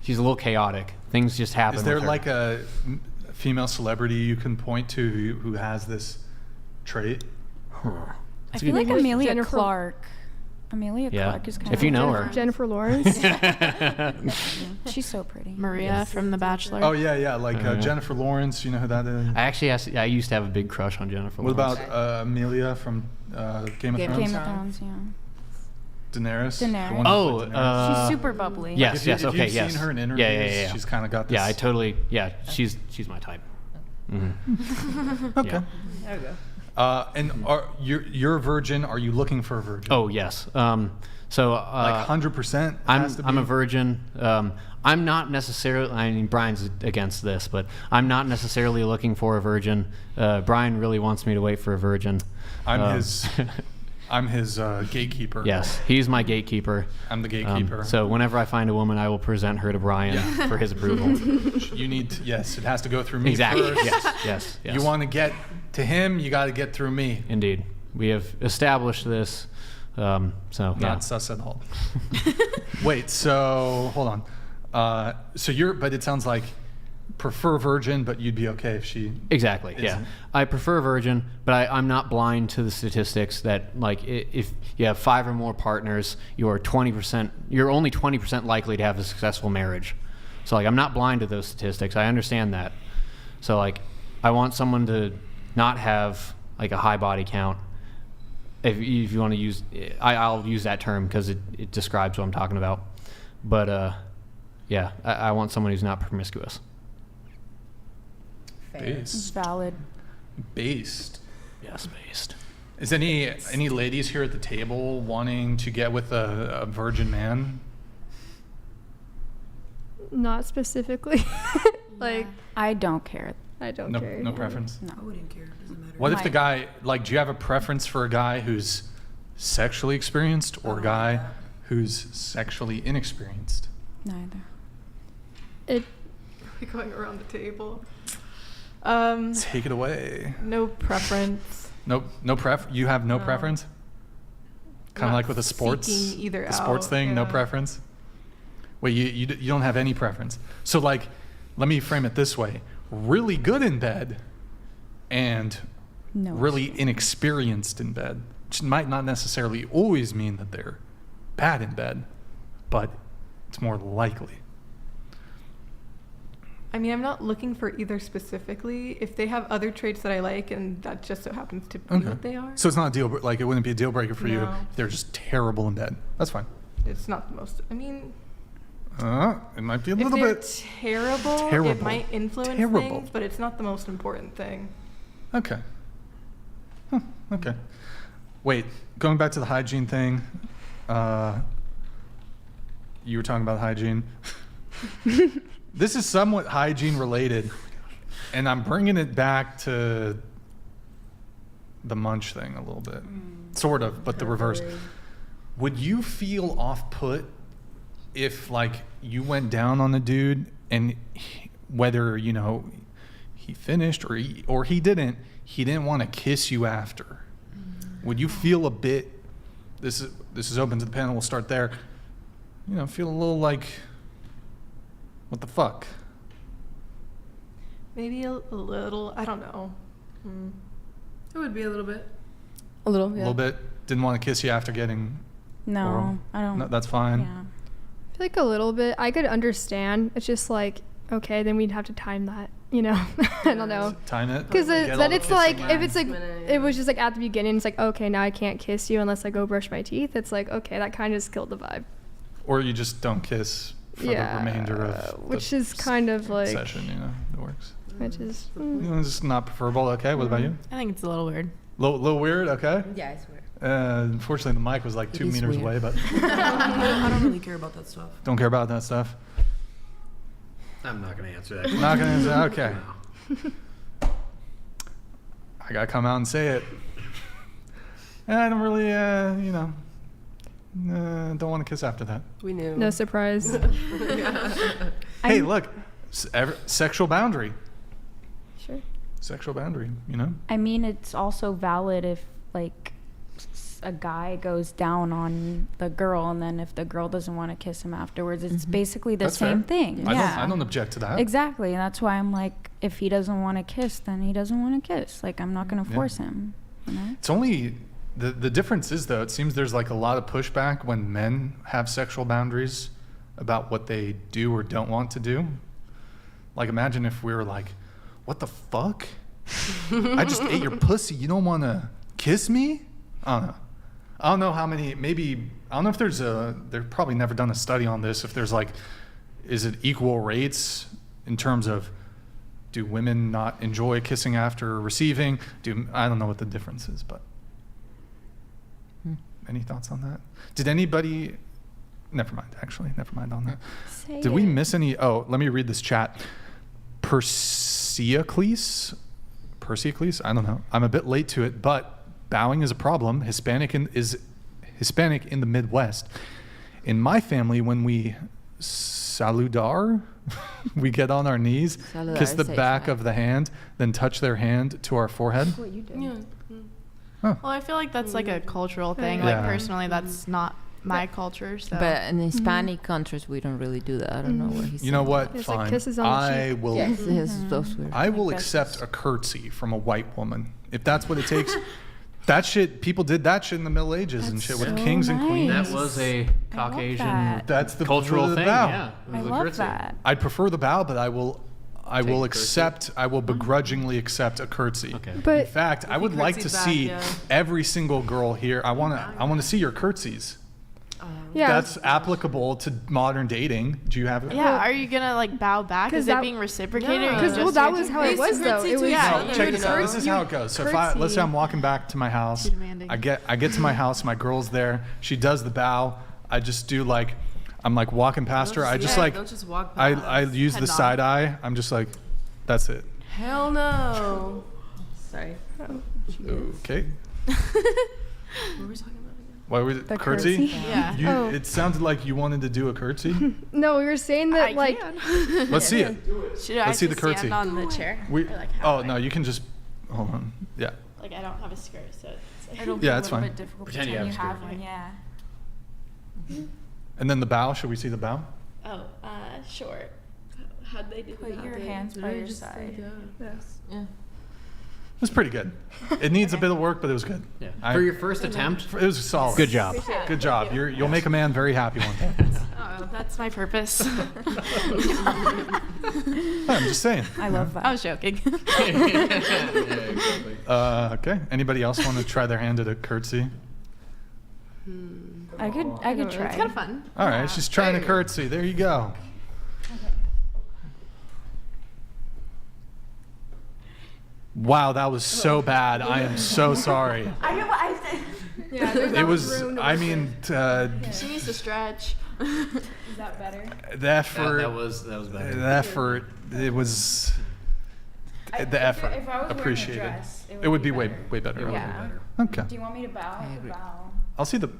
She's a little chaotic. Things just happen. Is there with her. like a female celebrity you can point to who has this trait? I feel like Amelia Clark. Amelia Clark is kind of. If you know her. Jennifer Lawrence. She's so pretty. Maria from The Bachelor. Oh yeah, like Jennifer Lawrence. You know who that is? I used to have a big crush on Jennifer What Lawrence. about Amelia from Game of Thrones? Game of Thrones, yeah. Daenerys. Daenerys. She's super bubbly. Yes, if okay, you've seen her in interviews, yeah. she's kind of got this. Yeah, I totally. Yeah, she's my type. Mm-hmm. Okay. Yeah. There we go. And you're a virgin? Are you looking for a virgin? Oh yes. So like 100%. I'm a virgin. I'm not necessarily. I mean, Brian's against this, but I'm not necessarily looking for a virgin. Brian really wants me to wait for a virgin. I'm his gatekeeper. Yes, he's my gatekeeper. I'm the gatekeeper. So whenever I find a woman, I will present her to Brian for his approval. You need to, yes, it has to go through me exactly. first. Yes. You want to get to him, you got to get through me. Indeed. We have established this. Not sus at all. Wait, so hold on. But it sounds like prefer virgin, but you'd be okay if she exactly isn't. Yeah, I prefer virgin, but I'm not blind to the statistics that like if you have 5 or more partners, you're only 20% likely to have a successful marriage. So like, I'm not blind to those statistics. I understand that. So like, I want someone to not have like a high body count. If you want to use, I'll use that term because it describes what I'm talking about. But I want someone who's not promiscuous. It's valid. Based. Yes, based. Is any ladies here at the table wanting to get with a virgin man? Not specifically. Like, I don't care. I don't No, care. no preference. No. I wouldn't care. Doesn't matter. What if the guy, like, do you have a preference for a guy who's sexually experienced or a guy who's sexually inexperienced? Neither. We're going around the table. Take it away. No preference. No You have no preference? Kind of Not like with the sports, seeking either the sports out, thing, no yeah. preference? Wait, you don't have any preference. So, like, let me frame it this way. Really good in bed and really inexperienced in bed, which might not necessarily always mean that they're bad in bed, but it's more likely. I mean, I'm not looking for either specifically. If they have other traits that I like, and that just so happens to be what they are. So it's not a deal, like, it wouldn't be a deal breaker for you No. if they're just terrible in bed. That's fine. It's not the most. I mean, It might be a if little they're bit terrible, it might influence Terrible. things, but it's not the most important thing. Okay. Huh, okay. Wait, going back to the hygiene thing. You were talking about hygiene. This is somewhat hygiene related, and I'm bringing it back to the munch thing a little bit. Sort of, but the reverse. Would you feel off-put if, like, you went down on a dude and whether, you know, he finished or he didn't want to kiss you after? Would you feel a bit, this is open to the panel, we'll start there, you know, feel a little like, what the fuck? Maybe a little. I don't know. It would be a little bit. A little, A little bit? Didn't want to kiss you after getting No, oral? I don't. No, that's fine. Yeah. I feel like a little bit. I could understand. It's just like, okay, then we'd have to time that, you know? I don't know. Time it? Because Get all then the it's like, kissing if it's like, minute, it was just like at the beginning, it's like, okay, now I can't kiss you unless I go brush my teeth. It's like, okay, that kind of just killed the vibe. Or you just don't kiss for the remainder of which the is kind of like session, you know, it works. Which is You know, it's not preferable. Okay, what about you? I think it's a little weird. Little weird, okay? Yeah, it's weird. Unfortunately, the mic was like 2 is meters weird. away, but I don't really care about that stuff. don't care about that stuff. I'm not going to answer that. Not gonna answer. Okay. I gotta come out and say it. I don't really, you know, don't want to kiss after that. We knew. no surprise. Hey, look, sexual boundary. Sure. Sexual boundary, you know? I mean, it's also valid if, like, a guy goes down on the girl, and then if the girl doesn't want to kiss him afterwards, it's basically the That's same fair. thing. I don't object to that. Exactly. And that's why I'm like, if he doesn't want to kiss, then he doesn't want to kiss. Like, I'm not going to force him. You know? It's only the difference is, though, it seems there's like a lot of pushback when men have sexual boundaries about what they do or don't want to do. Like, imagine if we were like, what the fuck? I just ate your pussy. You don't want to kiss me? I don't know. I don't know how many, maybe, I don't know if they've probably never done a study on this. If there's like, is it equal rates in terms of, do women not enjoy kissing after receiving? I don't know what the difference is, but any thoughts on that? Did anybody, never mind on that. Did we miss any, let me read this chat. Perseocles, I don't know. I'm a bit late to it, but bowing is a problem. Hispanic in the Midwest. In my family, when we saludar, we get on our knees, Saludar, kiss the say back that. of the hand, then touch their hand to our forehead. What you do. Yeah. Well, I feel like that's like a cultural thing. Yeah. Like personally, that's not my culture. So. But in Hispanic countries, we don't really do that. I don't know what he's. You know what? It's like Fine. kisses on the I cheek. will. Yes, those weird. I will accept a curtsy from a white woman if that's what it takes. That shit, people did that shit in the Middle Ages and shit with so kings and queens. nice. That was a Caucasian that. That's the cultural the thing. bow. Yeah, it I was a love curtsy. that. I'd prefer the bow, but I will curtsy. accept. I will begrudgingly accept a curtsy. Okay. In But fact, I would like to curtsied back, see yeah. every single girl here. I want to see your curtsies. Yeah. That's applicable to modern dating. Do you have it? Yeah, are you gonna like bow back? Is it being reciprocated? Yeah. Because that was how it was though. It was No, check this out. This is how it goes. So let's say I'm walking back to my house. I get to my house. My girl's there. She does the bow. I just do like, I'm like walking past her. I just like, don't just walk past. I use the side eye. I'm just like, that's it. Hell no. Sorry. Okay. What were we talking about again? Why was it The curtsy? curtsy? Yeah. It sounded like you wanted to do a curtsy. No, we were saying that like. Let's see it. Should I Let's see the just curtsy. stand on the chair? We, Or, like, oh halfway? no, you can just hold on. Yeah. Like I don't have a skirt, so it's It'll be Yeah, a it's little fine. bit difficult Pretend you pretend have you a have skirt. one, yeah. And then the bow. Should we see the bow? Oh, sure. How'd they do Put that? your hands by your side. Yes. Yeah. It was pretty good. It needs a bit of work, but it was good. Yeah. For your first attempt, it was solid. good job. Good job. You'll make a man very happy one day. Oh, that's my purpose. I'm just saying. I love that. I was joking. Okay. Anybody else want to try their hand at a curtsy? I could try. It's kind of fun. All right. She's trying a curtsy. There you go. Wow, that was so bad. I am so sorry. It was. I mean, She needs to stretch. Is that better? the effort. That was better. The effort. It was. The effort. If I was Appreciate wearing a it. dress, It would be way better. Yeah. Okay. Do you want me to bow? I could bow. I'll see the.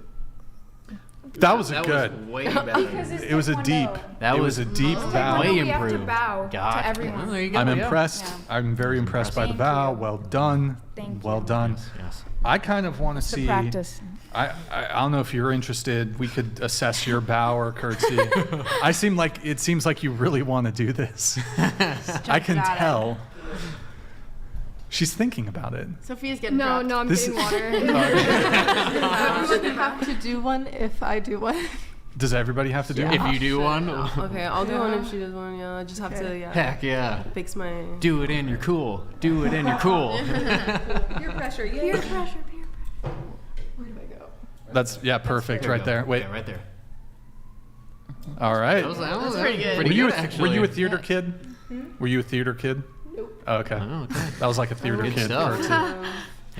That was That good. was way better. It was a deep. That It was was a deep bow. way We have to improved. bow God. to everyone. There you go. I'm yeah. impressed. Yeah. I'm very impressed by the Thank bow. you. Well done. Thank Well you. done. Yes. I kind of want to see. practice. I don't know if you're interested. We could assess your bow or curtsy. It seems like you really want to do this. I can got it. tell. She's thinking about it. Sophia's getting No, dropped. no, I'm This getting is- water. Everyone have to do one if I do one. Does everybody have to do it? If you do one, Okay, I'll do one if she does one. Yeah, I just have to. Yeah. heck yeah. Fix my. Do it and you're cool. Do it and you're cool. Peer pressure. Yeah. Peer pressure, peer pressure. Where do I go? That's perfect right there. Wait. Yeah, right there. All right. That was pretty good. Were you actually. a theater kid? Were you a theater kid? Nope. Oh, okay. Oh, okay. That was like a theater Good kid. stuff. curtsy.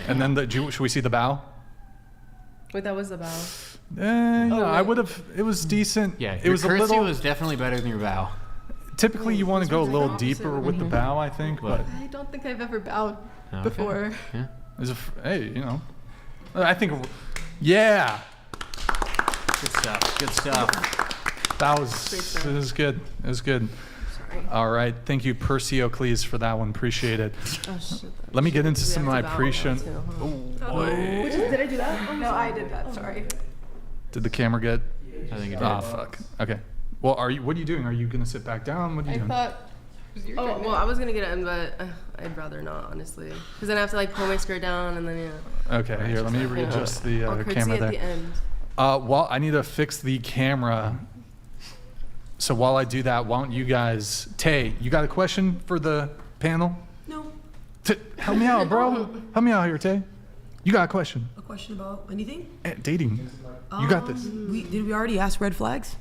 And then should we see the bow? Wait, that was the bow. I would have. It was decent. Yeah, it your was a curtsy little. was definitely better than your bow. Typically, you want to go a little deeper with the bow, I think. But I don't think I've ever bowed Okay. before. Yeah. hey, I think. Yeah, Good stuff. Good stuff. that was. It was good. It was good. All right, thank you, Perseocles, for that one. Appreciate it. Oh shit. Let me get into some of my pre-show. Did I do that? No, I did that. Sorry. Did the camera get? I think it did. Ah, fuck. Okay. Well, what are you doing? Are you gonna sit back down? What are you I doing? thought. It was your Oh turn. well, I was gonna get it, but I'd rather not, honestly, because then I have to like pull my skirt down and then yeah. Okay, here. Let me readjust the I'll curtsy camera at there. the end. Well, I need to fix the camera. So while I do that, why don't you guys, Tay, you got a question for the panel? No. Help me out, bro. Help me out here, Tay. You got a question? A question about anything? Dating. You got this. Did we already ask red flags?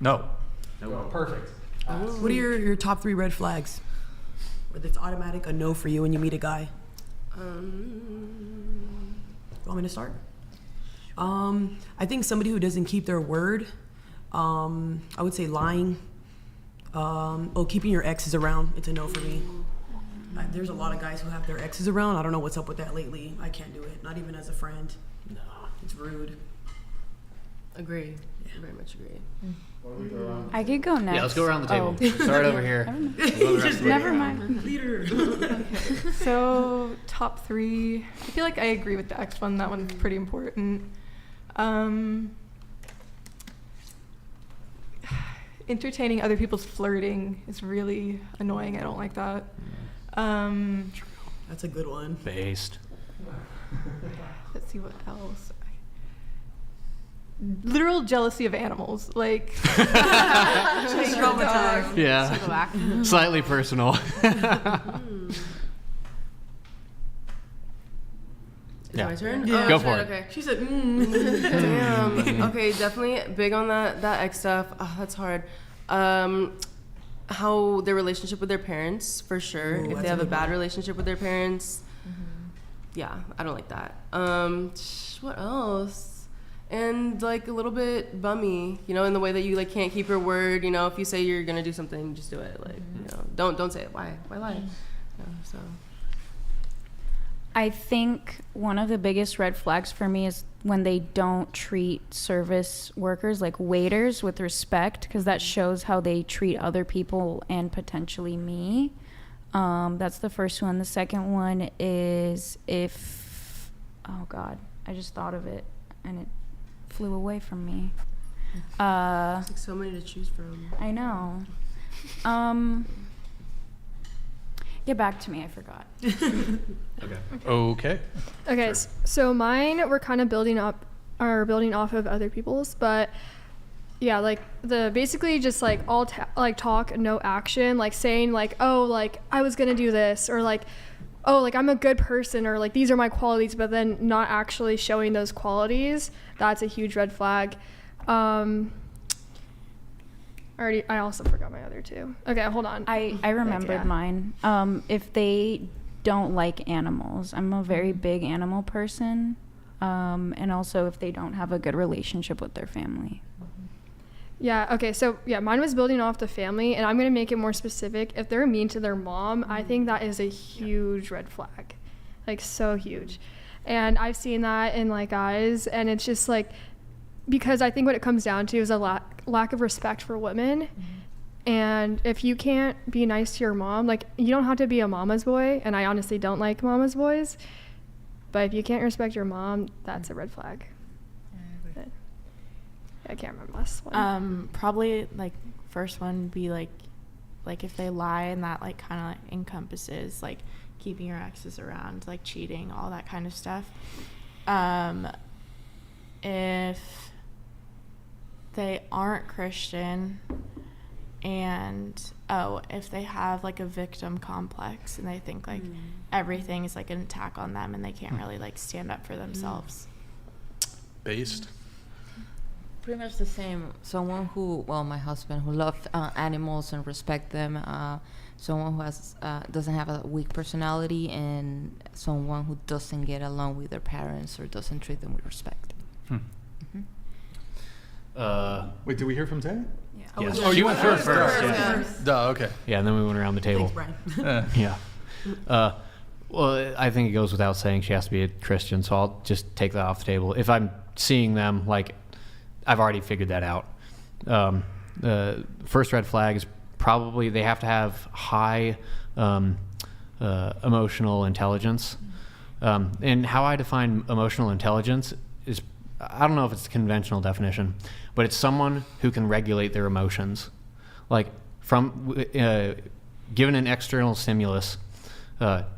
No. Perfect. What are your top 3 red flags? Whether it's automatic a no for you when you meet a guy. You want me to start? I think somebody who doesn't keep their word. I would say lying. Keeping your exes around. It's a no for me. There's a lot of guys who have their exes around. I don't know what's up with that lately. I can't do it. Not even as a friend. No, it's rude. Agree. Very much agree. I could go next. Yeah, let's go around the table. Oh. Start over here. We'll go the rest of the way. Never mind. Leader. So top 3. I feel like I agree with the X one. That one's pretty important. Entertaining other people's flirting is really annoying. I don't like that. That's a good one. Based. Let's see what else. Literal jealousy of animals, like Traumatized. Yeah. Go back. Slightly personal. Is it my turn? Yeah. Go for it. Okay. She said, damn. Okay, definitely big on that X stuff. Oh, that's hard. How their relationship with their parents, for sure. Ooh, if they have a bad relationship with their parents, yeah, I don't like that. What else? And like a little bit bummy, you know, in the way that you like can't keep your word. You know, if you say you're gonna do something, just do it. Like, you know, don't say it. Why lie? Yeah, so. I think one of the biggest red flags for me is when they don't treat service workers like waiters with respect, because that shows how they treat other people and potentially me. That's the first one. The second one is if, oh God, I just thought of it and it flew away from me. It's like so many to choose from. I know. Get back to me, I forgot. Okay. Okay, sure. So mine were kind of building off of other people's, but yeah, like the basically just like all like talk, no action, like saying like, oh, like I was gonna do this, or like, oh, like I'm a good person, or like these are my qualities, but then not actually showing those qualities. That's a huge red flag. I also forgot my other two. Okay, hold on. I remembered mine. If they don't like animals, I'm a very big animal person. And also if they don't have a good relationship with their family. Yeah, okay, so yeah, mine was building off the family, and I'm gonna make it more specific. If they're mean to their mom, I think that is a huge red flag. Like, so huge. And I've seen that in like guys, and it's just like, because I think what it comes down to is a lack of respect for women. And if you can't be nice to your mom, like, you don't have to be a mama's boy, and I honestly don't like mama's boys, but if you can't respect your mom, that's a red flag. But, yeah, I can't remember the last one. Probably like first one would be like if they lie, and that like kind of like encompasses like keeping your exes around, like cheating, all that kind of stuff. If they aren't Christian, and if they have like a victim complex and they think like everything is like an attack on them and they can't really like stand up for themselves. Based? Pretty much the same. Someone who, well, my husband, who loves animals and respect them. Someone who has doesn't have a weak personality, and someone who doesn't get along with their parents or doesn't treat them with respect. Wait, did we hear from Tay? Yeah. Oh, you went first. Yeah. Duh, okay. Yeah, and then we went around the table. Thanks, Brian. Yeah. Well, I think it goes without saying she has to be a Christian, so I'll just take that off the table. If I'm seeing them, like, I've already figured that out. The first red flag is probably they have to have high emotional intelligence. And how I define emotional intelligence is, I don't know if it's the conventional definition, but it's someone who can regulate their emotions. Like, from given an external stimulus,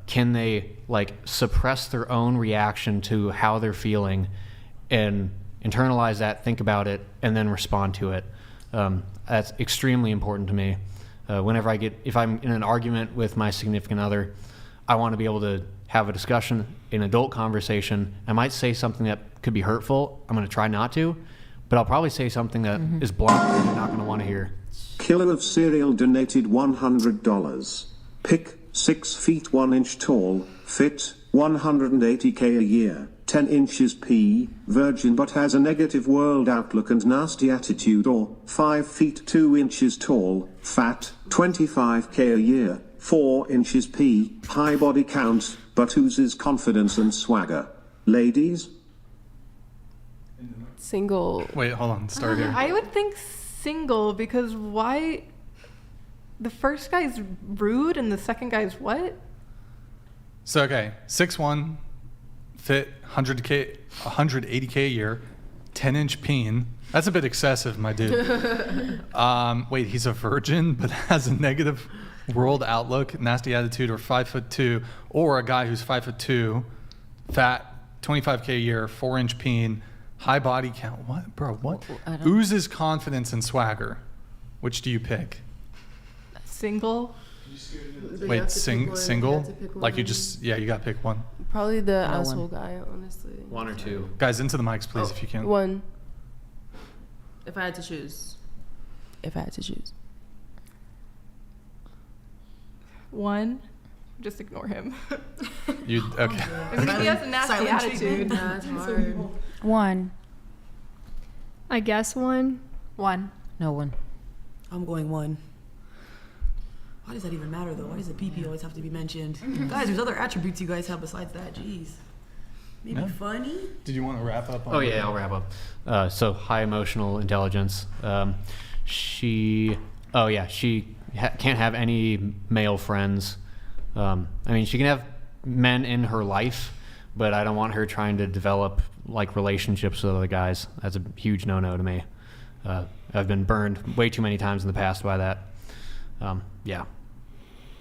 can they like suppress their own reaction to how they're feeling and internalize that, think about it, and then respond to it? That's extremely important to me. Whenever if I'm in an argument with my significant other, I want to be able to have a discussion, an adult conversation. I might say something that could be hurtful. I'm going to try not to, but I'll probably say something that is blunt and you're not going to want to hear. Killer of Cereal donated $100. Pick 6 feet 1 inch tall, fit, 180K a year, 10 inches P, virgin but has a negative world outlook and nasty attitude, or 5 feet 2 inches tall, fat, 25K a year, 4 inches P, high body count, but oozes confidence and swagger. Ladies? Single. Wait, hold on. Start here. I would think single, because why? The first guy's rude and the second guy's what? So, okay, 6'1", fit, 180K a year, 10-inch peen. That's a bit excessive, my dude. Wait, he's a virgin but has a negative world outlook, nasty attitude, or 5'2", or a guy who's 5'2", fat, 25K a year, 4-inch peen, high body count. What, bro? What? Oozes confidence and swagger. Which do you pick? Single. Wait, single? Like you just, you gotta pick one. Probably the asshole guy, honestly. One or two. Guys, into the mics, please, if you can. One. If I had to choose. One. Just ignore him. You okay? I mean, he has a nasty attitude. That's hard. One. I guess one. No one. I'm going one. Why does that even matter though? Why does the PP always have to be mentioned? Guys, there's other attributes you guys have besides that. Jeez. Maybe funny? Did you want to wrap up? Oh yeah, I'll wrap up. So high emotional intelligence. She can't have any male friends. I mean, she can have men in her life, but I don't want her trying to develop like relationships with other guys. That's a huge no-no to me. I've been burned way too many times in the past by that.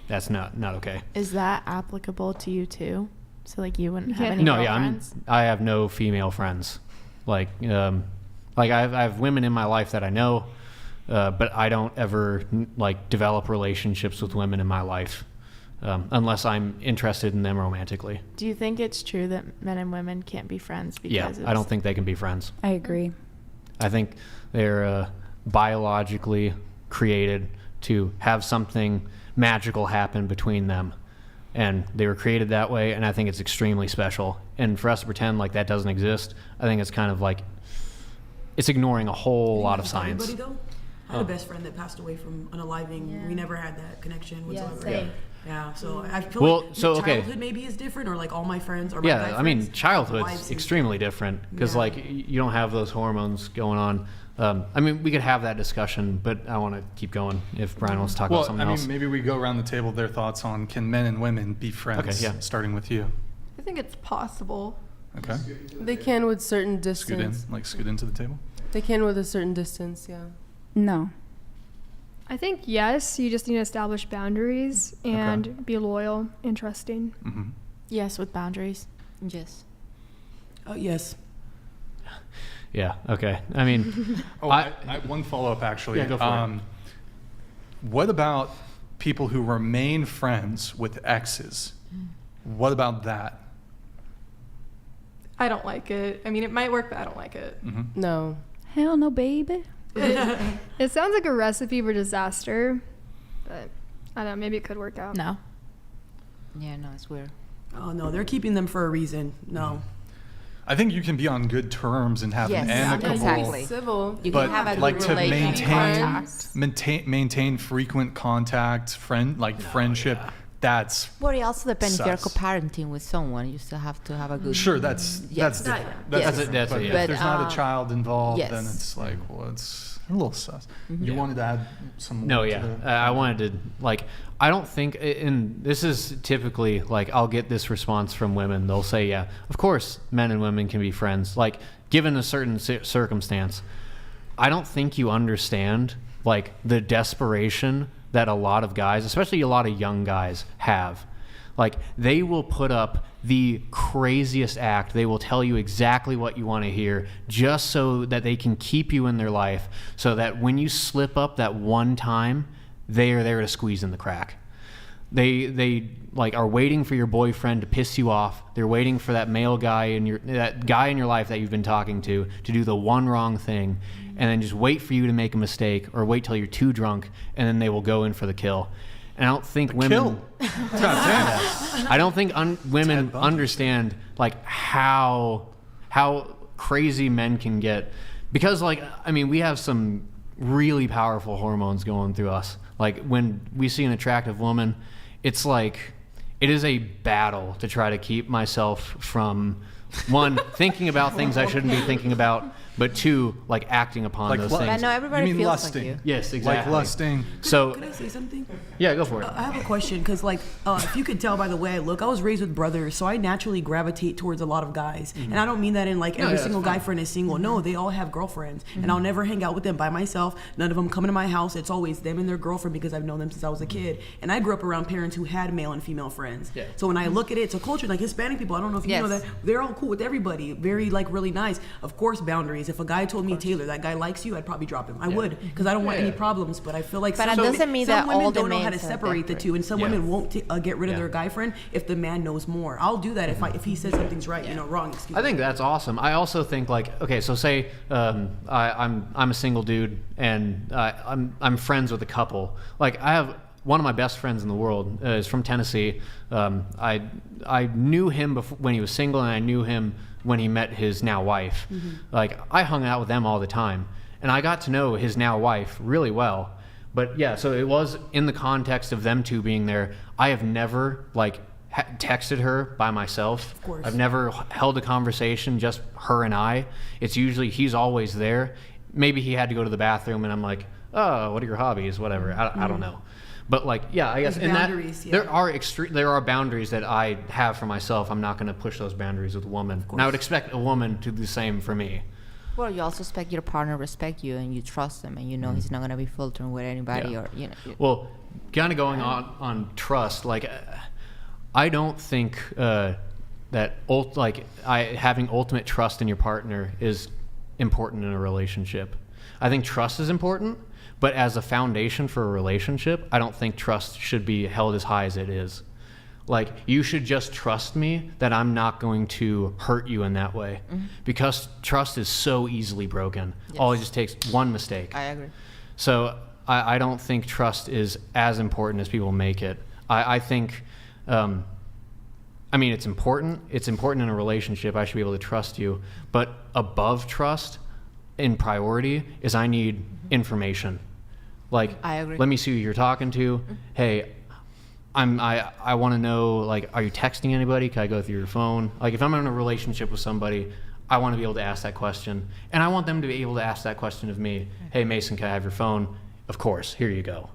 That's not okay. Is that applicable to you too? So like you wouldn't have any friends? I have no female friends. Like I have women in my life that I know, but I don't ever like develop relationships with women in my life. Unless I'm interested in them romantically. Do you think it's true that men and women can't be friends? Because I don't think they can be friends. I agree. I think they're biologically created to have something magical happen between them. And they were created that way, and I think it's extremely special. And for us to pretend like that doesn't exist, I think it's kind of like, it's ignoring a whole lot of science. Everybody, though? I had a best friend that passed away from unaliving. Yeah. We never had that connection whatsoever. Yeah, same. Yeah, so I feel like childhood maybe is different, or like all my friends are my guy friends. I mean, childhood's extremely different because like you don't have those hormones going on. I mean, we could have that discussion, but I want to keep going if Brian wants to talk about something else. Maybe we go around the table their thoughts on can men and women be friends, starting with you. I think it's possible. Okay. They can with certain distance. Scoot into the table? They can with a certain distance, yeah. No. I think yes, you just need to establish boundaries and be loyal and trusting. Mm-hmm. Yes, with boundaries. Yes. Oh, yes. Yeah, okay. I mean... I one follow-up, actually. Yeah, go for it. What about people who remain friends with exes? What about that? I don't like it. I mean, it might work, but I don't like it. Mm-hmm. No. Hell no, baby. It sounds like a recipe for disaster, but I don't know, maybe it could work out. No. Yeah, no, it's weird. Oh, no, they're keeping them for a reason. No. I think you can be on good terms and have an amicable, exactly. Civil. You can have a like good to relationship. maintain frequent contact, friendship. That's Well, it also depends if you're sus. co-parenting with someone. You still have to have a good. Sure, that's different. Yes. But But, if there's not a child involved, yes. then it's like, well, it's a little sus. You wanted to add some more to the- I wanted to, I don't think, and this is typically, I'll get this response from women. They'll say, yeah, of course men and women can be friends, given a certain circumstance. I don't think you understand, the desperation that a lot of guys, especially a lot of young guys, have. They will put up the craziest act. They will tell you exactly what you want to hear just so that they can keep you in their life, so that when you slip up that one time, they are there to squeeze in the crack. They are waiting for your boyfriend to piss you off. They're waiting for that guy in your life that you've been talking to do the one wrong thing, and then just wait for you to make a mistake, or wait till you're too drunk, and then they will go in for the kill. And I don't think women. I don't think women understand how crazy men can get, because we have some really powerful hormones going through us. When we see an attractive woman, it's it is a battle to try to keep myself from, one, thinking about things I shouldn't be thinking about, but two, acting upon those things. I know everybody you mean feels lusting? like you. Yes, exactly. Lusting. So, Can I say something? Yeah, go for it. I have a question, because if you could tell by the way I look, I was raised with brothers, so I naturally gravitate towards a lot of guys. And I don't mean that in every single guy friend is single. No, they all have girlfriends, and I'll never hang out with them by myself. None of them come into my house. It's always them and their girlfriend, because I've known them since I was a kid. And I grew up around parents who had male and female friends. So when I look at it, it's a culture, Hispanic people, I don't know if you know that, they're all cool with everybody. Very like really nice. Of course, boundaries. If a guy told me, Taylor, that guy likes you, I'd probably drop him. I would, because I don't want any problems. But I feel like But some, that doesn't mean that some women all the don't know how to men are separate the two, and some women won't get rid of their guy friend if the man knows more. I'll do that if he says something's right, wrong. Excuse me. I think that's awesome. I also think like, okay, so say I'm a single dude and I'm friends with a couple. Like I have one of my best friends in the world is from Tennessee. I knew him when he was single, and I knew him when he met his now wife. Like I hung out with them all the time, and I got to know his now wife really well. But yeah, so it was in the context of them two being there. I have never like texted her by myself. Of course. I've never held a conversation, just her and I. It's usually he's always there. Maybe he had to go to the bathroom, and I'm like, oh, what are your hobbies? Whatever. I don't know. But like, yeah, I guess in that there are boundaries that I have for myself. I'm not going to push those boundaries with a woman. And I would expect a woman to do the same for me. Well, you also expect your partner to respect you, and you trust him, and you know he's not going to be filtering with anybody, or Well, kind of going on trust, like I don't think that having ultimate trust in your partner is important in a relationship. I think trust is important. But as a foundation for a relationship, I don't think trust should be held as high as it is. Like, you should just trust me that I'm not going to hurt you in that way. Because trust is so easily broken. Yes. All it just takes one mistake. I agree. So I don't think trust is as important as people make it. I think, it's important. It's important in a relationship. I should be able to trust you. But above trust, in priority, is I need information. Like, I agree. Let me see who you're talking to. Hey, I want to know, like, are you texting anybody? Can I go through your phone? Like, if I'm in a relationship with somebody, I want to be able to ask that question. And I want them to be able to ask that question of me. Hey, Mason, can I have your phone? Of course. Here you go.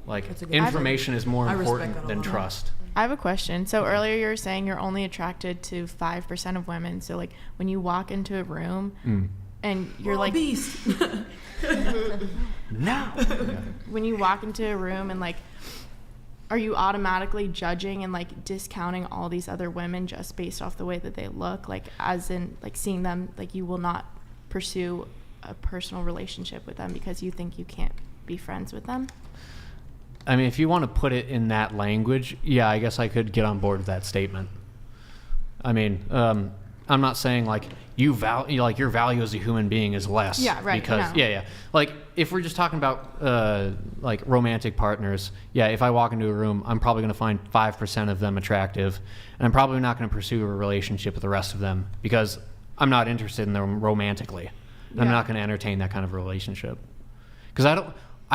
Like, information is more important than trust. I have a question. So earlier you were saying you're only attracted to 5% of women. So, like, when you walk into a room and you're like... beast. No. When you walk into a room and, like, are you automatically judging and, like, discounting all these other women just based off the way that they look? Like, as in, like, seeing them, like, you will not pursue a personal relationship with them because you think you can't be friends with them? I mean, if you want to put it in that language, yeah, I guess I could get on board with that statement. I mean, I'm not saying like your value as a human being is less. Yeah, right. Because like if we're just talking about like romantic partners, yeah, if I walk into a room, I'm probably going to find 5% of them attractive, and I'm probably not going to pursue a relationship with the rest of them because I'm not interested in them romantically. And I'm not going to entertain that kind of relationship because I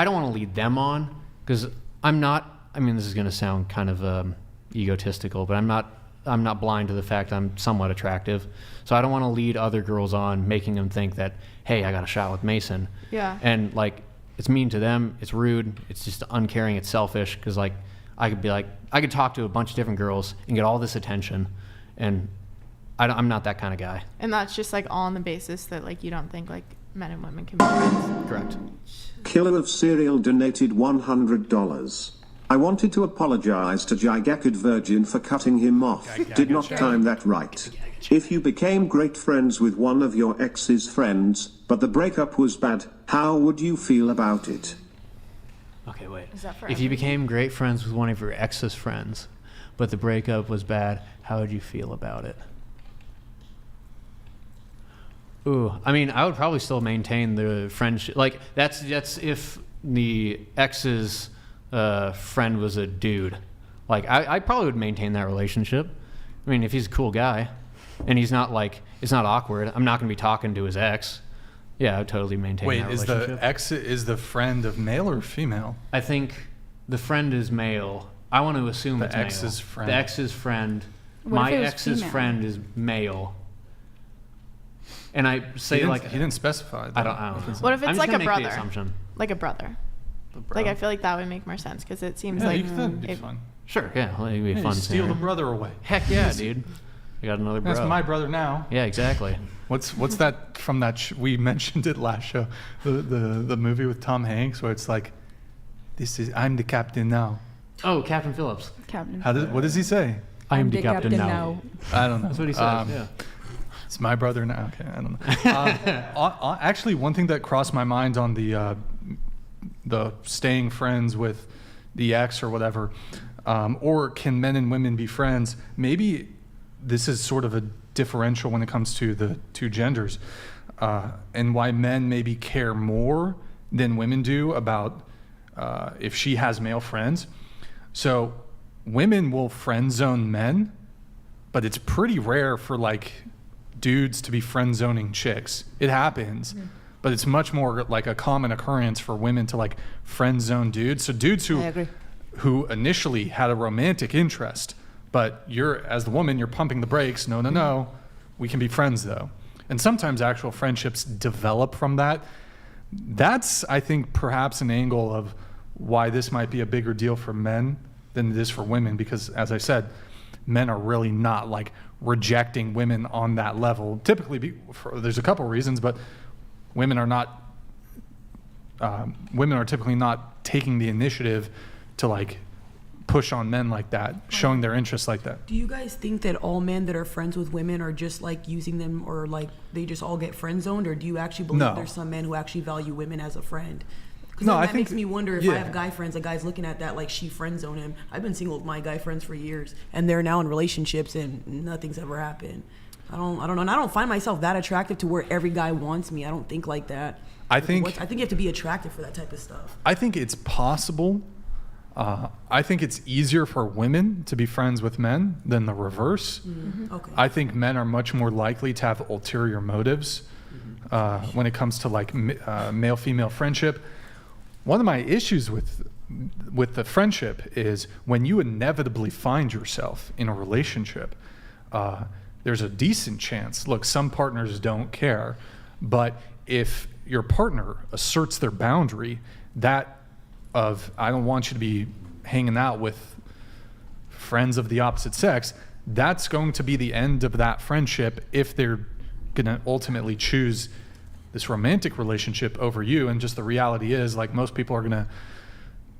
don't want to lead them on because I'm not. I mean, this is going to sound kind of egotistical, but I'm not blind to the fact I'm somewhat attractive. So I don't want to lead other girls on, making them think that, hey, I got a shot with Mason. Yeah. And like, it's mean to them. It's rude. It's just uncaring. It's selfish. Because like, I could talk to a bunch of different girls and get all this attention, and I'm not that kind of guy. And that's just like all on the basis that like you don't think like men and women can be friends. Correct. Killer of Cereal donated $100. I wanted to apologize to GIGACHAD Virgin for cutting him off. Did not time that right. If you became great friends with one of your ex's friends, but the breakup was bad, how would you feel about it? Okay, wait. Is that for if you became great friends with one of your ex's friends, but the breakup was bad, how would you feel about it? Ooh, I mean, I would probably still maintain the friendship. Like, that's if the ex's friend was a dude. Like, I probably would maintain that relationship. I mean, if he's a cool guy and he's not like, it's not awkward, I'm not going to be talking to his ex. Yeah, I would totally maintain that relationship. Wait, is the friend of male or female? I think the friend is male. I want to assume it's male. The ex's friend. My ex's friend is male. And I say he didn't specify. I don't know. What if it's like a brother? Assumption. Like a brother. Like I feel like that would make more sense because it seems like that'd be fun. Sure, yeah, it'd be fun. Steal the brother away. Heck yeah, dude. I got another bro. That's my brother now. Yeah, exactly. What's that from that? We mentioned it last show. The movie with Tom Hanks where it's like, I'm the captain now. Oh, Captain Phillips. Captain. What does he say? I'm the captain now. I don't know. That's what he says. Yeah. It's my brother now. Okay, I don't know. Actually, one thing that crossed my mind on the staying friends with the ex or whatever, or can men and women be friends? Maybe this is sort of a differential when it comes to the two genders, and why men maybe care more than women do about if she has male friends. So women will friend zone men, but it's pretty rare for like dudes to be friend zoning chicks. It happens, but it's much more like a common occurrence for women to like friend zone dudes. So dudes who initially had a romantic interest, but as the woman, you're pumping the brakes. No, we can be friends though. And sometimes actual friendships develop from that. That's, I think, perhaps an angle of why this might be a bigger deal for men than it is for women, because as I said, men are really not like rejecting women on that level. Typically, there's a couple reasons, but women are typically not taking the initiative to like push on men like that, showing their interest like that. Do you guys think that all men that are friends with women are just like using them, or like they just all get friend zoned, or do you actually believe there's some men who actually value women as a friend? Because that makes me wonder if I have guy friends, a guy's looking at that like she friend zone him. I've been single with my guy friends for years, and they're now in relationships, and nothing's ever happened. I don't know, and I don't find myself that attractive to where every guy wants me. I don't think like that. I think you have to be attractive for that type of stuff. I think it's possible. I think it's easier for women to be friends with men than the reverse. Okay. I think men are much more likely to have ulterior motives when it comes to like male-female friendship. One of my issues with the friendship is when you inevitably find yourself in a relationship, there's a decent chance, look, some partners don't care, but if your partner asserts their boundary, that of I don't want you to be hanging out with friends of the opposite sex, that's going to be the end of that friendship if they're going to ultimately choose this romantic relationship over you. And just the reality is, like, most people are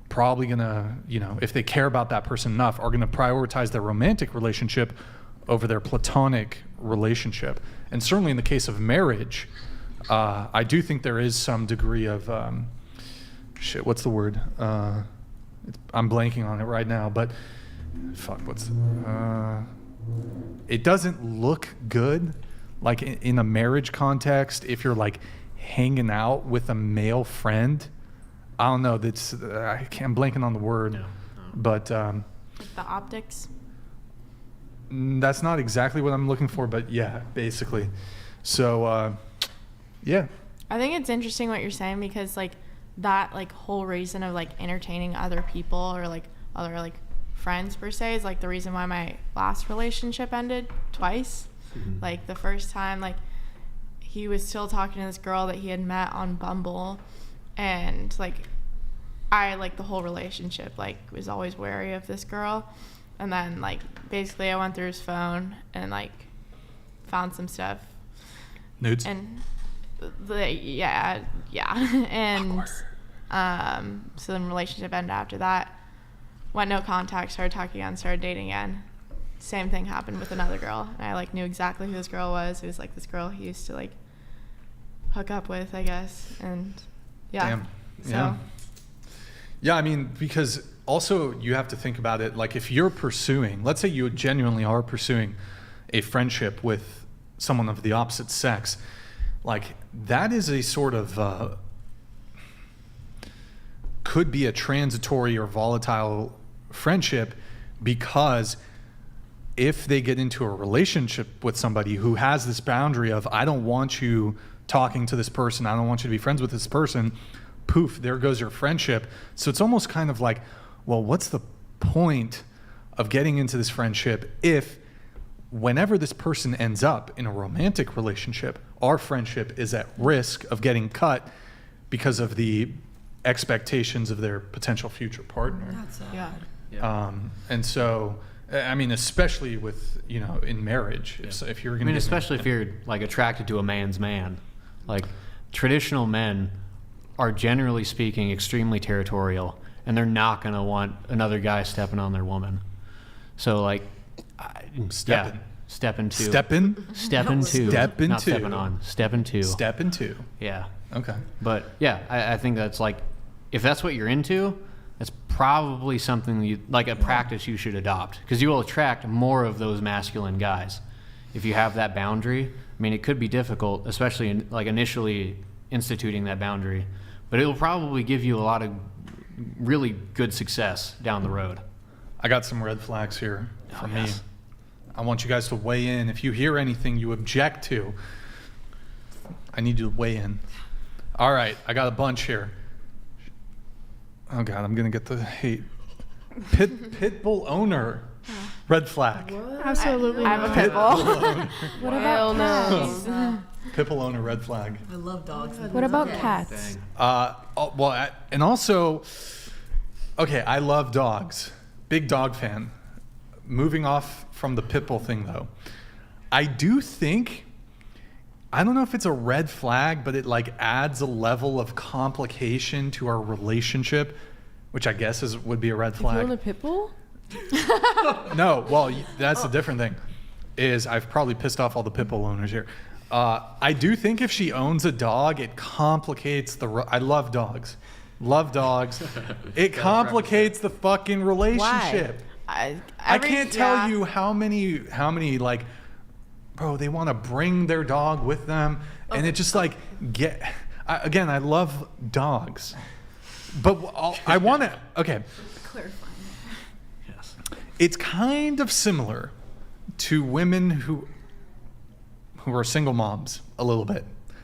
probably gonna, you know, if they care about that person enough, are gonna prioritize their romantic relationship over their platonic relationship. And certainly in the case of marriage, I do think there is some degree of what's the word? I'm blanking on it right now, but it doesn't look good, like in a marriage context, if you're like hanging out with a male friend. I don't know, I'm blanking on the word, but the optics. That's not exactly what I'm looking for, but yeah, basically. So yeah, I think it's interesting what you're saying, because like that like whole reason of like entertaining other people or like other like friends per se is like the reason why my last relationship ended twice. Like the first time, like he was still talking to this girl that he had met on Bumble, and like I like the whole relationship like was always wary of this girl. And then like basically I went through his phone and like found some stuff, nudes, and and so then relationship ended after that, went no contact, started talking again, started dating again. Same thing happened with another girl, and I like knew exactly who this girl was. It was like this girl he used to like hook up with, I guess. And yeah. Damn. So yeah, I mean, because also you have to think about it, like if you're pursuing, let's say you genuinely are pursuing a friendship with someone of the opposite sex, like that is a sort of could be a transitory or volatile friendship, because if they get into a relationship with somebody who has this boundary of I don't want you talking to this person, I don't want you to be friends with this person, poof, there goes your friendship. So it's almost kind of like, well, what's the point of getting into this friendship if whenever this person ends up in a romantic relationship, our friendship is at risk of getting cut because of the expectations of their potential future partner. That's sad. And so, I mean, especially with, you know, in marriage, if you're going to, I mean, especially if you're like attracted to a man's man, like traditional men are generally speaking extremely territorial, and they're not going to want another guy stepping on their woman. So like, stepping. Step into. Step in? Step into. Step into. Not stepping on. Step into. Step into. Yeah. Okay. But yeah, I think that's like, if that's what you're into, that's probably something you like a practice you should adopt, because you will attract more of those masculine guys if you have that boundary. I mean, it could be difficult, especially in, like initially instituting that boundary, but it will probably give you a lot of really good success down the road. I got some red flags here for me. I want you guys to weigh in. If you hear anything you object to, I need you to weigh in. All right, I got a bunch here. Oh God, I'm gonna get the hate. Pitbull owner, red flag. Absolutely. I have a pitbull. What about cats? Pitbull owner, red flag. I love dogs. What about cats? And also, okay, I love dogs. Big dog fan. Moving off from the pitbull thing though, I do think, I don't know if it's a red flag, but it like adds a level of complication to our relationship, which I guess would be a red flag. You own a pit bull? No, well, that's a different thing. Is I've probably pissed off all the pit bull owners here. I do think if she owns a dog, it complicates I love dogs. Love dogs. It complicates the fucking relationship. Why? I can't tell you how many like, bro, they want to bring their dog with them, and it just like again, I love dogs, but I want to, okay. Clarify. Yes. It's kind of similar to women who are single moms a little bit.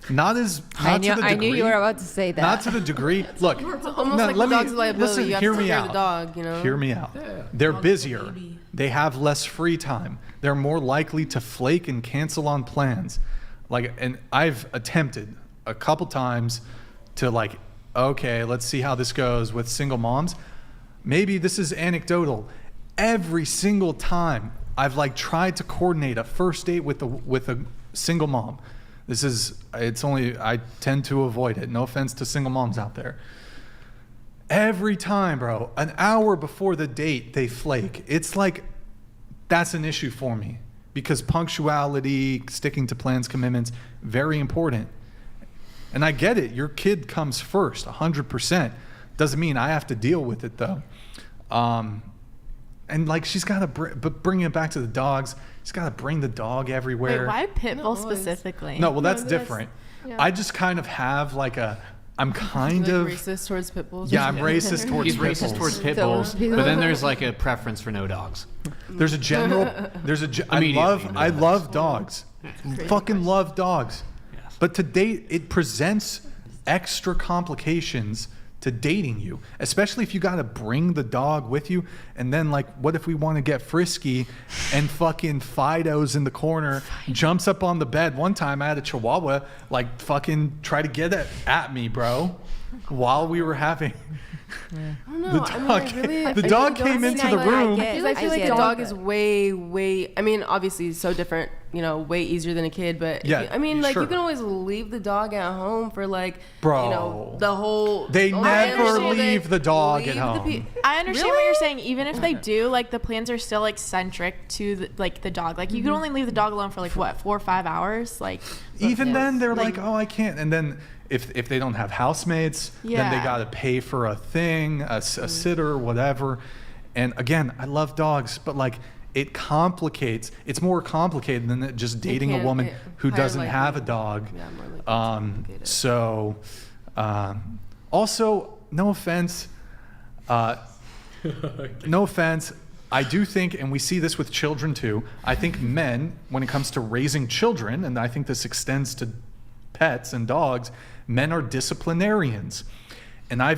Not to the degree. I knew you were about to say that. Not to the degree. Look, It's almost like the dog's liability. Listen, You have hear to me take care of out. the dog, you know? Hear me out. Yeah. They're Dog's busier. a baby. They have less free time. They're more likely to flake and cancel on plans. And I've attempted a couple times to like, okay, let's see how this goes with single moms. Maybe this is anecdotal. Every single time I've like tried to coordinate a first date with a single mom. I tend to avoid it. No offense to single moms out there. Every time, bro, an hour before the date, they flake. It's like, that's an issue for me, because punctuality, sticking to plans, commitments, very important. And I get it. Your kid comes first, 100%. Doesn't mean I have to deal with it though. And like, she's got to bring it back to the dogs. She's got to bring the dog everywhere. Wait, why pitbull specifically? No, well, that's different. Yeah. I just kind of have like I'm kind Like of racist towards pit bulls. Yeah, I'm racist towards He's pit bulls. racist towards pit bulls, but then there's like a preference for no dogs. There's a general. I love dogs. Fucking love dogs. Yes. But to date, it presents extra complications to dating you, especially if you got to bring the dog with you. And then like, what if we want to get frisky and fucking Fido's in the corner, jumps up on the bed. One time I had a Chihuahua like fucking try to get it at me, bro, while we were having I don't know. the dog came into the room. I feel like a dog is way. I mean, obviously, it's so different. You know, way easier than a kid. But yeah, you can always leave the dog at home for like, bro, you know, the whole. They never leave the dog at home. I understand what you're saying. Even if they do, like the plans are still like centric to the dog. Like you can only leave the dog alone for like what, 4 or 5 hours. Like even then, they're like, oh, I can't. And then if they don't have housemates, then they got to pay for a thing, a sitter, whatever. And again, I love dogs, but like it complicates. It's more complicated than just dating a woman who doesn't have a dog. Yeah, more likely so, also, no offense. No offense. I do think, and we see this with children too, I think men, when it comes to raising children, and I think this extends to pets and dogs, men are disciplinarians. And I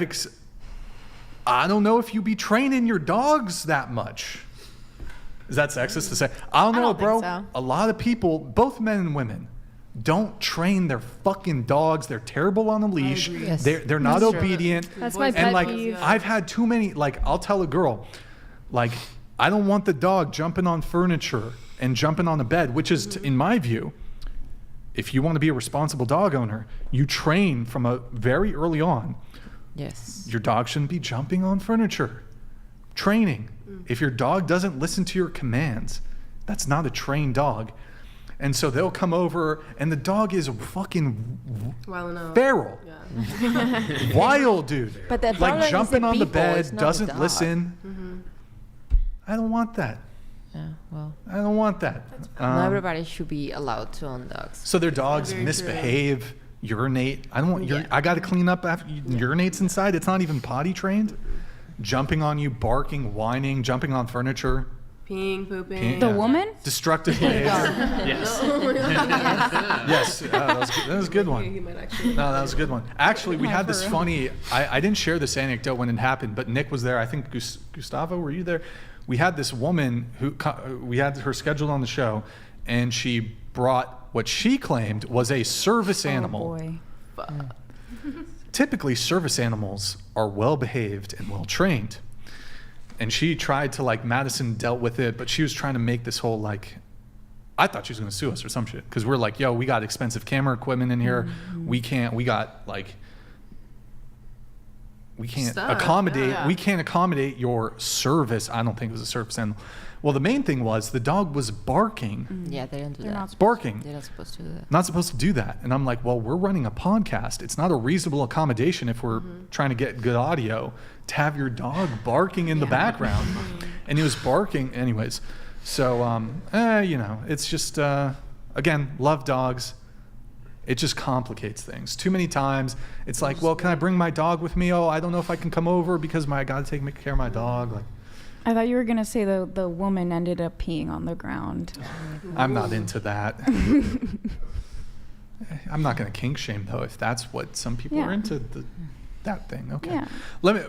don't know if you be training your dogs that much. Is that sexist to say? I don't know, bro. Think so. A lot of people, both men and women, don't train their fucking dogs. They're terrible on a leash. Yes. They're not obedient. That's my And pet like, peeve. I've had too many, like, I'll tell a girl, like, I don't want the dog jumping on furniture and jumping on a bed, which is, in my view, if you want to be a responsible dog owner, you train from a very early on. Yes. Your dog shouldn't be jumping on furniture. Training. If your dog doesn't listen to your commands, That's not a trained dog. And so they'll come over, and the dog is fucking feral. Yeah. Wild, dude. But the like jumping on the bed, not doesn't listen. I don't want that. Yeah, well. I don't want that. Not everybody should be allowed to own dogs. So their dogs misbehave, urinate. I don't want I got to clean up after urinates inside. It's not even potty trained. Jumping on you, barking, whining, jumping on furniture. Peeing, pooping. The woman? Destructive behavior. Yes. Yes, that was a good one. No, that was a good one. Actually, we had this funny, I didn't share this anecdote when it happened, but Nick was there. I think Gustavo, were you there? We had this woman who, we had her scheduled on the show, and she brought what she claimed was a service animal. Boy. Typically, service animals are well behaved and well trained. And she tried to, like, Madison dealt with it, but she was trying to make this whole, like, I thought she was going to sue us or some shit. Because we're like, yo, we got expensive camera equipment in here. We can't accommodate your service. I don't think it was a service animal. Well, the main thing was the dog was barking. Yeah, they don't do that. Barking. They're not supposed to do that. Not supposed to do that. And I'm like, well, we're running a podcast. It's not a reasonable accommodation if we're trying to get good audio to have your dog barking in the background. And he was barking anyways. So, you know, it's just, again, love dogs. It just complicates things. Too many times, it's like, well, can I bring my dog with me? Oh, I don't know if I can come over because I got to take care of my dog. Like, I thought you were gonna say the woman ended up peeing on the ground. I'm not into that. I'm not gonna kink shame though if that's what some people are into. That thing. Okay. Yeah.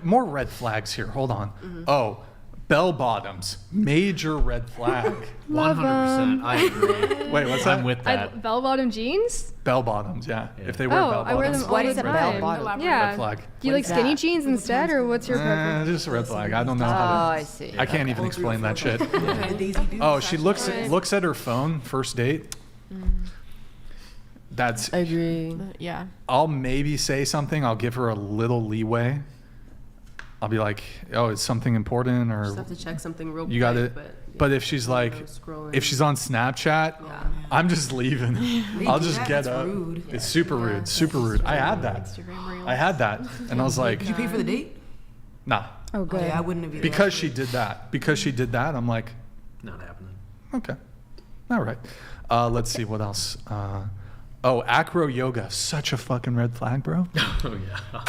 More red flags here. Hold on. Oh, bell bottoms. Major red flag. 100%. I agree. Wait, what's that? I'm with that. Bell-bottom jeans? Bell bottoms, yeah. If they wear bell bottoms. I wear them all the time. Yeah. Red flag. Do you like skinny jeans instead, or what's your preference? Just a red flag. I don't know how to. I see. I can't even explain that shit. Oh, she looks at her phone first date. That's. I agree. Yeah. I'll maybe say something. I'll give her a little leeway. I'll be like, oh, it's something important, or Just have to check something real quick. You got it. But if she's like, if she's on Snapchat, I'm just leaving. I'll just get up. Rude. It's super rude. Super rude. I had that. And I was like, did you pay for the date? Nah. Oh, good. I wouldn't have either. Because she did that. I'm like, Not happening. okay. All right. Let's see what else. Acro yoga. Such a fucking red flag, bro. Oh, yeah.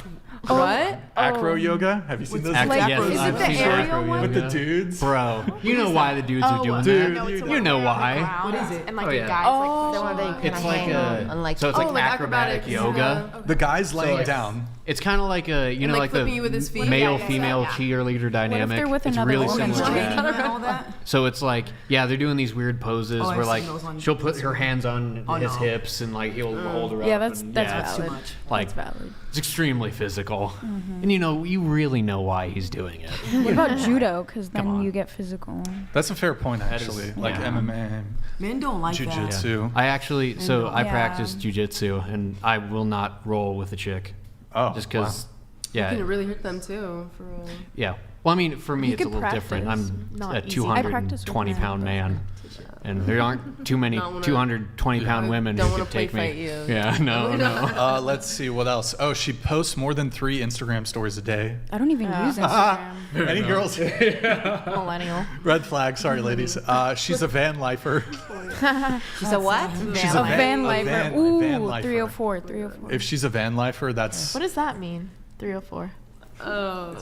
What? Acro yoga? Have you seen those? Like, Yes, is I've it the seen aerial acro one? With the dudes? Bro, you know why the dudes are doing dude, that. You know why. What is it? And like Oh, the yeah. guys like The one that you push kinda It's like hang on, like, so it's like like acrobatic acrobatics. yoga. The guy's laying it's- down. It's kind of like a, you know, like like flipping you with his the feet. male-female cheerleader dynamic. they're with it's another really woman? similar to Training that. and all that? So it's like, yeah, they're doing these weird poses Oh, I've where seen like those on she'll put Instagram. her hands on Oh, his no. hips and like he'll hold her up. Yeah, that's and, valid. Too much. Like That's valid. it's extremely physical, and you know you really know why he's doing it. What about judo? Because Come then on. you get physical. That's a fair point, That is- actually. Like yeah. MMA, Men don't like that. jiu-jitsu. I actually, so I Yeah. practice jujitsu, and I will not roll with a chick, Oh, just because. wow. Yeah, You can really hurt them too. For real. yeah. Well, I mean, for me, You it's a could little different. practice. I'm Not a easy. I 220-pound man, and there aren't too many Don't wanna- 220-pound women Don't who wanna could take play me. fight you. Yeah, no. Let's see what else. Oh, she posts more than 3 Instagram stories a day. I don't even use Instagram. Any girls? millennial. Red flag. Sorry, ladies. She's a van lifer. She's a what? She's A van lifer. van Ooh, lifer. 304, 304. If she's a van lifer, that's What does that mean? 304. Oh,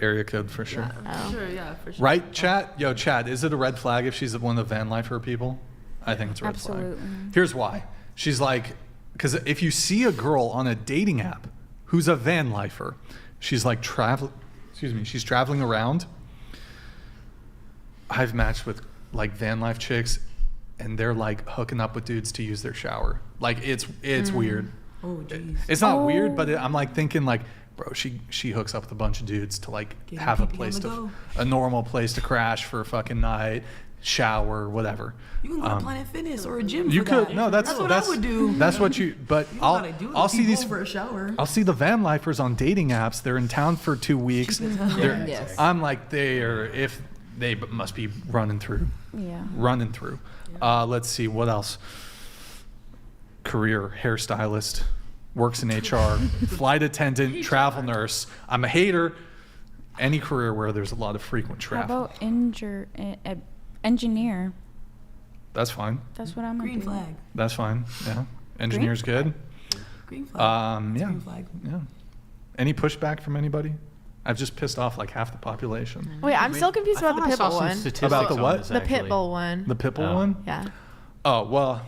area code for sure. Oh. sure, yeah, for sure. Right, chat? Yo, chat, is it a red flag if she's one of the van lifer people? I think it's a red flag. Absolutely. Here's why. She's like, because if you see a girl on a dating app who's a van lifer, she's like she's traveling around. I've matched with like van life chicks, and they're like hooking up with dudes to use their shower. Like it's weird. Oh, jeez. It's not weird, but I'm like thinking like, bro, she hooks up with a bunch of dudes to like Get have a pee-pee on place the to, go. a normal place to crash for a fucking night, shower, whatever. You can go to Planet Fitness or a gym. You for could that. no, that's what I would do. That's what you. But gotta do I'll the see people these. for a shower. I'll see the van lifers on dating apps. They're in town for 2 weeks. Yes. I'm like, they are if they must be running through. Yeah. Running through. Let's see, what else? Career, hairstylist, works in HR, flight attendant, travel nurse. I'm a hater. Any career where there's a lot of frequent travel. How about engineer? That's fine. That's what I'm gonna do. Green flag. That's fine. Yeah. Engineer's good. Green flag. Yeah. Green flag. Yeah. Any pushback from anybody? I've just pissed off like half the population. Wait, I'm still confused about the pit bull one. About the what? The pit bull one. The pit bull one? Yeah. Oh, well,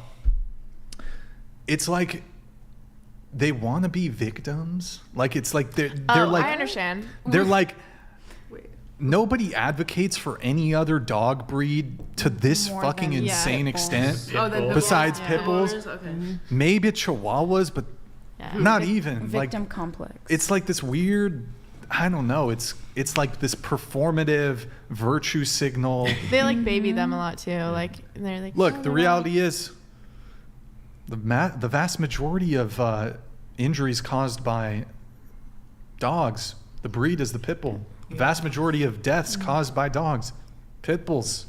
it's like they want to be victims. Like, it's like they're like... I understand. They're like... Nobody advocates for any other dog breed to this fucking insane extent besides pit bulls. Okay. Maybe chihuahuas, but not even. Victim like, complex. It's like this weird... I don't know. It's like this performative virtue signal. They like baby them a lot too. Like they're like. Look, the reality is, the vast majority of injuries caused by dogs, the breed is the pit bull. The vast majority of deaths caused by dogs, pit bulls.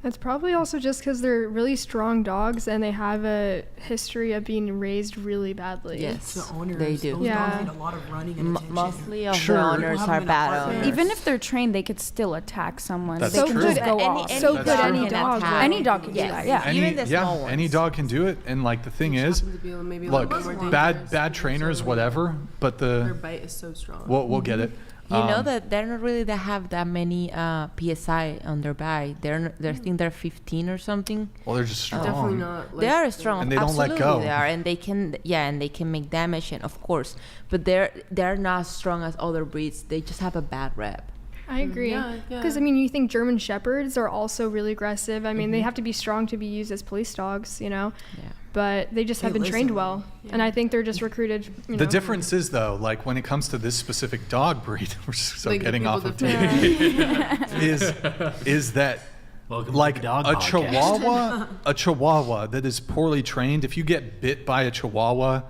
It's probably also just because they're really strong dogs and they have a history of being raised really badly. Yes, The owners, they do. Those dogs need a lot of running and attention. Mostly of the owners are bad owners. Even if they're trained, they could still attack someone. That's they true. can just go off. So could any dog. Any dog can do that. Yeah. Even the small ones. Any dog can do it. And like the thing is, look, bad trainers, whatever, but their bite is so strong. We'll get it. You know that they're not really that have that many PSI on their bite. I think they're 15 or something. Well, they're just strong. Definitely not. Like, They are strong, and they don't absolutely let go. They are, and they can make damage, and of course, but they're not as strong as other breeds. They just have a bad rep. I agree. Because I mean, you think German Shepherds are also really aggressive. I mean, they have to be strong to be used as police dogs, you know. Yeah. But they just have been trained well, and I think they're just recruited. You know. The difference is though, like when it comes to this specific dog breed, we're so Like, getting off of people is that like a chihuahua that is poorly trained. If you get bit by a chihuahua,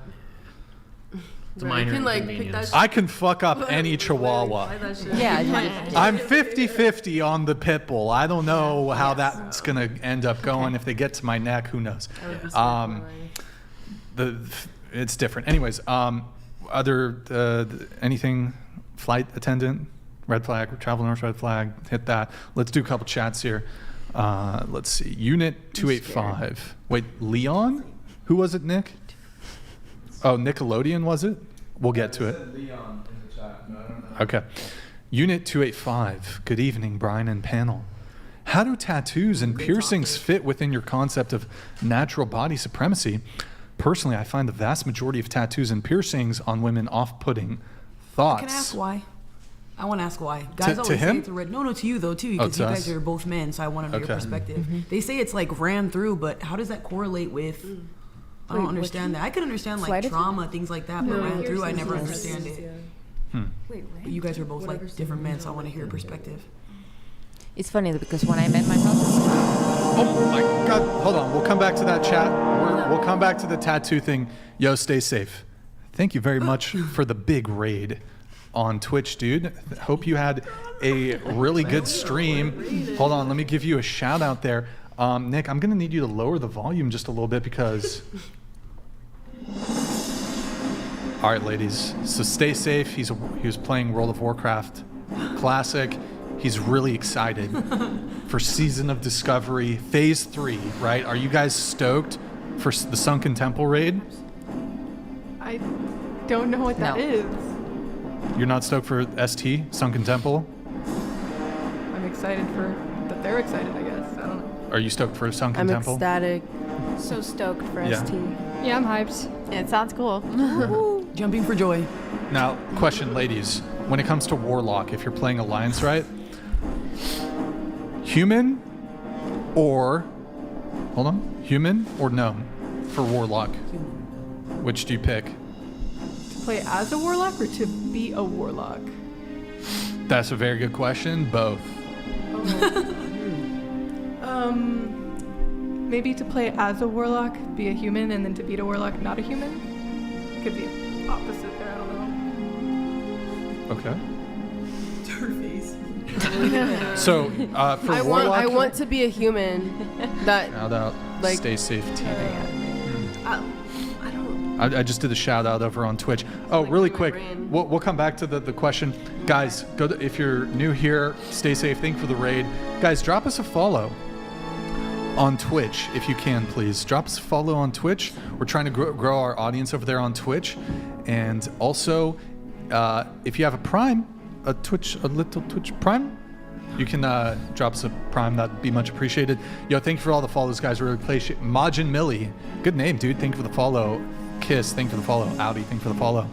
It's a minor inconvenience. I can fuck up any chihuahua. Yeah. I'm 50-50 on the pit bull. I don't know how that's gonna end up going. If they get to my neck, who knows? It's different. Anyways, anything? Flight attendant, red flag, travel nurse, red flag. Hit that. Let's do a couple chats here. Let's see. Unit 285. Wait, Leon? Who was it, Nick? Oh, Nickelodeon, was it? We'll get to it. Leon in the chat. No, I don't know. Okay. Unit 285. Good evening, Brian and panel. How do tattoos and piercings fit within your concept of natural body supremacy? Personally, I find the vast majority of tattoos and piercings on women off-putting. Thoughts? Can I ask why? I want to ask why. Guys always say it's a red. No, to you though too, because you guys are both men. So I want to know your perspective. They say it's like ran through, but how does that correlate with? I don't understand that. I could understand like trauma, things like that, but ran through, I never understand it. But you guys are both like different men, so I want to hear your perspective. It's funny because when I met my husband. Oh my God! Hold on. We'll come back to that chat. We'll come back to the tattoo thing. Yo, stay safe. Thank you very much for the big raid on Twitch, dude. Hope you had a really good stream. Hold on. Let me give you a shout out there. Nick, I'm going to need you to lower the volume just a little bit because... All right, ladies. So stay safe. He was playing World of Warcraft Classic. He's really excited for Season of Discovery Phase 3, right? Are you guys stoked for the Sunken Temple raid? I don't know what that is. You're not stoked for ST, Sunken Temple? I'm excited that they're excited, I guess. I don't know. Are you stoked for Sunken Temple? I'm ecstatic. So stoked for ST. Yeah, I'm hyped. Yeah, it sounds cool. Jumping for joy. Now, question, ladies. When it comes to Warlock, if you're playing Alliance, right? Human or... Hold on. Human or gnome for Warlock? Which do you pick? To play as a warlock or to be a warlock? That's a very good question. Both. Maybe to play as a warlock, be a human, and then to beat a warlock, not a human? Could be opposite there, I don't know. Okay. So for I Warlock, want to be a human. That shout out, like Stay Safe TV. I don't. I just did a shout out over on Twitch. Oh, really quick, we'll come back to the question. Guys, if you're new here, stay safe. Thank you for the raid. Guys, drop us a follow on Twitch if you can, please. Drop us a follow on Twitch. We're trying to grow our audience over there on Twitch. And also, if you have a little Twitch Prime, you can drop us a Prime. That'd be much appreciated. Yo, thank you for all the follows, guys. Really appreciate it. Majin Millie. Good name, dude. Thank you for the follow. Kiss, thank you for the follow. Audi, thank you for the follow.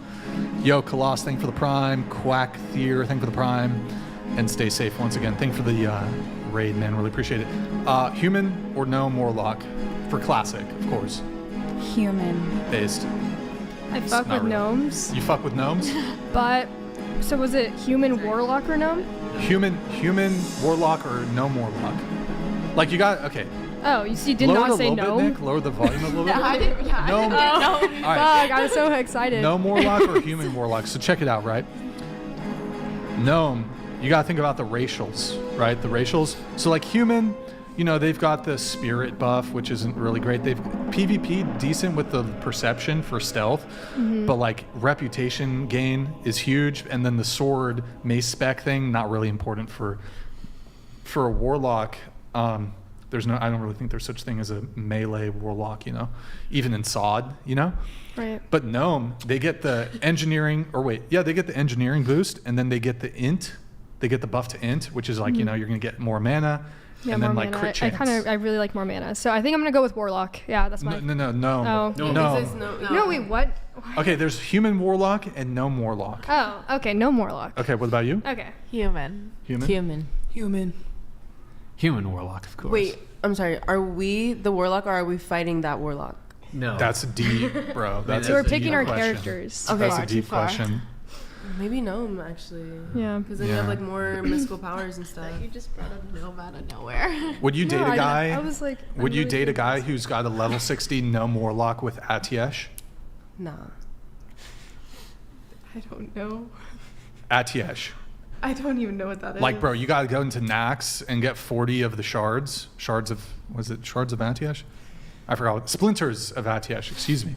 Yo, Koloss, thank you for the Prime. Quack Thier, thank you for the Prime. And stay safe once again. Thank you for the raid, man. Really appreciate it. Human or no Morlock? For classic, of course. Human. Based. I fuck with gnomes. You fuck with gnomes? But, so was it human warlock or gnome? Human Warlock or no Morlock? Like you got, okay. Oh, you did not say gnome? gnome? Nick, lower the volume a little bit. I didn't get Gnome. gnome. All right. Fuck, I was so excited. No Morlock or human Warlock. So check it out, right? Gnome, you gotta think about the racials, right? The racials. So like human, you know, they've got the spirit buff, which isn't really great. They've PvP decent with the perception for stealth, but like reputation gain is huge. And then the sword mace spec thing, not really important for a warlock. I don't really think there's such thing as a melee warlock, you know, even in SOD, you know? Right. But gnome, they get the engineering, they get the engineering boost, and then they get the int. They get the buff to int, which is like, you know, you're going to get more mana, Yeah, and more then like mana. crit chance. I really like more mana. So I think I'm going to go with warlock. Yeah, that's my... No. Oh. No, wait, what? Okay, there's human warlock and gnome warlock. Oh, okay, no warlock. Okay, what about you? Okay. Human. Human Warlock, of course. Wait, I'm sorry. Are we the warlock or are we fighting that warlock? No. That's deep, bro. That's So we're a deep picking our question. characters. Okay. That's a deep question. Maybe gnome, actually. Yeah. Because then you have like more mystical powers and stuff. You just brought up gnome out of nowhere. Would you date a guy? I was like... Would you really date a confused. guy who's got a level 60 gnome warlock with Atiesh? Nah. I don't know. Atiesh. I don't even know what that is. Like, bro, you gotta go into Nax and get 40 of the shards. Shards of Atiesh? I forgot. Splinters of Atiesh, excuse me.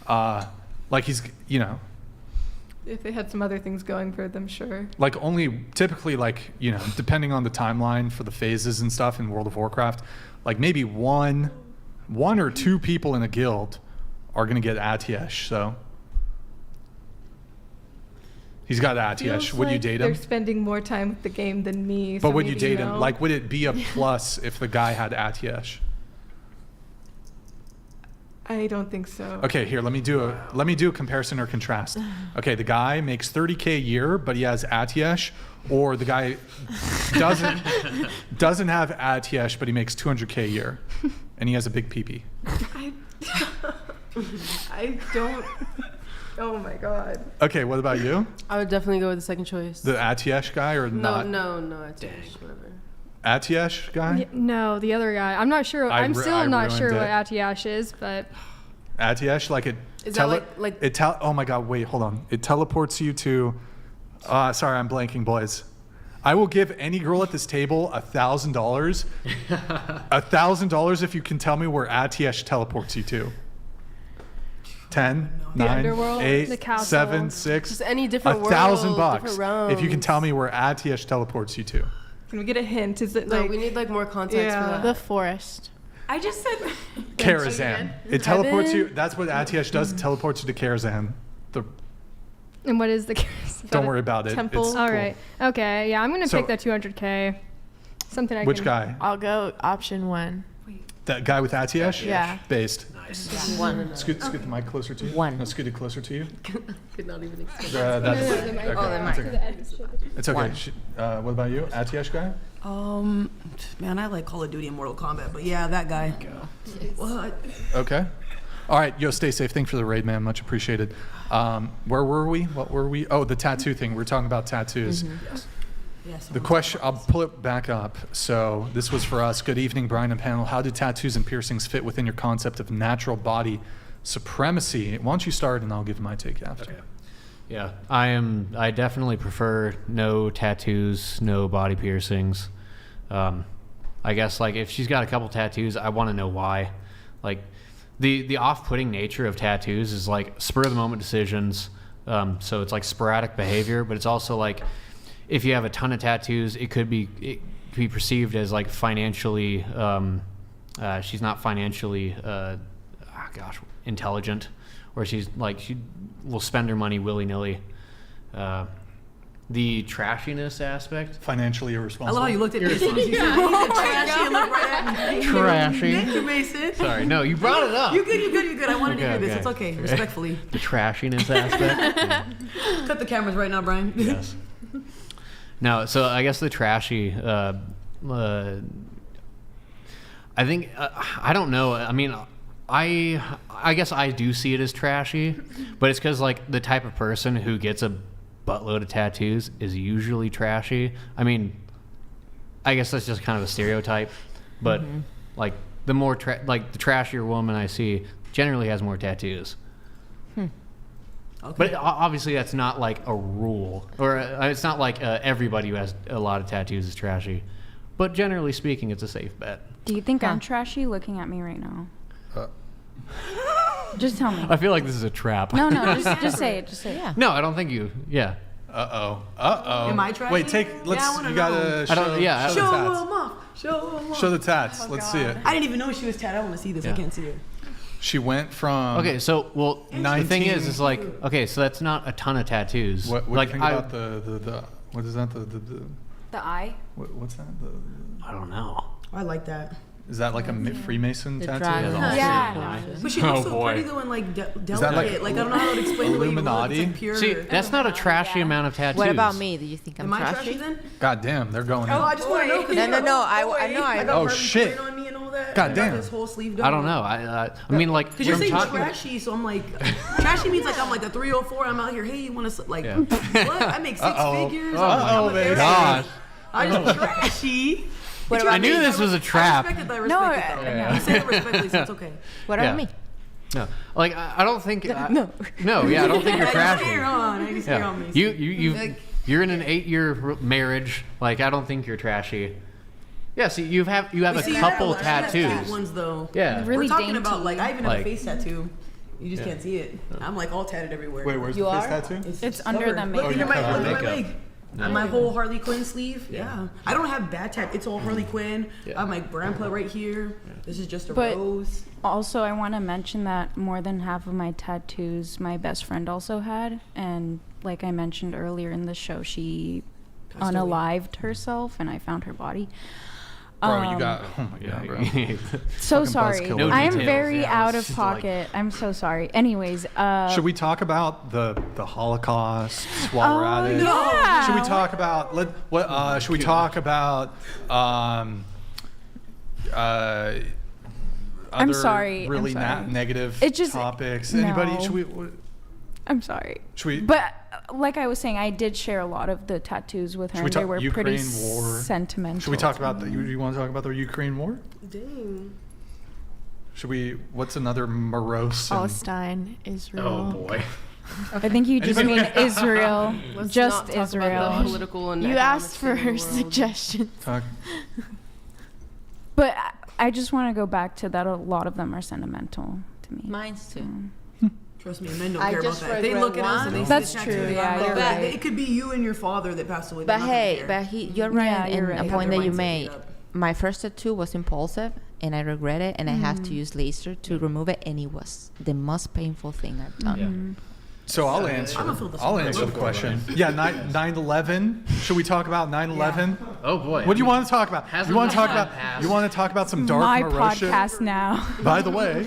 Like he's, you know. If they had some other things going for them, sure. Like only, typically like, you know, depending on the timeline for the phases and stuff in World of Warcraft, like maybe one or two people in a guild are gonna get Atiesh, so. He's got Atiesh. Would you date him? They're spending more time with the game than me. But so would you maybe date no. him? Like, would it be a plus if the guy had Atiesh? I don't think so. Okay, here, let me do a comparison or contrast. Okay, the guy makes 30K a year, but he has Atiesh, or the guy doesn't have Atiesh, but he makes 200K a year, and he has a big peepee. I don't. Oh my god. Okay, what about you? I would definitely go with the second choice. The Atiesh guy or not? No, Atiesh, whatever. Atiesh guy? No, the other guy. I'm not sure. I'm still not sure ruined what it. Atiesh is, but... Atiesh, like it... Is that oh my god, wait, hold on. It teleports you to... sorry, I'm blanking, boys. I will give any girl at this table $1,000. $1,000 if you can tell me where Atiesh teleports you to. 10, 9, underworld, the 8, castle. 7, 6. Just any different world, $1,000 different if you can realms. tell me where Atiesh teleports you to. Can we get a hint? Is it No, like... we need like more context for that. The forest. I just said... Karazhan. It teleports you. That's what Atiesh does. It teleports you to Karazhan. And what is the... Don't worry about it. temple? It's All cool. right. Okay, yeah, I'm going to So- pick that 200K. Something I Which can... guy? I'll go option 1. That guy with Atiesh? Yeah. Based. One. Scoot the mic closer to you. One. No, scoot it closer to you. Could not even explain. That's okay. It's okay. One. What about you? Atiesh guy? Man, I like Call of Duty and Mortal Kombat, but yeah, that guy. What? Okay. All right. Yo, stay safe. Thanks for the raid, man. Much appreciated. Where were we? What were we? Oh, the tattoo thing. We're talking about tattoos. Yes. The question, I'll pull it back up. So this was for us. Good evening, Brian and panel. How do tattoos and piercings fit within your concept of natural body supremacy? Why don't you start and I'll give my take after. Okay. Yeah, I definitely prefer no tattoos, no body piercings. I guess like if she's got a couple tattoos, I want to know why. Like the off-putting nature of tattoos is like spur of the moment decisions. So it's like sporadic behavior, but it's also like if you have a ton of tattoos, it could be perceived as like financially. She's not financially, intelligent, or she will spend her money willy-nilly. The trashiness aspect, financially irresponsible. I love how you looked at me. Trashy and looked right at me. Trashy. Thank you, Mason. Sorry, no, you brought it up. You good. I wanted to hear this. It's okay. Respectfully. The trashiness aspect. Yeah. Cut the cameras right now, Brian. Yes. No, so I guess the trashy. I think I don't know. I mean, I guess I do see it as trashy, but it's because like the type of person who gets a buttload of tattoos is usually trashy. I mean, I guess that's just kind of a stereotype, but like the more the trashier woman I see generally has more tattoos. Okay. But obviously that's not like a rule, or it's not like everybody who has a lot of tattoos is trashy. But generally speaking, it's a safe bet. Do you think I'm trashy looking at me right now? Just tell me. I feel like this is a trap. No, just say it. Just say it. Yeah. No, I don't think you. Yeah. Uh-oh. Am I trashy? Wait, let's. Yeah, you gotta I don't- show, yeah. show Show the them tats. off. Show them off. Show the tats. Let's see it. I didn't even know she was tatted. I want to see this. Yeah. I can't see it. She went from. Okay, so the thing is like okay, so that's not a ton of tattoos. What like do you think about the what is that The eye. what's that I don't know. I like that. is that like a Freemason tattoo? Yeah. But she looks so pretty though and like delicate. that Like I don't know how to explain the way you look. Illuminati? It's like pure. See, that's not a trashy amount of tattoos. What about me? Do you think I'm Am I trashy? trashy then? God damn, they're going. Oh, in. I just want to know. 'cause No, you no, got- no, I know I I- got Oh, Barbie shit. print on me and all that. God I got damn. this whole sleeve done. I don't know. I mean, like Because you're when saying I'm talking- trashy, so I'm like, trashy means like I'm like a 304. I'm out here. Hey, you want to like? Yeah. What? I make six figures. Uh-oh, I'm baby. Gosh. I'm just trashy. What I about knew me? this was a trap. I respect it. I No, respect it. Though. yeah. You said it respectfully, so it's okay. What Yeah. about me? No, like I don't think. No, yeah, I don't think you're Hey, trashy. scare on. You scare Yeah. on me. You're in an 8-year marriage. Like I don't think you're trashy. Yeah, see, you have a couple tattoos. Ones though. Yeah. Really We're talking dainty. about like I even have Like- a face tattoo. You just can't see it. I'm like all tatted everywhere. Wait, where's You the face are? tattoo? It's under covered. the Look, makeup. look at my, covered look at my makeup. leg. And my whole Harley Quinn sleeve. Yeah. I don't have bad tat. It's all Harley Quinn. I have my grandpa right here. This is just a But- rose. Also, I want to mention that more than half of my tattoos my best friend also had, and like I mentioned earlier in the show, she Passed away. unalived herself, and I found her body. Bro, you got. Oh my god, bro. So fucking sorry. buzzkill. No I am details, very yeah, out it's of just like- pocket. I'm so sorry. Anyways, Should we talk about the Holocaust while we're at it? yeah. Should we talk about should we talk about I'm other sorry, I'm really sorry. negative It just- topics? no. Anybody? I'm sorry. Should we? But like I was saying, I did share a lot of the tattoos with her, Should we and they talk were pretty Ukraine war? sentimental. Should we talk to about me. you want to talk about the Ukraine war? Dang. Should we? What's another morose? and- Palestine, Israel. Oh boy. I think you just mean Israel. Let's Just not talk Israel. About the political and You economic asked for state of the world. suggestions. Talk. But I just want to go back to that. A lot of them are sentimental to me. Mine's too. Trust me, men don't I care about just that. They regret look at us and they see That's the true, tattoo. yeah, Like, you're that- right. It could be you and your father that passed away. But They're not hey, gonna care. you're right Yeah, in you're a right. They have point their that you mindset made. made up. My first tattoo was impulsive, and I regret it, and I had to use laser to remove it, and it was the most painful thing I've done. So I'll answer. gonna feel the I'll same. answer the question. Yeah, 9/11. Should we talk about 9/11? Oh boy. What do you want to talk about? Hasn't You want to talk that about? passed? You want to talk about some dark My morose shit? podcast now. By the way,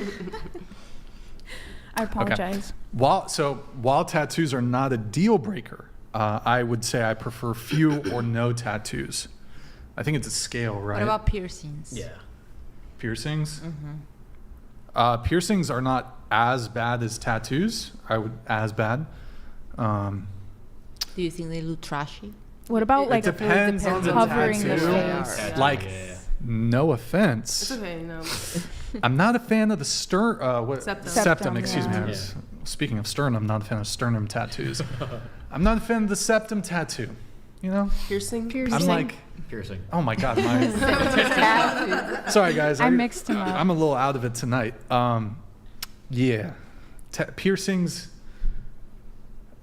I apologize. while tattoos are not a deal breaker, I would say I prefer few or no tattoos. I think it's a scale, right? What about piercings? Yeah. Piercings? Piercings are not as bad as tattoos. As bad. Do you think they look trashy? What about like it depends on the covering the tattoo. face? Like, no offense. It's okay, no. I'm not a fan of the septum. Septum, Excuse me. yeah. I was speaking of sternum, I'm not a fan of sternum tattoos. I'm not a fan of the septum tattoo. You know? Piercing. I'm like, piercing. Oh my God. Sorry guys. I mixed them up. I'm a little out of it tonight. Yeah. Piercings.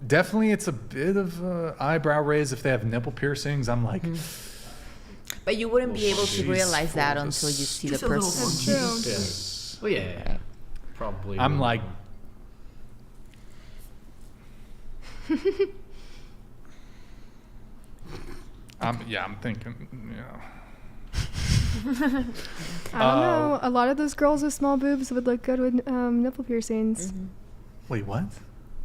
Definitely, it's a bit of an eyebrow raise if they have nipple piercings. I'm like, but you wouldn't be able to realize that until you see the person. Yeah. Well, yeah, probably. I'm like, I'm thinking, I don't know. A lot of those girls with small boobs would look good with nipple piercings. Wait, what?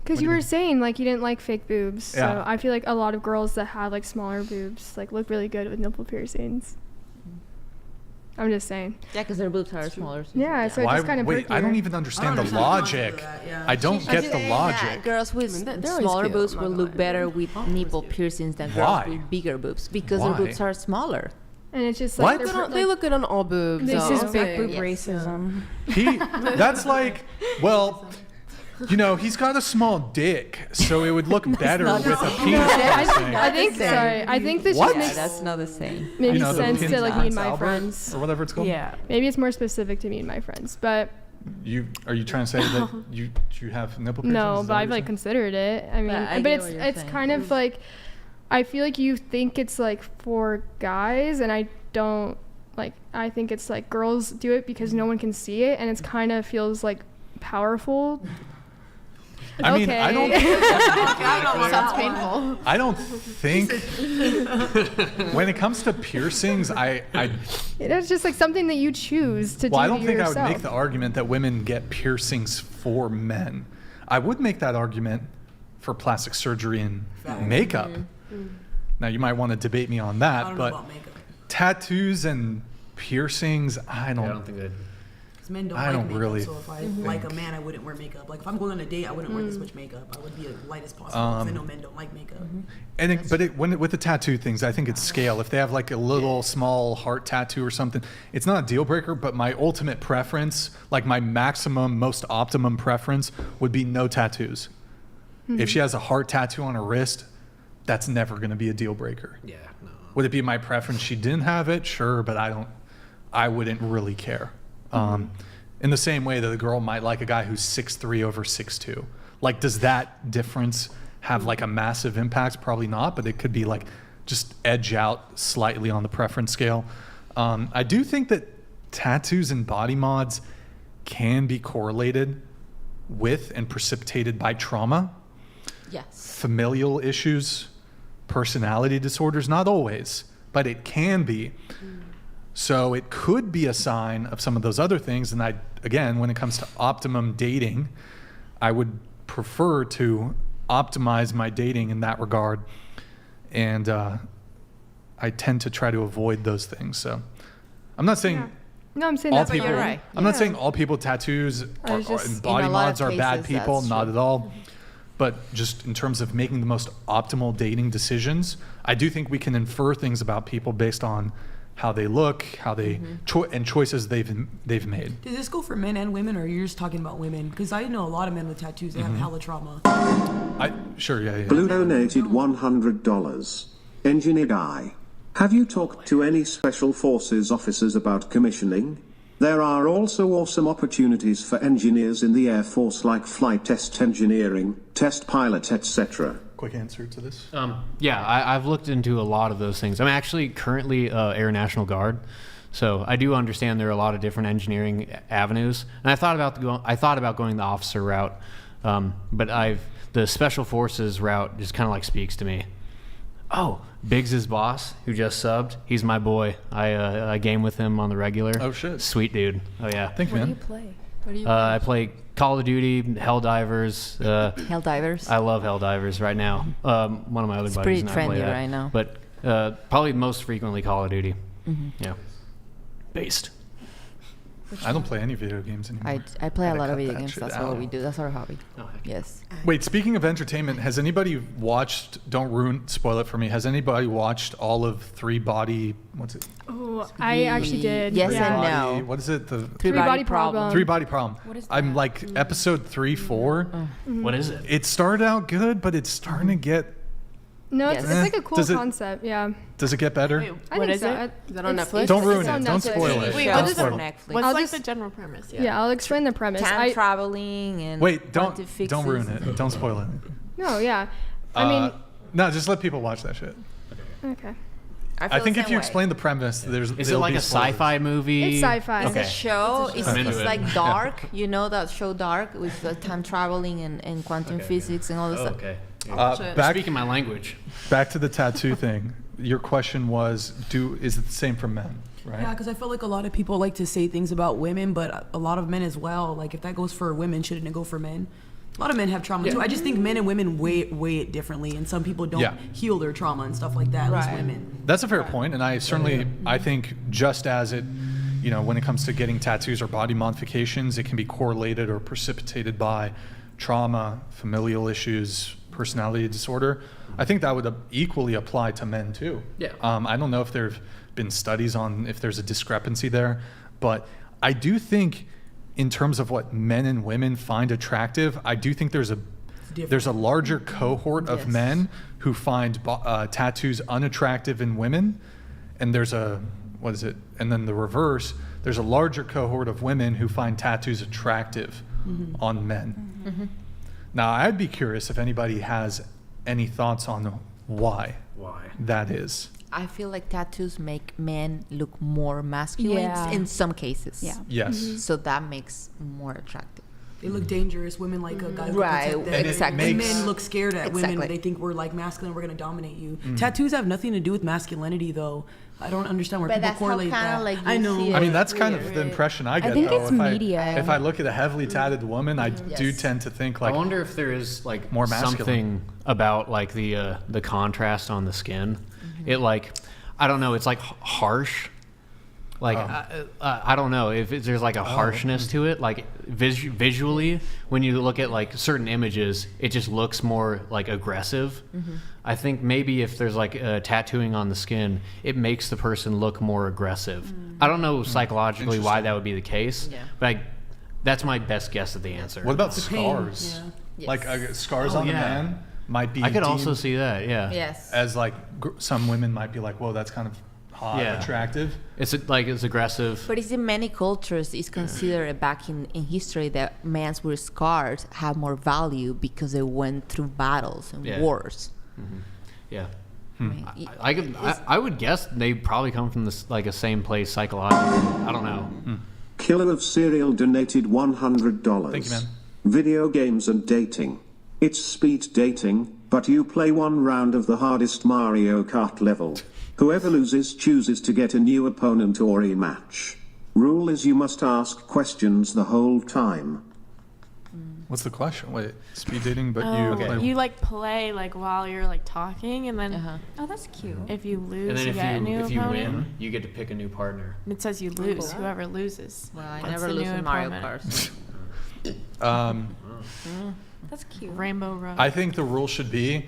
Because you were saying like you didn't like fake boobs, Yeah. so I feel like a lot of girls that have like smaller boobs like look really good with nipple piercings. I'm just saying. Yeah, because their boobs are smaller. Yeah, so it just kind of wait, I don't even understand the logic. I don't get the logic. Girls with smaller boobs will look better with nipple piercings than girls with bigger boobs because their boobs are smaller. And it's just like they look good on all boobs. This is big boob Yes. racism. That's like, well, you know, he's got a small dick, so it would look better with a penis. I think this just makes that's not the same. maybe You know, the sense to like me and my Albert, friends. or whatever it's called. Yeah, maybe it's more specific to me and my friends, but Are you trying to say that you have nipple piercings? no, Is but that I've what like you're considered it. I mean, but it's kind of like I feel like you think it's like for guys, and I don't like. I think it's like girls do it because no one can see it, and it's kind of feels like powerful. I mean, I don't. Sounds painful. I don't think when it comes to piercings, It's just like something that you choose to do. I don't think yourself. I would make the argument that women get piercings for men. I would make that argument for plastic surgery and makeup. Now you might want to debate me on that, I don't know but about makeup. Tattoos and piercings, I don't Because men don't I like don't makeup, really so if I like a man, I wouldn't wear makeup. Like if I'm going on a date, I wouldn't wear this much makeup. I would be as light as possible. 'Cause I know men don't like makeup. And with the tattoo things, I think it's scale. If they have like a little small heart tattoo or something, it's not a deal breaker. But my ultimate preference, like my maximum, most optimum preference, would be no tattoos. If she has a heart tattoo on her wrist, that's never going to be a deal breaker. Yeah, no. Would it be my preference she didn't have it? Sure, but I wouldn't really care. In the same way that a girl might like a guy who's 6'3" over 6'2". Like, does that difference have like a massive impact? Probably not, but it could be like just edge out slightly on the preference scale. I do think that tattoos and body mods can be correlated with and precipitated by trauma. Yes. Familial issues, personality disorders, not always, but it can be. So it could be a sign of some of those other things. And again, when it comes to optimum dating, I would prefer to optimize my dating in that regard. And I tend to try to avoid those things. So I'm not saying No, I'm saying all that's people. you're right. I'm not saying all people tattoos and body In a lot mods of are bad cases, people. that's Not true. at all. But just in terms of making the most optimal dating decisions, I do think we can infer things about people based on how they look, how they and choices they've made. Does this go for men and women, or you're just talking about women? Because I know a lot of men with tattoos that have hella trauma. Sure, yeah. Blue donated $100. Engineer Guy. Have you talked to any special forces officers about commissioning? There are also awesome opportunities for engineers in the Air Force like flight test engineering, test pilot, etc. Quick answer to this. Yeah, I've looked into a lot of those things. I'm actually currently Air National Guard, so I do understand there are a lot of different engineering avenues. And I thought about going the officer route, but the special forces route just kind of like speaks to me. Oh, Biggs' boss, who just subbed, he's my boy. I game with him on the regular. Oh shit, sweet dude. Oh yeah. Thank you, man. What do you play? I play Call of Duty, Helldivers. Helldivers. I love Helldivers right now. One of my other buddies pretty and I play trendy that. right now. But probably most frequently Call of Duty. Yeah. Based. I don't play any video games anymore. I play a Gotta lot of cut video that games. shit That's out. what we do. That's our hobby. Yes. Wait, speaking of entertainment, has anybody watched, spoil it for me, has anybody watched all of what's it? Oh, I actually did. Yes yeah. and no. What is it? The Three Body Problem. Three Body Problem. What is I'm that? like episode 3, 4. What is it? It started out good, but it's starting to get, No, it's, Yes. it's like a cool Does it- concept. Yeah. does it get better? I What think is so. it? Is that on It's- Netflix? Don't ruin it's it. on Don't Netflix. spoil it. Wait, Show what is for it? Netflix. What's I'll like just- the general premise? Yeah, I'll explain the premise. Time traveling and Wait, don't quantifixies. ruin it. Don't spoil it. No, yeah. I mean, No, just let people watch that shit. okay. I think if you explain the premise, Is it there'll like be a spoilers. sci-fi movie? It's sci-fi. It's Okay. a show. It's, I'm into it's it. like Dark. You know that show Dark with the time traveling and quantum physics and all this Oh, stuff. okay. Back Speaking my language. back to the tattoo thing. Your question was, is it the same for men, right? Yeah, because I feel like a lot of people like to say things about women, but a lot of men as well. Like if that goes for women, shouldn't it go for men? A lot of men have trauma too. I just think men and women weigh it differently, and some people don't heal their trauma and stuff like that. At least women. That's a fair point, and I certainly I think just as it, when it comes to getting tattoos or body modifications, it can be correlated or precipitated by trauma, familial issues, personality disorder. I think that would equally apply to men too. Yeah. I don't know if there have been studies on if there's a discrepancy there, but I do think in terms of what men and women find attractive, I do think there's a larger cohort of men who find tattoos unattractive in women, and there's and then the reverse, there's a larger cohort of women who find tattoos attractive on men. Now, I'd be curious if anybody has any thoughts on why that is. I feel like tattoos make men look more masculine Yeah. in some cases. Yeah. Yes. So that makes more attractive. They look dangerous. Women like a guy who Right, can protect them. And it exactly. And makes- men look scared at women. Exactly. They think we're like masculine. We're gonna dominate you. Tattoos have nothing to do with masculinity, though. I don't understand where But people that's how correlate kinda that. like you I know. see I mean, it. that's kind of the impression I get. think though. it's if media. If I look at a heavily tatted woman, I do tend to think I like, wonder if there is like more masculine. something about like the contrast on the skin. It like, I don't know. It's like harsh. Like I don't know if there's like a harshness to it. Like visually, when you look at like certain images, it just looks more like aggressive. I think maybe if there's like tattooing on the skin, it makes the person look more aggressive. I don't know psychologically why that would be the case, but that's my best guess at the answer. what about scars? Like scars on the man might be. I could also deemed see that. Yeah. Yes. as like some women might be like, whoa, that's kind of hot, attractive. It's it's aggressive. But it's in many cultures, it's considered back in history that men with scars have more value because they went through battles and wars. Yeah. I mean, I would guess they probably come from this like a same place psychologically. I don't know. Killer of Cereal donated $100. Thank you, man. Video games and dating. It's speed dating, but you play one round of the hardest Mario Kart level. Whoever loses chooses to get a new opponent or a match. Rule is you must ask questions the whole time. What's the question? Wait, speed dating, but You like play like while you're like talking, and then Oh, that's cute. if you lose, And then you get a new if you opponent. win, you get to pick a new partner. And it says you lose. Whoever loses. well, I gets never the lose new in Mario opponent. Kart. That's cute. Rainbow Road. I think the rule should be,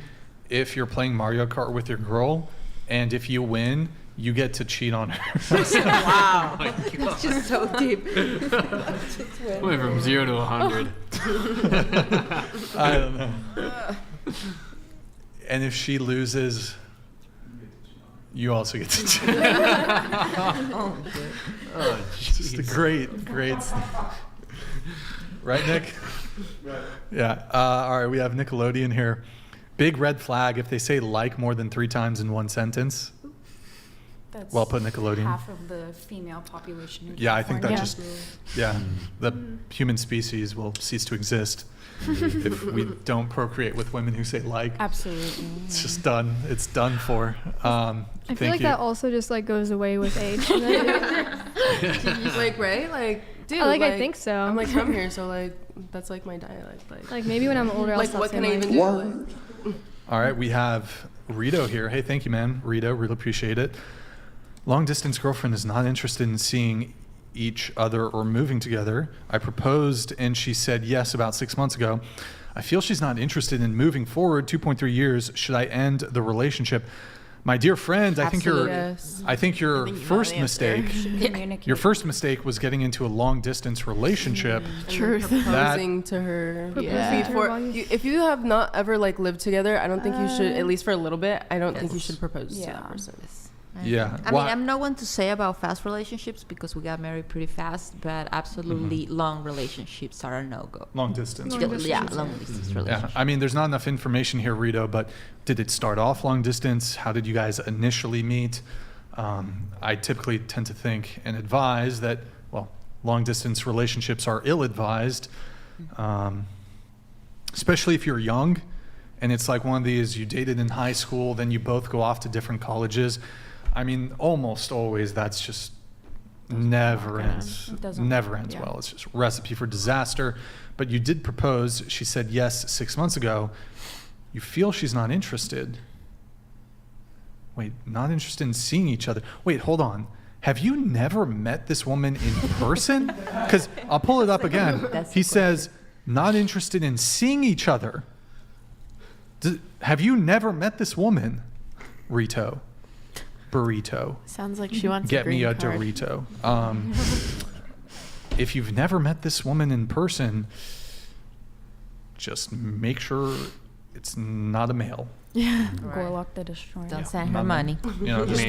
if you're playing Mario Kart with your girl, and if you win, you get to cheat on her. Wow. That's just so deep. Went from 0 to 100. I don't know. And if she loses, you also get to cheat. Oh, Just a great. Right, Nick? Yeah. All right, we have Nickelodeon here. Big red flag if they say like more than 3 times in one sentence. That's Well put, Nickelodeon. half of the female population. In Yeah, I think that California. the human species will cease to exist if we don't procreate with women who say like. Absolutely. It's just done. It's done for. I feel like that also just like goes away with age. Like, right? Like, dude. I think so. I'm like from here, so like that's like my dialect. Like maybe when I'm older, I'll like stop what can I saying even like. do? Like, All right, we have Rito here. Hey, thank you, man. Rito, really appreciate it. Long distance girlfriend is not interested in seeing each other or moving together. I proposed and she said yes about 6 months ago. I feel she's not interested in moving forward. 2.3 years. Should I end the relationship? My dear friend, I think your first mistake was getting into a long distance relationship. Truth. Proposing to her. If you have not ever like lived together, I don't think you should, at least for a little bit, I don't think you should propose to that person. Yeah. I mean, I'm not one to say about fast relationships because we got married pretty fast, but absolutely long relationships are a no-go. Long distance. Long distance relationships. Yeah. I mean, there's not enough information here, Rito, but did it start off long distance? How did you guys initially meet? I typically tend to think and advise that, well, long distance relationships are ill-advised, especially if you're young and it's like one of these, you dated in high school, then you both go off to different colleges. I mean, almost always that's just never ends well. It's just a recipe for disaster. But you did propose. She said yes 6 months ago. You feel she's not interested. Wait, not interested in seeing each other. Wait, hold on. Have you never met this woman in person? Because I'll pull it up again. He says, not interested in seeing each other. Have you never met this woman, Rito? Burrito. Sounds like she wants Get a me a green card. Dorito. If you've never met this woman in person, just make sure it's not a male. Yeah. Gorlock the Destroyer. Don't send her money. You know, just,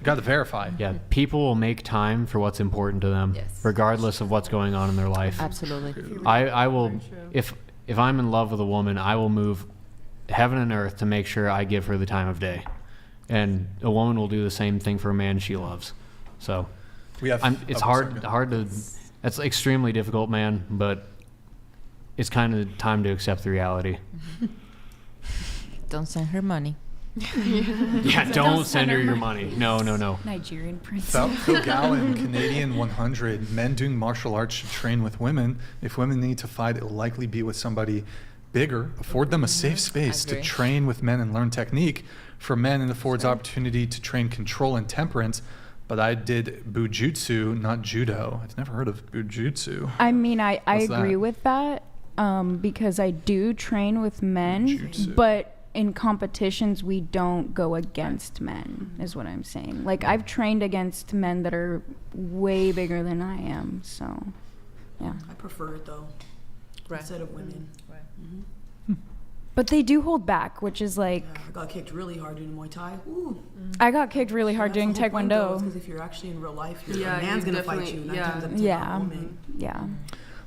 got to verify. Yeah, people will make time for what's important to them, regardless of what's going on in their life. Absolutely. I will, if I'm in love with a woman, I will move heaven and earth to make sure I give her the time of day. And a woman will do the same thing for a man she loves. So it's hard to, it's extremely difficult, man, but it's kind of time to accept the reality. Don't send her money. Yeah, don't send her your money. No. Nigerian prince. Phil Gallen, Canadian 100. Men doing martial arts should train with women. If women need to fight, it will likely be with somebody bigger. Afford them a safe space to train with men and learn technique. For men, it affords opportunity to train control and temperance. But I did bujutsu, not judo. I've never heard of bujutsu. I mean, I agree with that because I do train with men, but in competitions, we don't go against men, is what I'm saying. Like, I've trained against men that are way bigger than I am, so, yeah. I prefer it, though, instead of women. Right. Mm-hmm. But they do hold back, which is like... Yeah, I got kicked really hard doing Muay Thai. Ooh. I got kicked really hard doing Taekwondo. Because if you're actually in real life, a man's going to fight you. 9 times out of 10, yeah. a woman. Yeah.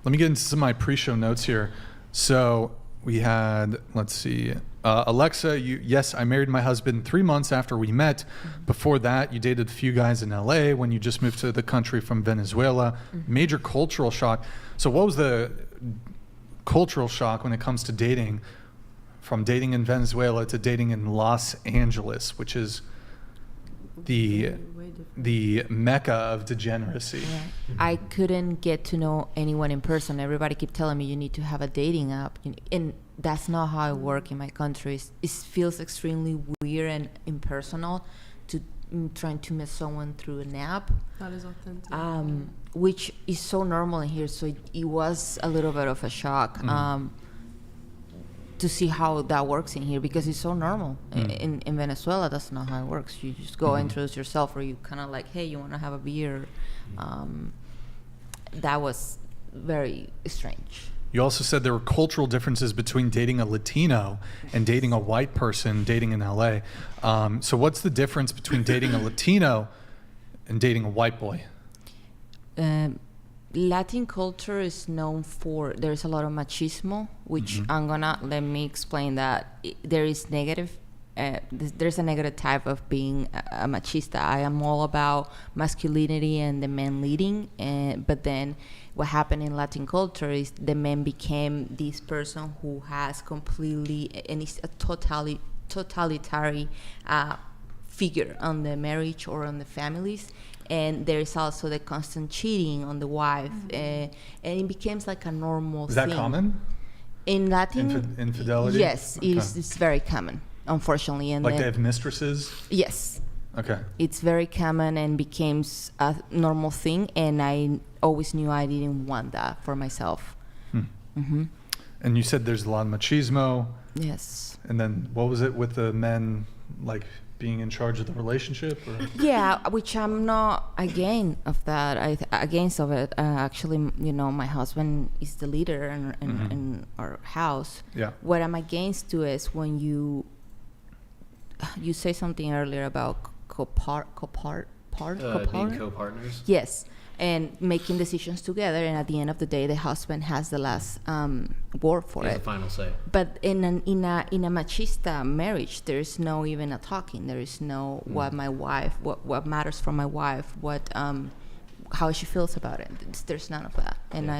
Let me get into some of my pre-show notes here. So we had, let's see, Alexa, yes, I married my husband 3 months after we met. Before that, you dated a few guys in LA when you just moved to the country from Venezuela. Major cultural shock. So what was the cultural shock when it comes to dating? From dating in Venezuela to dating in Los Angeles, which is the mecca of degeneracy. Yeah. I couldn't get to know anyone in person. Everybody kept telling me you need to have a dating app, and that's not how I work in my country. It feels extremely weird and impersonal to trying to meet someone through an app. That is authentic. Which is so normal in here, so it was a little bit of a shock. To see how that works in here, because it's so normal. In Venezuela, that's not how it works. You just go introduce yourself, or you kind of like, hey, you want to have a beer? That was very strange. You also said there were cultural differences between dating a Latino and dating a white person dating in LA. So what's the difference between dating a Latino and dating a white boy? Latin culture is known for, there's a lot of machismo, which let me explain that there is negative, there's a negative type of being a machista. I am all about masculinity and the men leading, but then what happened in Latin culture is the man became this person who has completely, and it's a totalitarian figure on the marriage or on the families. And there is also the constant cheating on the wife, and it becomes like a normal thing. Is that common? In Latin? Infidelity? Yes, it's very common, unfortunately. And like they have mistresses? Yes. Okay. It's very common and became a normal thing, and I always knew I didn't want that for myself. And you said there's a lot of machismo. Yes. And then what was it with the men, like being in charge of the relationship? Or? Yeah, which I'm not against of that. Against of it. Actually, you know, my husband is the leader in our house. Yeah. What I'm against to is when you say something earlier about being co-partners. Yes, and making decisions together, and at the end of the day, the husband has the last word for it. The final say. But in a machista marriage, there is no even a talking. There is no what my wife, what matters for my wife, how she feels about it. There's none of that, and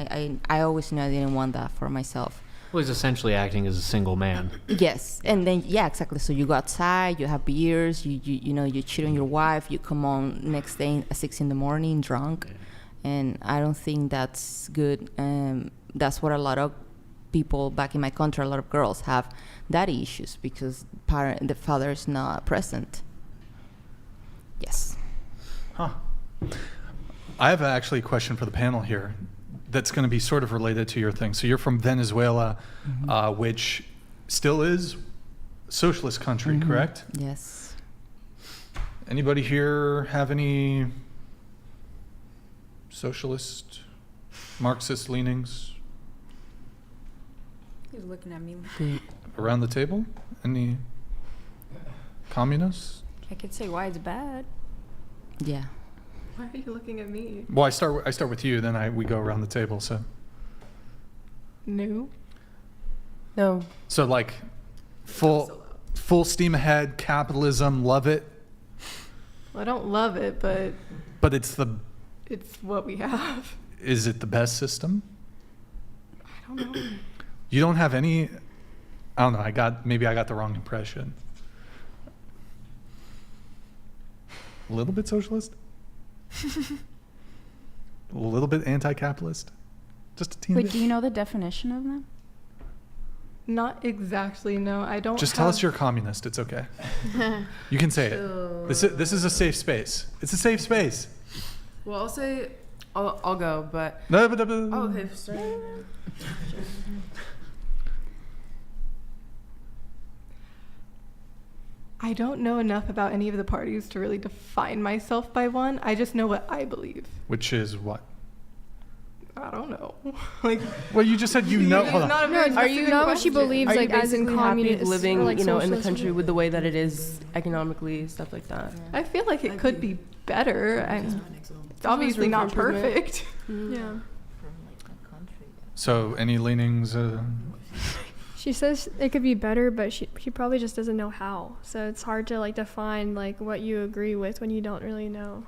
I always knew I didn't want that for myself. Well, he's essentially acting as a single man. Yes, and then exactly. So you go outside, you have beers, you know, you cheat on your wife, you come on next day at 6 a.m. drunk, and I don't think that's good. That's what a lot of people back in my country, a lot of girls have daddy issues because the father is not present. Yes. Huh. I have actually a question for the panel here. That's going to be sort of related to your thing. So you're from Venezuela, which still is a socialist country, correct? Yes. Anybody here have any socialist, Marxist leanings? He's looking at me. Around the table? Any communists? I could say why it's bad. Yeah. Why are you looking at me? Well, I start with you, then we go around the table. So. No. So like, full steam ahead, capitalism, love it. Well, I don't love it, but it's what we have. Is it the best system? I don't know. You don't have any. I don't know. Maybe I got the wrong impression. A little bit socialist. A little bit anti-capitalist. Just a teeny bit. Wait, do you know the definition of them? Not exactly, no. I don't. Just tell us you're a communist. It's okay. You can say it. This is a safe space. It's a safe space. Well, I'll go, but. No, Oh, okay, sorry. I don't know enough about any of the parties to really define myself by one. I just know what I believe. Which is what? I don't know. Like. Well, you just said you know. Hold on. Are you know what she believes, are like you as in basically happy communist, living, or, like, you know, in the socialist country or- with the way that it is economically, stuff like that? I feel like it could be better. It's obviously room for not improvement. perfect. Yeah. So, any leanings? She says it could be better, but she probably just doesn't know how. So it's hard to like define like what you agree with when you don't really know.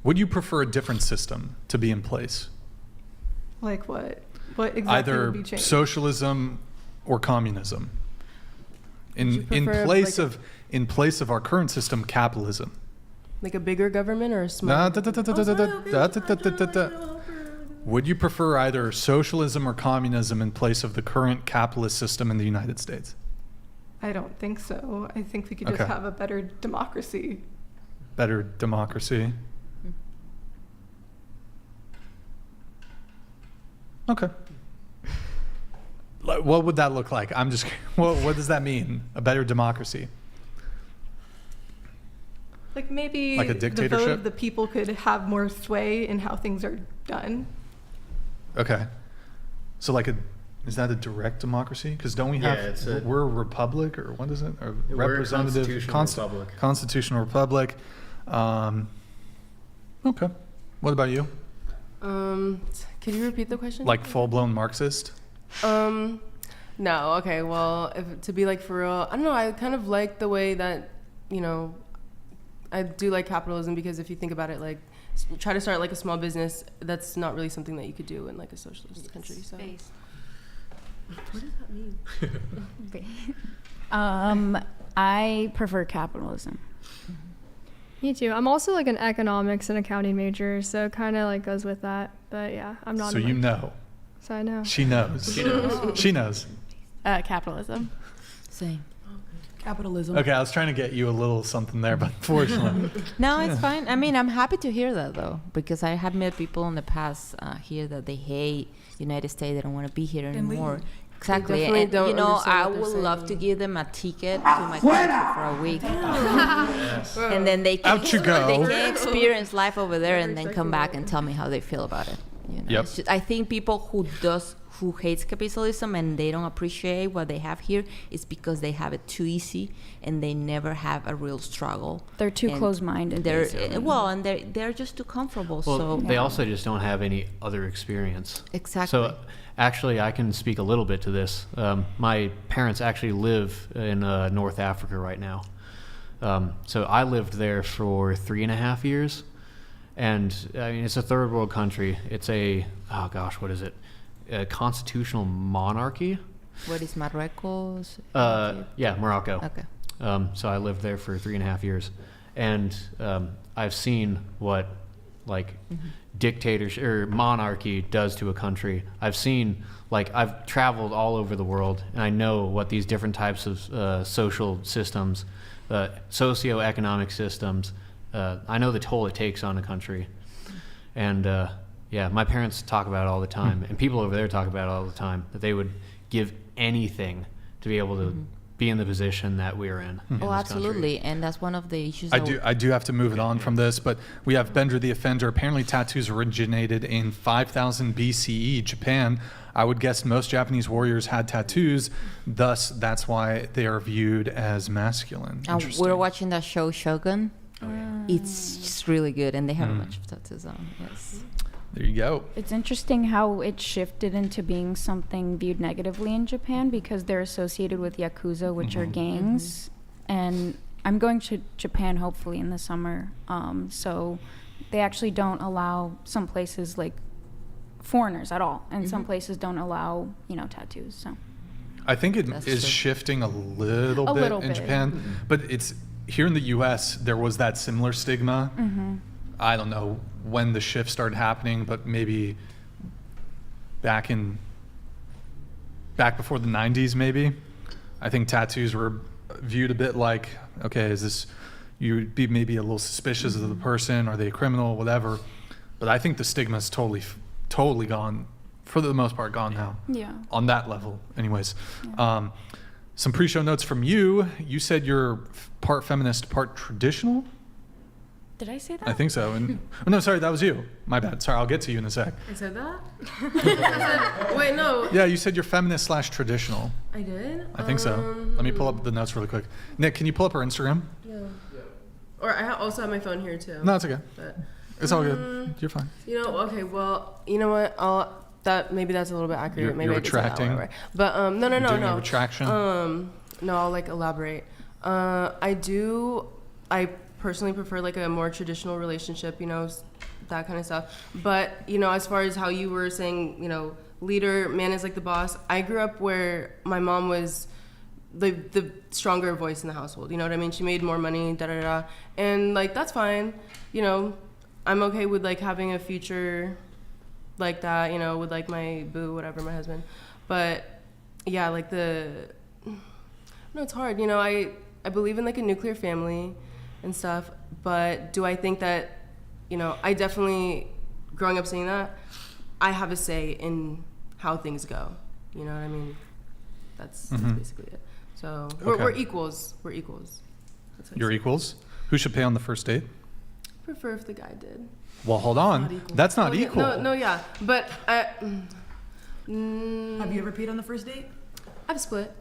Would you prefer a different system to be in place? Like what? What exactly would Either be changed? socialism or communism. In prefer, place like, of our current system, capitalism. Like a bigger government or a smaller? Would you prefer either socialism or communism in place of the current capitalist system in the United States? I don't think so. I think we could just Okay. have a better democracy. Better democracy. Okay. What would that look like? I'm just. What does that mean? A better democracy? Like maybe Like a the vote dictatorship? of the people could have more sway in how things are done. Okay. So like is that a direct democracy? Because don't we have, we're a republic, or what is it? Or We're a representative constitutional republic. Constitutional republic. Okay. What about you? Could you repeat the question? Like full-blown Marxist? No. Okay. Well, to be like for real, I don't know. I kind of like the way that, you know, I do like capitalism, because if you think about it, like try to start like a small business, that's not really something that you could do in like a socialist country. So. What does that mean? I prefer capitalism. Me too. I'm also like an economics and accounting major, so kind of like goes with that. But yeah, I'm not. So you know. So I know. She knows. She knows. Capitalism. Same. Capitalism. Okay, I was trying to get you a little something there, but unfortunately. No, it's fine. I mean, I'm happy to hear that though, because I have met people in the past here that they hate United States. They don't want to be here anymore. Exactly. And don't you know, I understand what would they're love saying. to give them a ticket to my country for a week. And then they can, Out you go. they can experience life over there and then come back and tell me how they feel about it. You know? Yep. It's just, I think people who hates capitalism and they don't appreciate what they have here is because they have it too easy and they never have a real struggle. They're too And close-minded. They're just too comfortable. Well, so they also just don't have any other experience. Exactly. So actually, I can speak a little bit to this. My parents actually live in North Africa right now. So I lived there for 3.5 years. And I mean, it's a third world country. It's what is it? A constitutional monarchy. What is Marruecos? Yeah, Morocco. Okay. So I lived there for 3.5 years. And I've seen what dictatorship or monarchy does to a country. I've traveled all over the world, and I know what these different types of social systems, socioeconomic systems, I know the toll it takes on a country. And my parents talk about it all the time, and people over there talk about it all the time, that they would give anything to be able to be in the position that we're in. Oh, absolutely. And that's one of the issues. I do have to move it on from this, but we have Bendra the Offender. Apparently tattoos originated in 5000 BCE, Japan. I would guess most Japanese warriors had tattoos, thus that's why they are viewed as masculine. We're watching that show Shogun. Oh, yeah. It's just really good, and they have a bunch of tattoos on. Yes. There you go. It's interesting how it shifted into being something viewed negatively in Japan because they're associated with Yakuza, which are gangs. And I'm going to Japan hopefully in the summer. So they actually don't allow some places like foreigners at all. And some places don't allow, tattoos. So I think it is shifting a little bit in Japan. But it's here in the US, there was that similar stigma. I don't know when the shift started happening, but maybe back before the 90s, maybe. I think tattoos were viewed a bit like, okay, you'd be maybe a little suspicious of the person, are they a criminal, whatever. But I think the stigma is totally gone, for the most part, gone now. Yeah. On that level, anyways. Yeah. Some pre-show notes from you. You said you're part feminist, part traditional? Did I say that? I think so. And no, sorry, that was you. My bad. Sorry, I'll get to you in a sec. I said that? I said, wait, no. Yeah, you said you're feminist / traditional. I did? I think so. Let me pull up the notes really quick. Nick, can you pull up our Instagram? Yeah. Or I also have my phone here too. No, it's okay. But, it's all good. You're fine. Okay, well, you know what? Maybe that's a little bit accurate. Maybe you're I did say that retracting. right. But no. Doing a retraction. No, I'll elaborate. I personally prefer a more traditional relationship, that kind of stuff. But, as far as how you were saying, leader, man is like the boss, I grew up where my mom was the stronger voice in the household, you know what I mean? She made more money, and that's fine, I'm okay with having a future like that, with my boo, whatever, my husband. But yeah, it's hard, I believe in a nuclear family and stuff, but do I think that, I definitely, growing up saying that, I have a say in how things go, you know what I mean? That's basically it. So we're equals. We're equals. You're equals? Who should pay on the first date? Prefer if the guy did. Well, hold on. That's not equal. No, yeah, but have you ever paid on the first date? I've split.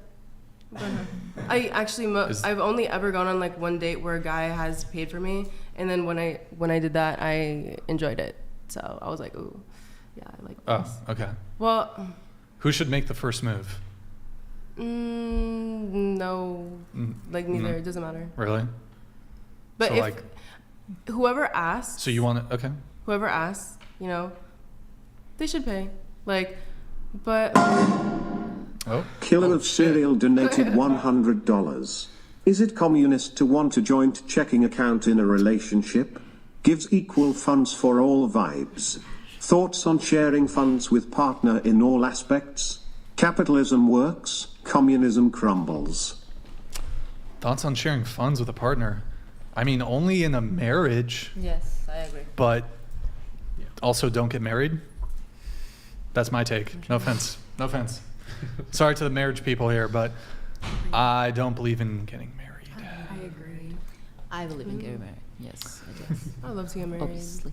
I actually I've only ever gone on one date where a guy has paid for me, and then when I did that, I enjoyed it. So I was like, ooh, yeah, I like this. Oh, okay. Well, who should make the first move? No, neither. It doesn't matter. Really? But so if whoever asks. So you want to? Okay. Whoever asks, they should pay. But. Oh. Killer of Cereal donated $100. Is it communist to want a joint checking account in a relationship? Gives equal funds for all vibes. Thoughts on sharing funds with partner in all aspects? Capitalism works, communism crumbles. Thoughts on sharing funds with a partner? I mean, only in a marriage. Yes, I agree. But also don't get married. That's my take. No offense. No offense. Sorry to the marriage people here, but I don't believe in getting married. I agree. I believe in getting married. Yes, I guess. I love to get married. Obviously.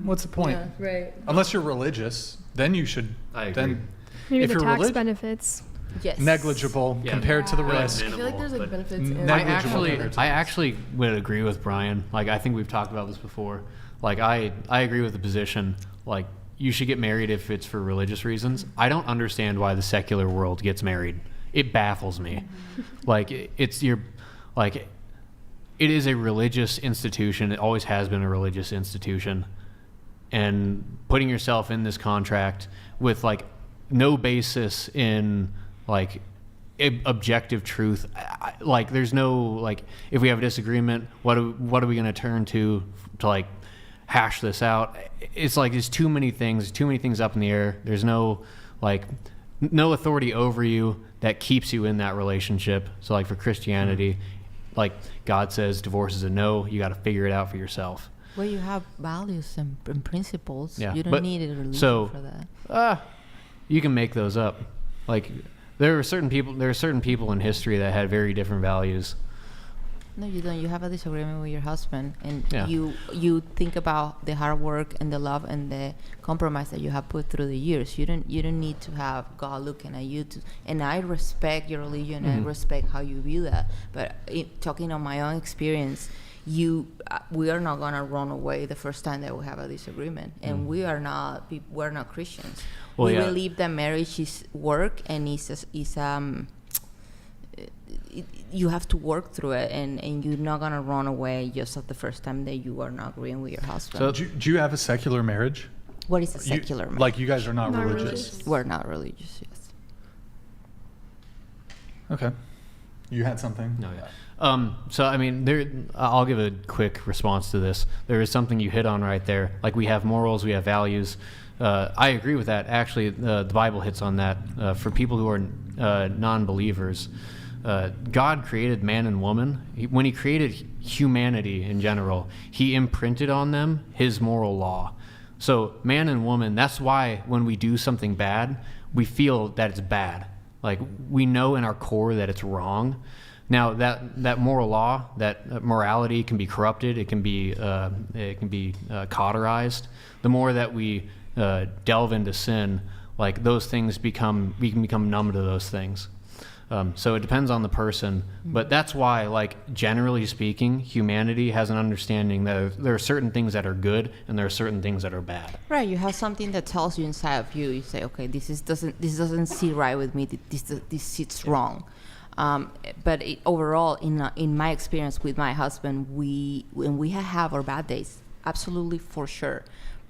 What's the point? Yeah, right. Unless you're religious, then you should. I agree. Then, Maybe if the you're tax benefits. Yes. Negligible compared to the risk. I feel like there's like benefits. In I actually would agree with Brian. Like, I think we've talked about this before. Like, I agree with the position. Like, you should get married if it's for religious reasons. I don't understand why the secular world gets married. It baffles me. Like, it is a religious institution. It always has been a religious institution. And putting yourself in this contract with like no basis in like objective truth, like there's no, like, if we have a disagreement, what are we going to turn to like hash this out? It's like there's too many things up in the air. There's no authority over you that keeps you in that relationship. So like for Christianity, like God says divorce is a no. You got to figure it out for yourself. Well, you have values and principles. Yeah, you don't need a religion for that. You can make those up. Like there are certain people in history that had very different values. No, you don't. You have a disagreement with your husband, and you think about the hard work and the love and the compromise that you have put through the years. You don't need to have God looking at you. And I respect your religion. I respect how you view that. But talking on my own experience, we are not gonna run away the first time that we have a disagreement, and we're not Christians. Well, we believe that marriage is work, and you have to work through it, and you're not gonna run away just at the first time that you are not agreeing with your husband. So do you have a secular marriage? What is a secular marriage? Like you guys are not religious. We're not religious. Yes. Okay. You had something? No, yeah. So I mean, I'll give a quick response to this. There is something you hit on right there. Like we have morals, we have values. I agree with that. Actually, the Bible hits on that. For people who are non-believers, God created man and woman. When he created humanity in general, he imprinted on them his moral law. So man and woman, that's why when we do something bad, we feel that it's bad. Like we know in our core that it's wrong. Now that moral law, that morality can be corrupted. It can be cauterized. The more that we delve into sin, like those things we can become numb to those things. So it depends on the person, but that's why, like generally speaking, humanity has an understanding that there are certain things that are good and there are certain things that are bad. Right, you have something that tells you inside of you. You say, okay, this doesn't sit right with me. This sits wrong. But overall, in my experience with my husband, when we have our bad days, absolutely for sure.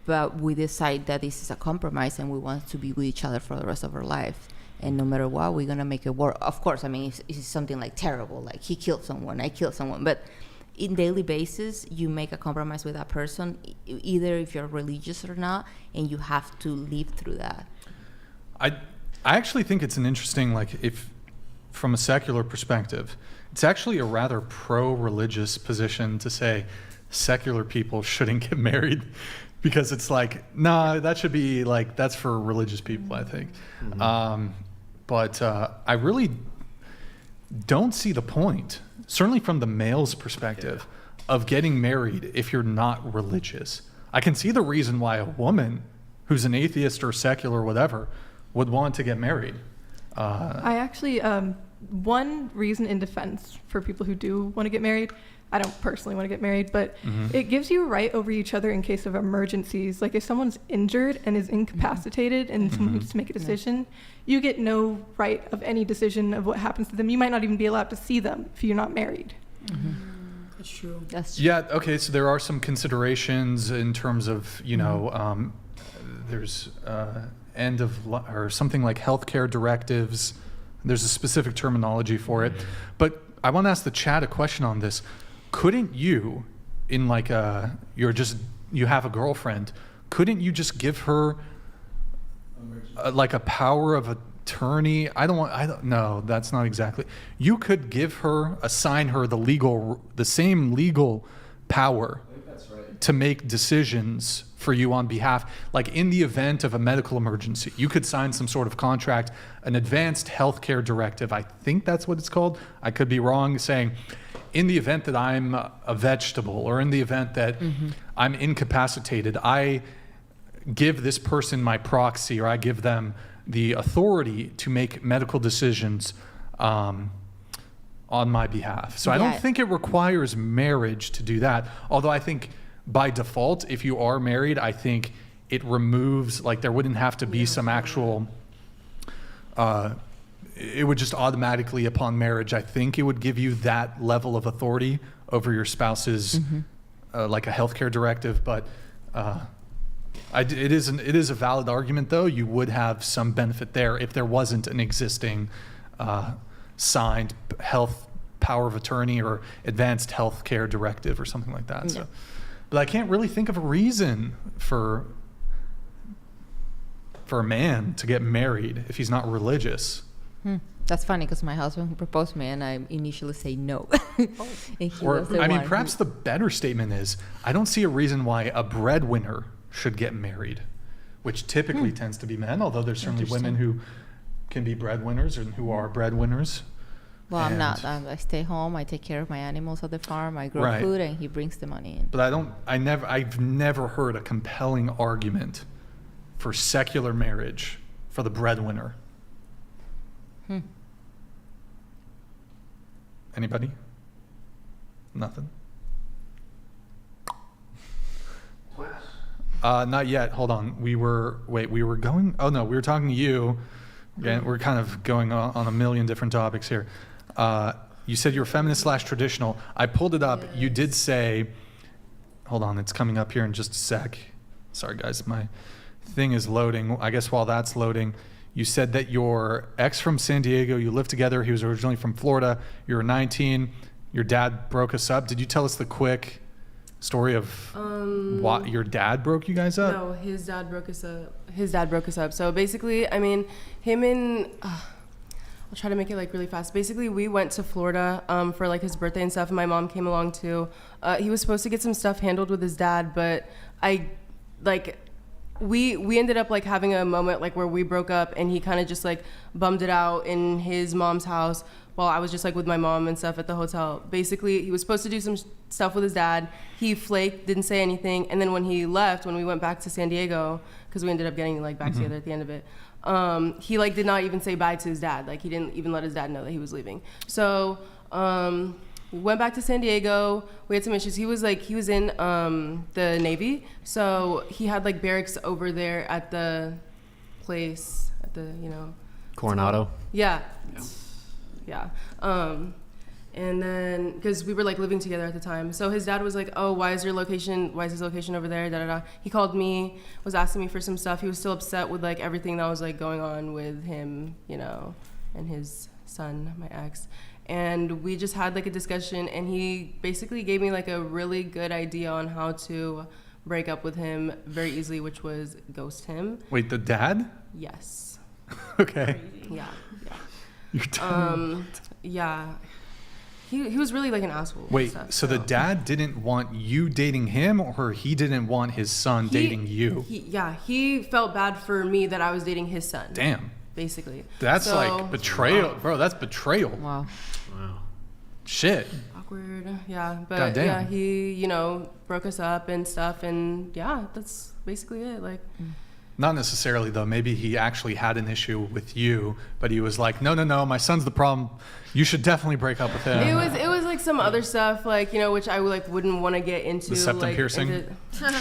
But we decide that this is a compromise and we want to be with each other for the rest of our life. And no matter what, we're going to make it work. Of course, I mean, it's something like terrible, like he killed someone, I killed someone. But in daily basis, you make a compromise with that person, either if you're religious or not, and you have to live through that. I actually think it's an interesting, like, if from a secular perspective, it's actually a rather pro-religious position to say secular people shouldn't get married. Because it's like, nah, that should be like, that's for religious people, I think. But I really don't see the point, certainly from the male's perspective, of getting married if you're not religious. I can see the reason why a woman who's an atheist or secular or whatever would want to get married. I actually, one reason in defense for people who do want to get married, I don't personally want to get married, but it gives you a right over each other in case of emergencies. Like if someone's injured and is incapacitated and someone needs to make a decision, you get no right of any decision of what happens to them. You might not even be allowed to see them if you're not married. That's true. That's true. Yeah, okay, so there are some considerations in terms of, you know, there's end of, or something like healthcare directives. There's a specific terminology for it. But I want to ask the chat a question on this. Couldn't you, in like you have a girlfriend, couldn't you just give her like a power of attorney. No, that's not exactly. You could assign her the same legal power to make decisions for you on behalf. Like in the event of a medical emergency, you could sign some sort of contract, an advanced healthcare directive. I think that's what it's called. I could be wrong, saying in the event that I'm a vegetable or in the event that I'm incapacitated, I give this person my proxy, or I give them the authority to make medical decisions on my behalf. So I don't think it requires marriage to do that. Although I think by default, if you are married, I think it removes, like there wouldn't have to be some actual, it would just automatically upon marriage, I think it would give you that level of authority over your spouse's, like a healthcare directive. But it is a valid argument though. You would have some benefit there if there wasn't an existing signed health power of attorney or advanced healthcare directive or something like that. So, but I can't really think of a reason for a man to get married if he's not religious. That's funny because my husband proposed to me and I initially say no. Perhaps the better statement is, I don't see a reason why a breadwinner should get married, which typically tends to be men, although there's certainly women who can be breadwinners and who are breadwinners. Well, I'm not. I stay home. I take care of my animals at the farm. I grow food, and he brings the money in. But I've never heard a compelling argument for secular marriage for the breadwinner. Anybody? Nothing? Not yet. Hold on. we were talking to you. Again, we're kind of going on a million different topics here. You said you were feminist/traditional. I pulled it up. Yes. You did say, hold on, it's coming up here in just a sec. Sorry guys, my thing is loading. I guess while that's loading, you said that your ex from San Diego, you lived together. He was originally from Florida. You were 19. Your dad broke us up. Did you tell us the quick story of what your dad broke you guys up? No, his dad broke us up. So basically, I mean, him and I'll try to make it like really fast. Basically, we went to Florida for like his birthday and stuff, and my mom came along too. He was supposed to get some stuff handled with his dad, but we ended up like having a moment like where we broke up, and he kind of just like bummed it out in his mom's house while I was just like with my mom and stuff at the hotel. Basically, he was supposed to do some stuff with his dad. He flaked, didn't say anything, and then when he left, when we went back to San Diego, because we ended up getting like back together at the end of it, he like did not even say bye to his dad. Like he didn't even let his dad know that he was leaving. So we went back to San Diego. We had some issues. He was in the Navy, so he had like barracks over there at the place at the Coronado. Yeah. And then because we were like living together at the time, so his dad was like, oh, why is his location over there, da da da. He called me, was asking me for some stuff. He was still upset with like everything that was like going on with him, and his son, my ex. And we just had like a discussion, and he basically gave me like a really good idea on how to break up with him very easily, which was ghost him. Wait, the dad? Yes. Okay. Yeah. You're telling yeah. He was really like an asshole. Wait, stuff, so the dad didn't want you dating him, or he didn't want his son dating you? He felt bad for me that I was dating his son. Damn. Basically. That's like betrayal. Wow. Bro, that's betrayal. Wow. Shit. Awkward. Yeah. But goddamn. Yeah, he, broke us up and stuff, and yeah, that's basically it. Like Not necessarily though. Maybe he actually had an issue with you, but he was like, no, my son's the problem. You should definitely break up with him. It was like some other stuff, like which I like wouldn't want to get into. The septum piercing.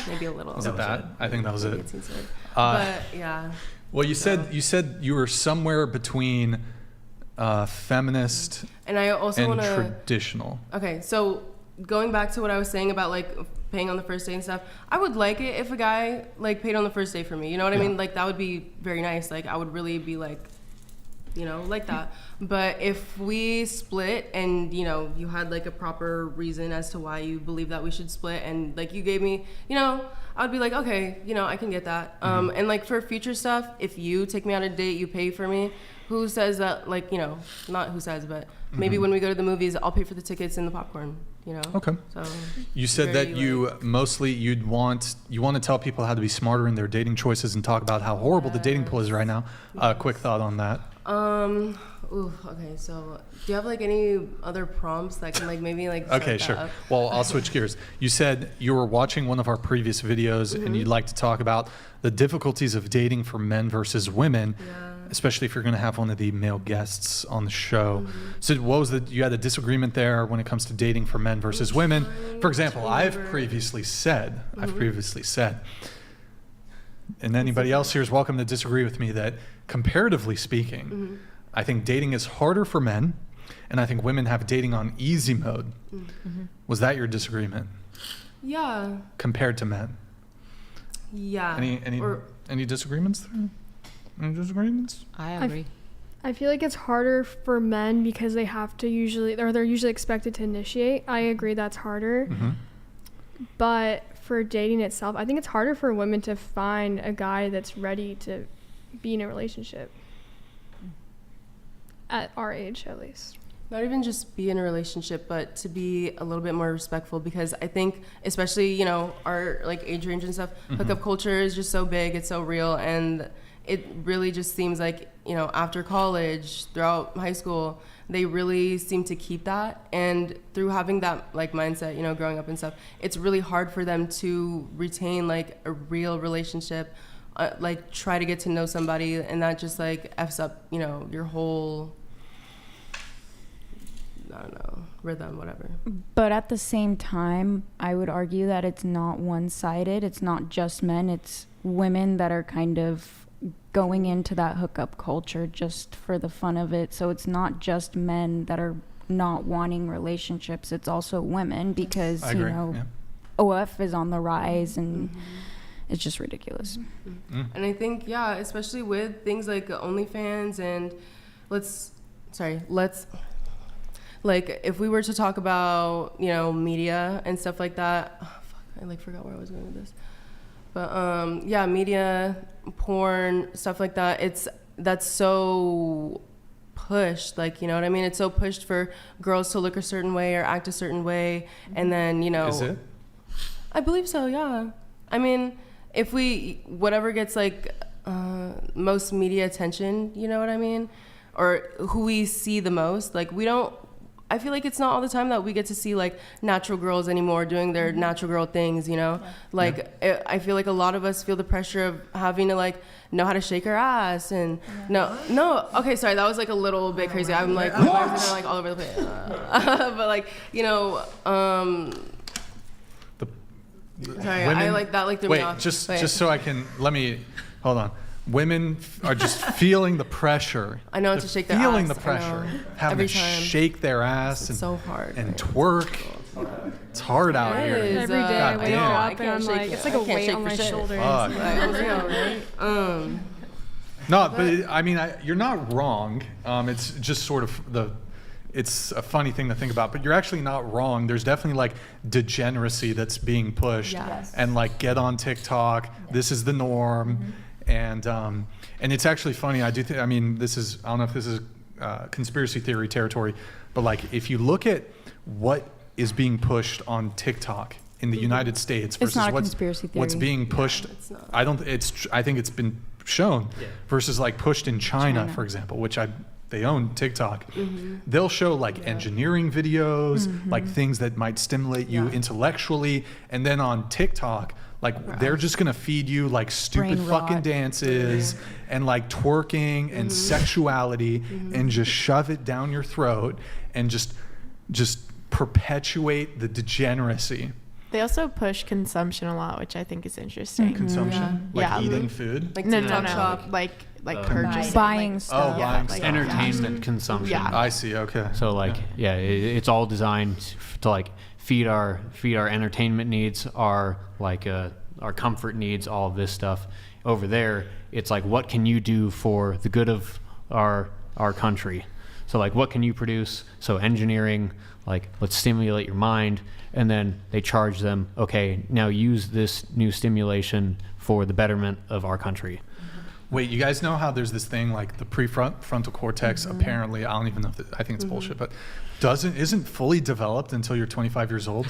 Maybe a little. Was it that? I think that was it. But yeah. Well, you said you were somewhere between feminist and I also and traditional. Okay, so going back to what I was saying about like paying on the first day and stuff, I would like it if a guy like paid on the first day for me. You know what I mean? Like that would be very nice. Like I would really be like you know, like that. But if we split and, you know, you had like a proper reason as to why you believe that we should split, and like you gave me, you know, I'd be like, okay, you know, I can get that. And like for future stuff, if you take me on a date, you pay for me, who says that, like, you know, not who says, but maybe when we go to the movies, I'll pay for the tickets and the popcorn, you know? Okay. So you said that you mostly you want to tell people how to be smarter in their dating choices and talk about how horrible the dating pool is right now. Quick thought on that. Okay, so do you have like any other prompts that can like maybe like okay, sure. Up? Well, I'll switch gears. You said you were watching one of our previous videos and you'd like to talk about the difficulties of dating for men versus women, especially if you're going to have one of the male guests on the show. So what was you had a disagreement there when it comes to dating for men versus women? For example, I've previously said, and anybody else here is welcome to disagree with me, that comparatively speaking, I think dating is harder for men, and I think women have dating on easy mode. Was that your disagreement? Yeah. Compared to men? Yeah. Any disagreements there? Any disagreements? I agree. I feel like it's harder for men because they have to usually, or they're usually expected to initiate. I agree that's harder. But for dating itself, I think it's harder for women to find a guy that's ready to be in a relationship. At our age, at least. Not even just be in a relationship, but to be a little bit more respectful, because I think, especially, you know, our like age range and stuff, hookup culture is just so big, it's so real, and it really just seems like, you know, after college, throughout high school, they really seem to keep that, and through having that like mindset, you know, growing up and stuff, it's really hard for them to retain like a real relationship, like try to get to know somebody, and that just like F's up, you know, your whole, I don't know, rhythm, whatever. But at the same time, I would argue that it's not one-sided. It's not just men. It's women that are kind of going into that hookup culture just for the fun of it. So it's not just men that are not wanting relationships. It's also women, because, you know, OF is on the rise, and it's just ridiculous. And I think, yeah, especially with things like OnlyFans and let's like, if we were to talk about, you know, media and stuff like that, I like forgot where I was going with this. But yeah, media, porn, stuff like that, that's so pushed, like, you know what I mean? It's so pushed for girls to look a certain way or act a certain way, and then, you know. Is it? I believe so, yeah. I mean, if whatever gets like most media attention, you know what I mean? Or who we see the most, like I feel like it's not all the time that we get to see like natural girls anymore doing their natural girl things, you know? I feel like a lot of us feel the pressure of having to like know how to shake our ass and no, okay, sorry, that was like a little bit crazy. I'm like, my legs are like all over the place. But like, you know, sorry, women, I like that like threw me off. Just so I can, hold on. Women are just feeling the pressure. I know, to shake their ass. Feeling the pressure. Having every to time. shake their ass. It's so hard. And twerk. It's hard out here. Every day I wake damn. up and I'm like, it's like a weight on my shoulders. No, but I mean, you're not wrong. It's just sort of it's a funny thing to think about, but you're actually not wrong. There's definitely like degeneracy that's being pushed, and like get on TikTok. This is the norm, and it's actually funny. I don't know if this is conspiracy theory territory, but like if you look at what is being pushed on TikTok in the United States versus what's being pushed, I think it's been shown versus like pushed in China, for example, which they own TikTok. They'll show like engineering videos, like things that might stimulate you intellectually, and then on TikTok, like they're just gonna feed you like stupid fucking dances and like twerking and sexuality and just shove it down your throat and just perpetuate the degeneracy. They also push consumption a lot, which I think is interesting. Consumption? Like eating food? Like no, like purchasing. Buying stuff. Buying stuff. Entertainment consumption. Yeah. I see, okay. So like, it's all designed to like feed our entertainment needs, our comfort needs, all of this stuff. Over there, it's like, what can you do for the good of our our country. So like, what can you produce? So engineering, like, let's stimulate your mind. And then they charge them, okay, now use this new stimulation for the betterment of our country. Wait, you guys know how there's this thing like the prefrontal cortex, apparently, I don't even know if I think it's bullshit, but isn't fully developed until you're 25 years old?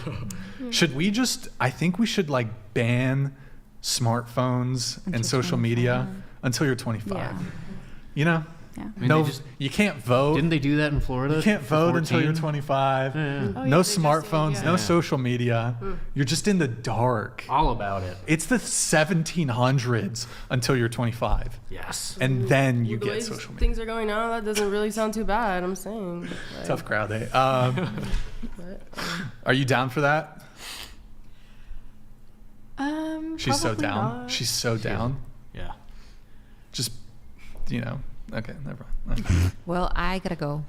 Should we I think we should like ban smartphones and social media until you're 25. Yeah. You know? Yeah. I mean, No, you can't vote. Didn't they do that in Florida? You can't vote 14? until you're 25. Yeah. Oh, No yeah, they just smartphones, did, no yeah. social media. You're just in the dark. All about it. It's the 1700s until you're 25. Yes. And then you The way get social media. things are going now, that doesn't really sound too bad. I'm saying. Like, Tough crowd, eh? but, Are you down for that? She's so Probably down. not. She's so down. Yeah. Just, okay, never mind. Okay. Well, I gotta go.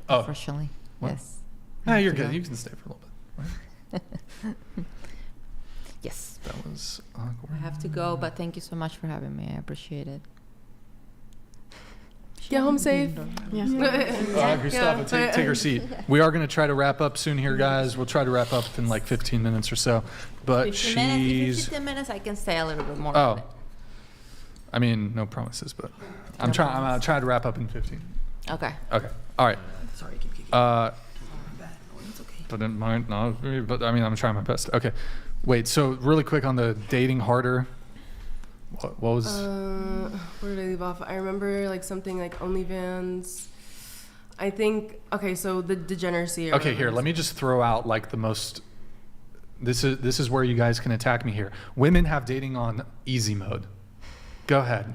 Oh, Unfortunately, What? yes. yeah, you're to good. go. You can stay for a little bit. Right? Yes. That was awkward. I have to go, but thank you so much for having me. I appreciate it. Get home safe. Yeah. Gustavo, take her seat. We are going to try to wrap up soon here, guys. We'll try to wrap up in like 15 minutes or so. But 15 minutes. If it's she's... 15 minutes, I can stay a little bit more. Oh. I mean, no promises, but I'm going to try to wrap up in 15. Okay. Okay. All right. Sorry, keep kicking. But It's okay. didn't mind, no, but I mean, I'm trying my best. Okay. Wait, so really quick on the dating harder. What was... Where did I leave off? I remember like something like OnlyFans. I think, okay, so the degeneracy. Okay, here, let me just throw out like the most... This is where you guys can attack me here. Women have dating on easy mode. Go ahead.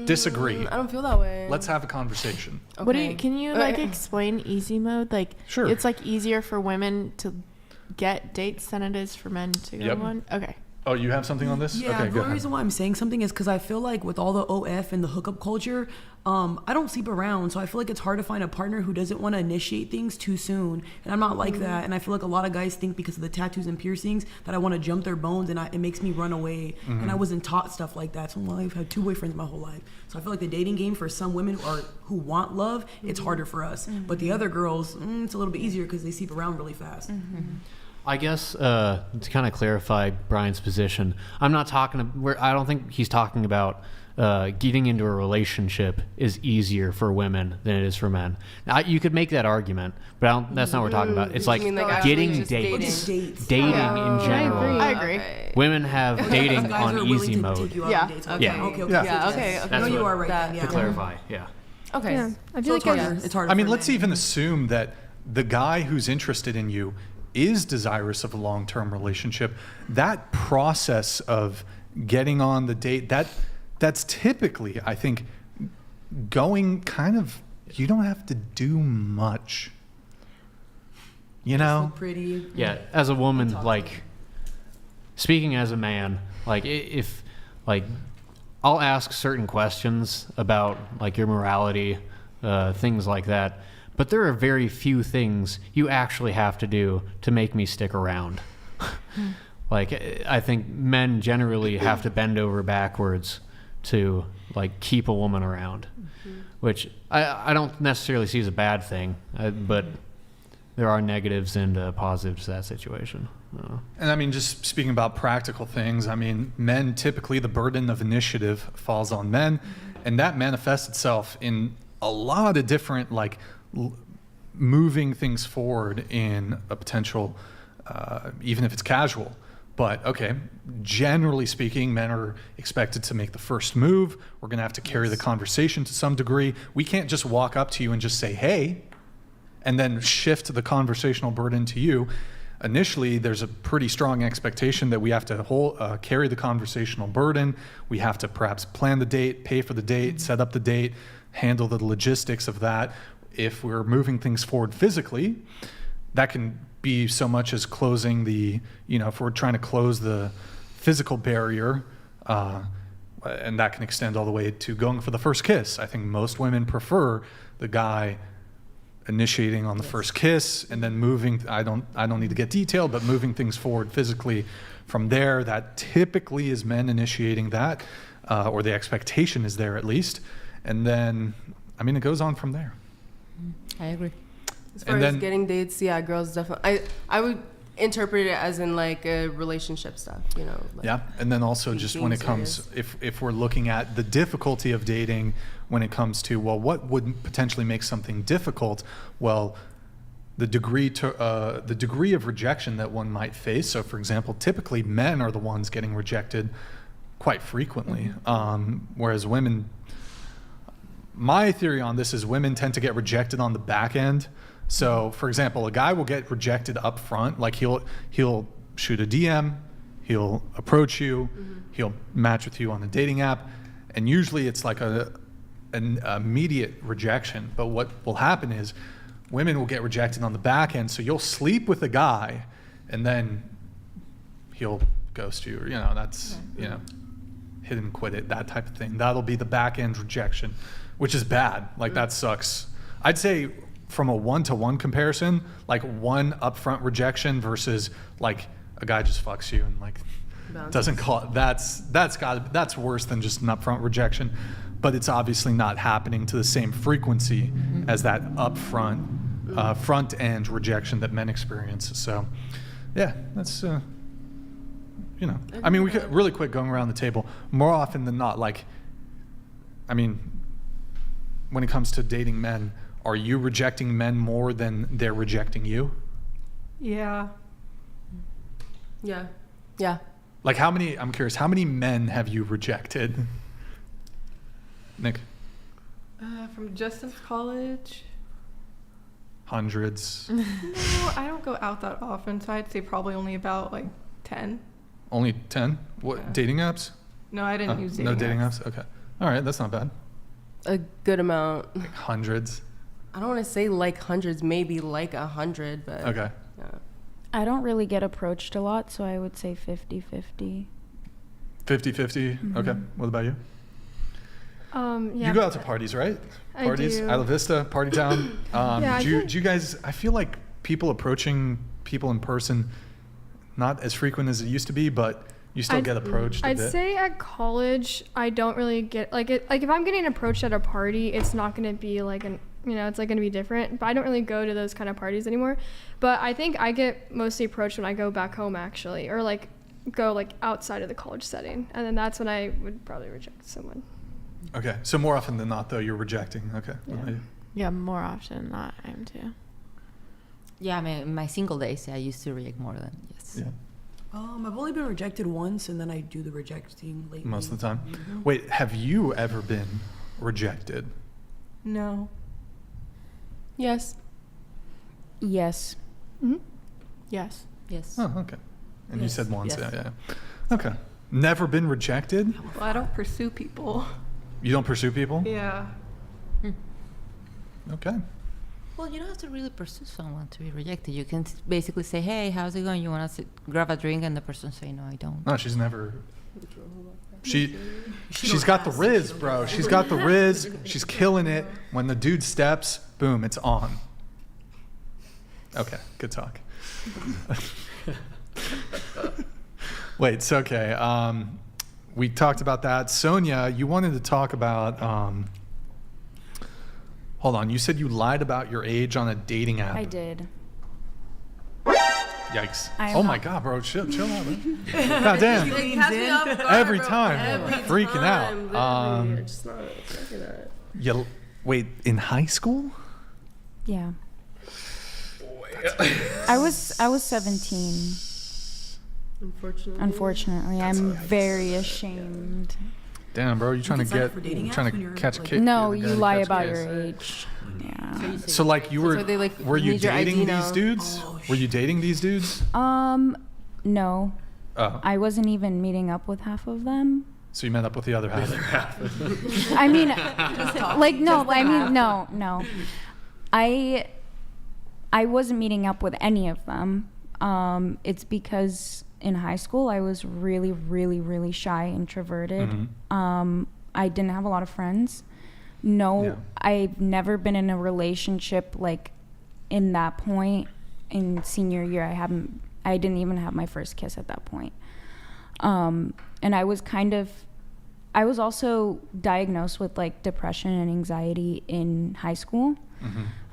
Disagree. I don't feel that way. Let's have a conversation. Okay. What do you, can you like explain easy mode? Like, Sure. It's like easier for women to get dates than it is for men to go Yep. on. Okay. Oh, you have something on this? Yeah, Okay, the go only ahead. reason why I'm saying something is because I feel like with all the OF and the hookup culture, I don't sleep around, so I feel like it's hard to find a partner who doesn't want to initiate things too soon, and I'm not like that. And I feel like a lot of guys think because of the tattoos and piercings that I want to jump their bones, and it makes me run away. And I wasn't taught stuff like that. So I've had 2 boyfriends my whole life, so I feel like the dating game for some women who want love, it's harder for us. But the other girls, it's a little bit easier because they sleep around really fast. I guess to kind of clarify Brian's position, I'm not talking. I don't think he's talking about getting into a relationship is easier for women than it is for men. Now, you could make that argument, but that's not what we're talking about. It's like You mean, like, actually getting just dates, Dates. dating Oh, in general. I agree. Women have dating Guys on are easy willing to mode. take you out Yeah. on dates. Okay. Yeah. Okay. Yeah. Yeah, okay. That's No, you what- are right. that- Then, To yeah. clarify, yeah. Okay. Yeah, I So feel it's like harder. It's harder. I mean, for let's men. even assume that the guy who's interested in you is desirous of a long-term relationship. That process of getting on the date, that's typically, I think, going kind of, you don't have to do much. You know? Look pretty. Yeah, as a woman, like, speaking as a man, like, if, like, I'll ask certain questions about, like, your morality, things like that, but there are very few things you actually have to do to make me stick around. Like, I think men generally have to bend over backwards to, like, keep a woman around, which I don't necessarily see as a bad thing, but there are negatives and positives to that situation. And I mean, just speaking about practical things, I mean, men typically, the burden of initiative falls on men, and that manifests itself in a lot of different, like, moving things forward in a potential, even if it's casual. But okay, generally speaking, men are expected to make the first move. We're going to have to carry the conversation to some degree. We can't just walk up to you and just say, hey, and then shift the conversational burden to you. Initially, there's a pretty strong expectation that we have to carry the conversational burden. We have to perhaps plan the date, pay for the date, set up the date, handle the logistics of that. If we're moving things forward physically, that can be so much as closing the, if we're trying to close the physical barrier, and that can extend all the way to going for the first kiss. I think most women prefer the guy initiating on the first kiss and then moving. I don't need to get detailed, but moving things forward physically from there. That typically is men initiating that, or the expectation is there at least. And then I mean, it goes on from there. I agree. As far as getting dates, yeah, girls definitely. I would interpret it as in like a relationship stuff, you know. Like yeah, and then also just when it comes, if we're looking at the difficulty of dating, when it comes to, well, what would potentially make something difficult? Well, the degree of rejection that one might face. So, for example, typically men are the ones getting rejected quite frequently, whereas women. My theory on this is women tend to get rejected on the back end. So, for example, a guy will get rejected up front. Like he'll shoot a DM, he'll approach you, he'll match with you on a dating app, and usually it's like an immediate rejection. But what will happen is women will get rejected on the back end. So you'll sleep with a guy, and then he'll ghost you. Or, you know, that's hit and quit it, that type of thing. That'll be the back end rejection, which is bad. Like that sucks. I'd say from a 1-to-1 comparison, like one upfront rejection versus like a guy just fucks you and like doesn't call it, that's worse than just an upfront rejection. But it's obviously not happening to the same frequency as that upfront front end rejection that men experience. So yeah, that's you know, I mean, we could really quick going around the table. More often than not, like, I mean, when it comes to dating men, are you rejecting men more than they're rejecting you? Yeah. Yeah. Yeah. Like I'm curious, how many men have you rejected? Nick? From just since college? Hundreds. No, I don't go out that often, so I'd say probably only about like 10. Only 10? What, dating apps? No, I didn't use dating apps. No dating apps? Okay. All right, that's not bad. A good amount. Like hundreds? I don't want to say like hundreds, maybe like 100, but. Okay. Yeah. I don't really get approached a lot, so I would say 50-50. 50-50? Okay. What about you? Yeah. You go out to parties, right? Parties? I do. Isla Vista, Party Town. Do you guys, I feel like people approaching people in person, not as frequent as it used to be, but you still get approached a bit. I'd say at college, I don't really get, like if I'm getting approached at a party, it's not going to be like it's like going to be different, but I don't really go to those kind of parties anymore. But I think I get mostly approached when I go back home actually, or like go like outside of the college setting. And then that's when I would probably reject someone. Okay. So more often than not though, you're rejecting. Okay. Yeah, more often than not, I am too. Yeah, I mean, in my single days, I used to reject more than yes. Yeah. I've only been rejected once, and then I do the rejecting lately. Most of the time. Wait, have you ever been rejected? No. Yes. Yes. Yes. Yes. Oh, okay. And you said once. Yes. Yeah. Okay. Never been rejected? Well, I don't pursue people. You don't pursue people? Yeah. Okay. Well, you don't have to really pursue someone to be rejected. You can basically say, hey, how's it going? You want to grab a drink? And the person say, no, I don't. No, she's never. She's got the riz, bro. She's got the riz. She's killing it. When the dude steps, boom, it's on. Okay, good talk. Wait, it's okay. We talked about that. Sonia, you wanted to talk about. Hold on, you said you lied about your age on a dating app. I did. Yikes. Oh my God, bro. Chill out, man. God damn. Every time. Freaking out. Wait, in high school? Yeah. I was 17. Unfortunately, I'm very ashamed. Damn, bro, you trying to catch a kid? No, you lie about your age. Yeah. So like you were, they, like, were you need your dating ID these now. dudes? Were you dating these dudes? No. Oh. I wasn't even meeting up with half of them. So you met up with the other half? I mean, like, no, I mean, no. I wasn't meeting up with any of them. It's because in high school I was really, really, really shy, introverted. I didn't have a lot of friends. I've never been in a relationship like in that point. In senior year, I didn't even have my first kiss at that point. And I was kind of I was also diagnosed with like depression and anxiety in high school.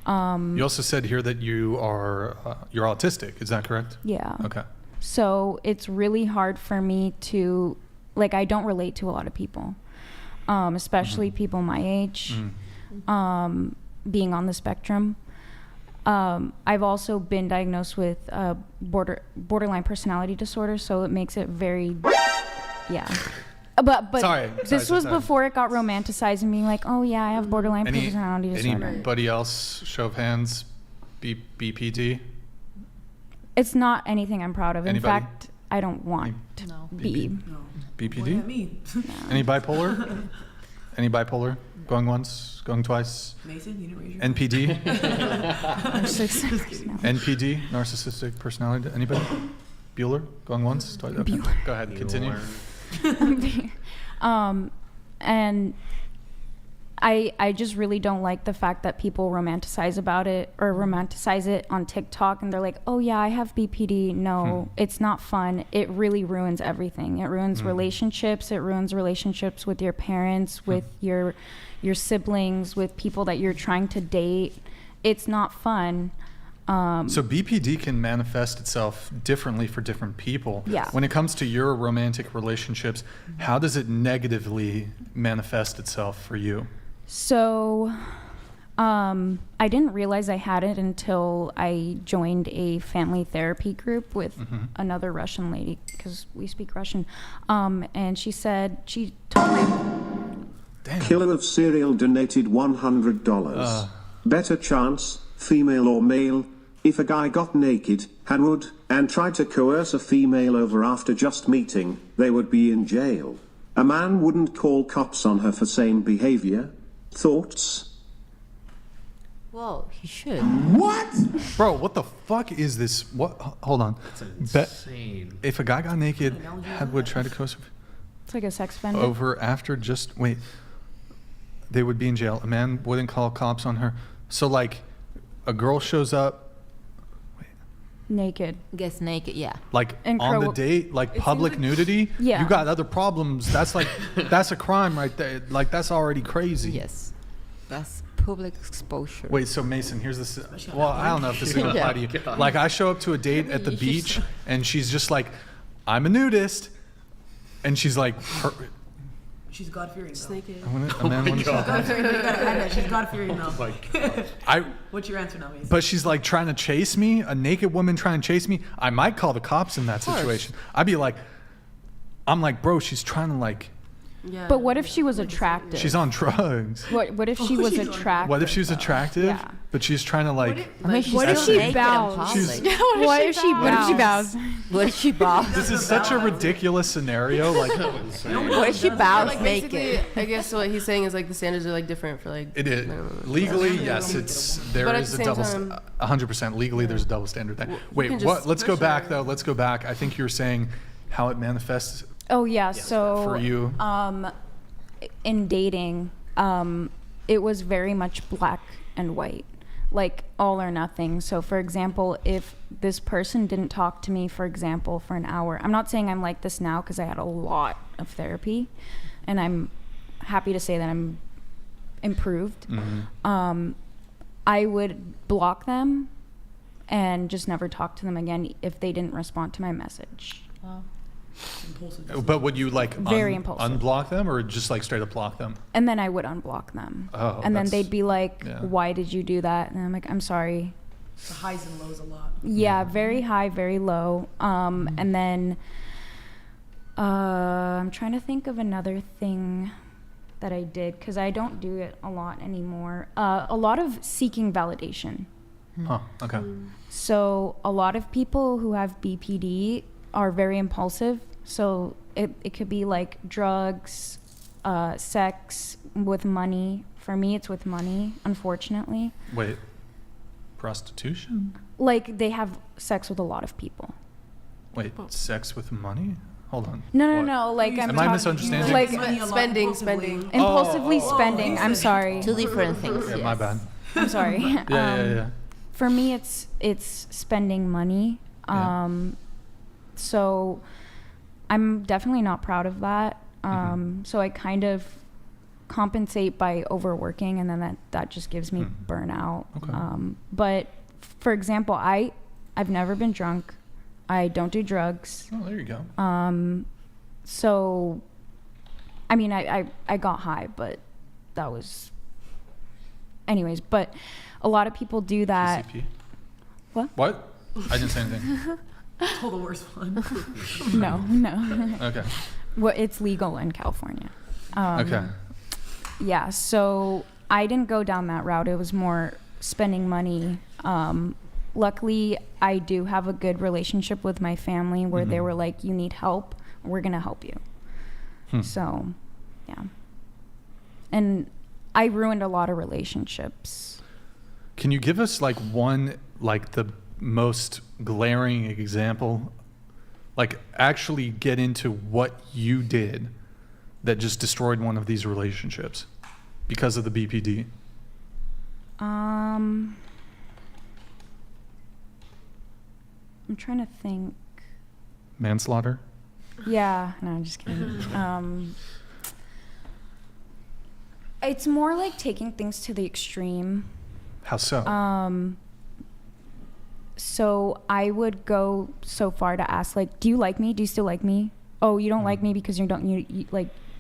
You also said here that you are you're autistic. Is that correct? Yeah. Okay. So it's really hard for me to, like, I don't relate to a lot of people, especially people my age, being on the spectrum. I've also been diagnosed with borderline personality disorder, so it makes it very, yeah. But this was before it got romanticized and being like, oh yeah, I have borderline personality disorder. Anybody else? Show of hands. BPD. It's not anything I'm proud of. Anybody? In fact, I don't want to be. BPD? Me. Any bipolar? Any bipolar? Going once? Going twice? Mason, you didn't raise your NPD? Narcissistic. NPD? Narcissistic personality? Anybody? Bueller? Going once? Twice? Okay. Go ahead. Continue. And I just really don't like the fact that people romanticize it on TikTok, and they're like, oh yeah, I have BPD. No, it's not fun. It really ruins everything. It ruins relationships. It ruins relationships with your parents, with your siblings, with people that you're trying to date. It's not fun. So BPD can manifest itself differently for different people. Yeah. When it comes to your romantic relationships, how does it negatively manifest itself for you? So I didn't realize I had it until I joined a family therapy group with another Russian lady, because we speak Russian. And she told me... Killer of Cereal donated $100. Better chance, female or male, if a guy got naked, would, and tried to coerce a female over after just meeting, they would be in jail. A man wouldn't call cops on her for same behavior. Thoughts? Well, he should. What? Bro, what the fuck is this? What? Hold on. That's insane. If a guy got naked, would try to coerce It's like a sex offender. over after just... Wait. They would be in jail. A man wouldn't call cops on her. So, like, a girl shows up... Naked. Gets naked, yeah. Like on the date, like public nudity, Yeah. you got other problems. That's like, that's a crime right there. Like that's already crazy. Yes. That's public exposure. Wait, so Mason, here's this. Well, I don't know if this is gonna apply to you. Like I show up to a date at the beach and she's just like, I'm a nudist. And she's like, She's God-fearing, though. She's God-fearing, though. What's your answer now, Mason? But she's like trying to chase me, a naked woman trying to chase me. I might call the cops in that situation. I'd be like, I'm like, bro, she's trying to like. Yeah. But what if she was attractive? She's on drugs. What if she was attractive? What if she was attractive? Yeah. But she's trying to like. What if she bows? What if she bows? What if she bows? This is such a ridiculous scenario. Like, what if she bows like naked? I guess what he's saying is like the standards are like different for like. It is legally, yes. There is a double. 100% legally, there's a double standard thing. Wait, what? Let's go back though. Let's go back. I think you're saying how it manifests. Oh yeah, so for you, in dating, it was very much black and white, like all or nothing. So for example, if this person didn't talk to me, for example, for an hour, I'm not saying I'm like this now because I had a lot of therapy, and I'm happy to say that I'm improved. I would block them and just never talk to them again if they didn't respond to my message. Wow. But would you like very impulsive. Unblock them or just like straight up block them? And then I would unblock them. Oh, and then they'd be like, why did you do that? And I'm like, I'm sorry. The highs and lows a lot. Yeah, very high, very low. And then I'm trying to think of another thing that I did because I don't do it a lot anymore. A lot of seeking validation. Oh, okay. So a lot of people who have BPD are very impulsive. So it could be like drugs, sex, with money. For me, it's with money, unfortunately. Wait, prostitution? Like they have sex with a lot of people. Wait, sex with money? Hold on. No. Like am I misunderstanding? Like spending. Impulsively spending. I'm sorry. Two different things. Yeah, my bad. I'm sorry. Yeah. For me, it's spending money. So I'm definitely not proud of that. So I kind of compensate by overworking, and then that just gives me burnout. Okay. But for example, I've never been drunk. I don't do drugs. Oh, there you go. So, I mean, I got high, but that was... Anyways, but a lot of people do that. PCP? What? I didn't say anything. Oh, the worst one. No. Okay. Well, it's legal in California. Okay. Yeah, so I didn't go down that route. It was more spending money. Luckily, I do have a good relationship with my family where they were like, you need help, we're going to help you. So, yeah. And I ruined a lot of relationships. Can you give us like one, like the most glaring example? Like actually get into what you did that just destroyed one of these relationships because of the BPD. I'm trying to think. Manslaughter? Yeah, no, I'm just kidding. It's more like taking things to the extreme. How so? So I would go so far to ask, like, do you like me? Do you still like me? Oh, you don't like me because you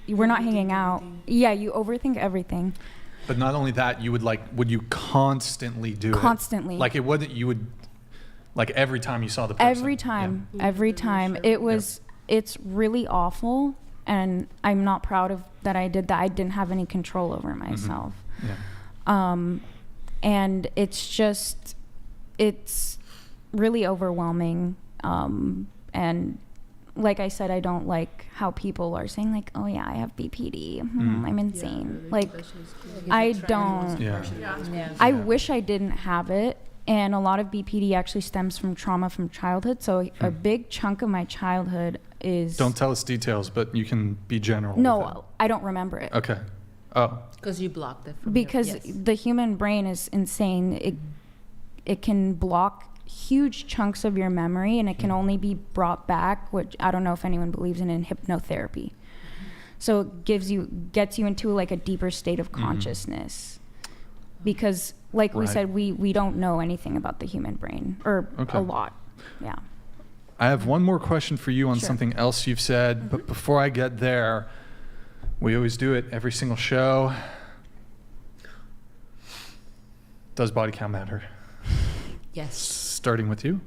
we're not hanging out. Yeah, you overthink everything. But not only that, you would would you constantly do it? Constantly. Like it wasn't, you would, like every time you saw the person? Every time. It's really awful. And I'm not proud of that I did that. I didn't have any control over myself. And it's really overwhelming. And like I said, I don't like how people are saying like, oh yeah, I have BPD. I'm insane. Like, I don't. I wish I didn't have it. And a lot of BPD actually stems from trauma from childhood. So a big chunk of my childhood is... Don't tell us details, but you can be general. No, I don't remember it. Okay. Oh. Because you blocked it from Because the human brain is insane. It can block huge chunks of your memory, and it can only be brought back, which I don't know if anyone believes in hypnotherapy. So it gets you into like a deeper state of consciousness. Because like we said, we don't know anything about the human brain, or a lot. Yeah. I have one more question for you on something else you've said, but before I get there, we always do it every single show. Does body count matter? Yes. Starting with you?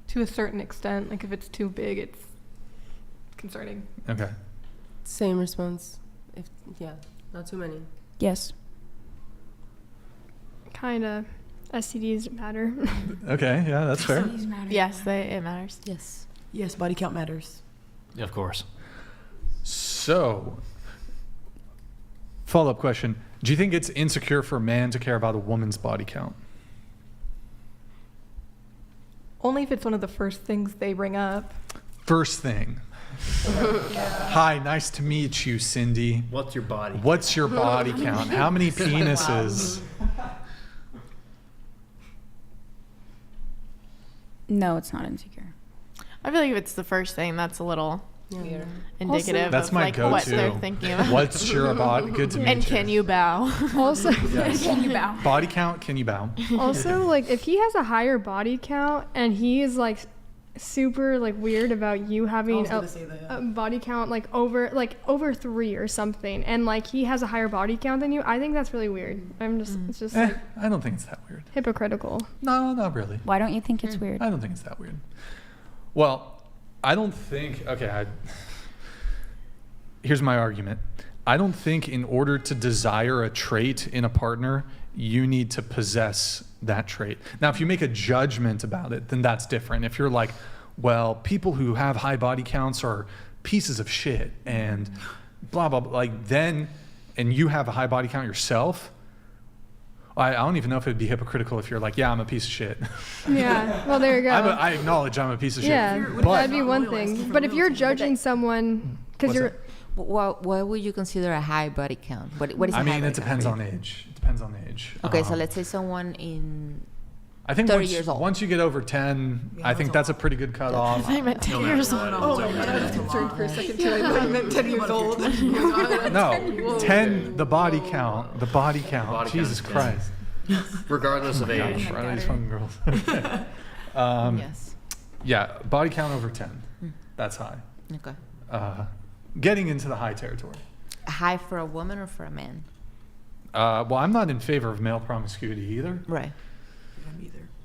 To a certain extent. Like if it's too big, it's concerning. Okay. Same response. Not too many. Yes. Kinda. STDs matter. Okay, yeah, that's fair. Yes, it matters. Yes. Yes, body count matters. Of course. So, follow-up question. Do you think it's insecure for a man to care about a woman's body count? Only if it's one of the first things they bring up. First thing. Hi, nice to meet you, Cindy. What's your body? What's your body count? How many penises? No, it's not insecure. I feel like if it's the first thing, that's a little indicative That's of my like go-to. what they're thinking about. What's your body? Good to meet you. And can you bow? Also, Yes. Can you bow? Body count, can you bow? also, like if he has a higher body count and he is like super like weird about you having a body count like over 3 or something, and like he has a higher body count than you, I think that's really weird. It's just like I don't think it's that weird. hypocritical. No, not really. Why don't you think it's weird? I don't think it's that weird. Well, I don't think, here's my argument. I don't think in order to desire a trait in a partner, you need to possess that trait. Now, if you make a judgment about it, then that's different. If you're like, well, people who have high body counts are pieces of shit and blah, blah, blah, like then, and you have a high body count yourself, I don't even know if it'd be hypocritical if you're like, yeah, I'm a piece of shit. Yeah, well, there you go. I acknowledge I'm a piece of shit. Yeah, that'd be one thing. But if you're judging someone because you're... What would you consider a high body count? What is a high body it depends count? on age. It depends on age. Okay, so let's say someone in I think 30 years old. Once you get over 10, I think that's a pretty good cutoff. I meant 10 years old. Oh my god, I was concerned for a second too. I meant 10 years old. No, 10, the body count. The body count. Body Jesus count, Christ. Regardless of Gosh, age. are these fucking girls? Yes. Yeah, body count over 10. That's high. Okay. Getting into the high territory. High for a woman or for a man? Well, I'm not in favor of male promiscuity either. Right.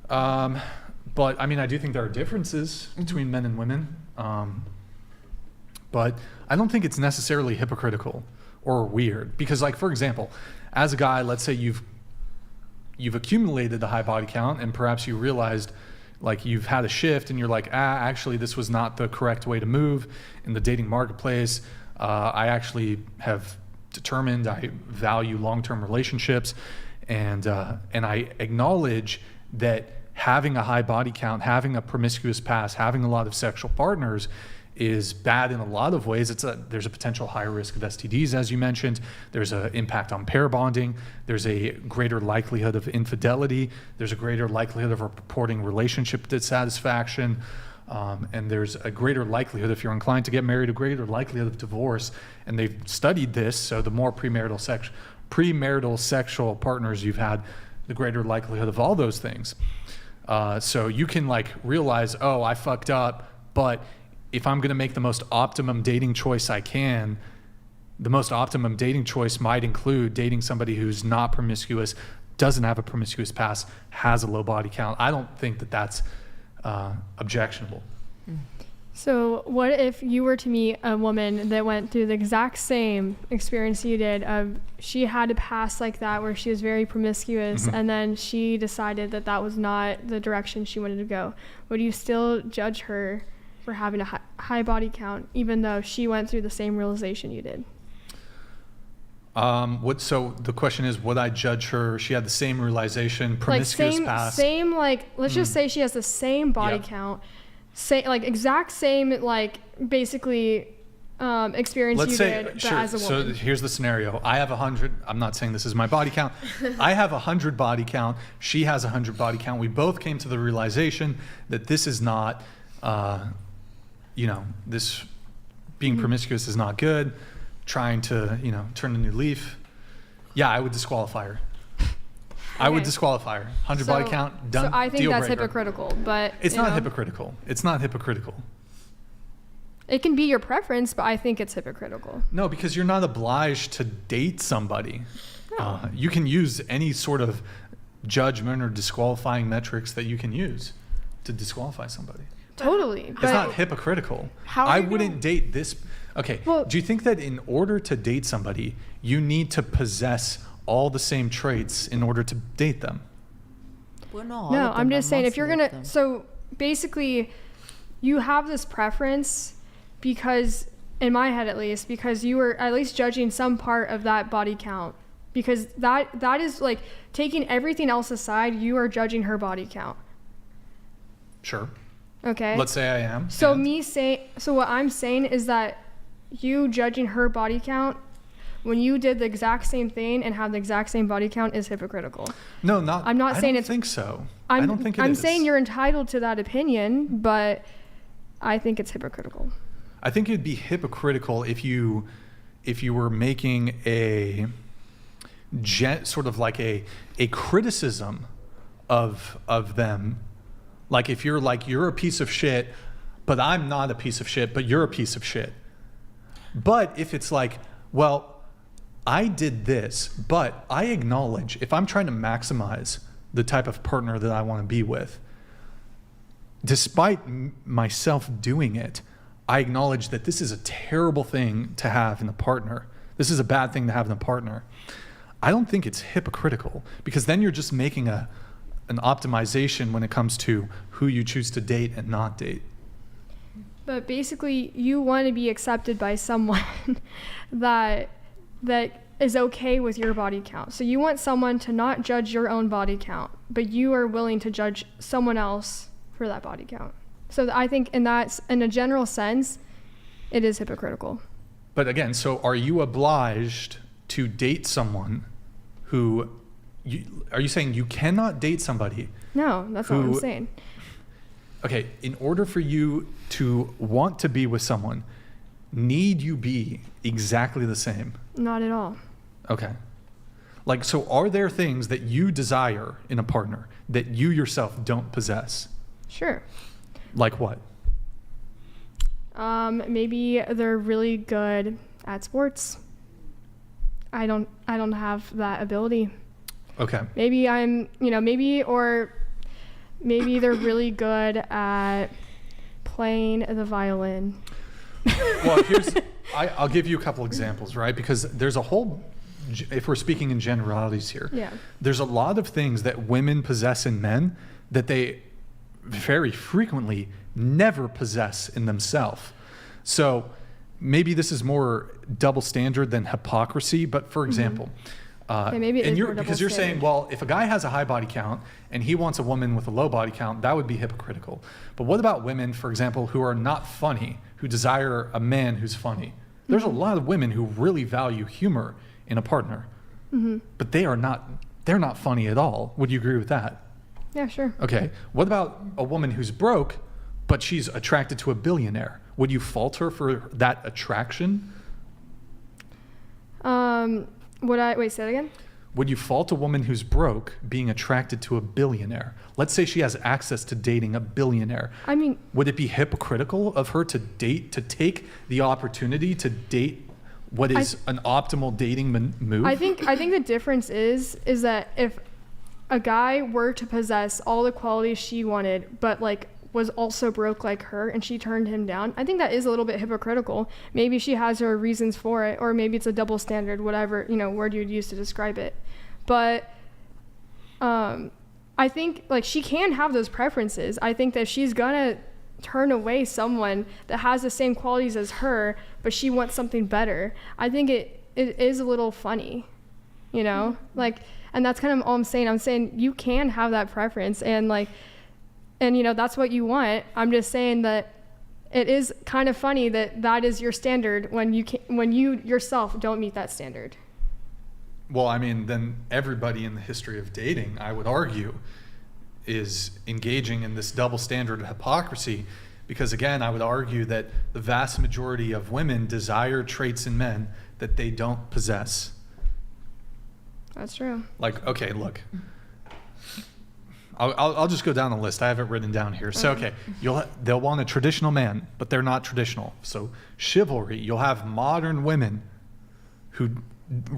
But I mean, I do think there are differences between men and women. But I don't think it's necessarily hypocritical or weird because, like, for example, as a guy, let's say you've accumulated the high body count and perhaps you realized like you've had a shift and you're like, actually this was not the correct way to move in the dating marketplace. I actually have determined I value long-term relationships and I acknowledge that having a high body count, having a promiscuous past, having a lot of sexual partners is bad in a lot of ways. There's a potential higher risk of STDs, as you mentioned. There's an impact on pair bonding. There's a greater likelihood of infidelity. There's a greater likelihood of reporting relationship dissatisfaction. And there's a greater likelihood, if you're inclined to get married, a greater likelihood of divorce. And they've studied this, so the more premarital sexual partners you've had, the greater likelihood of all those things. So you can like realize, oh, I fucked up, but if I'm going to make the most optimum dating choice I can, the most optimum dating choice might include dating somebody who's not promiscuous, doesn't have a promiscuous past, has a low body count. I don't think that that's objectionable. So what if you were to meet a woman that went through the exact same experience you did of she had a past like that where she was very promiscuous and then she decided that that was not the direction she wanted to go? Would you still judge her for having a high body count even though she went through the same realization you did? So the question is, would I judge her? She had the same realization, promiscuous past. Same, like, let's just say she has the same body count, exact same, like, basically experience Let's you say, did, sure. but as a woman. So here's the scenario. I have 100. I'm not saying this is my body count. I have 100 body count. She has 100 body count. We both came to the realization that this is not, this being promiscuous is not good. Trying to, turn a new leaf. Yeah, I would disqualify her. I would disqualify her. 100 body count, done. So I think deal that's breaker. hypocritical, but it's not hypocritical. It's not hypocritical. It can be your preference, but I think it's hypocritical. No, because you're not obliged to date somebody. No. You can use any sort of judgment or disqualifying metrics that you can use to disqualify somebody. Totally. It's not hypocritical. I wouldn't date this. Okay, well, do you think that in order to date somebody, you need to possess all the same traits in order to date them? Well, no, I'm just saying if you're going to, so basically you have this preference because, in my head at least, because you were at least judging some part of that body count. Because that is like taking everything else aside, you are judging her body count. Sure. Okay. Let's say I am. So what I'm saying is that you judging her body count when you did the exact same thing and have the exact same body count is hypocritical. No, not. I'm not saying it's. I don't think so. I don't think it is. I'm saying you're entitled to that opinion, but I think it's hypocritical. I think it'd be hypocritical if you were making a sort of like a criticism of them. Like if you're like, you're a piece of shit, but I'm not a piece of shit, but you're a piece of shit. But if it's like, well, I did this, but I acknowledge if I'm trying to maximize the type of partner that I want to be with, despite myself doing it, I acknowledge that this is a terrible thing to have in a partner. This is a bad thing to have in a partner. I don't think it's hypocritical because then you're just making an optimization when it comes to who you choose to date and not date. But basically, you want to be accepted by someone that is okay with your body count. So you want someone to not judge your own body count, but you are willing to judge someone else for that body count. So I think in a general sense, it is hypocritical. But again, so are you obliged to date someone who are you saying you cannot date somebody? No, that's not what I'm saying. Okay, in order for you to want to be with someone, need you be exactly the same? Not at all. Okay. Like, so are there things that you desire in a partner that you yourself don't possess? Sure. Like what? Maybe they're really good at sports. I don't have that ability. Okay. Maybe I'm, maybe they're really good at playing the violin. Well, I'll give you a couple examples, right? Because there's a whole, if we're speaking in generalities here, there's a lot of things that women possess in men that they very frequently never possess in themselves. So maybe this is more double standard than hypocrisy, but for example, maybe it is more double because you're saying, standard. well, if a guy has a high body count and he wants a woman with a low body count, that would be hypocritical. But what about women, for example, who are not funny, who desire a man who's funny? There's a lot of women who really value humor in a partner, but they're not funny at all. Would you agree with that? Yeah, sure. Okay. What about a woman who's broke, but she's attracted to a billionaire? Would you fault her for that attraction? Wait, say that again? Would you fault a woman who's broke being attracted to a billionaire? Let's say she has access to dating a billionaire. I mean, would it be hypocritical of her to take the opportunity to date what is an optimal dating move? I think the difference is that if a guy were to possess all the qualities she wanted, but like was also broke like her and she turned him down, I think that is a little bit hypocritical. Maybe she has her reasons for it, or maybe it's a double standard, whatever, word you'd use to describe it. But I think like she can have those preferences. I think that if she's gonna turn away someone that has the same qualities as her, but she wants something better, I think it is a little funny, like, and that's kind of all I'm saying. I'm saying you can have that preference and that's what you want. I'm just saying that it is kind of funny that is your standard when you yourself don't meet that standard. Well, I mean, then everybody in the history of dating, I would argue, is engaging in this double standard of hypocrisy, because again, I would argue that the vast majority of women desire traits in men that they don't possess. That's true. Like, okay, look. I'll just go down the list. I have it written down here. So, okay, they'll want a traditional man, but they're not traditional. So, chivalry, you'll have modern women who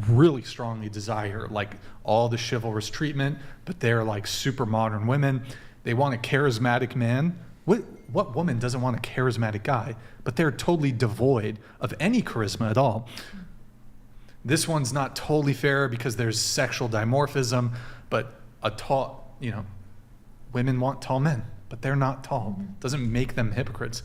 really strongly desire like all the chivalrous treatment, but they're like super modern women. They want a charismatic man. What woman doesn't want a charismatic guy? But they're totally devoid of any charisma at all. This one's not totally fair because there's sexual dimorphism, but a tall, women want tall men, but they're not tall. Doesn't make them hypocrites.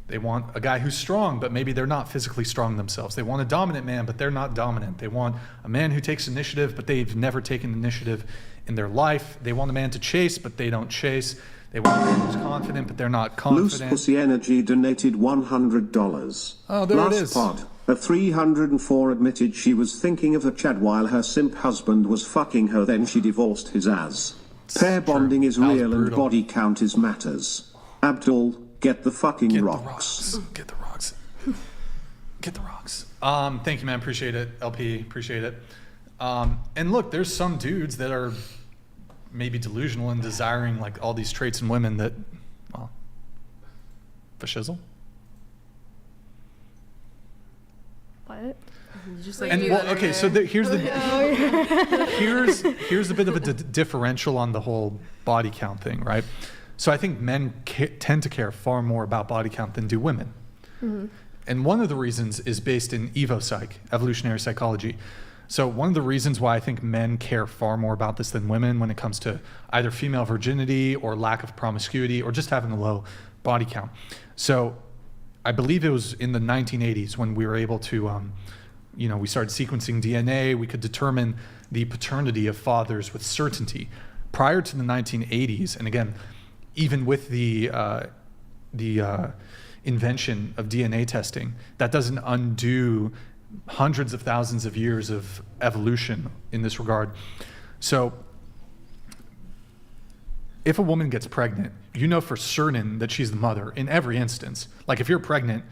They want a guy who's strong, but maybe they're not physically strong themselves. They want a dominant man, but they're not dominant. They want a man who takes initiative, but they've never taken initiative in their life. They want a man to chase, but they don't chase. They want a man who's confident, but they're not confident. Loose Pussy Energy donated $100. Oh, there it is. Last pod, a 304 admitted she was thinking of a Chad while her simp husband was fucking her, then she divorced his ass. Pair bonding is real and body count is matters. Abdul, get the fucking rocks. Get the rocks. Get the rocks. Thank you, man. Appreciate it. LP, appreciate it. And look, there's some dudes that are maybe delusional and desiring like all these traits in women that, well, for shizzle. What? Just like and well, okay, so here's the here's a bit of a differential on the whole body count thing, right? So I think men tend to care far more about body count than do women. Mm-hmm. And one of the reasons is based in evopsych, evolutionary psychology. So one of the reasons why I think men care far more about this than women when it comes to either female virginity or lack of promiscuity or just having a low body count. So I believe it was in the 1980s when we were able to, we started sequencing DNA. We could determine the paternity of fathers with certainty. Prior to the 1980s, and again, even with the invention of DNA testing, that doesn't undo hundreds of thousands of years of evolution in this regard. So if a woman gets pregnant, you know for certain that she's the mother in every instance. Like if you're pregnant,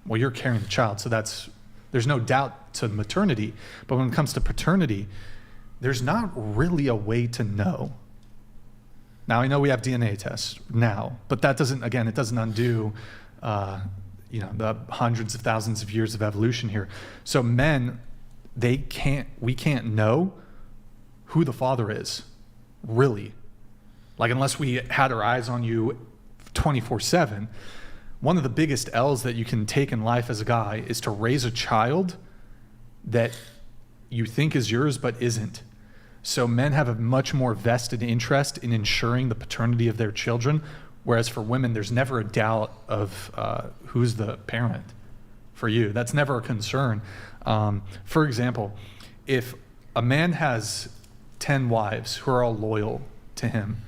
well, you're carrying the child, so there's no doubt to maternity. But when it comes to paternity, there's not really a way to know. Now, I know we have DNA tests now, but that doesn't, again, it doesn't undo the hundreds of thousands of years of evolution here. So men, we can't know who the father is, really. Like unless we had our eyes on you 24/7. One of the biggest L's that you can take in life as a guy is to raise a child that you think is yours but isn't. So men have a much more vested interest in ensuring the paternity of their children, whereas for women, there's never a doubt of who's the parent for you. That's never a concern. For example, if a man has 10 wives who are all loyal to him,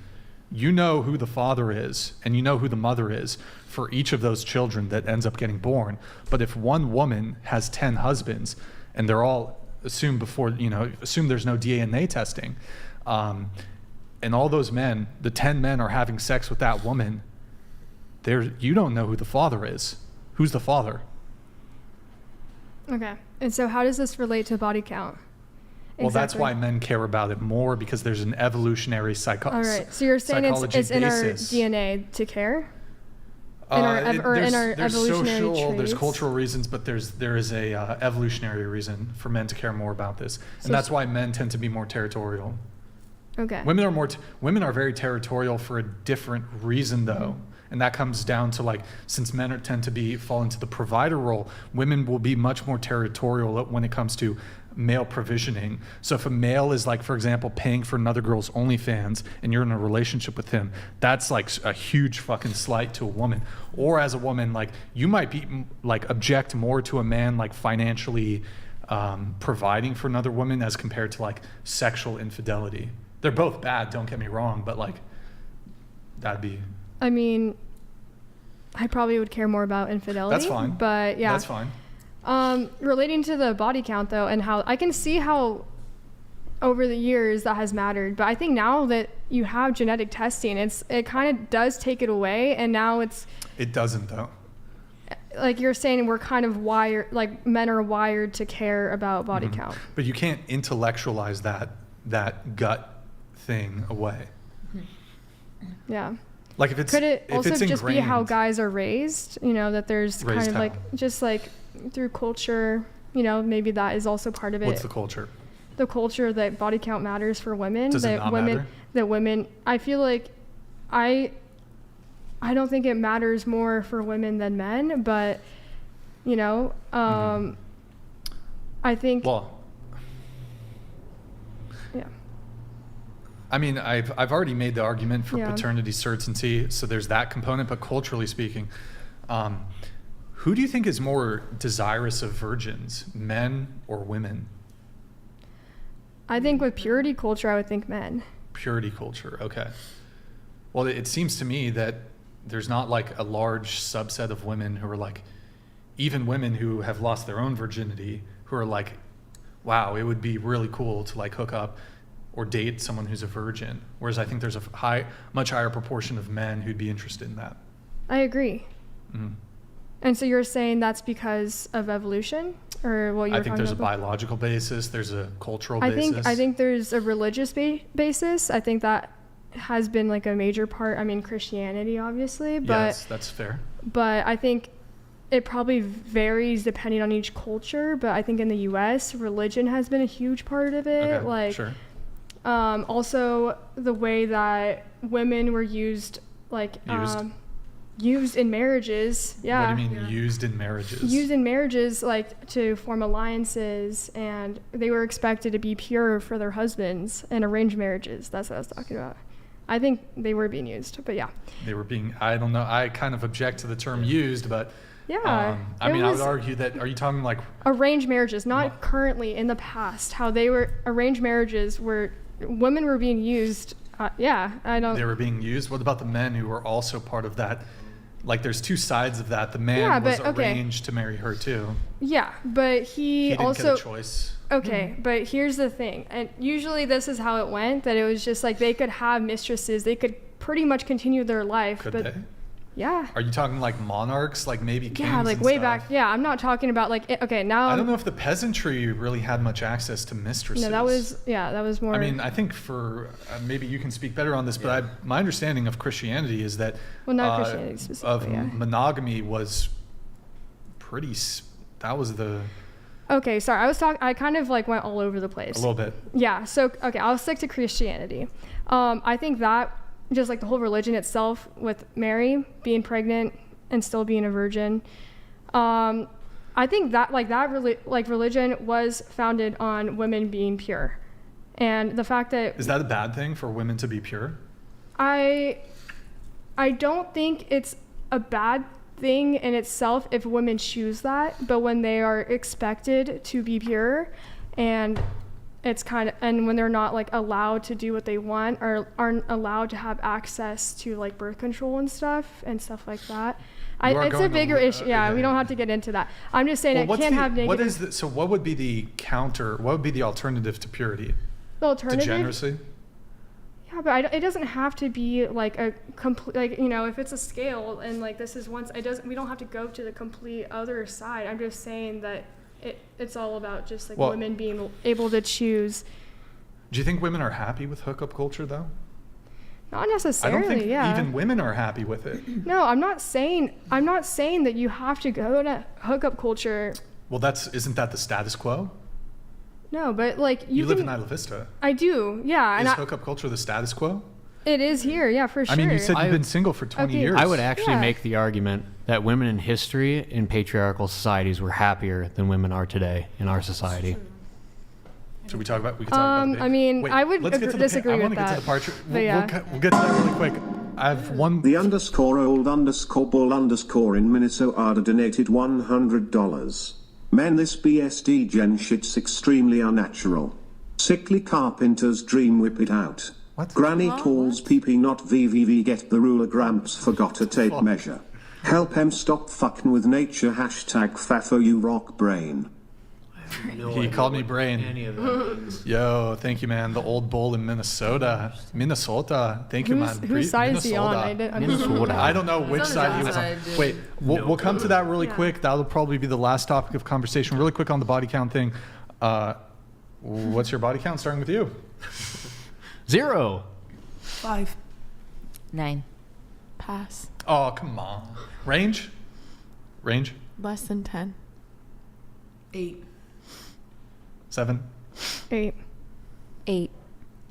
you know who the father is and you know who the mother is for each of those children that ends up getting born. But if one woman has 10 husbands and they're all assume there's no DNA testing, and all those men, the 10 men are having sex with that woman, you don't know who the father is. Who's the father? Okay. And so how does this relate to body count? Well, Exactly. that's why men care about it more, because there's an evolutionary psychology. All right. So you're saying it's in our basis. DNA to care? There's evolutionary social, traits? there's cultural reasons, but there is a evolutionary reason for men to care more about this, and that's why men tend to be more territorial. Okay. Women are very territorial for a different reason, though. And that comes down to, like, since men tend to fall into the provider role, women will be much more territorial when it comes to male provisioning. So if a male is, like, for example, paying for another girl's OnlyFans and you're in a relationship with him, that's like a huge fucking slight to a woman. Or as a woman, like, you might be like object more to a man like financially providing for another woman as compared to like sexual infidelity. They're both bad, don't get me wrong, but like that'd be... I mean, I probably would care more about infidelity. That's fine. But yeah. That's fine. Relating to the body count though, and how I can see how over the years that has mattered, but I think now that you have genetic testing, it kind of does take it away, and now it doesn't though. Like you're saying, we're kind of wired, like men are wired to care about body count. But you can't intellectualize that gut thing away. Yeah. Like if it's could it if also it's just be how ingrained- guys are raised? You know, that there's Raised kind of how? like just like through culture. You know, maybe that is also part of it. What's the culture? The culture that body count matters for women. Does it that not women matter? that women. I feel like I don't think it matters more for women than men, but you know, I think. Well, yeah. I mean, I've already made the argument for Yeah. paternity certainty, so there's that component. But culturally speaking, who do you think is more desirous of virgins, men or women? I think with purity culture, I would think men. Purity culture, okay. Well, it seems to me that there's not like a large subset of women who are like, even women who have lost their own virginity, who are like, wow, it would be really cool to like hook up or date someone who's a virgin. Whereas I think there's a much higher proportion of men who'd be interested in that. I agree. Mm. And so you're saying that's because of evolution, or what you're talking about? I think there's a biological basis. There's a cultural basis. I think there's a religious basis. I think that has been like a major part. I mean, Christianity, obviously, but yes, that's fair. But I think it probably varies depending on each culture. But I think in the U.S., religion has been a huge part of it. Okay, like, sure. Also the way that women were used, like used in marriages. Yeah. What do you mean used in marriages? Used in marriages, like to form alliances, and they were expected to be pure for their husbands in arranged marriages. That's what I was talking about. I think they were being used, but yeah. They were being, I don't know, I kind of object to the term used, but yeah. I mean, I would argue that, are you talking like arranged marriages, not currently, in the past, how they were, arranged marriages where women were being used. Yeah, I don't. They were being used? What about the men who were also part of that Like there's two sides of that. The man was arranged to marry her too. Yeah, but he didn't also get a choice. Okay, but here's the thing, and usually this is how it went, that it was just like they could have mistresses, they could pretty much continue their life. Could but they? Yeah. Are you talking like monarchs, like maybe kings? Yeah, like and way stuff? back. Yeah, I'm not talking about like okay now. I don't know if the peasantry really had much access to mistresses. No, that was more. I mean, I think for maybe you can speak better on this, but my understanding of Christianity is that not Christianity specifically, monogamy was pretty. That was the. Okay, sorry. I kind of like went all over the place. A little bit. Yeah. So okay, I'll stick to Christianity. I think that just like the whole religion itself, with Mary being pregnant and still being a virgin, I think that religion was founded on women being pure, and the fact that is that a bad thing for women to be pure? I don't think it's a bad thing in itself if women choose that, but when they are expected to be pure and and when they're not like allowed to do what they want or aren't allowed to have access to like birth control and stuff like that, it's a bigger issue. We don't have to get into that. I'm just saying it can have negative. So what would be the counter? What would be the alternative to purity? The alternative? Degeneracy? Yeah, but it doesn't have to be like a complete, like, you know, if it's a scale and like this is once, we don't have to go to the complete other side. I'm just saying that it's all about just like women being able to choose. Do you think women are happy with hookup culture though? Not necessarily. I don't think yeah. even women are happy with it. No, I'm not saying that you have to go to hookup culture. Well, isn't that the status quo? No, but like you live in Isla Vista. I do, yeah. Is hookup culture the status quo? It is here, yeah, for sure. I mean, you said you've been single for 20 years. I would actually make the argument that women in history in patriarchal societies were happier than women are today in our society. Should we talk about? We can talk about. I mean, I would disagree with that. I want to get to the part. We'll get to that really quick. I have one. The _old_bull_ in Minnesota donated $100. Men, this BSD gen shit's extremely unnatural. Sickly carpenter's dream, whip it out. What? Granny tools PP not VVV, get the ruler, Gramps forgot a tape measure. Help em stop fucking with nature, #FAFO you rock brain. He called me brain. Yo, thank you, man. The old bull in Minnesota. Thank you, man. Whose side is he on? I don't know which side he was on. Wait, we'll come to that really quick. That'll probably be the last topic of conversation. Really quick on the body count thing. What's your body count, starting with you? 0. 5. 9. Pass. Oh, come on. Range? Less than 10. 8. 7. 8. 8.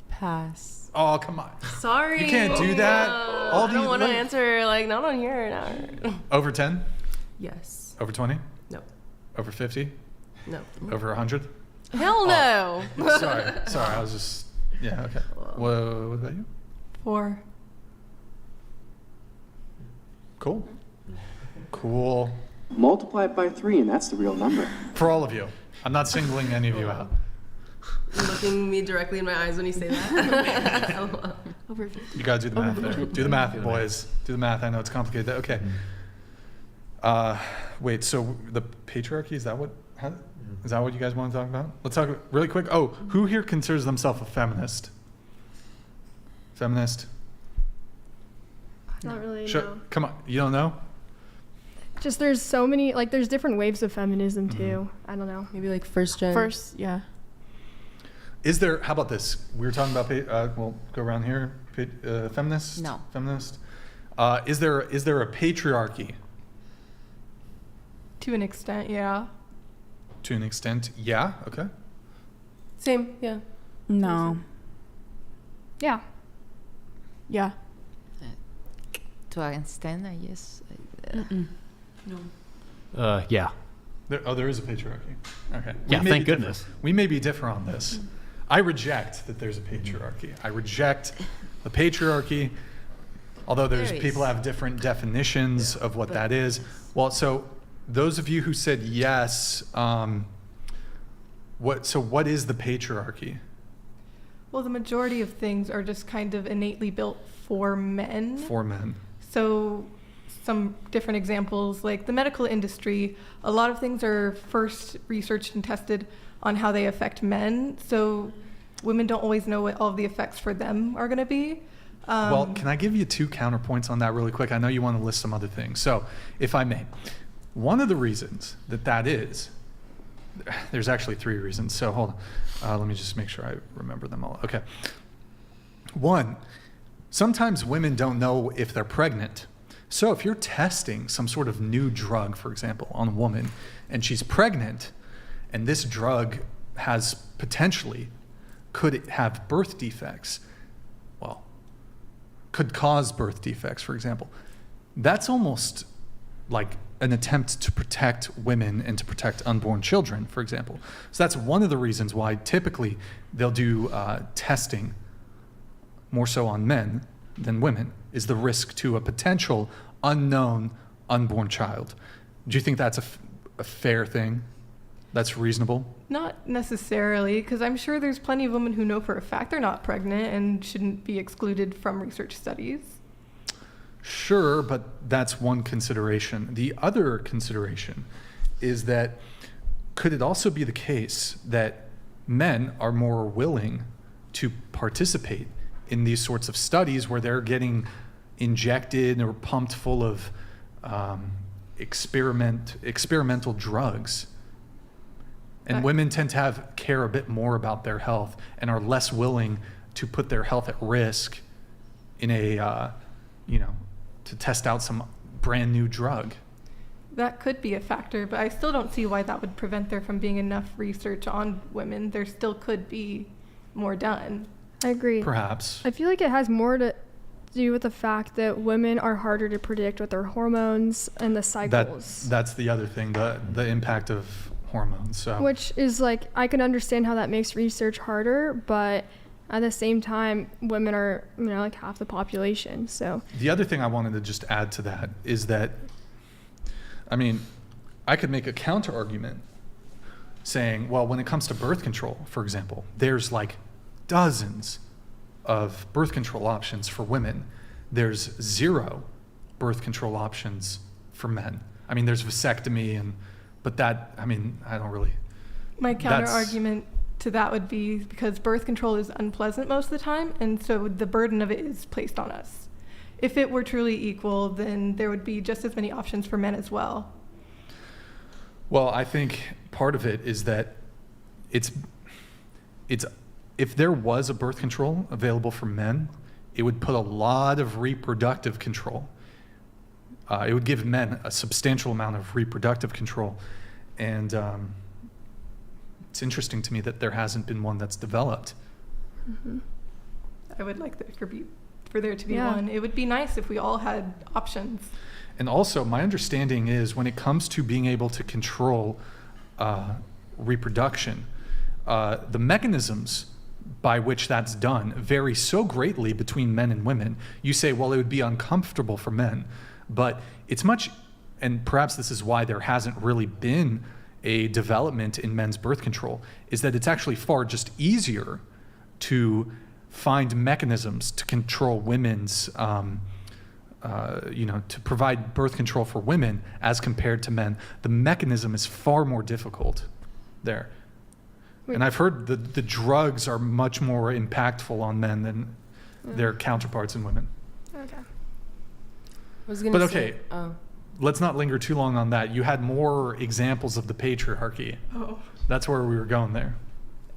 Pass. Oh, come on. Sorry. You can't do that. I don't want to answer, like, not on here. No. Over 10? Yes. Over 20? No. Over 50? No. Over 100? Hell no. Sorry. I was just, yeah, okay. What about you? 4. Cool. Multiply it by 3 and that's the real number. For all of you. I'm not singling any of you out. Looking me directly in my eyes when you say that. Over 50. You gotta do the math there. Do the math, boys. Do the math. I know it's complicated. Okay. Wait, so the patriarchy, is that what you guys want to talk about? Let's talk really quick. Oh, who here considers themselves a feminist? Feminist? Not really, Sure. no. Come on, you don't know? Just there's so many, like there's different waves of feminism too. I don't know. Maybe like first gen. Yeah. Is there, how about this? We were talking about, we'll go around here. Feminist? No. Feminist? Is there a patriarchy? To an extent, yeah. To an extent, yeah. Okay. Same, yeah. No. Yeah. Yeah. To an extent, I guess. No. Yeah. There is a patriarchy. Okay. Yeah, thank goodness. We may be different on this. I reject that there's a patriarchy. I reject the patriarchy, although people have different definitions of what that is. Well, so those of you who said yes, what is the patriarchy? Well, the majority of things are just kind of innately built for men. For men. So some different examples, like the medical industry, a lot of things are first researched and tested on how they affect men. So women don't always know what all of the effects for them are going to be. Well, can I give you 2 counterpoints on that really quick? I know you want to list some other things. So if I may, one of the reasons that is, there's actually 3 reasons. So hold on. Let me just make sure I remember them all. Okay. 1, sometimes women don't know if they're pregnant. So if you're testing some sort of new drug, for example, on a woman, and she's pregnant, and this drug has potentially, could it have birth defects? Well, could cause birth defects, for example. That's almost like an attempt to protect women and to protect unborn children, for example. So that's one of the reasons why typically they'll do testing more so on men than women, is the risk to a potential unknown unborn child. Do you think that's a fair thing? That's reasonable? Not necessarily, because I'm sure there's plenty of women who know for a fact they're not pregnant and shouldn't be excluded from research studies. Sure, but that's one consideration. The other consideration is that could it also be the case that men are more willing to participate in these sorts of studies where they're getting injected or pumped full of experimental drugs? And women tend to care a bit more about their health and are less willing to put their health at risk in a, to test out some brand new drug. That could be a factor, but I still don't see why that would prevent there from being enough research on women. There still could be more done. I agree. Perhaps. I feel like it has more to do with the fact that women are harder to predict with their hormones and the cycles. That's the other thing, the impact of hormones. So. Which is like, I can understand how that makes research harder, but at the same time, women are, like half the population. So the other thing I wanted to just add to that is that, I could make a counter argument saying, well, when it comes to birth control, for example, there's like dozens of birth control options for women. There's 0 birth control options for men. There's vasectomy but that, I don't really. My counter argument to that would be because birth control is unpleasant most of the time, and so the burden of it is placed on us. If it were truly equal, then there would be just as many options for men as well. Well, I think part of it is that it's if there was a birth control available for men, it would put a lot of reproductive control. It would give men a substantial amount of reproductive control. And it's interesting to me that there hasn't been one that's developed. Mm-hmm. I would like that for there to be one. It would be nice if we all had options. And also, my understanding is when it comes to being able to control reproduction, the mechanisms by which that's done vary so greatly between men and women. You say, well, it would be uncomfortable for men, but it's much, and perhaps this is why there hasn't really been a development in men's birth control, is that it's actually far just easier to find mechanisms to control women's, to provide birth control for women as compared to men. The mechanism is far more difficult there. And I've heard the drugs are much more impactful on men than their counterparts in women. Okay. Let's not linger too long on that. You had more examples of the patriarchy. Oh. That's where we were going there.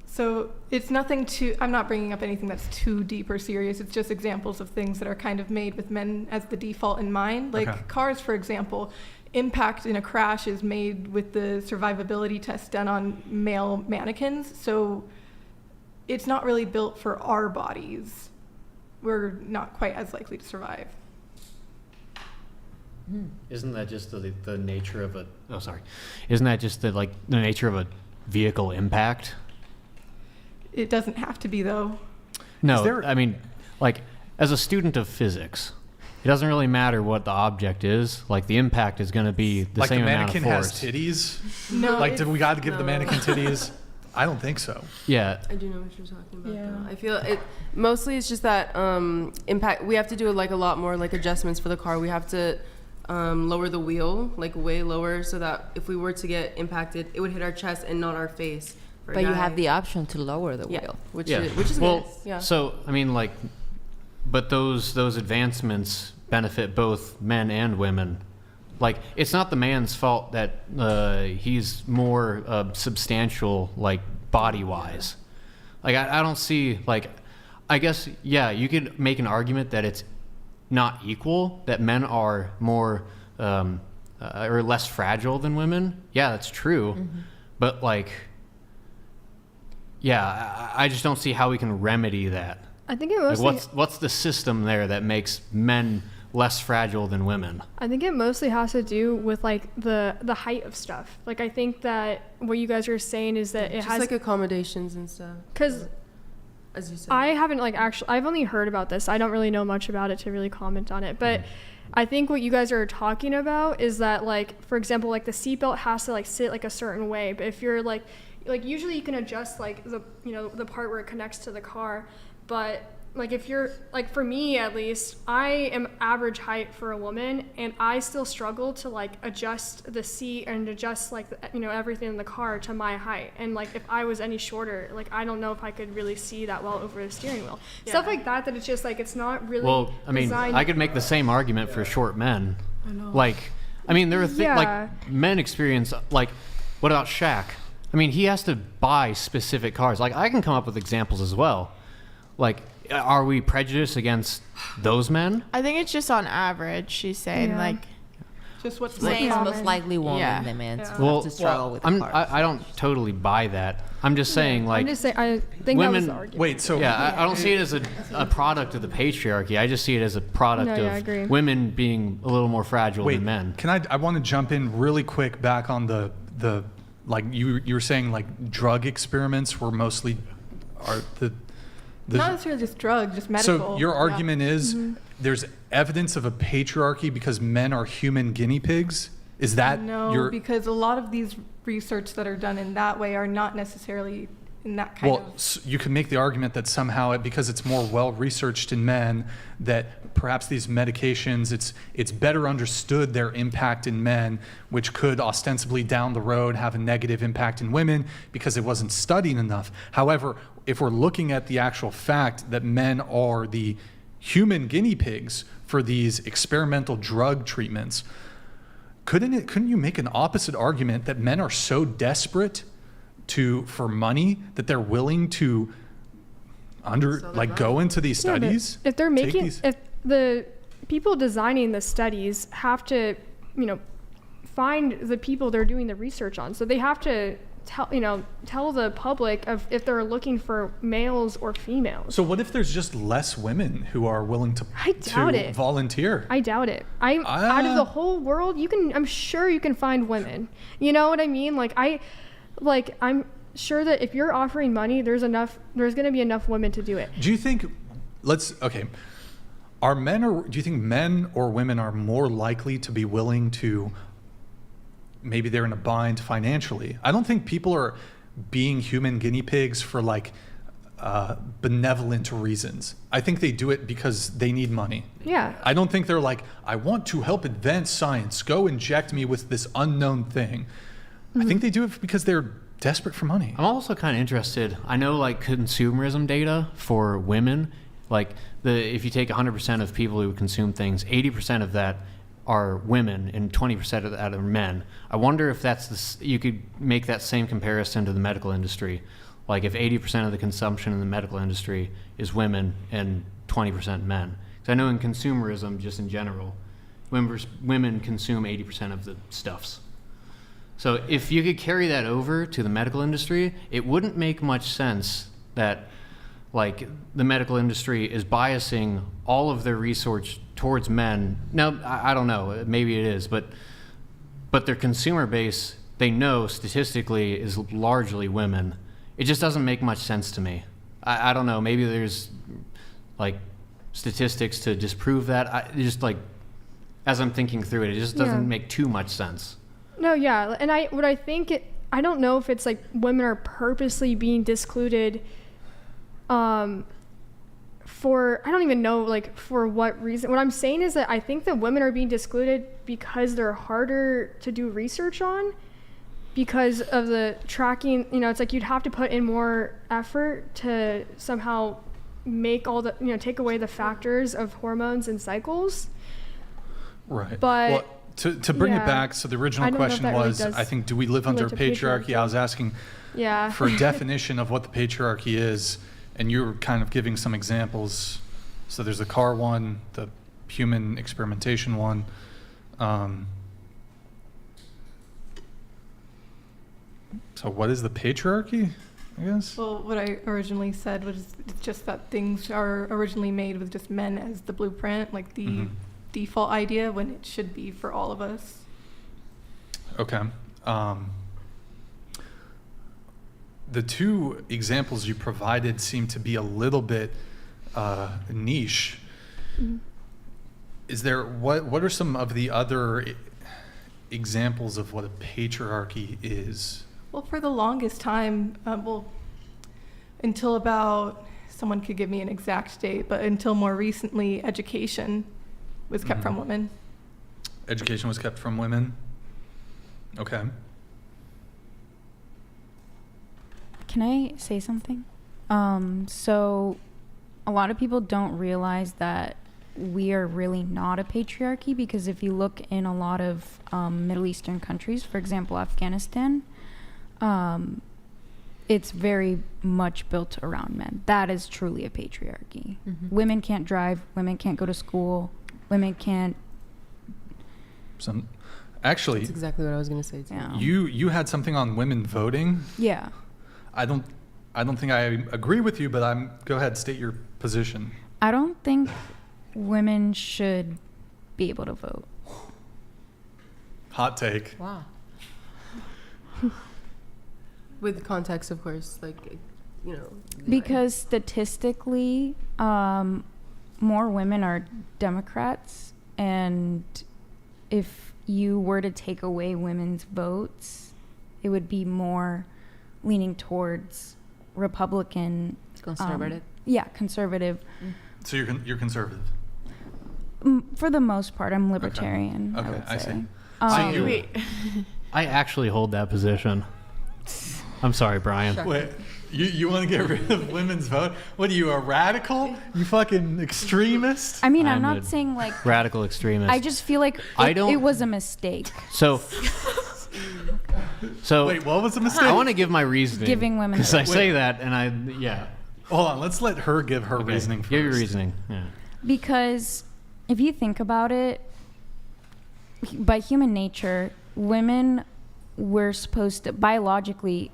So it's nothing I'm not bringing up anything that's too deep or serious. It's just examples of things that are kind of made with men as the default in mind. Like cars, for example. Impact in a crash is made with the survivability test done on male mannequins. So it's not really built for our bodies. We're not quite as likely to survive. Isn't that just the nature of isn't that just the nature of a vehicle impact? It doesn't have to be, though. No, as a student of physics, it doesn't really matter what the object is. The impact is going to be the same amount of force. Like the mannequin has titties? No. Do we got to give the mannequin titties? I don't think so. Yeah. I do know what you're talking about. Yeah. I feel it. Mostly it's just that impact. We have to do a lot more adjustments for the car. We have to lower the wheel, like way lower, so that if we were to get impacted, it would hit our chest and not our face. But you have the option to lower the wheel, which is well, good. Yeah. So I mean, like, but those advancements benefit both men and women. Like, it's not the man's fault that he's more substantial, like, body-wise. Like, I don't see, like, I guess, yeah, you could make an argument that it's not equal, that men are more or less fragile than women. Yeah, that's true. Mm-hmm. But, like, yeah, I just don't see how we can remedy that. I think it mostly... Like, what's the system there that makes men less fragile than women? I think it mostly has to do with like the height of stuff. Like, I think that what you guys are saying is that it just has like accommodations and stuff. Because as you said, I haven't like actually, I've only heard about this. I don't really know much about it to really comment on it. But I think what you guys are talking about is that, like, for example, like the seatbelt has to like sit like a certain way. But if you're like usually you can adjust like the, you know, the part where it connects to the car. But like, if you're like, for me at least, I am average height for a woman, and I still struggle to like adjust the seat and adjust like you know, everything in the car to my height. And like, if I was any shorter, like, I don't know if I could really see that well over the steering wheel. Stuff like that it's just like, it's not really. Well, I mean, I could make the same argument for short men. I know. Like, I mean, there are things like men experience, like, what about Shaq? I mean, he has to buy specific cars. Like, I can come up with examples as well. Like, are we prejudiced against those men? I think it's just on average. She's saying like, just what's saying it's most likely woman than men to struggle with the cars. I don't totally buy that. I'm just saying, like, I'm just saying, I think women, that was the argument. Wait, so yeah, I don't see it as a product of the patriarchy. I just see it as a product of women being a little more fragile than men. I want to jump in really quick back on the like you were saying, like, drug experiments were mostly not necessarily just drugs, just medical. So your argument is there's evidence of a patriarchy because men are human guinea pigs? Is that no? Because a lot of these research that are done in that way are not necessarily in that kind of. Well, you can make the argument that somehow because it's more well researched in men, that perhaps these medications, it's better understood their impact in men, which could ostensibly down the road have a negative impact in women because it wasn't studied enough. However, if we're looking at the actual fact that men are the human guinea pigs for these experimental drug treatments, couldn't you make an opposite argument that men are so desperate for money that they're willing to go into these studies? If they're making, if the people designing the studies have to, you know, find the people they're doing the research on, so they have to tell the public of if they're looking for males or females. So what if there's just less women who are willing to volunteer? I doubt it. Out of the whole world, I'm sure you can find women. You know what I mean? I'm sure that if you're offering money, there's going to be enough women to do it. Do you think do you think men or women are more likely to be willing to, maybe they're in a bind financially? I don't think people are being human guinea pigs for benevolent reasons. I think they do it because they need money. Yeah. I don't think they're like, I want to help advance science. Go inject me with this unknown thing. Mm-hmm. I think they do it because they're desperate for money. I'm also kind of interested. I know, like, consumerism data for women, like if you take 100% of people who consume things, 80% of that are women and 20% of that are men. I wonder if you could make that same comparison to the medical industry. Like, if 80% of the consumption in the medical industry is women and 20% men. Because I know in consumerism, just in general, women consume 80% of the stuffs. So if you could carry that over to the medical industry, it wouldn't make much sense that, like, the medical industry is biasing all of their research towards men. Now, I don't know, maybe it is, but their consumer base, they know statistically, is largely women. It just doesn't make much sense to me. I don't know, maybe there's, like, statistics to disprove that. As I'm thinking through it just doesn't make too much sense. No, yeah, and I don't know if it's like women are purposely being discluded I don't even know like for what reason. What I'm saying is that I think that women are being excluded because they're harder to do research on because of the tracking. You know, it's like you'd have to put in more effort to somehow make all the, you know, take away the factors of hormones and cycles. Right. But well, to bring it back, so the original question was, really I think, do we live under patriarchy? I was asking for a definition of what the patriarchy is, and you were kind of giving some examples. So there's the car one, the human experimentation one. So what is the patriarchy, I guess? Well, what I originally said was it's just that things are originally made with just men as the blueprint, like the default idea, when it should be for all of us. Okay. The two examples you provided seem to be a little bit niche. Is there, what are some of the other examples of what a patriarchy is? Well, for the longest time, until about, someone could give me an exact date, but until more recently, education was kept from women. Education was kept from women? Okay. Can I say something? So a lot of people don't realize that we are really not a patriarchy, because if you look in a lot of Middle Eastern countries, for example, Afghanistan, it's very much built around men. That is truly a patriarchy. Women can't drive, women can't go to school, women can't. Actually, that's exactly what I was going to say too. Yeah. You had something on women voting. Yeah. I don't think I agree with you, but go ahead, state your position. I don't think women should be able to vote. Hot take. Wow. With context, of course, like, you know. Because statistically, more women are Democrats, and if you were to take away women's votes, it would be more leaning towards Republican. Conservative. Yeah, conservative. So you're conservative? For the most part, I'm libertarian. Okay, I would say. I actually hold that position. I'm sorry, Brian. Wait, you want to get rid of women's vote? What are you, a radical? You fucking extremist? I mean, I'm not saying like radical extremist. I just feel like it was a mistake. So wait, what was the mistake? I want to give my reasoning. Giving women because I say that, and Hold on, let's let her give her reasoning first. Give your reasoning. Yeah. Because if you think about it, by human nature, women were supposed to biologically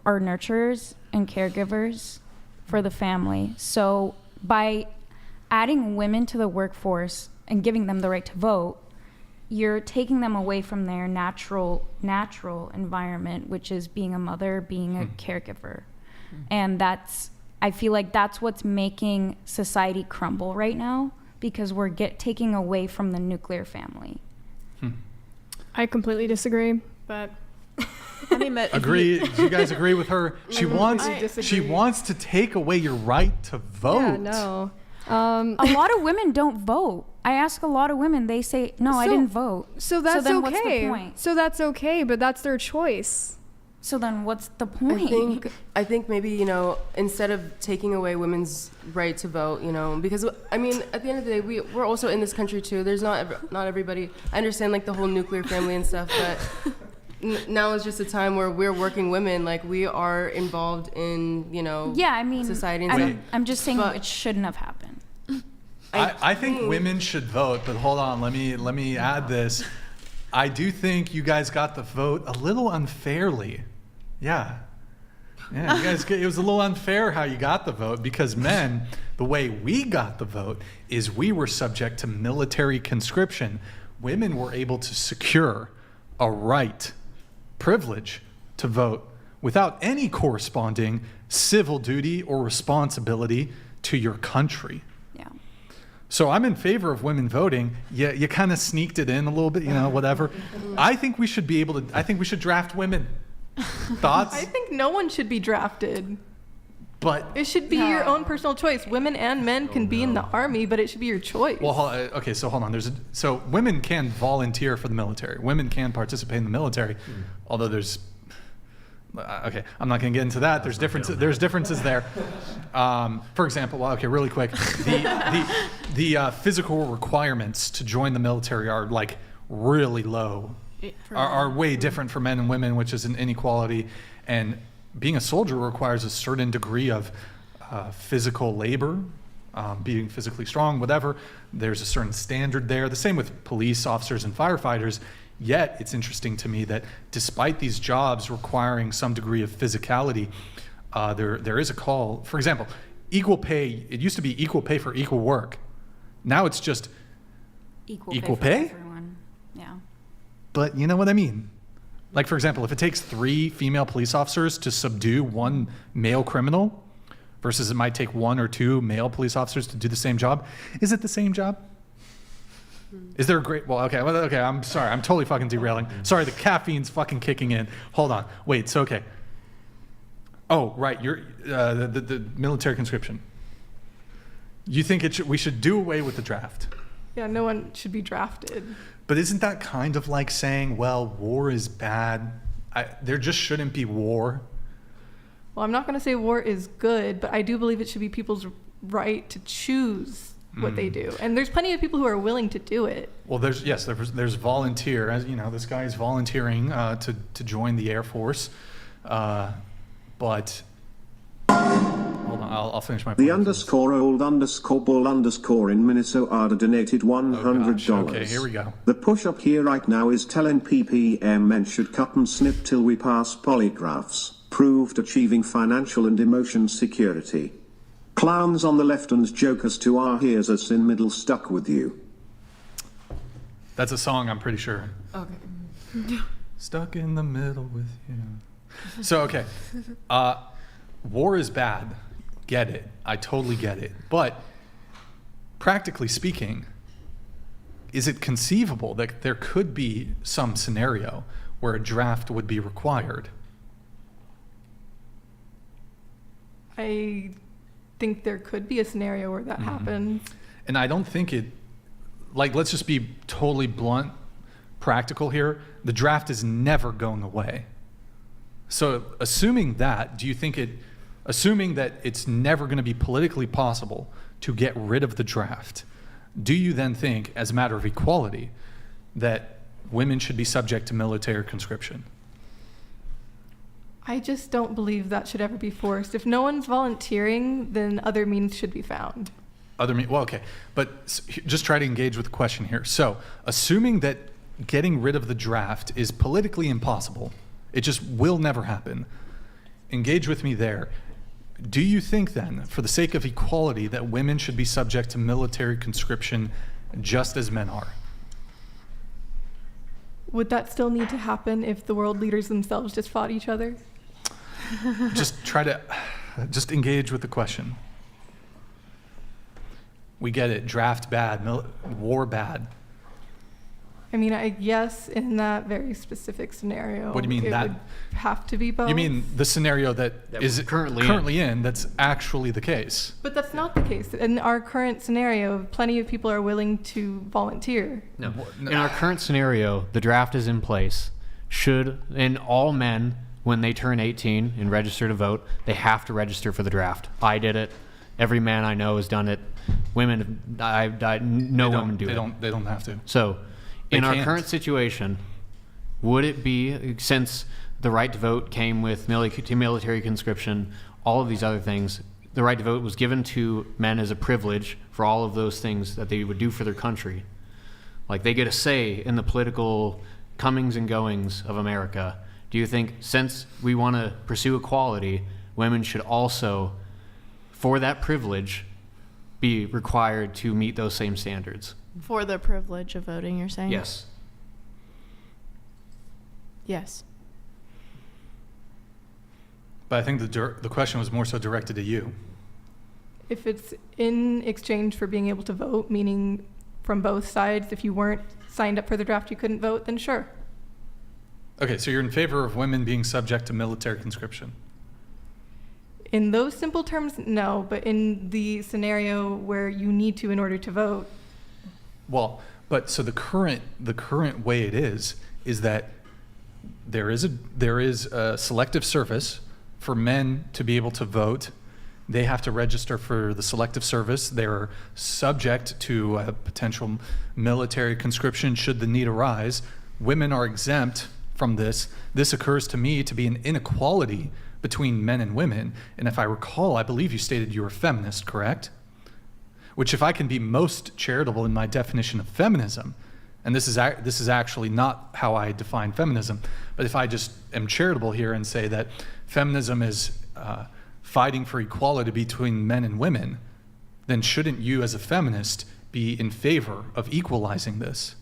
are nurturers and caregivers for the family. So by adding women to the workforce and giving them the right to vote, you're taking them away from their natural environment, which is being a mother, being a caregiver. And I feel like that's what's making society crumble right now, because we're taking away from the nuclear family. I completely disagree, but I mean, agree. Do you guys agree with her? She wants to take away your right to vote. Yeah, no. A lot of women don't vote. I ask a lot of women, they say, no, I didn't vote. So that's then okay. What's the point? So that's okay, but that's their choice. So then what's the point? I think maybe, you know, instead of taking away women's right to vote, you know, because I mean, at the end of the day, we're also in this country too. There's not everybody. I understand like the whole nuclear family and stuff, but now is just a time where we're working women, like we are involved in, you know, society and stuff. I'm just saying it shouldn't have happened. I think women should vote, but hold on, let me add this. I do think you guys got the vote a little unfairly. Yeah, you guys, it was a little unfair how you got the vote, because men, the way we got the vote is we were subject to military conscription. Women were able to secure a right, privilege to vote without any corresponding civil duty or responsibility to your country. Yeah. So I'm in favor of women voting. You kind of sneaked it in a little bit, you know, whatever. I think we should draft women. Thoughts? I think no one should be drafted. But it should be your own personal choice. Women and men can be in the army, but it should be your choice. Well, okay, so hold on. So women can volunteer for the military. Women can participate in the military, although there's. Okay, I'm not going to get into that. There's differences. There's differences there. For example, well, okay, really quick, the physical requirements to join the military are like really low, are way different for men and women, which is an inequality. And being a soldier requires a certain degree of physical labor, being physically strong, whatever. There's a certain standard there. The same with police officers and firefighters. Yet it's interesting to me that despite these jobs requiring some degree of physicality, there is a call. For example, equal pay. It used to be equal pay for equal work. Now it's just equal pay for everyone. Yeah. But you know what I mean? Like, for example, if it takes 3 female police officers to subdue 1 male criminal versus it might take 1 or 2 male police officers to do the same job, is it the same job? Is there a great, okay, I'm sorry, I'm totally fucking derailing. Sorry, the caffeine's fucking kicking in. Hold on, wait, so okay. Oh, right, you're, the military conscription. You think we should do away with the draft? Yeah, no one should be drafted. But isn't that kind of like saying, well, war is bad? There just shouldn't be war. Well, I'm not going to say war is good, but I do believe it should be people's right to choose what they do. And there's plenty of people who are willing to do it. Well, there's volunteer. As you know, this guy is volunteering to join the Air Force. But hold on, I'll finish my point. The _old_ball_ in Minnesota donated $100. Okay, here we go. The push-up here right now is telling PPM men should cut and snip till we pass polygraphs. Proved achieving financial and emotion security. Clowns on the left and jokers to our ears us in middle stuck with you. That's a song, I'm pretty sure. Okay. Stuck in the middle with you. So, okay. War is bad. Get it. I totally get it. But practically speaking, is it conceivable that there could be some scenario where a draft would be required? I think there could be a scenario where that happens. And I don't think it, like, let's just be totally blunt, practical here. The draft is never going away. So assuming that, assuming that it's never going to be politically possible to get rid of the draft, do you then think, as a matter of equality, that women should be subject to military conscription? I just don't believe that should ever be forced. If no one's volunteering, then other means should be found. Well, okay. But just try to engage with the question here. So, assuming that getting rid of the draft is politically impossible, it just will never happen. Engage with me there. Do you think then, for the sake of equality, that women should be subject to military conscription just as men are? Would that still need to happen if the world leaders themselves just fought each other? Just engage with the question. We get it. Draft bad, war bad. I mean, yes, in that very specific scenario. What do you mean it would have to be both? You mean the scenario that is currently in, that's actually the case? But that's not the case. In our current scenario, plenty of people are willing to volunteer. No. In our current scenario, the draft is in place. And all men, when they turn 18 and register to vote, they have to register for the draft. I did it. Every man I know has done it. Women, no women do it. They don't have to. So, in our current situation, would it be, since the right to vote came with military conscription, all of these other things, the right to vote was given to men as a privilege for all of those things that they would do for their country. Like, they get a say in the political comings and goings of America. Do you think, since we want to pursue equality, women should also, for that privilege, be required to meet those same standards? For the privilege of voting, you're saying? Yes. Yes. But I think the question was more so directed to you. If it's in exchange for being able to vote, meaning from both sides, if you weren't signed up for the draft, you couldn't vote, then sure. Okay, so you're in favor of women being subject to military conscription? In those simple terms, no. But in the scenario where you need to in order to vote. Well, but so the current way it is that there is a selective service for men to be able to vote. They have to register for the selective service. They're subject to potential military conscription should the need arise. Women are exempt from this. This occurs to me to be an inequality between men and women. And if I recall, I believe you stated you were a feminist, correct? Which, if I can be most charitable in my definition of feminism, and this is actually not how I define feminism, but if I just am charitable here and say that feminism is fighting for equality between men and women, then shouldn't you as a feminist be in favor of equalizing this?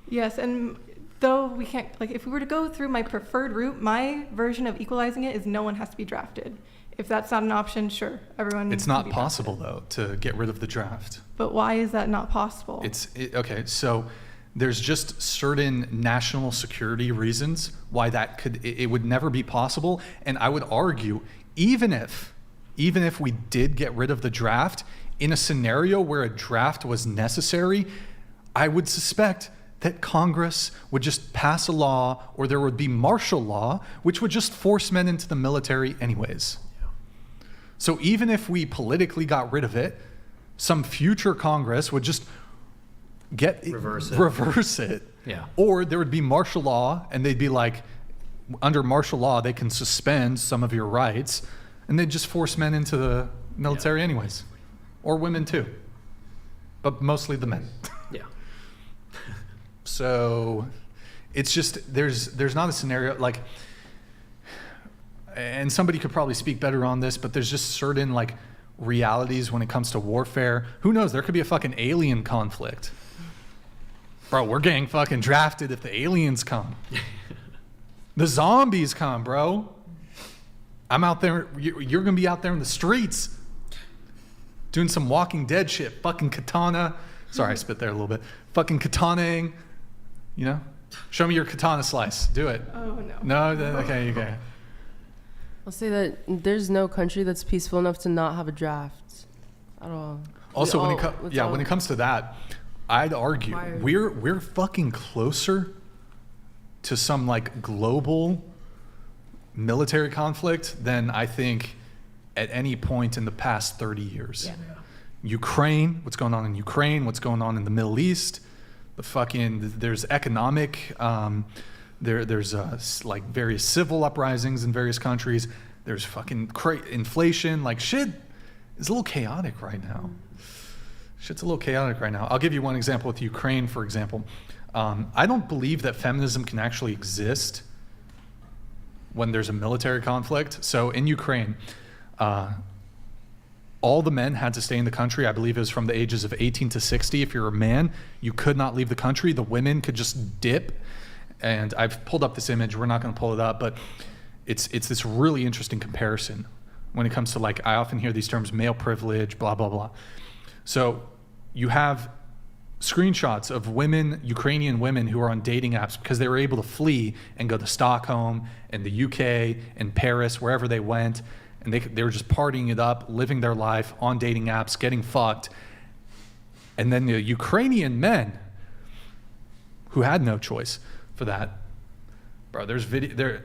Yes, and though we can't, like, if we were to go through my preferred route, my version of equalizing it is no one has to be drafted. If that's not an option, sure, everyone. It's not possible though to get rid of the draft. But why is that not possible? Okay, so there's just certain national security reasons why it would never be possible. And I would argue, even if we did get rid of the draft, in a scenario where a draft was necessary, I would suspect that Congress would just pass a law, or there would be martial law, which would just force men into the military anyways. So even if we politically got rid of it, some future Congress would just reverse it. Yeah. Or there would be martial law, and they'd be like, under martial law, they can suspend some of your rights, and they'd just force men into the military anyways. Or women too. But mostly the men. Yeah. So it's just, there's not a scenario, like, and somebody could probably speak better on this, but there's just certain like realities when it comes to warfare. Who knows? There could be a fucking alien conflict. Bro, we're getting fucking drafted if the aliens come. The zombies come, bro. I'm out there. You're going to be out there in the streets doing some Walking Dead shit. Fucking katana. Sorry, I spit there a little bit. Fucking katanaing. You know? Show me your katana slice. Do it. Oh, no. No? Okay, okay. I'll say that there's no country that's peaceful enough to not have a draft at all. Also, when it comes to that, I'd argue we're fucking closer to some like global military conflict than I think at any point in the past 30 years. Yeah. Ukraine, what's going on in Ukraine, what's going on in the Middle East, there's economic, there's like various civil uprisings in various countries. There's fucking inflation. Like shit is a little chaotic right now. Shit's a little chaotic right now. I'll give you one example with Ukraine, for example. I don't believe that feminism can actually exist when there's a military conflict. So in Ukraine, all the men had to stay in the country. I believe it was from the ages of 18 to 60. If you're a man, you could not leave the country. The women could just dip. And I've pulled up this image. We're not going to pull it up, but it's this really interesting comparison when it comes to, like, I often hear these terms, male privilege, blah, blah, blah. So you have screenshots of women, Ukrainian women, who are on dating apps because they were able to flee and go to Stockholm and the UK and Paris, wherever they went, and they were just partying it up, living their life on dating apps, getting fucked. And then the Ukrainian men who had no choice for that, bro, there's video there.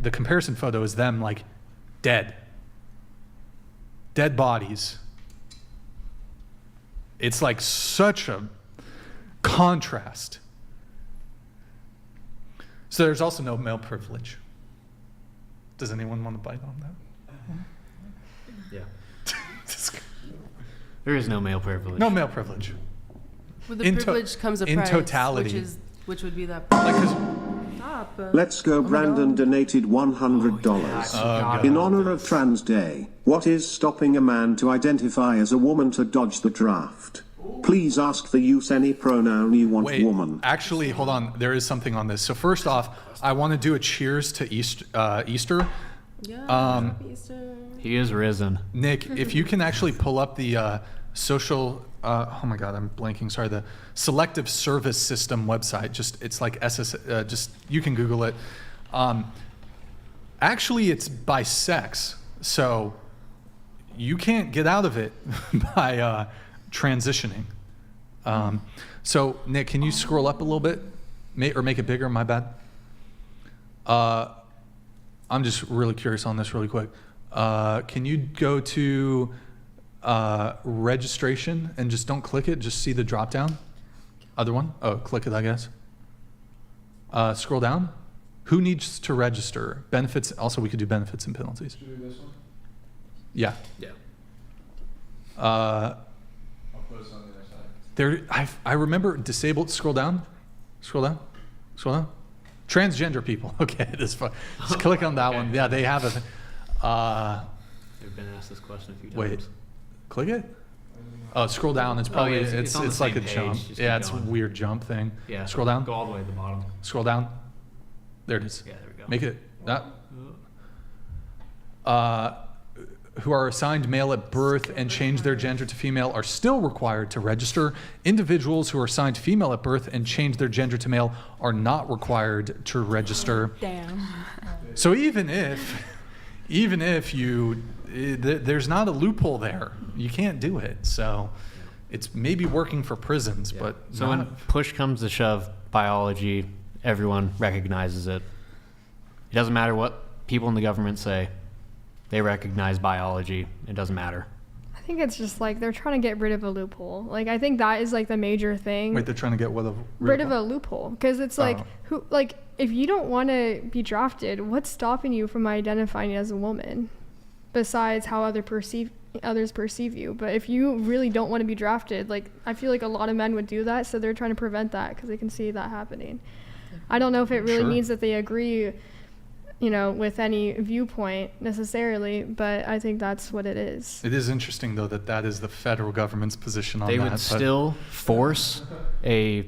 The comparison photo is them like dead bodies. It's like such a contrast. So there's also no male privilege. Does anyone want to bite on that? Yeah. There is no male privilege. No male privilege. With the privilege comes a price. In totality. Which would be that. Let's Go Brandon donated $100. In honor of Trans Day, what is stopping a man to identify as a woman to dodge the draft? Please ask the use any pronoun you want. Wait, woman. Actually, hold on. There is something on this. So first off, I want to do a cheers to Easter. Yeah, Easter. He is risen. Nick, if you can actually pull up the social, oh my God, I'm blanking. Sorry, the Selective Service System website. It's like SS. You can Google it. Actually, it's by sex. So you can't get out of it by transitioning. So Nick, can you scroll up a little bit, or make it bigger? My bad. I'm just really curious on this really quick. Can you go to registration and just don't click it, just see the drop down? Other one? Oh, click it, I guess. Scroll down. Who needs to register? Benefits, also we could do benefits and penalties. Should we do this one? Yeah. Yeah. I'll post on the other side. I remember disabled, scroll down. Transgender people, okay, this fun. Just click on that Okay. one. Yeah, they have a, They've been asked this question a few times. wait, click it? Oh, scroll down, it's probably, yeah, it's on the it's like a same jump. page. Just Yeah, keep it's a going. weird jump thing. Yeah. Scroll down, Go all the way to the bottom. scroll down. There it is. Yeah, there we go. Make it, who are assigned male at birth and change their gender to female are still required to register. Individuals who are assigned female at birth and change their gender to male are not required to register. Damn. So even if you, there's not a loophole there, you can't do it. So it's maybe working for prisons, but So not, when push comes to shove, biology, everyone recognizes it. It doesn't matter what people in the government say. They recognize biology. It doesn't matter. I think it's just like they're trying to get rid of a loophole. Like I think that is like the major thing. wait, they're trying to get rid of a loophole, because it's like who, like if you don't want to be drafted, what's stopping you from identifying as a woman besides how others perceive you? But if you really don't want to be drafted, like I feel like a lot of men would do that, so they're trying to prevent that because they can see that happening. I don't know if it really means that they agree, with any viewpoint necessarily, but I think that's what it is. It is interesting though that is the federal government's position on that. They would still force a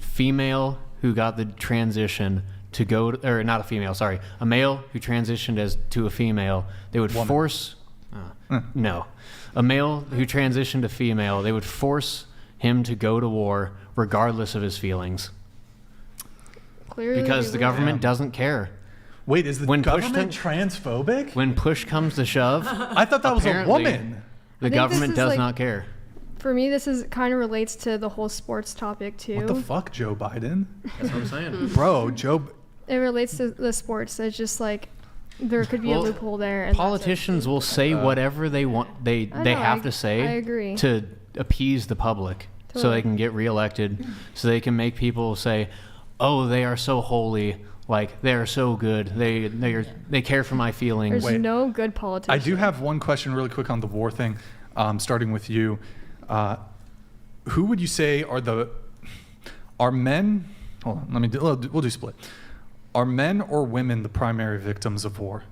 female who got the transition to go to, or not a female, sorry, a male who transitioned to a female. They would force no, a male who transitioned to female. They would force him to go to war regardless of his feelings. Clearly, because the government doesn't care. Wait, is the government transphobic? When push comes to shove, I thought that was a woman. The government does not care. For me, this is kind of relates to the whole sports topic too. What the fuck, Joe Biden? That's what I'm saying. Bro, Joe. It relates to the sports. It's just like there could be a loophole there. And politicians will say whatever they want. They have to say I agree. to appease the public, so they can get reelected, so they can make people say, "Oh, they are so holy." Like they are so good. They care for my feelings. There's no good politician. I do have one question really quick on the war thing, starting with you. Who would you say are men? Hold on, we'll do split. Are men or women the primary victims of war?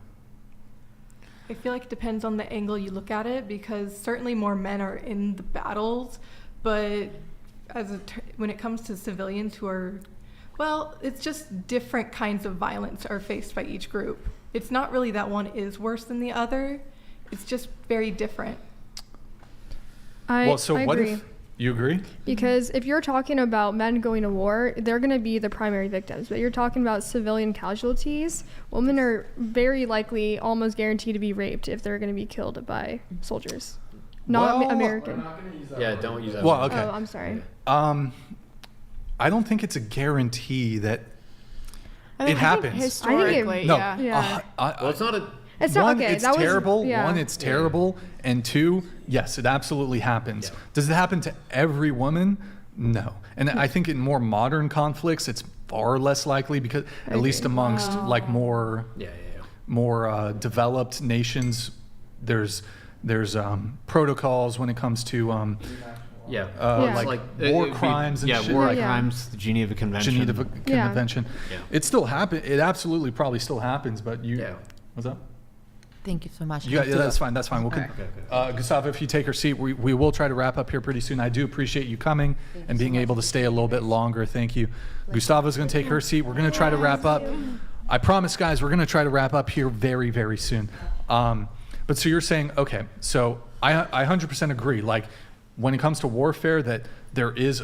I feel like it depends on the angle you look at it, because certainly more men are in the battles, but when it comes to civilians who are, well, it's just different kinds of violence are faced by each group. It's not really that one is worse than the other. It's just very different. I agree. If you agree? Because if you're talking about men going to war, they're going to be the primary victims. But you're talking about civilian casualties. Women are very likely, almost guaranteed to be raped if they're going to be killed by soldiers. Not American. Yeah, don't use that. Well, okay. Oh, I'm sorry. I don't think it's a guarantee that it happens. Historically, yeah. Well, it's not a. It's not one, okay. it's that terrible. Was, yeah. One, it's terrible. And two, yes, it absolutely happens. Yeah. Does it happen to every woman? No. And I think in more modern conflicts, it's far less likely, because at least amongst like more developed nations, there's protocols when it comes to like war crimes and shit. War crimes, the Geneva Convention. Convention. Yeah. It still happens. It absolutely probably still happens, but what's up? Thank you so much. That's fine. That's fine. Gustavo, if you take your seat, we will try to wrap up here pretty soon. I do appreciate you coming and being able to stay a little bit longer. Thank you. Gustavo's going to take her seat. We're going to try to wrap up. I promise, guys, we're going to try to wrap up here very, very soon. But so you're saying, okay, so I 100% agree. Like when it comes to warfare, that there is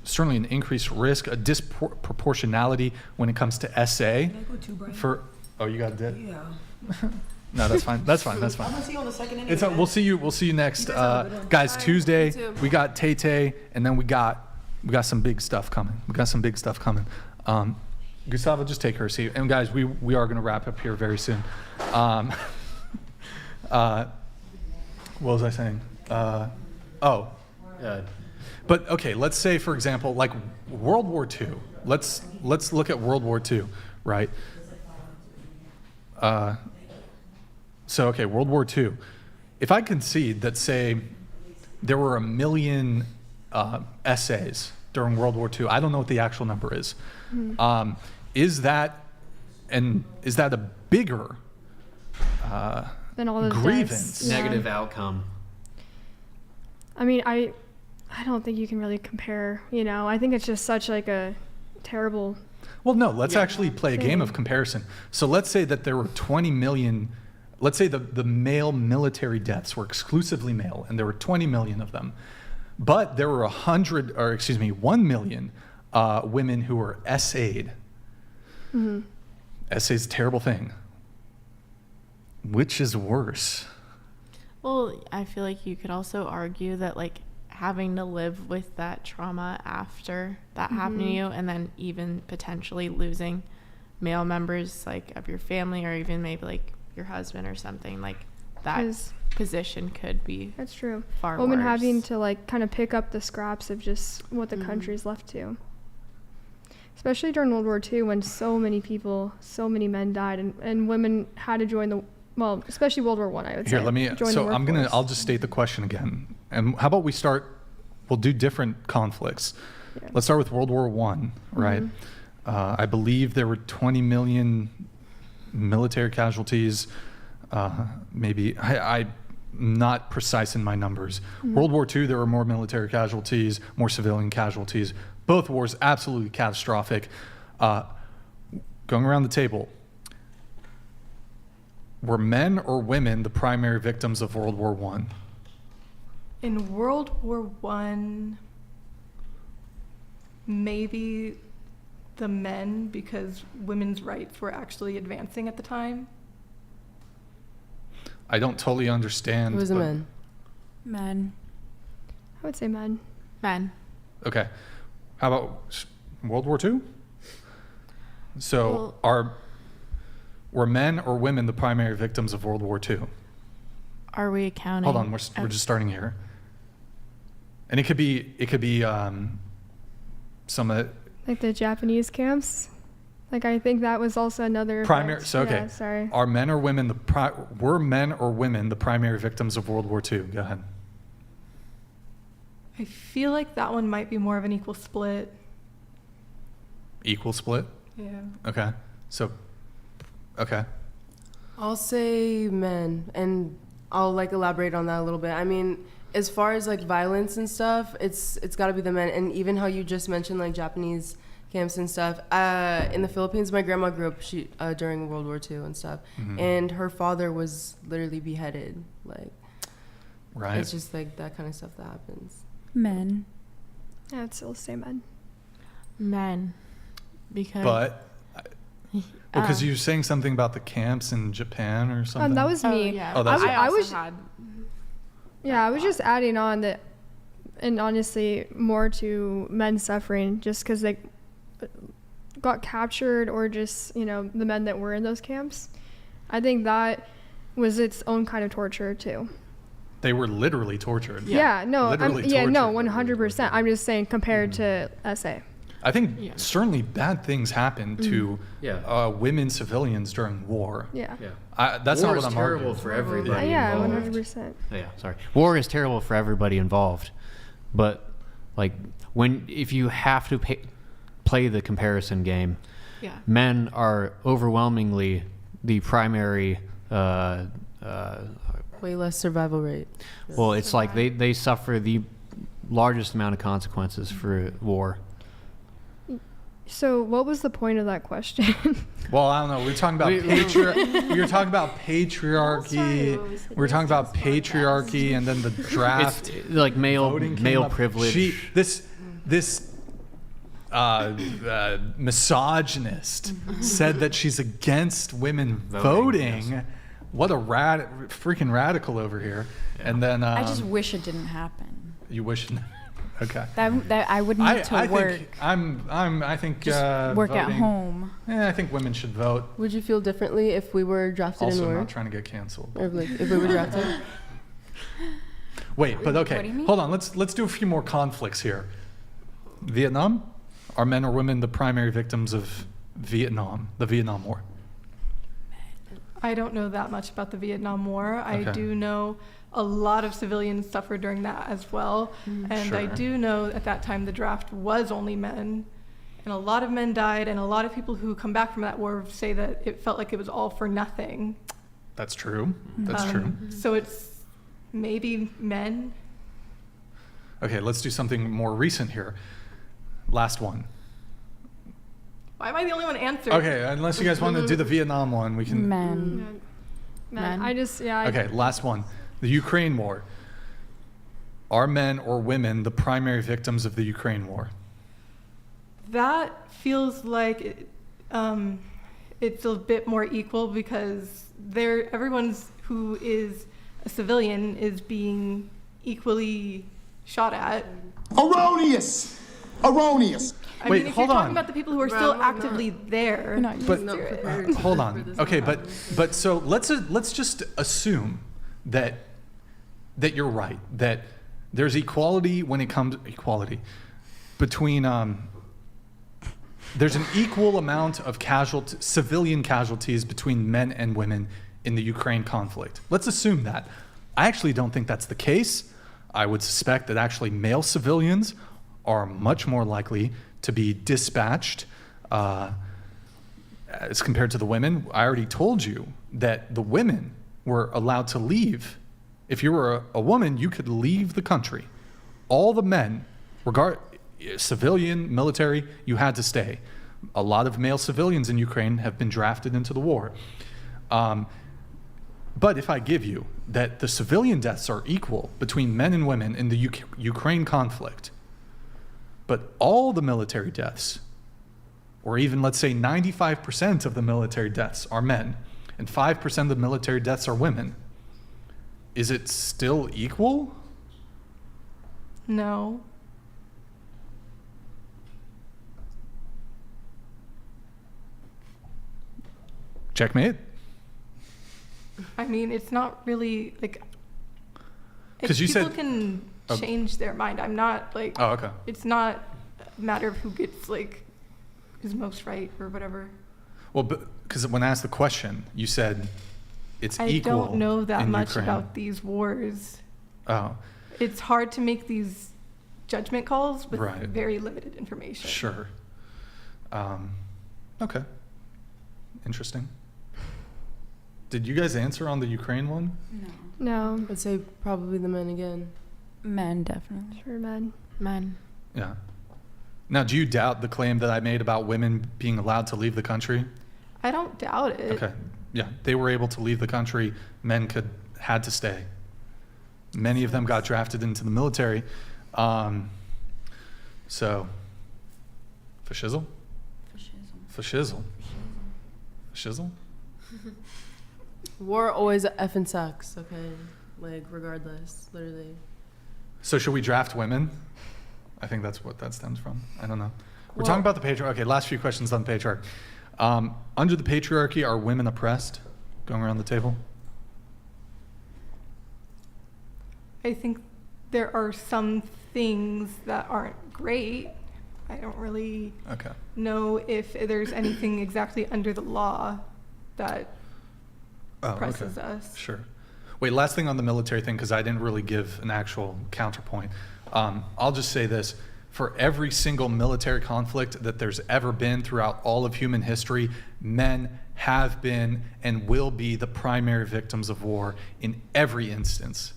certainly an increased risk, a disproportionality when it comes to SA. Can I go too, Brian? Oh, you got it? Yeah. No, that's fine. That's fine. That's fine. I'm gonna see you on the second inning. It's we'll see you next, guys. Bye. Tuesday You too. we got TayTay, and then we got some big stuff coming. Gustavo, just take her seat. And guys, we are gonna wrap up here very soon. What was I saying? But okay, let's say for example, like World War II. Let's look at World War II, right? So okay, World War II. If I concede that, say, there were 1 million essays during World War II, I don't know what the actual number is. Is that a bigger Than all the grievance? deaths. Negative outcome. I mean, I don't think you can really compare. You know, I think it's just such like a terrible. Well, no, let's actually play a game of comparison. So let's say that there were 20 million, let's say the male military deaths were exclusively male, and there were 20 million of them. But there were 1 million women who were essayed. Mm-hmm. Essay's a terrible thing. Which is worse? Well, I feel like you could also argue that like having to live with that trauma after that happened to you, and then even potentially losing male members like of your family, or even maybe like your husband or something, like that position could be That's true. far Women worse. having to like kind of pick up the scraps of just what the country's left to. Especially during World War II, when so many men died, and women had to join well, especially World War I, I would say. Here, let me, join so the I'll just state the question again. And how about we'll do different conflicts. Yeah. Let's start with World War I, right? I believe there were 20 million military casualties. Maybe, I'm not precise in my numbers. World War II, there were more military casualties, more civilian casualties. Both wars absolutely catastrophic. Going around the table, were men or women the primary victims of World War I? In World War I, maybe the men, because women's rights were actually advancing at the time. I don't totally understand. Who was the men? Men. I would say men. Men. Okay. How about World War II? So were men or women the primary victims of World War II? Are we counting? Hold on, we're just starting here. And it could be some Like the Japanese camps. Like I think that was also another primary. effect. So okay, Yeah, sorry. Are men or women were men or women the primary victims of World War II? Go ahead. I feel like that one might be more of an equal split. Equal split? Yeah. Okay. So, okay. I'll say men, and I'll like elaborate on that a little bit. I mean, as far as like violence and stuff, it's got to be the men, and even how you just mentioned like Japanese camps and stuff. In the Philippines, my grandma grew up during World War II and stuff, and her father was literally beheaded. Like, right. It's just like that kind of stuff that happens. Men. Yeah, I'd still say men. Men. Because. But. Because you were saying something about the camps in Japan or something. That was me. Yeah. Oh, that's I was just adding on that, and honestly, more to men suffering just because they got captured, or just the men that were in those camps. I think that was its own kind of torture too. They were literally tortured. Yeah, no, Literally yeah, no, tortured. 100%. I'm just saying compared to SA. I think certainly bad things happened to women civilians during war. Yeah. That's war not what I'm is terrible arguing. for everybody. Yeah, involved. 100%. Yeah, sorry. War is terrible for everybody involved, but like if you have to play the comparison game, men are overwhelmingly the primary. Way less survival rate. Well, it's like they suffer the largest amount of consequences for war. So what was the point of that question? Well, I don't know. We were talking about we were talking about patriarchy. We were talking about patriarchy, and then the draft. It's like male privilege. This misogynist said that she's against women voting what a freaking radical over here. And then I just wish it didn't happen. You wish it. Okay. That I would need to work. I think just work voting, at home. I think women should vote. Would you feel differently if we were drafted Also, in I'm war? not trying to get canceled. Or like if we were drafted? Wait, but What do okay. you mean? Hold on. Let's do a few more conflicts here. Vietnam? Are men or women the primary victims of Vietnam, the Vietnam War? I don't know that much about the Vietnam War. I Okay. do know a lot of civilians suffered during that as well. And I Sure. do know at that time the draft was only men. And a lot of men died, and a lot of people who come back from that war say that it felt like it was all for nothing. That's true. That's true. So it's maybe men. Okay, let's do something more recent here. Last one. Why am I the only one answering? Okay, unless you guys want to do the Vietnam one, we can. Men. Men. I just, Okay, last one. The Ukraine War. Are men or women the primary victims of the Ukraine War? That feels like it's a bit more equal because everyone's who is a civilian is being equally shot at. Erroneous! Erroneous! I Wait, mean, if hold you're on. talking about the people who are still actively there, But hold on. Okay, but so let's just assume that you're right, that there's equality when it comes between there's an equal amount of civilian casualties between men and women in the Ukraine conflict. Let's assume that. I actually don't think that's the case. I would suspect that actually male civilians are much more likely to be dispatched as compared to the women. I already told you that the women were allowed to leave. If you were a woman, you could leave the country. All the men, civilian, military, you had to stay. A lot of male civilians in Ukraine have been drafted into the war. But if I give you that the civilian deaths are equal between men and women in the Ukraine conflict, but all the military deaths, or even let's say 95% of the military deaths are men, and 5% of the military deaths are women, is it still equal? no. Checkmate? I mean, it's not really like. 'Cause you people said- can Oh. change their mind. I'm not like. Oh, okay. It's not a matter of who gets like is most right or whatever. Well, because when I asked the question, you said it's I equal. don't know that in much Ukraine. about these wars. Oh, It's hard to make these judgment calls with Right. very limited information. sure. Okay. Interesting. Did you guys answer on the Ukraine one? No. I'd say probably the men again. Men, definitely. For men. Men. Yeah. Now, do you doubt the claim that I made about women being allowed to leave the country? I don't doubt it. Okay. Yeah, they were able to leave the country. Men had to stay. Many of them got drafted into the military. So, fascism? Fascism. Fascism? War always effing sucks, okay? Like, regardless, literally. So should we draft women? I think that's what that stems from. I don't know. We're Well- talking about the patriarchy. Okay, last few questions on the patriarchy. Under the patriarchy, are women oppressed? Going around the table. I think there are some things that aren't great. I don't really Okay. know if there's anything exactly under the law that oppresses us. Sure. Wait, last thing on the military thing, because I didn't really give an actual counterpoint. I'll just say this. For every single military conflict that there's ever been throughout all of human history, men have been and will be the primary victims of war in every instance.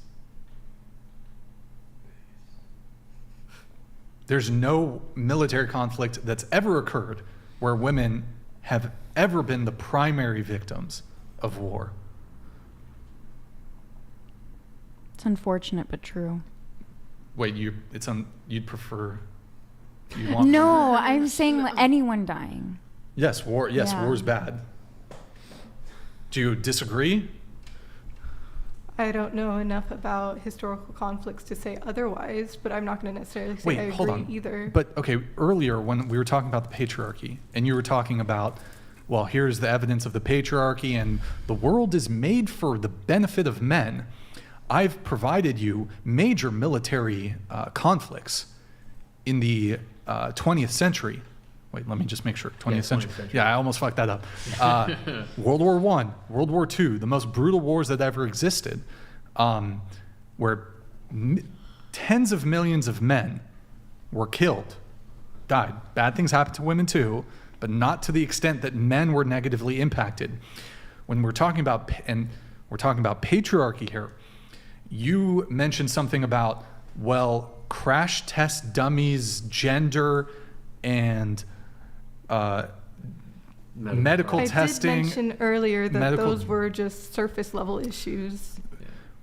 There's no military conflict that's ever occurred where women have ever been the primary victims of war. It's unfortunate but true. Wait, you'd prefer, you want? No, I'm saying anyone dying. Yes, war. Yes, Yeah. war's bad. Do you disagree? I don't know enough about historical conflicts to say otherwise, but I'm not going to necessarily say I agree either. But okay, earlier when we were talking about the patriarchy, and you were talking about, well, here's the evidence of the patriarchy, and the world is made for the benefit of men. I've provided you major military conflicts in the 20th century. Wait, let me just make sure. 20th century. Yeah, I almost fucked that up. World War I, World War II, the most brutal wars that ever existed, where tens of millions of men were killed, died. Bad things happened to women too, but not to the extent that men were negatively impacted. When we're talking about, and we're talking about patriarchy here, you mentioned something about, well, crash test dummies, gender, and medical testing. I did mention earlier that those were just surface level issues.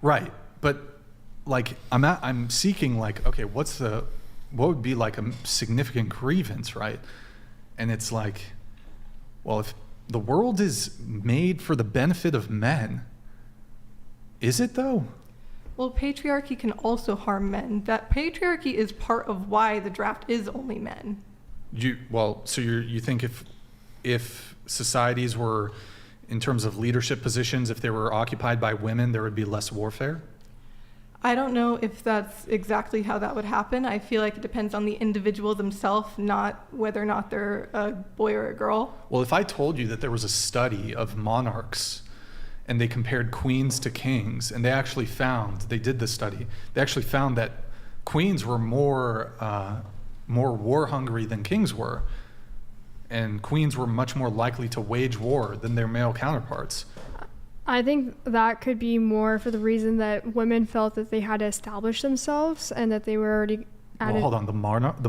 Right, but like I'm seeking like, okay, what would be like a significant grievance, right? And it's like, well, if the world is made for the benefit of men, is it though? Well, patriarchy can also harm men. That patriarchy is part of why the draft is only men. So you think if societies were, in terms of leadership positions, if they were occupied by women, there would be less warfare? I don't know if that's exactly how that would happen. I feel like it depends on the individual themselves, not whether or not they're a boy or a girl. Well, if I told you that there was a study of monarchs and they compared queens to kings, and they actually found that queens were more war hungry than kings were, and queens were much more likely to wage war than their male counterparts. I think that could be more for the reason that women felt that they had to establish themselves and that they were already Well, hold on, the monarch?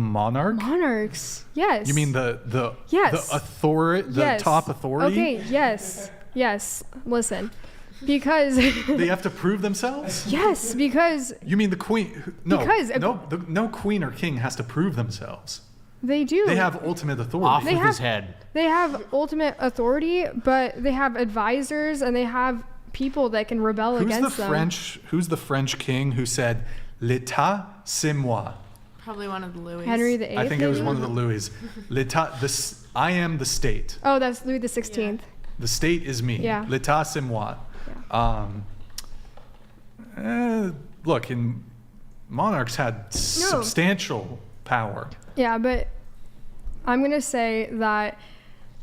Monarchs, yes. You mean the yes. the top authority? Okay, yes. Listen, because they have to prove themselves? Yes, because you mean the queen? No, no queen or king has to prove themselves. They do. They have ultimate authority. Off with his head. They have ultimate authority, but they have advisors and they have people that can rebel against them. Who's the French king who said, "L'état, c'est moi"? Probably one of the Louis. Henry VIII. I think it was one of the Louis. L'état, I am the state. Oh, that's Louis the 16th. Yeah. The state is me. Yeah. L'état, c'est moi. Yeah. Look, monarchs had substantial power. Yeah, but I'm going to say that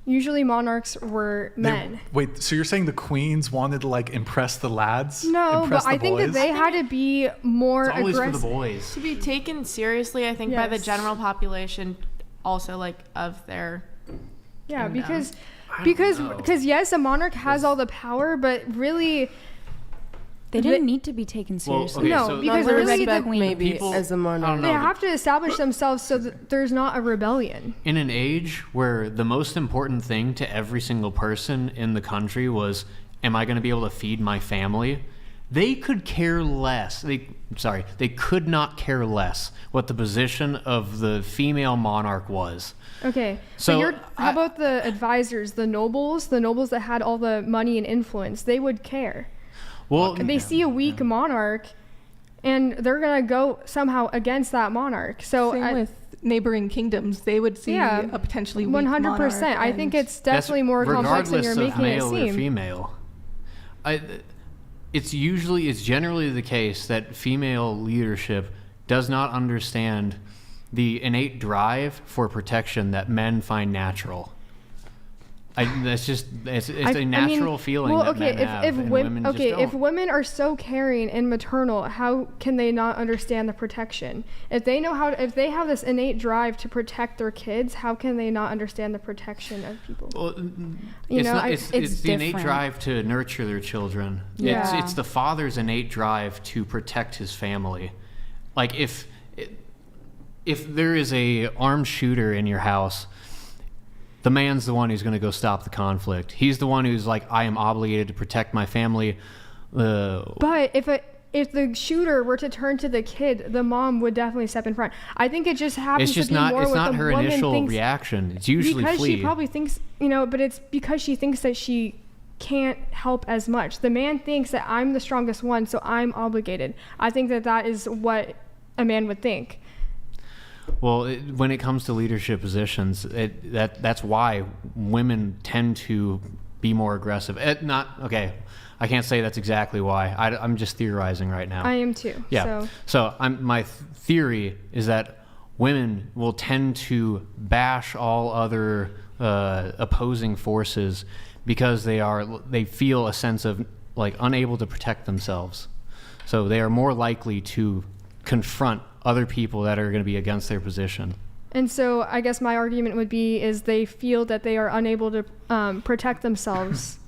usually monarchs were men. Wait, so you're saying the queens wanted to like impress the lads? No, but I think that they had to be more aggressive. It's always for the boys. To be taken seriously, I think, by the general population, also like of their kingdom. because yes, a monarch has all the power, but really they didn't need to be taken seriously. Because really maybe as a monarch, they have to establish themselves so that there's not a rebellion. In an age where the most important thing to every single person in the country was, am I going to be able to feed my family? They could care less. They could not care less what the position of the female monarch was. Okay, so how about the advisors, the nobles that had all the money and influence? They would care. Well, they see a weak monarch, and they're gonna go somehow against that monarch. So same with neighboring kingdoms, they would see a potentially weak 100%. I think it's definitely more complex than you're making it seem. Regardless of male or female, it's generally the case that female leadership does not understand the innate drive for protection that men find natural. It's a natural feeling that men have, and women just don't. If women are so caring and maternal, how can they not understand the protection? If they have this innate drive to protect their kids, how can they not understand the protection of people? Well, it's the innate drive to nurture their children. Yeah. It's the father's innate drive to protect his family. Like if there is a armed shooter in your house, the man's the one who's going to go stop the conflict. He's the one who's like, I am obligated to protect my family. But if the shooter were to turn to the kid, the mom would definitely step in front. I think it just happens to be more it's what not the her woman initial thinks, reaction. It's usually because flee. she probably thinks, but it's because she thinks that she can't help as much. The man thinks that I'm the strongest one, so I'm obligated. I think that is what a man would think. Well, when it comes to leadership positions, that's why women tend to be more aggressive. I can't say that's exactly why. I'm just theorizing right now. I am too. Yeah. So my theory is that women will tend to bash all other opposing forces because they feel a sense of like unable to protect themselves. So they are more likely to confront other people that are going to be against their position. And so I guess my argument would be is they feel that they are unable to protect themselves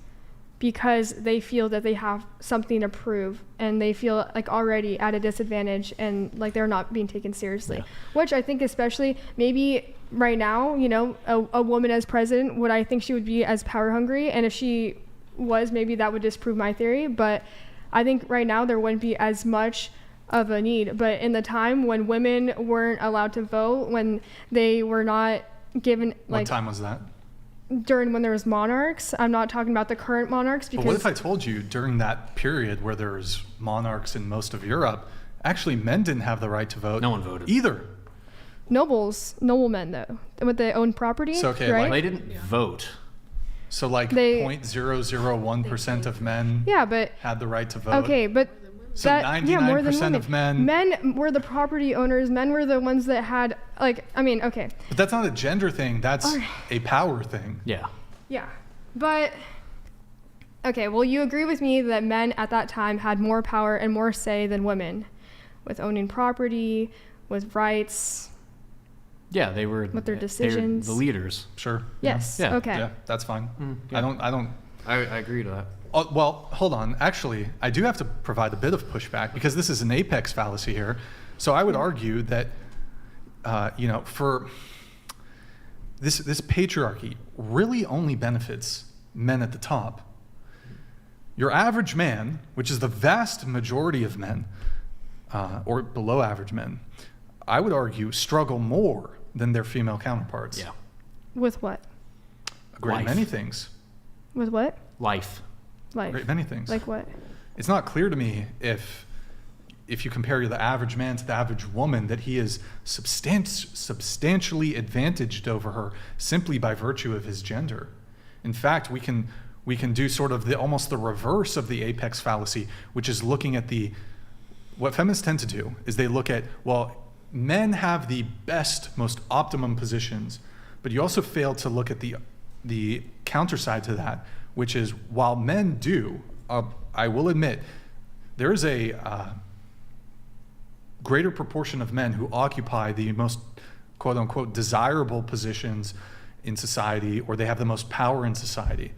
because they feel that they have something to prove, and they feel like already at a disadvantage and like they're not being taken seriously. Which I think especially maybe right now, you know, a woman as president, would I think she would be as power hungry? And if she was, maybe that would disprove my theory. But I think right now there wouldn't be as much of a need. But in the time when women weren't allowed to vote, when they were not given, like, what time was that? During when there was monarchs. I'm not talking about the current monarchs, because but what if I told you during that period where there was monarchs in most of Europe, actually men didn't have the right to vote? No one voted either. Noblemen though, with their own property. So, okay, right? They didn't vote. So like 0.001% of men had the right to vote. Okay, but so 99% of men were the property owners. Men were the ones that had, like, I mean, okay. But that's not a gender thing. That's a power thing. Yeah. Yeah. But, okay, well, you agree with me that men at that time had more power and more say than women with owning property, with rights. Yeah, they were. With their decisions. The leaders. Sure. Yes. Yeah. Okay. Yeah, that's fine. Yeah. I agree to that. Well, hold on. Actually, I do have to provide a bit of pushback because this is an apex fallacy here. So I would argue that, for this patriarchy really only benefits men at the top. Your average man, which is the vast majority of men, or below average men, I would argue struggle more than their female counterparts. Yeah. With what? A great many things. With what? Life. Great many things. Like what? It's not clear to me if you compare the average man to the average woman that he is substantially advantaged over her simply by virtue of his gender. In fact, we can do sort of almost the reverse of the apex fallacy, which is looking at what feminists tend to do is they look at, well, men have the best, most optimum positions, but you also fail to look at the counter side to that, which is while men do, I will admit, there is a greater proportion of men who occupy the most quote unquote desirable positions in society, or they have the most power in society,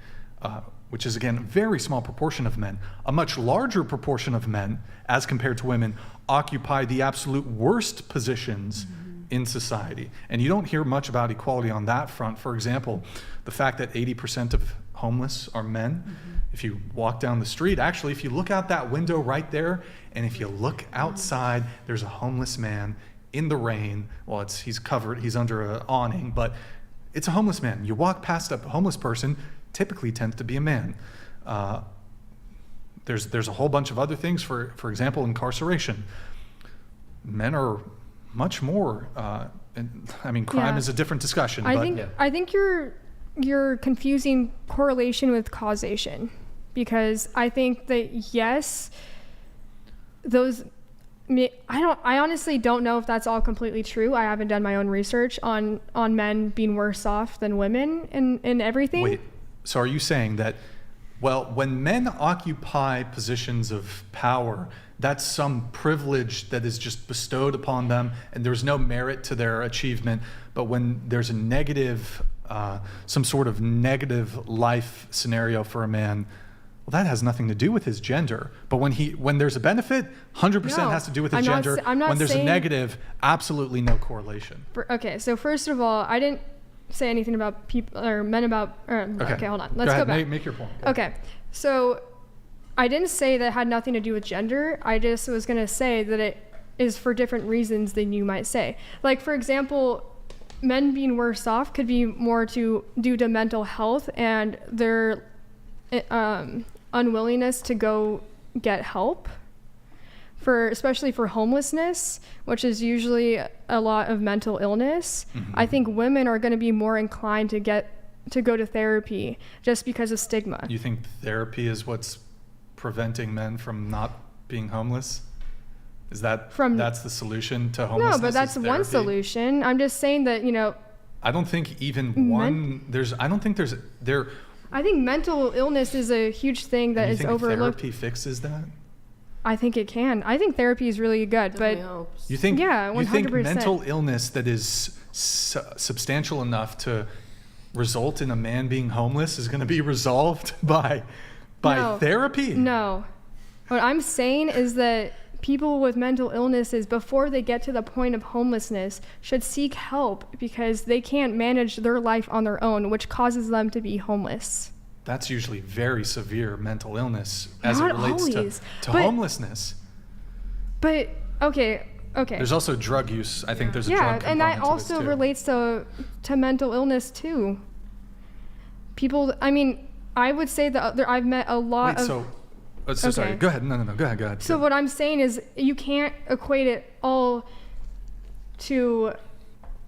which is again a very small proportion of men. A much larger proportion of men, as compared to women, occupy the absolute worst positions in society. And you don't hear much about equality on that front. For example, the fact that 80% of homeless are men. If you walk down the street, actually, if you look out that window right there, and if you look outside, there's a homeless man in the rain. Well, he's covered, he's under an awning, but it's a homeless man. You walk past a homeless person, typically tends to be a man. There's a whole bunch of other things. For example, incarceration. Men are much more. Crime is a different discussion. I think you're confusing correlation with causation, because I think that yes, I honestly don't know if that's all completely true. I haven't done my own research on men being worse off than women in everything. Wait, so are you saying that, well, when men occupy positions of power, that's some privilege that is just bestowed upon them and there's no merit to their achievement, but when there's a negative, some sort of negative life scenario for a man, well, that has nothing to do with his gender. But when there's a benefit, 100% has to do with his gender. When there's a negative, absolutely no correlation. Okay, so first of all, I didn't say anything about people or men about. Okay, hold on. Let's go back. Make your point. Okay, so I didn't say that it had nothing to do with gender. I just was going to say that it is for different reasons than you might say. Like, for example, men being worse off could be more due to mental health and their unwillingness to go get help, especially for homelessness, which is usually a lot of mental illness. I think women are going to be more inclined to go to therapy just because of stigma. You think therapy is what's preventing men from not being homeless? Is that that's the solution to homelessness? No, but that's one solution. I'm just saying that, I don't think even I think mental illness is a huge thing that is overlooked. Therapy fixes that? I think it can. I think therapy is really good, but you think 100%. You think mental illness that is substantial enough to result in a man being homeless is going to be resolved by therapy? No. What I'm saying is that people with mental illnesses, before they get to the point of homelessness, should seek help because they can't manage their life on their own, which causes them to be homeless. That's usually very severe mental illness as Not it relates always, to homelessness. But, okay. There's also drug use. I think there's a drug component and that to also this too. relates to mental illness too. People, I would say that I've met a lot Sorry, go ahead. No, go ahead. So what I'm saying is you can't equate it all to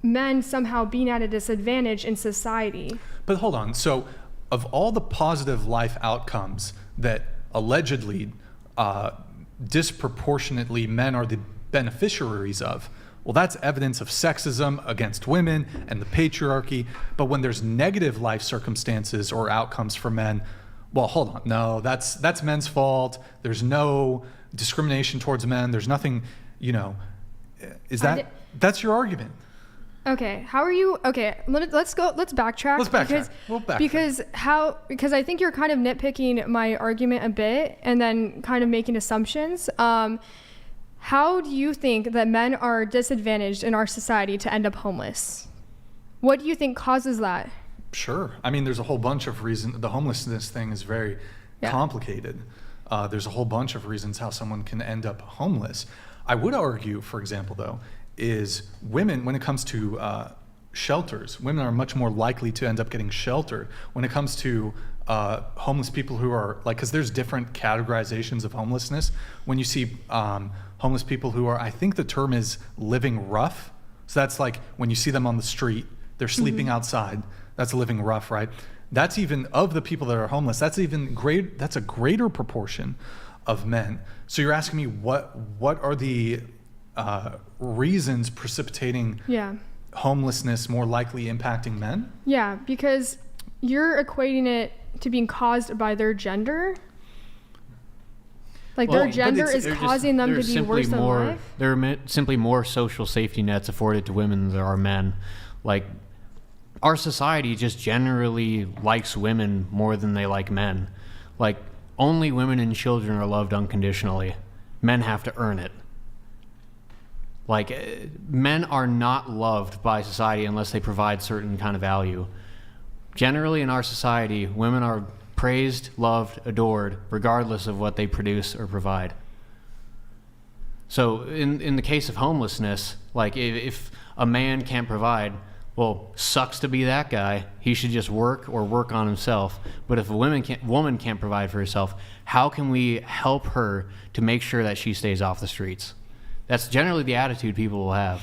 men somehow being at a disadvantage in society. But hold on. So of all the positive life outcomes that allegedly disproportionately men are the beneficiaries of, well, that's evidence of sexism against women and the patriarchy. But when there's negative life circumstances or outcomes for men, well, hold on. No, that's men's fault. There's no discrimination towards men. There's nothing, that's your argument. Okay. How are you? Okay. Let's backtrack. Let's backtrack. We'll backtrack. Because I think you're kind of nitpicking my argument a bit and then kind of making assumptions. How do you think that men are disadvantaged in our society to end up homeless? What do you think causes that? Sure. There's a whole bunch of reasons. The homelessness thing is very complicated. There's a whole bunch of reasons how someone can end up homeless. I would argue, for example, though, is women, when it comes to shelters, women are much more likely to end up getting sheltered. When it comes to homeless people who are, because there's different categorizations of homelessness. When you see homeless people who are, I think the term is living rough. So that's like when you see them on the street, they're sleeping outside. That's living rough, right? That's even, of the people that are homeless, that's a greater proportion of men. So you're asking me what are the reasons precipitating homelessness more likely impacting men? Yeah, because you're equating it to being caused by their gender. Their gender is causing them to be worse than life? There are simply more social safety nets afforded to women than there are men. Our society just generally likes women more than they like men. Only women and children are loved unconditionally. Men have to earn it. Men are not loved by society unless they provide certain kind of value. Generally in our society, women are praised, loved, adored, regardless of what they produce or provide. So in the case of homelessness, if a man can't provide, well, sucks to be that guy. He should just work on himself. But if a woman can't provide for herself, how can we help her to make sure that she stays off the streets? That's generally the attitude people will have.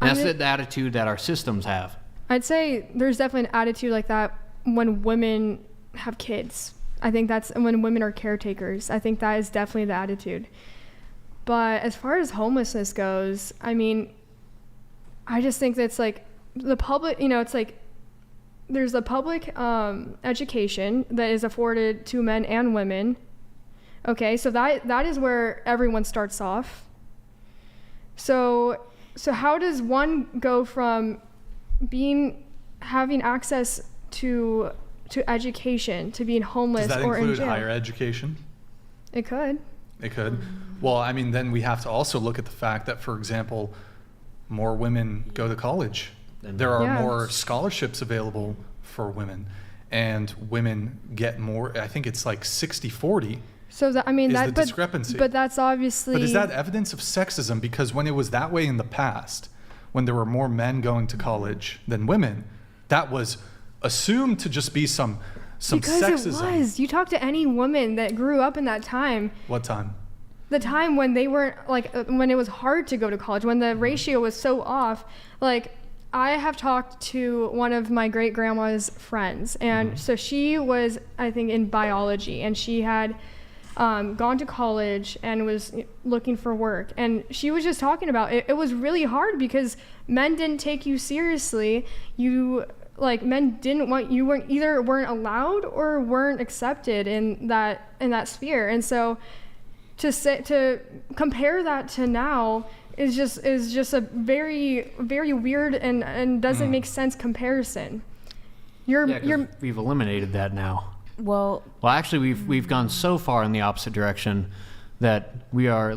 And that's the attitude that our systems have. I'd say there's definitely an attitude like that when women have kids. I think that's when women are caretakers. I think that is definitely the attitude. But as far as homelessness goes, I just think that's the public, there's a public education that is afforded to men and women. Okay, so that is where everyone starts off. So how does one go from having access to education to being homeless or in jail? Does that include higher education? It could. It could. Well, then we have to also look at the fact that, for example, more women go to college. There are more scholarships available for women, and women get more. I think it's 60-40. So the discrepancy. But that's obviously. But is that evidence of sexism? Because when it was that way in the past, when there were more men going to college than women, that was assumed to just be some some because sexism. It was. You talk to any woman that grew up in that time. What time? The time when they weren't when it was hard to go to college, when the ratio was so off. Like, I have talked to one of my great grandma's friends, and so she was, I think, in biology, and she had gone to college and was looking for work, and she was just talking about it. It was really hard because men didn't take you seriously. Men didn't want you, weren't allowed or weren't accepted in that sphere. And so to compare that to now is just a very, very weird and doesn't make sense comparison. We've eliminated that now. Well, actually, we've gone so far in the opposite direction that we are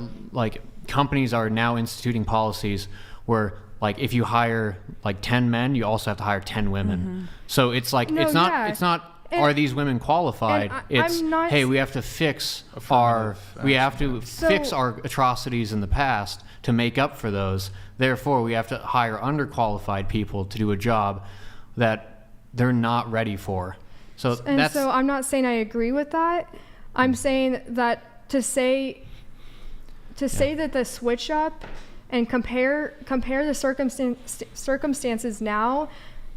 companies are now instituting policies where if you hire 10 men, you also have to hire 10 women. So it's are these women qualified? Hey, we have to fix our atrocities in the past to make up for those. Therefore, we have to hire underqualified people to do a job that they're not ready for. So I'm not saying I agree with that. I'm saying that to say that the switch up and compare the circumstances now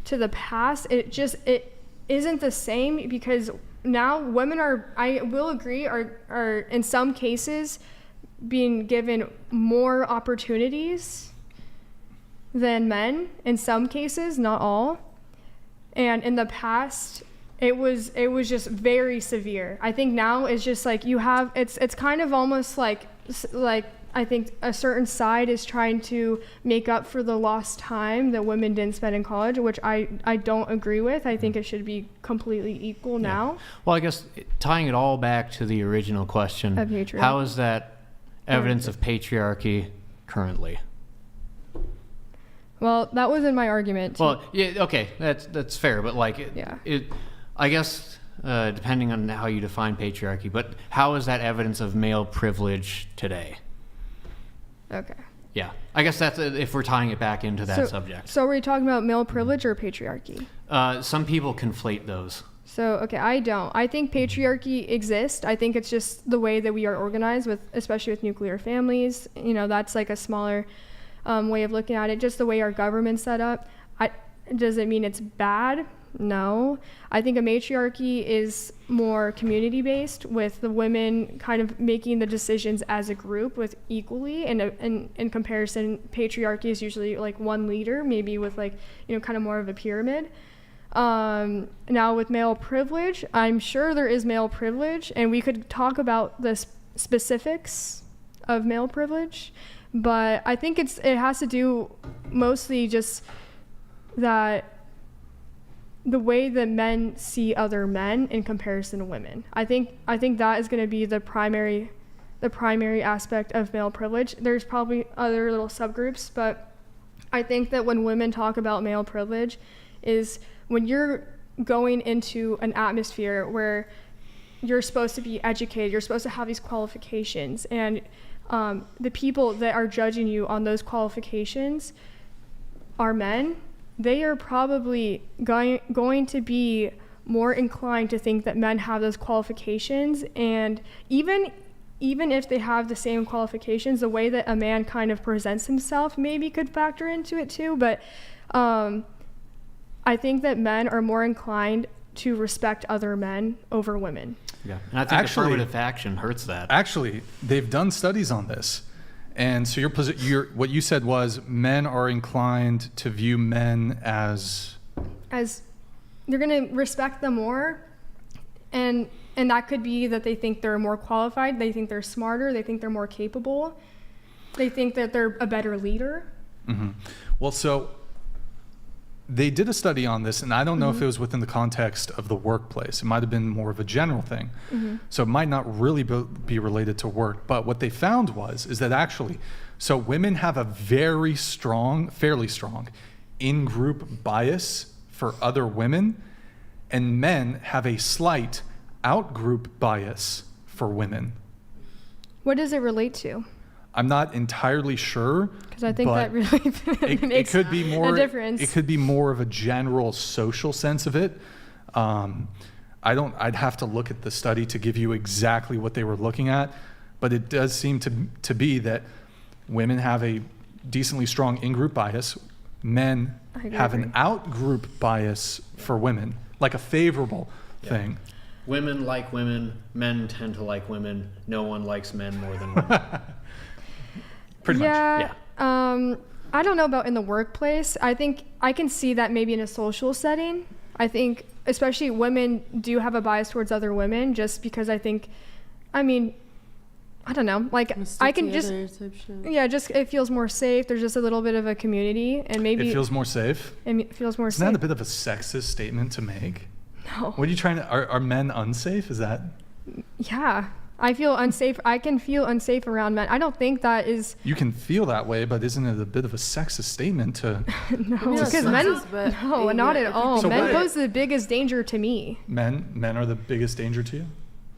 to the past, it isn't the same, because now women I will agree, are in some cases being given more opportunities than men, in some cases, not all. And in the past, it was just very severe. I think now it's just it's kind of almost like I think a certain side is trying to make up for the lost time that women didn't spend in college, which I don't agree with. I think it should be completely equal now. Well, I guess tying it all back to the original question, how is that evidence of patriarchy currently? Well, that was in my argument. Well, yeah, okay, that's fair, but I guess depending on how you define patriarchy, but how is that evidence of male privilege today? Okay. Yeah, I guess that's if we're tying it back into that subject. So are we talking about male privilege or patriarchy? Some people conflate those. So, okay, I don't. I think patriarchy exists. I think it's just the way that we are organized, especially with nuclear families. That's a smaller way of looking at it. Just the way our government's set up. Does it mean it's bad? No. I think a matriarchy is more community-based, with the women kind of making the decisions as a group with equally, and in comparison, patriarchy is usually one leader, maybe with kind of more of a pyramid. Now with male privilege, I'm sure there is male privilege, and we could talk about the specifics of male privilege, but I think it has to do mostly just that the way that men see other men in comparison to women. I think that is going to be the primary aspect of male privilege. There's probably other little subgroups, but I think that when women talk about male privilege is when you're going into an atmosphere where you're supposed to be educated, you're supposed to have these qualifications, and the people that are judging you on those qualifications are men. They are probably going to be more inclined to think that men have those qualifications, and even if they have the same qualifications, the way that a man kind of presents himself maybe could factor into it too. But I think that men are more inclined to respect other men over women. Yeah, and I think affirmative action hurts that. Actually, they've done studies on this. And so what you said was men are inclined to view men as they're going to respect them more, and that could be that they think they're more qualified, they think they're smarter, they think they're more capable, they think that they're a better leader. Mm-hmm. Well, so they did a study on this, and I don't know if it was within the context of the workplace. It might have been more of a general thing. So it might not really be related to work. But what they found is that actually, so women have a fairly strong in-group bias for other women, and men have a slight out-group bias for women. What does it relate to? I'm not entirely sure, because I think that really makes a difference. It could be more of a general social sense of it. I I'd have to look at the study to give you exactly what they were looking at, but it does seem to be that women have a decently strong in-group bias. Men have an out-group bias for women, like a favorable thing. Women like women, men tend to like women. No one likes men more than women. Pretty much. Yeah. I don't know about in the workplace. I think I can see that maybe in a social setting. I think especially women do have a bias towards other women just because I don't know. Like I can just, just it feels more safe. There's just a little bit of a community, and maybe it feels more safe. It feels more safe. Isn't that a bit of a sexist statement to make? No. What are you trying to? Are men unsafe? Is that? Yeah, I feel unsafe. I can feel unsafe around men. I don't think that is. You can feel that way, but isn't it a bit of a sexist statement to? No, because men. No, not at all. So men pose the biggest danger to me. Men are the biggest danger to you.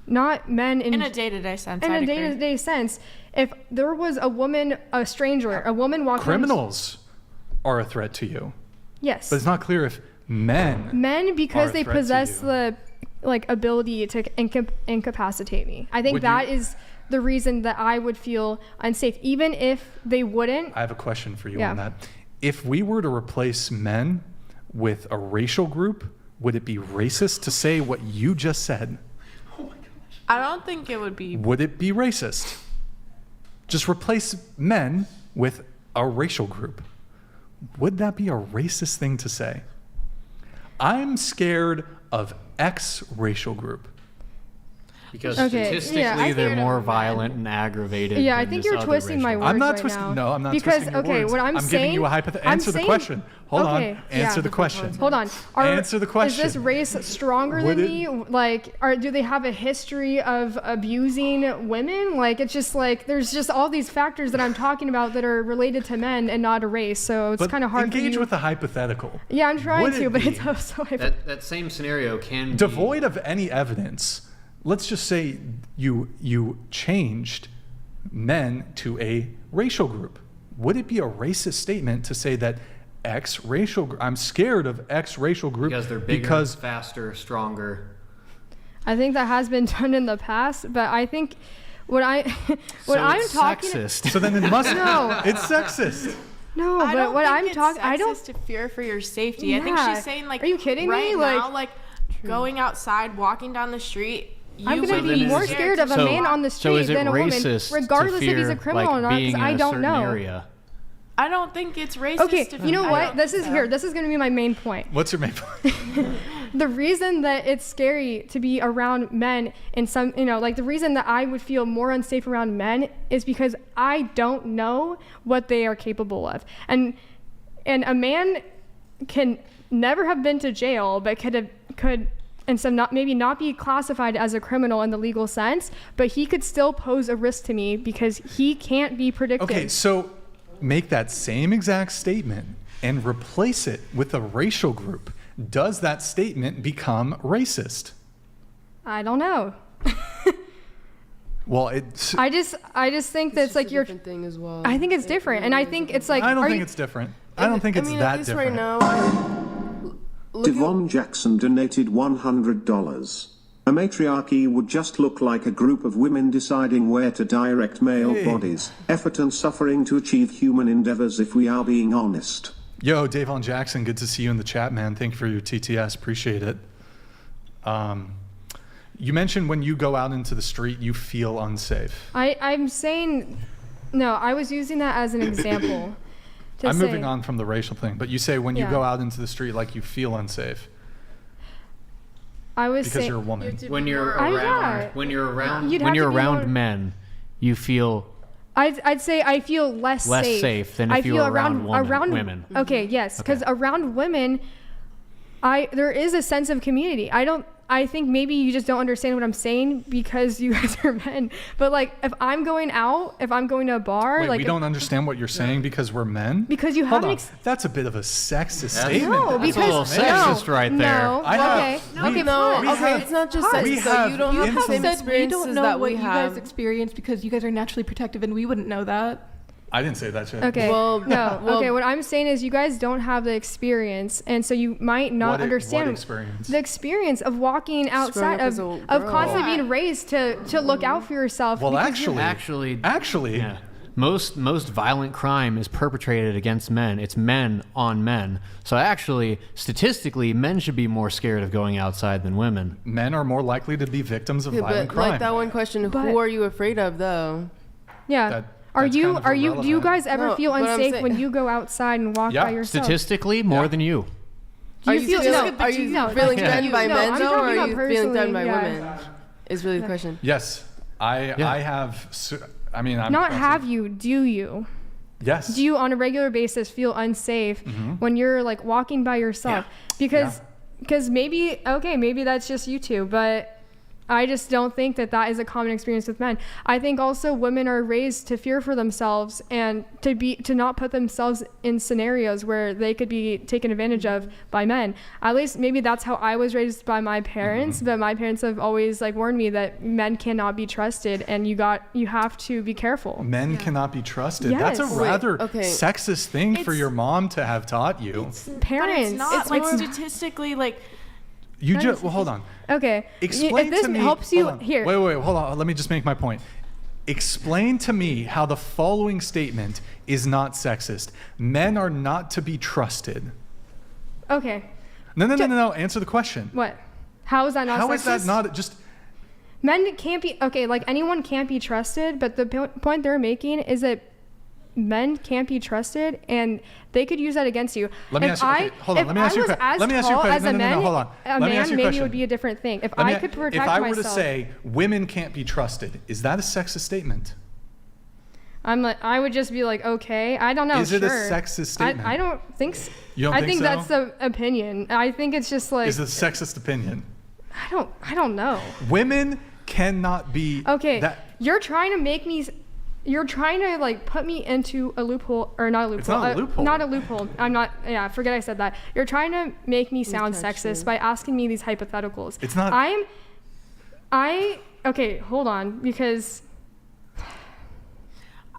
Not men in a day-to-day sense. In a day-to-day sense, if there was a woman, a stranger, a woman walking. Criminals are a threat to you. Yes. But it's not clear if men because they possess the ability to incapacitate me. I think that is the reason that I would feel unsafe, even if they wouldn't. I have a question for you on that. If we were to replace men with a racial group, would it be racist to say what you just said? I don't think it would be. Would it be racist? Just replace men with a racial group. Would that be a racist thing to say? I'm scared of X racial group. Because statistically, they're more violent and aggravated. Yeah, I think you're twisting my words. I'm not twisting. No, I'm not twisting your words. What I'm saying. Giving you a hypothetical. Answer the question. Hold on. Answer the question. Hold on. Answer the question. Is this race stronger than me? Like, do they have a history of abusing women? Like, it's just like there's just all these factors that I'm talking about that are related to men and not a race. So it's kind of hard. Engage with the hypothetical. Yeah, I'm trying to, but it's so that same scenario can devoid of any evidence. Let's just say you changed men to a racial group. Would it be a racist statement to say that X racial group, I'm scared of X racial group because they're bigger, faster, stronger? I think that has been done in the past, but I think I'm talking sexist. So then it must no. It's sexist. No, but what I'm talking I don't to fear for your safety. Yeah. I think she's saying like, are you kidding me? Now, like going outside, walking down the street. I'm going to be more scared of a man on the street than a woman, regardless if he's a criminal or not, because I don't know. Area? I don't think it's racist. Okay, you know what? This is going to be my main point. What's your main point? The reason that it's scary to be around men in some, the reason that I would feel more unsafe around men is because I don't know what they are capable of. And a man can never have been to jail, but could and so maybe not be classified as a criminal in the legal sense, but he could still pose a risk to me because he can't be predicted. Okay, so make that same exact statement and replace it with a racial group. Does that statement become racist? I don't know. Well, it's. I just think that's like you're. Different thing as well. I think it's different, and I think it's like. I don't think it's different. I don't think it's that different. Right now, Devon Jackson donated $100. A matriarchy would just look like a group of women deciding where to direct male bodies, effort and suffering to achieve human endeavors if we are being honest. Yo, Devon Jackson, good to see you in the chat, man. Thank you for your TTS. Appreciate it. You mentioned when you go out into the street, you feel unsafe. I'm saying, no, I was using that as an example. I'm moving on from the racial thing, but you say when you go out into the street, like you feel unsafe. I was because you're a woman. When you're around men, you feel. I'd say I feel less safe than if you were around women. Okay, yes, because around women, there is a sense of community. I think maybe you just don't understand what I'm saying because you guys are men. But like, if I'm going out, if I'm going to a bar, we don't understand what you're saying because we're men. Because you haven't. That's a bit of a sexist statement. No, because that's a little sexist right there. No. Okay, it's not just sexist. You don't have the same experiences that we have. You guys experience because you guys are naturally protective, and we wouldn't know that. I didn't say that shit. Okay. Well, no. well- Okay. What I'm saying is, you guys don't have the experience, and so you might not understand What experience? the experience of walking outside up as of a girl. constantly being raised to look out for yourself. Well, because you're- actually, yeah. Most violent crime is perpetrated against men. It's men on men. So actually, statistically, men should be more scared of going outside than women. Men are more likely to be victims of Yeah, violent but crime. like that one question, But- who are you afraid of though? Yeah. Are that's you kind of do you irrelevant. guys ever No, feel but I'm unsafe saying- when you go outside and walk Yeah. by yourself? Statistically, more than you. Do Are you you feel feeling, no, are you no, feeling that's- threatened by no, men I'm though, or talking are about you feeling threatened by personally, women? Is really the question. Yes, I have. I mean, I'm Not have you, do you? Yes. Do you on a regular basis feel unsafe when you're like walking by yourself? Because maybe that's just you two, but I just don't think that is a common experience with men. I think also women are raised to fear for themselves and to not put themselves in scenarios where they could be taken advantage of by men. At least maybe that's how I was raised by my parents, but my parents have always like warned me that men cannot be trusted and you have to be careful. Men cannot be trusted. Yes. That's a Wait, rather okay. sexist thing for your mom to have taught you. Parents, But it's not it's like more- statistically like. You just hold on. Okay. Explain if this to me. helps you hold on. here. Wait, hold on. Let me just make my point. Explain to me how the following statement is not sexist. Men are not to be trusted. Okay. No. Answer the question. What? How is that not How sexist? is that not just? Men can't be like anyone can't be trusted, but the point they're making is that men can't be trusted, and they could use that against you. Let me ask you. Okay, hold on. Let me ask you a question. Let me ask you a question. No, hold on. A Let me ask man you a maybe it would question. be a different thing. If Let me- I could protect If I were myself, to say women can't be trusted, is that a sexist statement? I would just be like, okay, I don't know. Is it a sure. sexist statement? I don't think so. You don't I think think so? that's the opinion. I think it's just like Is it a sexist opinion? I don't know. Women cannot be. Okay, That, you're trying to make me. You're trying to like put me into a loophole, or not a loophole. It's not a loophole. Not a loophole. I'm not. Yeah, forget I said that. You're trying to make me sound sexist by asking me these hypotheticals. It's not. Okay, hold on, because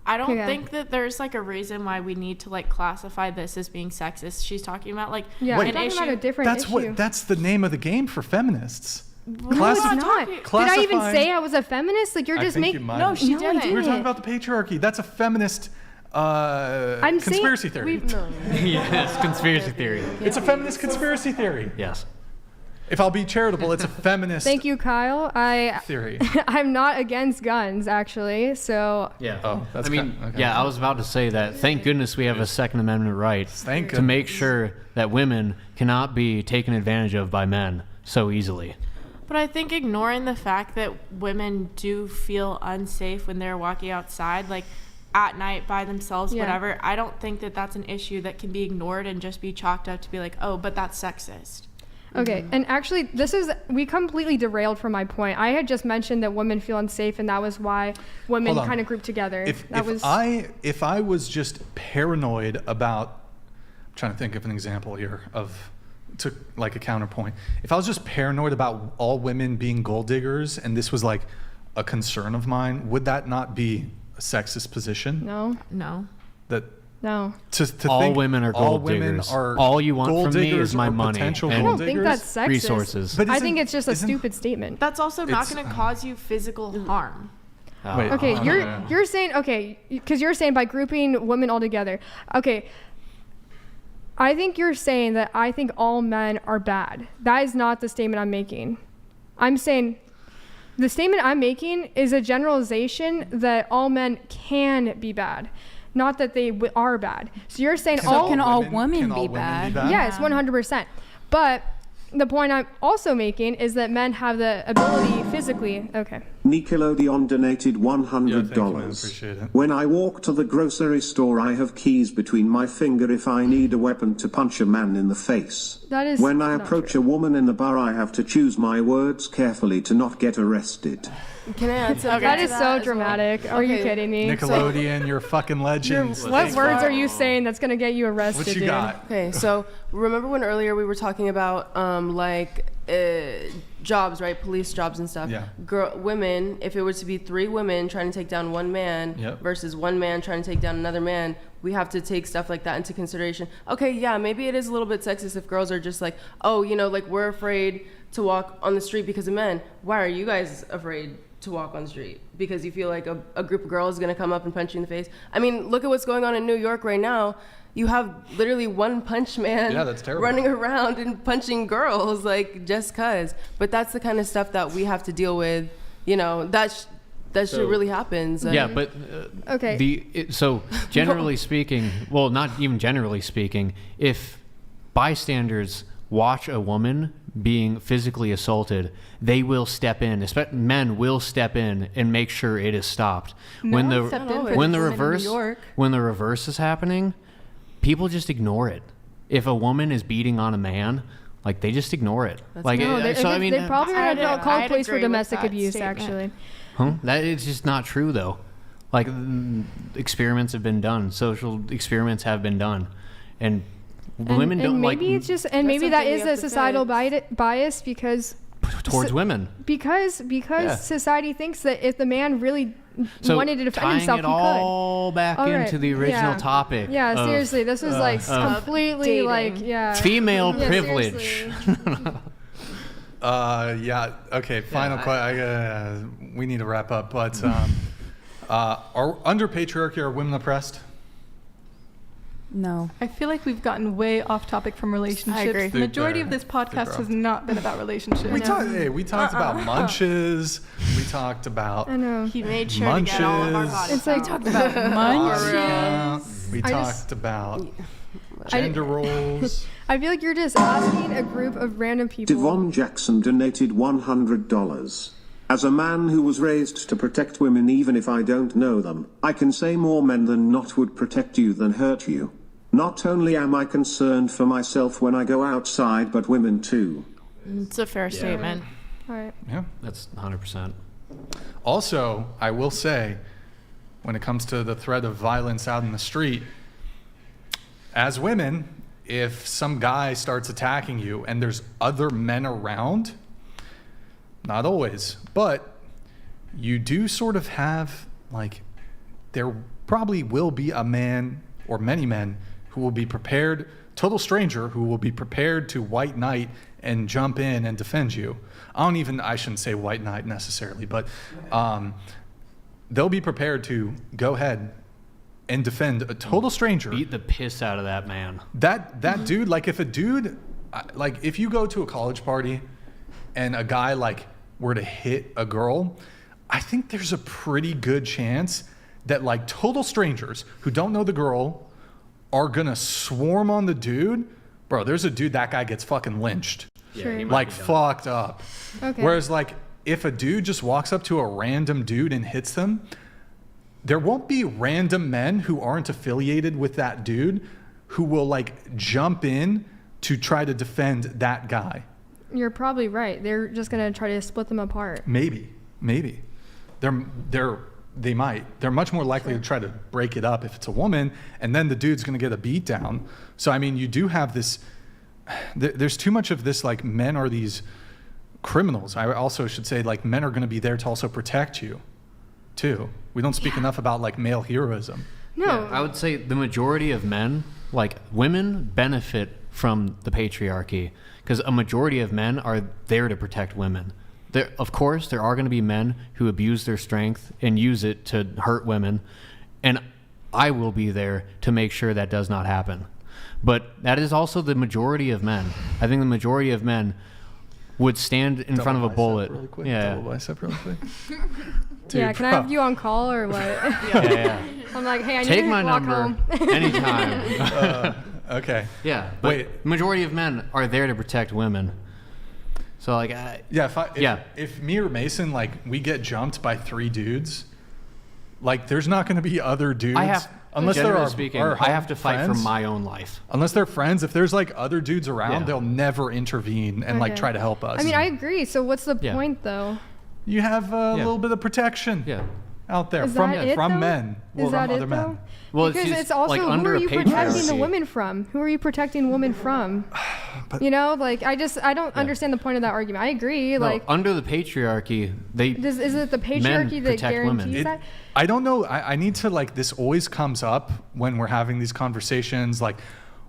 I don't Okay. think that there's like a reason why we need to like classify this as being sexist. She's talking about like yeah, an I'm talking issue. about a different that's issue. what. That's the name of the game for feminists. No, it's not. Did I even say I was a feminist? Like you're I just think making. you might No, have. she I didn't. We were talking didn't. about the patriarchy. That's a feminist I'm conspiracy saying, theory. Yes, conspiracy theory. It's a feminist conspiracy theory. Yes. If I'll be charitable, it's a feminist Thank you, Kyle. theory. I'm not against guns, actually. So Yeah. Oh, that's I mean, okay. yeah, I was about to say that. Thank goodness we have a Second Amendment right Thank to make sure that women cannot be taken advantage of by men so easily. But I think ignoring the fact that women do feel unsafe when they're walking outside, like at night by themselves, Yeah. whatever, I don't think that that's an issue that can be ignored and just be chalked up to be like, oh, but that's sexist. Okay, and actually, we completely derailed from my point. I had just mentioned that women feel unsafe, and that was why women Hold on. kind of grouped together. If I was just paranoid about, I'm trying to think of an example here to like a counterpoint. If I was just paranoid about all women being gold diggers, and this was like a concern of mine, would that not be a sexist position? No. That. No. To All think women are all gold women diggers. are All you want gold from me diggers is my or money potential and I gold don't think diggers? that's sexist. resources. But I think it's just a stupid statement. That's also not It's- going to cause you physical harm. Wait, Okay, hold on. you're saying, okay, because you're saying by grouping women all together. Okay, I think you're saying that I think all men are bad. That is not the statement I'm making. I'm saying the statement I'm making is a generalization that all men can be bad, not that they are bad. So you're saying Can all can women all be women bad? Yes, 100%. But the point I'm also making is that men have the ability physically. Okay. Nickelodeon donated $100. Yeah, thank you, man. Appreciate it. When I walk to the grocery store, I have keys between my finger if I need a weapon to punch a man in the face. That is When I not approach true. a woman in the bar, I have to choose my words carefully to not get arrested. Can I add something? That to is as so well? dramatic. Are you Okay. kidding me? Nickelodeon, you're fucking legends. What words are you saying that's going to get you arrested, What you dude? got? Okay, so remember when earlier we were talking about like jobs, right? Police jobs and stuff. Yeah. Women, if it was to be 3 women trying to take down 1 man versus 1 man trying to take down another man, we have to take stuff like that into consideration. Okay, yeah, maybe it is a little bit sexist if girls are just like, oh, you know, like we're afraid to walk on the street because of men. Why are you guys afraid to walk on the street? Because you feel like a group of girls is going to come up and punch you in the face? I mean, look at what's going on in New York right now. You have literally one punch man running around and punching girls, like, just cause. But that's the kind of stuff that we have to deal with. You know, that shit really happens. Yeah, but so generally speaking, well, not even generally speaking, if bystanders watch a woman being physically assaulted, they will step in. Men will step in and make sure it is stopped. When the reverse is happening, people just ignore it. If a woman is beating on a man, like, they just ignore it. They probably are called police for domestic abuse, actually. That is just not true, though. Like, experiments have been done. Social experiments have been done. And women don't like... Maybe it's just... And maybe that is a societal bias because... Towards women. Because society thinks that if the man really wanted to defend himself, he could. Tying it all back into the original topic. Yeah, seriously. This was like completely like, female privilege. Okay, final question. We need to wrap up, but are under patriarchy, are women oppressed? No. I feel like we've gotten way off topic from relationships. I agree. The majority of this podcast has not been about relationships. We talked about munches. We talked about He made sure to get all of our bodies. It's like talked about munches. We talked about gender roles. I feel like you're just asking a group of random people. Devon Jackson donated $100. As a man who was raised to protect women even if I don't know them, I can say more men than not would protect you than hurt you. Not only am I concerned for myself when I go outside, but women too. It's a fair statement. All right. Yeah. That's 100%. Also, I will say, when it comes to the threat of violence out in the street, as women, if some guy starts attacking you and there's other men around, not always, but you do sort of have, like, there probably will be a man or many men who will be prepared, total stranger, who will be prepared to white knight and jump in and defend you. I shouldn't say white knight necessarily, but they'll be prepared to go ahead and defend a total stranger. Beat the piss out of that man. That dude, like, if a dude, like, if you go to a college party and a guy, like, were to hit a girl, I think there's a pretty good chance that, like, total strangers who don't know the girl are gonna swarm on the dude. Bro, there's a dude, that guy gets fucking lynched. Sure. Like, fucked up. Okay. Whereas, like, if a dude just walks up to a random dude and hits them, there won't be random men who aren't affiliated with that dude who will, like, jump in to try to defend that guy. You're probably right. They're just gonna try to split them apart. Maybe. They might. They're much more likely to try to break it up if it's a woman, and then the dude's gonna get a beat down. So, I mean, you do have this, there's too much of this, like, men are these criminals. I also should say, like, men are gonna be there to also protect you, too. We don't speak enough about, like, male heroism. No. Yeah, I would say the majority of men, like, women benefit from the patriarchy because a majority of men are there to protect women. Of course, there are going to be men who abuse their strength and use it to hurt women, and I will be there to make sure that does not happen. But that is also the majority of men. I think the majority of men would stand in front of a bullet. Really quick. Yeah. Double bicep really quick. Dude, yeah, can I have you on call or what? Yeah. I'm like, hey, I need Take to my walk number home. anytime. Okay. Yeah, but majority of men are there to protect women. So, like, if me or Mason, like, we get jumped by 3 dudes, like, there's not going to be other dudes. Unless they're I have to fight for my own life. Unless they're friends, if there's, like, other dudes around, they'll never intervene and like try to help us. I mean, I agree. So what's the point, though? You have a little bit of protection out there from men. Is that other it, men. though? Well, because it's also, like who under are you a protecting the patriarchy. women from? Who are you protecting women from? But, you know, like I don't understand the point of that argument. I agree. No, like under the patriarchy, is it the patriarchy that guarantees that? I don't know. I need to like, this always comes up when we're having these conversations. Like,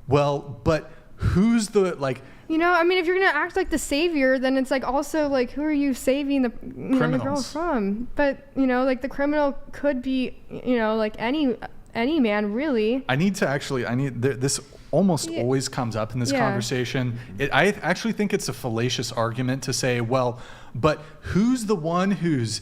well, but who's the like? You know, I mean, if you're gonna act like the savior, then it's like also like, who are you saving the girl from? But you know, like the criminal could be, you know, like any man really. This almost always comes up in this conversation. I actually think it's a fallacious argument to say, well, but who's the one who's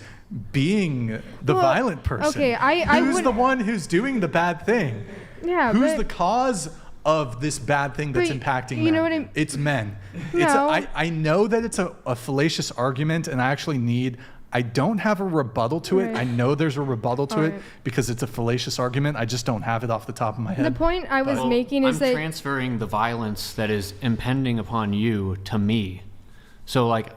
being the violent person? Okay, who's the one who's doing the bad thing? Yeah, who's the cause of this bad thing that's impacting men? You know what I mean? It's men. No. I know that it's a fallacious argument, and I don't have a rebuttal to it. I know there's a rebuttal to it because it's a fallacious argument. I just don't have it off the top of my head. The point I was making is I'm transferring the violence that is impending upon you to me. So like,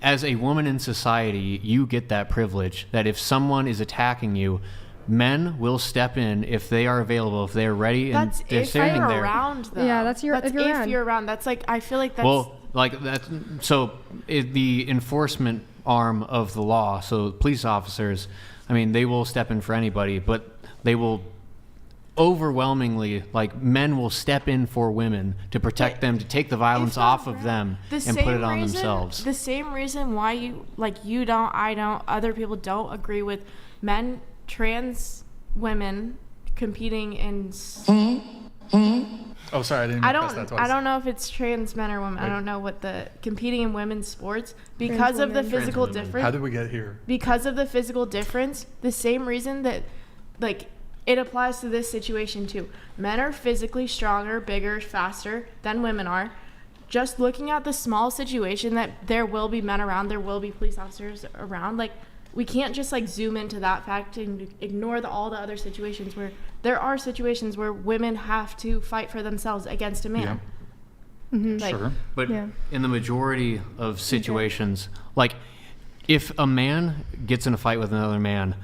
as a woman in society, you get that privilege that if someone is attacking you, men will step in if they are available, if they're ready, and they're standing there. Around, though. Yeah, that's if you're around. That's like, I feel like that's... Well, like that. So the enforcement arm of the law, so police officers, I mean, they will step in for anybody, but they will overwhelmingly, like, men will step in for women to protect them, to take the violence off of them and put it on themselves. The same reason why you don't, I don't, other people don't agree with men, trans women competing in... Oh, sorry, I didn't press that twice. I don't know if it's trans men or women. I don't know what the competing in women's sports because of the physical difference. How did we get here? Because of the physical difference, the same reason that, like, it applies to this situation too. Men are physically stronger, bigger, faster than women are. Just looking at the small situation that there will be men around, there will be police officers around, like, we can't just like zoom into that fact and ignore all the other situations where there are situations where women have to fight for themselves against a man. Yeah. Mm-hmm. Like, Sure. But in the majority of situations, like if a man gets in a fight with another man,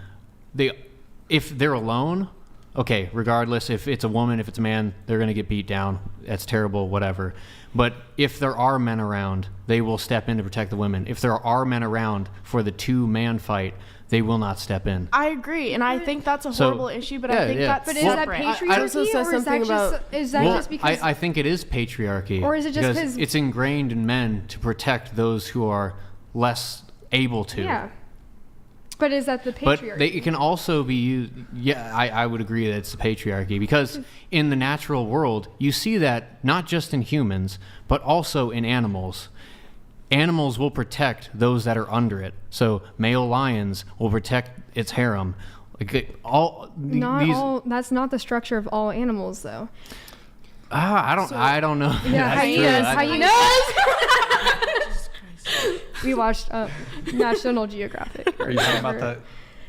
if they're alone, okay, regardless if it's a woman, if it's a man, they're going to get beat down. That's terrible, whatever. But if there are men around, they will step in to protect the women. If there are men around for the two-man fight, they will not step in. I agree, and I think that's a horrible issue, but I think that's But is that patriarchy, or is that just because... I think it is patriarchy. Or is it just because... It's ingrained in men to protect those who are less able to. Yeah. But is that the patriarchy? But it can also be used... Yeah, I would agree that it's the patriarchy, because in the natural world, you see that not just in humans, but also in animals. Animals will protect those that are under it. So male lions will protect its harem. Like that's not the structure of all animals, though. I don't know. Yeah, hyenas. We watched National Geographic. Are you talking about that?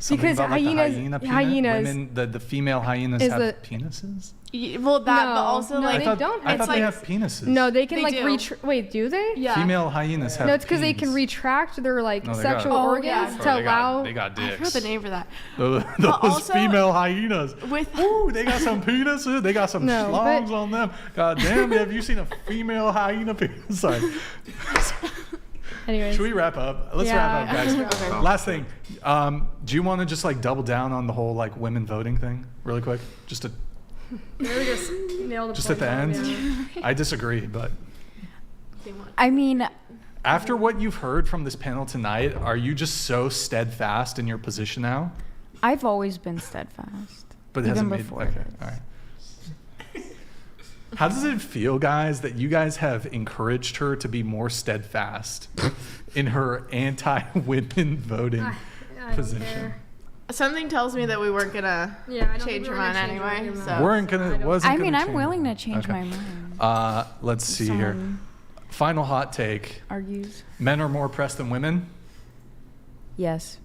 Because about, like, hyenas. Women, the female hyenas have penises. Well, but also they don't. I thought they have penises. No, they can wait, do they? Yeah. Female hyenas have. No, it's because they can retract their sexual organs to allow. They got dicks. I forgot the name for that. Those female hyenas. They got some penises. They got some schlongs on them. God damn, have you seen a female hyena penis? Sorry. Anyways. Should we wrap up? Let's wrap up, guys. Okay. Last thing. Do you want to just double down on the whole women voting thing really quick? Just to just nail the just at the end? Yeah. I disagree, but I mean, after what you've heard from this panel tonight, are you just so steadfast in your position now? I've always been steadfast. But it hasn't made all right. How does it feel, guys, that you guys have encouraged her to be more steadfast in her anti-women voting position? Something tells me that we weren't gonna change her mind anyway. I'm willing to change my mind. Let's see here. Final hot take. Argues. Men are more oppressed than women? Yes.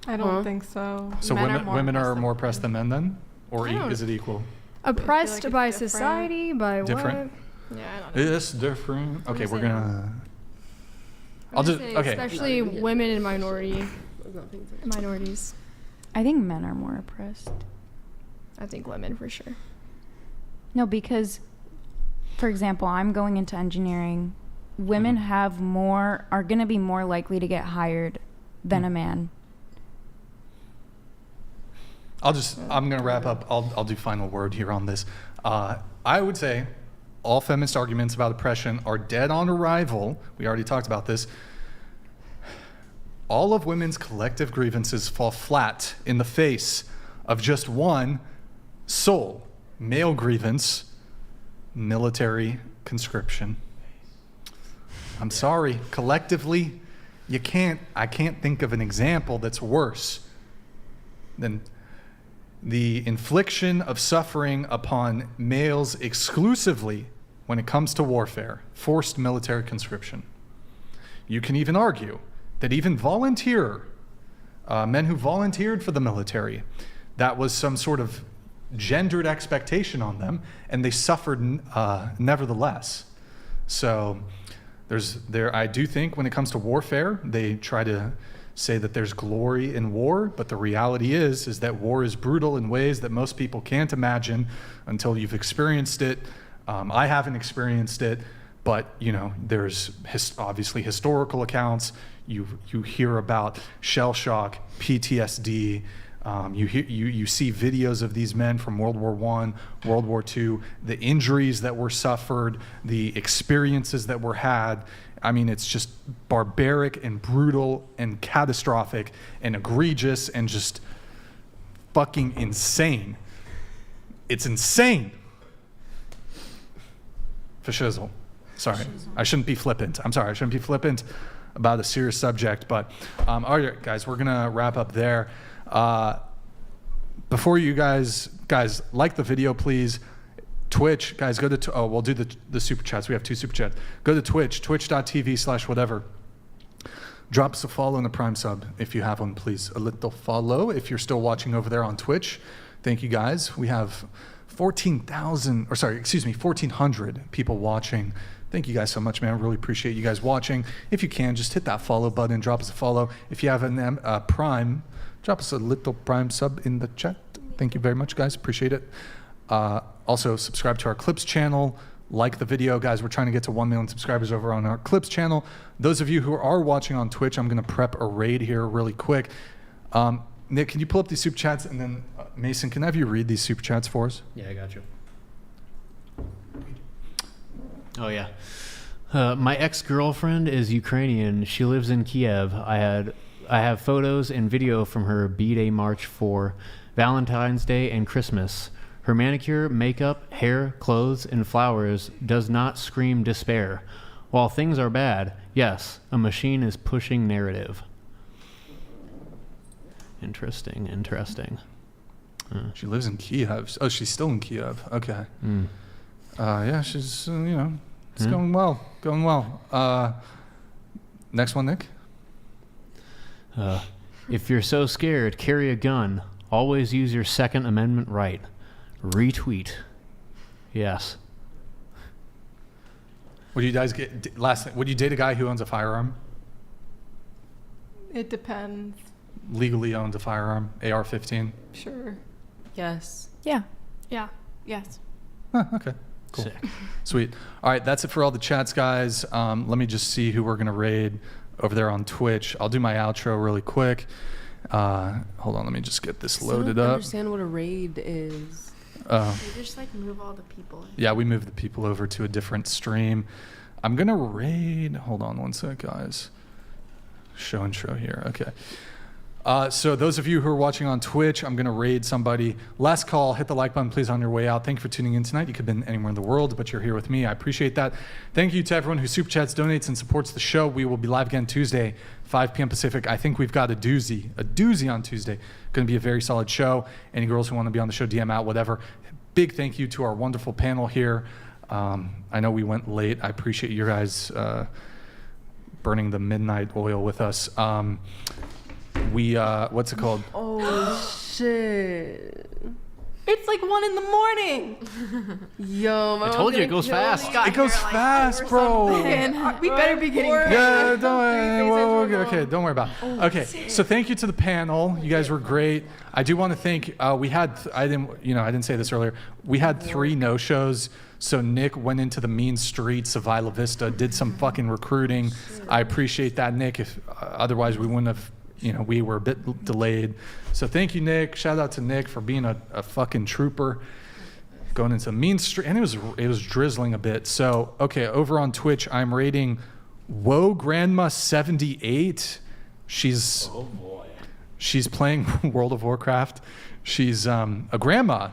I don't think so. So women are more oppressed than men then? Or is it equal? Oppressed by society, by different? What? Yeah, I don't know. It's different. Okay, we're gonna... Especially women and minorities. I think men are more oppressed. I think women for sure. No, because for example, I'm going into engineering. Women are going to be more likely to get hired than a man. I'm going to wrap up. I'll do final word here on this. I would say all feminist arguments about oppression are dead on arrival. We already talked about this. All of women's collective grievances fall flat in the face of just one sole male grievance: military conscription. I'm sorry, collectively, I can't think of an example that's worse than the infliction of suffering upon males exclusively when it comes to warfare, forced military conscription. You can even argue that even men who volunteered for the military, that was some sort of gendered expectation on them, and they suffered nevertheless. So I do think when it comes to warfare, they try to say that there's glory in war, but the reality is that war is brutal in ways that most people can't imagine until you've experienced it. I haven't experienced it, but there's obviously historical accounts. You hear about shell shock, PTSD. You see videos of these men from World War I, World War II, the injuries that were suffered, the experiences that were had. I mean, it's just barbaric and brutal and catastrophic and egregious and just fucking insane. It's insane. Fascism. Sorry, I shouldn't be flippant. I'm sorry, I shouldn't be flippant about a serious subject, but all right, guys, we're gonna wrap up there. Before you guys like the video, please. Twitch, guys, go to, we'll do the super chats. We have 2 super chats. Go to Twitch, twitch.tv/whatever. Drop us a follow and a Prime sub if you have one, please. A little follow if you're still watching over there on Twitch. Thank you, guys. We have 1,400 people watching. Thank you guys so much, man. I really appreciate you guys watching. If you can, just hit that follow button, drop us a follow. If you have a Prime, drop us a little Prime sub in the chat. Thank you very much, guys. Appreciate it. Also, subscribe to our Clips channel. Like the video, guys. We're trying to get to 1 million subscribers over on our Clips channel. Those of you who are watching on Twitch, I'm going to prep a raid here really quick. Nick, can you pull up these super chats? And then Mason, can I have you read these super chats for us? Yeah, I got you. Oh, yeah. My ex-girlfriend is Ukrainian. She lives in Kiev. I have photos and video from her B-Day March for Valentine's Day and Christmas. Her manicure, makeup, hair, clothes, and flowers does not scream despair. While things are bad, yes, a machine is pushing narrative. Interesting. She lives in Kiev. Oh, she's still in Kiev. Okay. Yeah, she's, it's going well. Next one, Nick. If you're so scared, carry a gun. Always use your Second Amendment right. Retweet. Yes. Would you guys get would you date a guy who owns a firearm? It depends. Legally owns a firearm, AR-15? Sure. Yes. Yeah. Yeah. Yes. Okay. Cool. Sick. Sweet. All right, that's it for all the chats, guys. Let me just see who we're gonna raid over there on Twitch. I'll do my outro really quick. Hold on, let me just get this loaded up. I don't understand what a raid is. You just move all the people. Yeah, we moved the people over to a different stream. I'm gonna raid. Hold on one sec, guys. Show intro here. Okay. So those of you who are watching on Twitch, I'm going to raid somebody. Last call, hit the like button, please, on your way out. Thank you for tuning in tonight. You could have been anywhere in the world, but you're here with me. I appreciate that. Thank you to everyone who super chats, donates, and supports the show. We will be live again Tuesday, 5 p.m. Pacific. I think we've got a doozy on Tuesday. Going to be a very solid show. Any girls who want to be on the show, DM out, whatever. Big thank you to our wonderful panel here. I know we went late. I appreciate you guys burning the midnight oil with us. What's it called? Oh, shit. It's like 1 in the morning. Yo, my I mom's told you gonna it goes kill fast. me. It goes fast, bro. We better be getting paid. Yeah, don't worry. Okay, don't worry about it. Okay, so thank you to the panel. You guys were great. I do want to thank. I didn't say this earlier. We had 3 no-shows. So Nick went into the mean streets of Isla Vista, did some fucking recruiting. I appreciate that, Nick. If otherwise we wouldn't have. We were a bit delayed. So thank you, Nick. Shout out to Nick for being a fucking trooper. Going into Mean Street, and it was drizzling a bit. So okay, over on Twitch, I'm rating Woe Grandma 78. She's playing World of Warcraft. She's a grandma.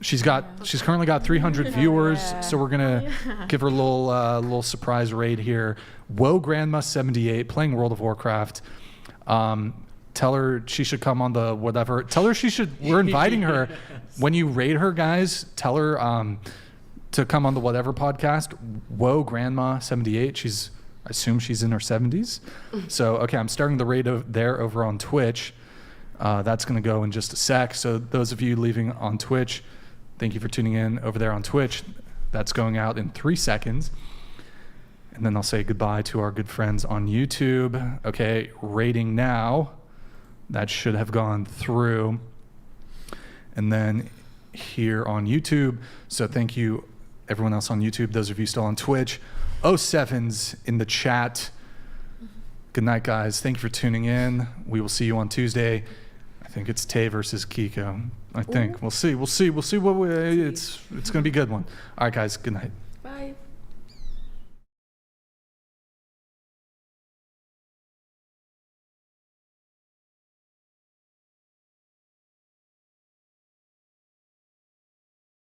She's currently got 300 viewers. So we're gonna give her a little surprise raid here. Woe Grandma 78 playing World of Warcraft. Tell her she should come on the whatever. Tell her we're inviting her. When you raid her, guys, tell her to come on the whatever podcast. Whoa, Grandma 78. I assume she's in her 70s. So, okay, I'm starting the raid there over on Twitch. That's going to go in just a sec. So those of you leaving on Twitch, thank you for tuning in over there on Twitch. That's going out in 3 seconds. And then I'll say goodbye to our good friends on YouTube. Okay, rating now. That should have gone through. And then here on YouTube. So thank you, everyone else on YouTube. Those of you still on Twitch. 07's in the chat. Good night, guys. Thank you for tuning in. We will see you on Tuesday. I think it's Tay versus Kiko. I think. We'll see. It's going to be a good one. All right, guys. Good night.